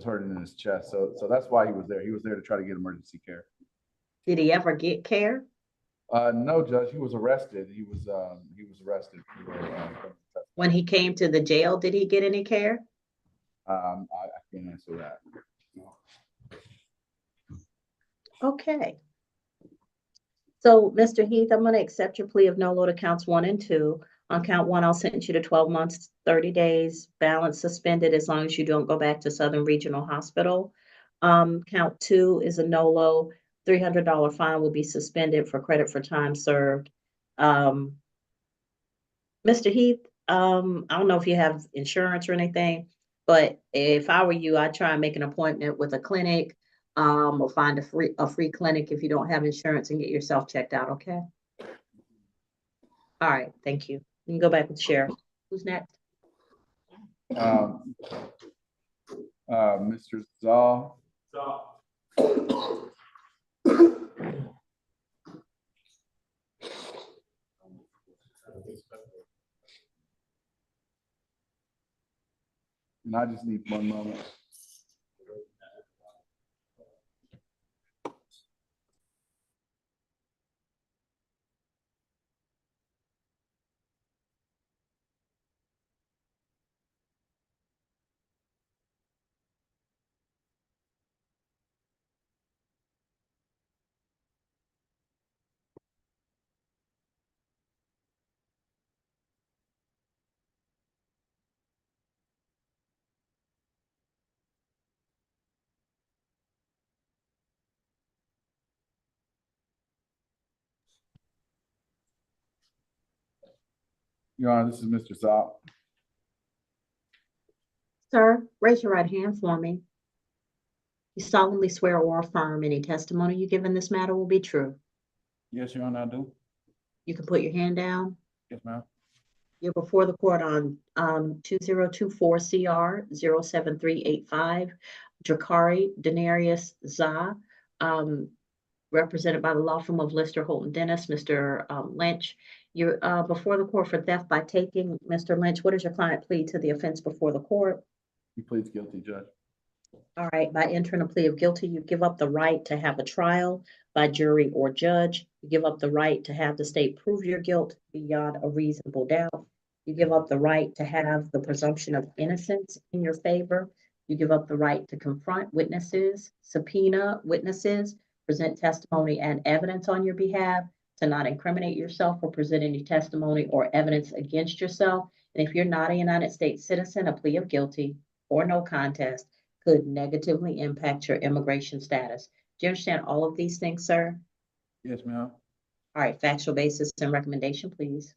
hurting in his chest. So that's why he was there. He was there to try to get emergency care. Did he ever get care? No, Judge, he was arrested. He was arrested. When he came to the jail, did he get any care? I can't answer that. Okay. So, Mr. Heath, I'm going to accept your plea of no low to counts 1 and 2. On count 1, I'll sentence you to 12 months, 30 days, balance suspended as long as you don't go back to Southern Regional Hospital. Count 2 is a no low. $300 fine will be suspended for credit for time served. Mr. Heath, I don't know if you have insurance or anything, but if I were you, I'd try and make an appointment with a clinic, or find a free clinic if you don't have insurance and get yourself checked out, okay? All right, thank you. You can go back with the sheriff. Who's next? Mr. Zah. And I just need one moment. Your Honor, this is Mr. Zah. Sir, raise your right hand for me. You solemnly swear or affirm any testimony you give in this matter will be true. Yes, Your Honor, I do. You can put your hand down. Yes, ma'am. You're before the court on 2024 CR 07385, Jakari Daus Zah, represented by the law firm of Lister Holton Dennis, Mr. Lynch. You're before the court for theft by taking. Mr. Lynch, what does your client plead to the offense before the court? He pleads guilty, Judge. All right, by entering a plea of guilty, you give up the right to have a trial by jury or judge. You give up the right to have the state prove your guilt beyond a reasonable doubt. You give up the right to have the presumption of innocence in your favor. You give up the right to confront witnesses, subpoena witnesses, present testimony and evidence on your behalf, to not incriminate yourself or present any testimony or evidence against yourself. And if you're not a United States citizen, a plea of guilty or no contest could negatively impact your immigration status. Do you understand all of these things, sir? Yes, ma'am. All right, factual basis and recommendation, please.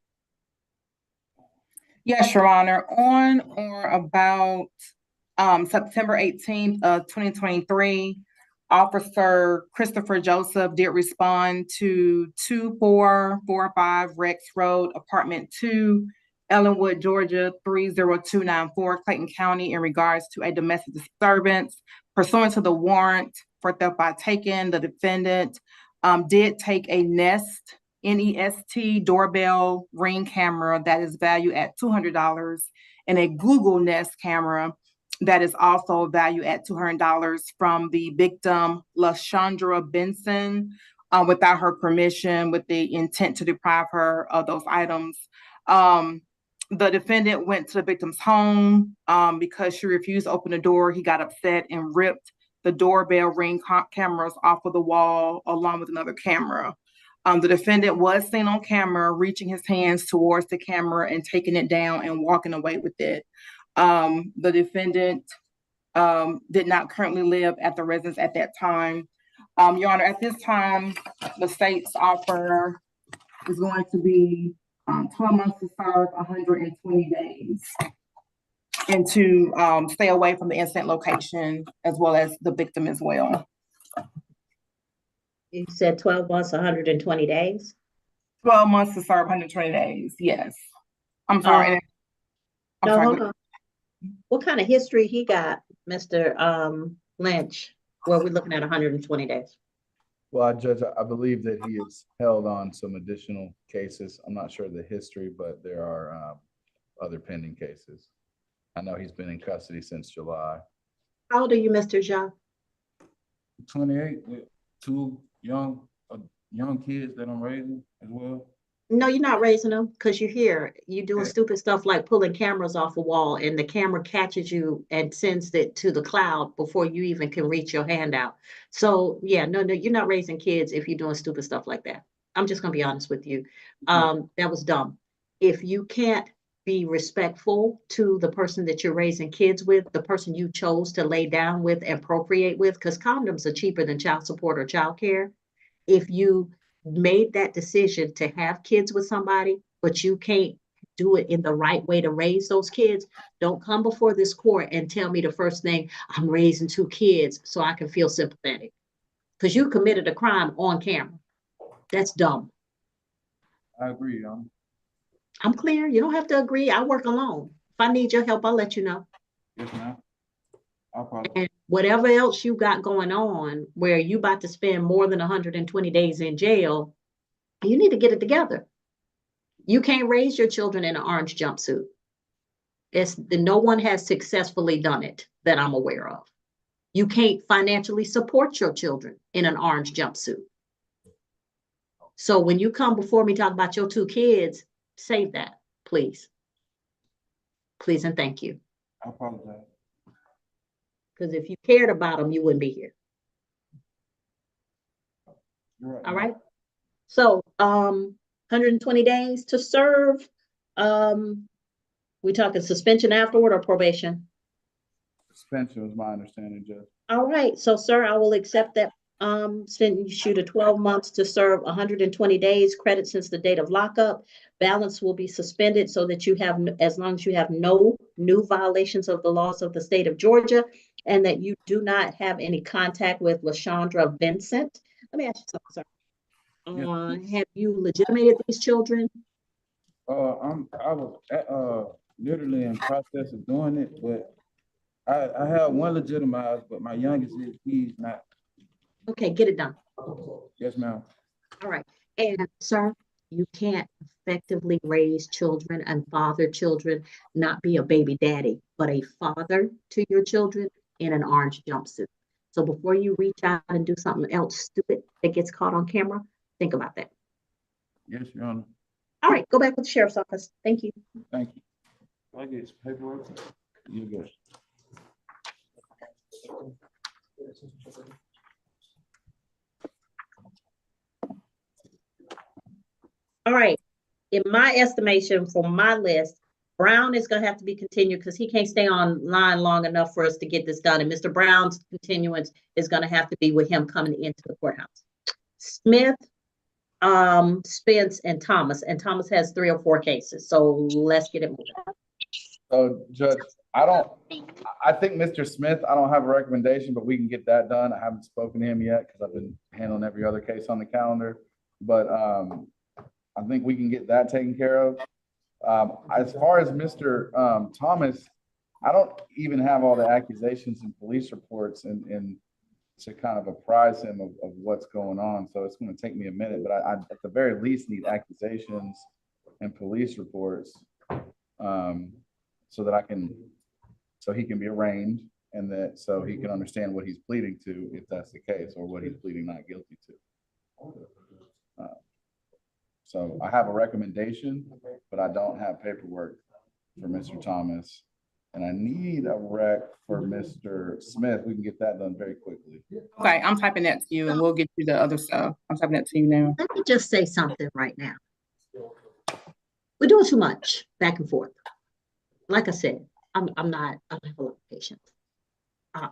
Yes, Your Honor. On or about September 18th of 2023, Officer Christopher Joseph did respond to 2445 Rex Road, Apartment 2, Ellenwood, Georgia 30294, Clayton County, in regards to a domestic disturbance. Pursuant to the warrant for theft by taking, the defendant did take a Nest, N-E-S-T, doorbell ring camera that is valued at $200 and a Google Nest camera that is also valued at $200 from the victim, LaShondra Benson, without her permission, with the intent to deprive her of those items. The defendant went to the victim's home because she refused to open the door. He got upset and ripped the doorbell ring cameras off of the wall along with another camera. The defendant was seen on camera reaching his hands towards the camera and taking it down and walking away with it. The defendant did not currently live at the residence at that time. Your Honor, at this time, the state's offer is going to be 12 months to serve, 120 days, and to stay away from the incident location as well as the victim as well. You said 12 months, 120 days? 12 months to serve, 120 days, yes. I'm sorry. Hold on. What kind of history he got, Mr. Lynch, where we're looking at 120 days? Well, Judge, I believe that he is held on some additional cases. I'm not sure of the history, but there are other pending cases. I know he's been in custody since July. How old are you, Mr. Zah? 28 with two young kids that I'm raising as well. No, you're not raising them because you're here. You're doing stupid stuff like pulling cameras off a wall, and the camera catches you and sends it to the cloud before you even can reach your hand out. So yeah, no, you're not raising kids if you're doing stupid stuff like that. I'm just gonna be honest with you. That was dumb. If you can't be respectful to the person that you're raising kids with, the person you chose to lay down with and procreate with, because condoms are cheaper than child support or child care. If you made that decision to have kids with somebody, but you can't do it in the right way to raise those kids, don't come before this court and tell me the first thing, I'm raising two kids so I can feel sympathetic. Because you committed a crime on camera. That's dumb. I agree, I'm clear. You don't have to agree. I work alone. If I need your help, I'll let you know. Yes, ma'am. I'll probably. And whatever else you got going on where you about to spend more than 120 days in jail, you need to get it together. You can't raise your children in an orange jumpsuit. No one has successfully done it that I'm aware of. You can't financially support your children in an orange jumpsuit. So when you come before me talk about your two kids, save that, please. Please and thank you. I apologize. Because if you cared about them, you wouldn't be here. You're right. All right. So 120 days to serve. We talking suspension afterward or probation? Suspension was my understanding, Judge. All right. So, sir, I will accept that. Sentence you to 12 months to serve 120 days, credit since the date of lockup. Balance will be suspended so that you have, as long as you have no new violations of the laws of the state of Georgia, and that you do not have any contact with LaShondra Vincent. Let me ask you something, sir. Have you legitimated these children? I was literally in process of doing it, but I have one legitimized, but my youngest he's not. Okay, get it done. Yes, ma'am. All right. And sir, you can't effectively raise children and father children, not be a baby daddy, but a father to your children in an orange jumpsuit. So before you reach out and do something else stupid that gets caught on camera, think about that. Yes, Your Honor. All right, go back with the sheriff's office. Thank you. Thank you. I get some paperwork. You good. All right, in my estimation, for my list, Brown is gonna have to be continued because he can't stay online long enough for us to get this done. And Mr. Brown's continuance is gonna have to be with him coming into the courthouse. Smith, Spence, and Thomas has 3 or 4 cases. So let's get it moving. So Judge, I think Mr. Smith, I don't have a recommendation, but we can get that done. I haven't spoken to him yet because I've been handling every other case on the calendar. But I think we can get that taken care of. As far as Mr. Thomas, I don't even have all the accusations and police reports and to kind of apprise him of what's going on. So it's going to take me a minute, but I at the very least need accusations and police reports so that so he can be arraigned and that so he can understand what he's pleading to, if that's the case, or what he's pleading not guilty to. So I have a recommendation, but I don't have paperwork for Mr. Thomas. And I need a rec for Mr. Smith. We can get that done very quickly. Okay, I'm typing that to you and we'll get you the other stuff. I'm typing that to you now. Let me just say something right now. We're doing too much back and forth. Like I said, I don't have a lot of patience. I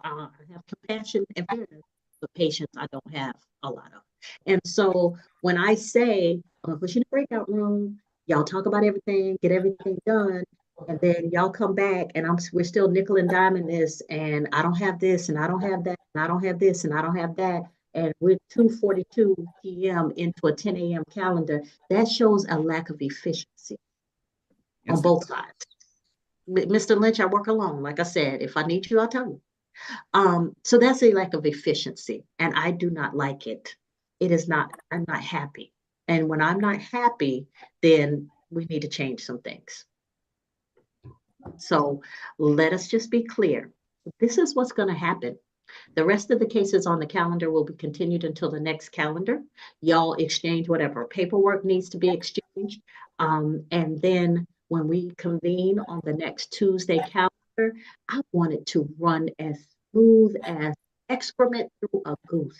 have compassion and fairness, but patience I don't have a lot of. And so when I say, I'm gonna put you in the breakout room, y'all talk about everything, get everything done, and then y'all come back and we're still nickel and diming this, and I don't have this, and I don't have that, and I don't have this, and I don't have that, and we're 2:42 p.m. into a 10 a.m. calendar. That shows a lack of efficiency on both sides. Mr. Lynch, I work alone. Like I said, if I need you, I'll tell you. So that's a lack of efficiency, and I do not like it. It is not, I'm not happy. And when I'm not happy, then we need to change some things. So let us just be clear. This is what's going to happen. The rest of the cases on the calendar will be continued until the next calendar. Y'all exchange whatever paperwork needs to be exchanged. And then when we convene on the next Tuesday calendar, I want it to run as smooth as excrement through a goose.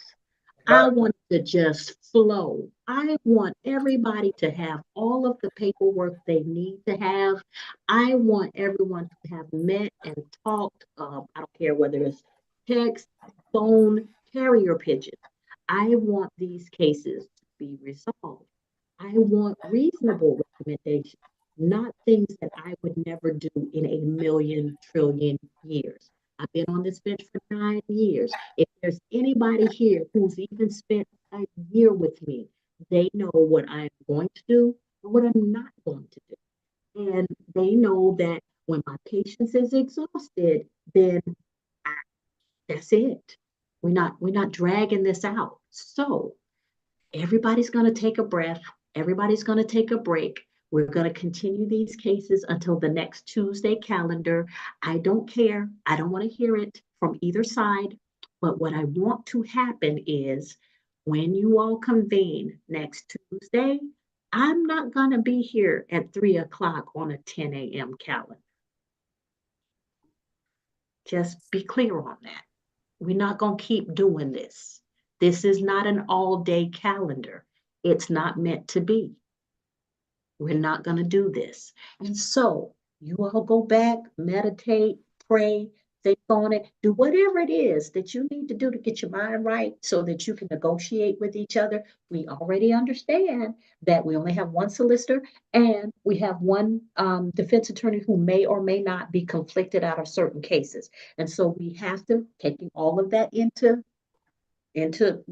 I want it to just flow. I want everybody to have all of the paperwork they need to have. I want everyone to have met and talked. I don't care whether it's text, phone, carrier pigeon. I want these cases to be resolved. I want reasonable recommendations, not things that I would never do in a million trillion years. I've been on this bench for 9 years. If there's anybody here who's even spent a year with me, they know what I'm going to do and what I'm not going to do. And they know that when my patience is exhausted, then that's it. We're not dragging this out. So everybody's going to take a breath. Everybody's going to take a break. We're going to continue these cases until the next Tuesday calendar. I don't care. I don't want to hear it from either side. But what I want to happen is when you all convene next Tuesday, I'm not going to be here at 3 o'clock on a 10 a.m. calendar. Just be clear on that. We're not going to keep doing this. This is not an all-day calendar. It's not meant to be. We're not going to do this. And so you all go back, meditate, pray, think on it, do whatever it is that you need to do to get your mind right so that you can negotiate with each other. We already understand that we only have one solicitor and we have one defense attorney who may or may not be conflicted out of certain cases. And so we have to, taking all of that into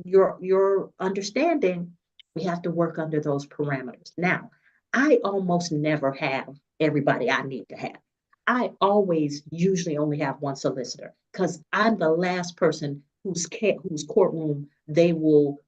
your understanding, we have to work under those parameters. Now, I almost never have everybody I need to have. I always usually only have one solicitor because I'm the last person whose courtroom they will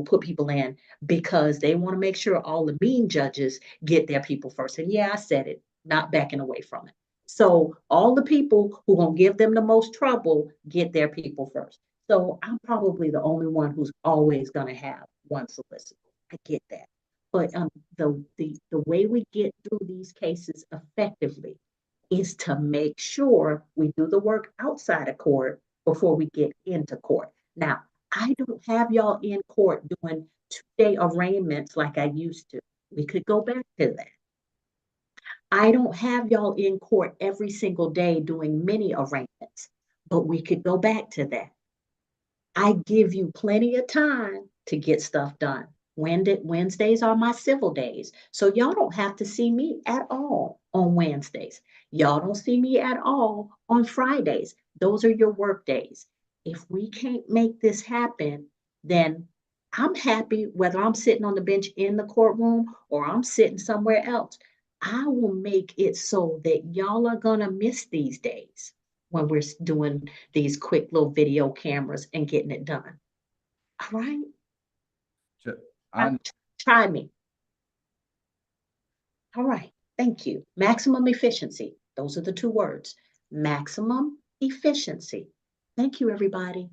put people in because they want to make sure all the mean judges get their people first. And yeah, I said it, not backing away from it. So all the people who are going to give them the most trouble get their people first. So I'm probably the only one who's always going to have one solicitor. I get that. But the way we get through these cases effectively is to make sure we do the work outside of court before we get into court. Now, I don't have y'all in court doing 2-day arraignments like I used to. We could go back to that. I don't have y'all in court every single day doing mini arraignments, but we could go back to that. I give you plenty of time to get stuff done. Wednesdays are my civil days, so y'all don't have to see me at all on Wednesdays. Y'all don't see me at all on Fridays. Those are your work days. If we can't make this happen, then I'm happy whether I'm sitting on the bench in the courtroom or I'm sitting somewhere else. I will make it so that y'all are gonna miss these days when we're doing these quick little video cameras and getting it done. All right? Try me. All right, thank you. Maximum efficiency. Those are the 2 words. Maximum efficiency. Thank you, everybody.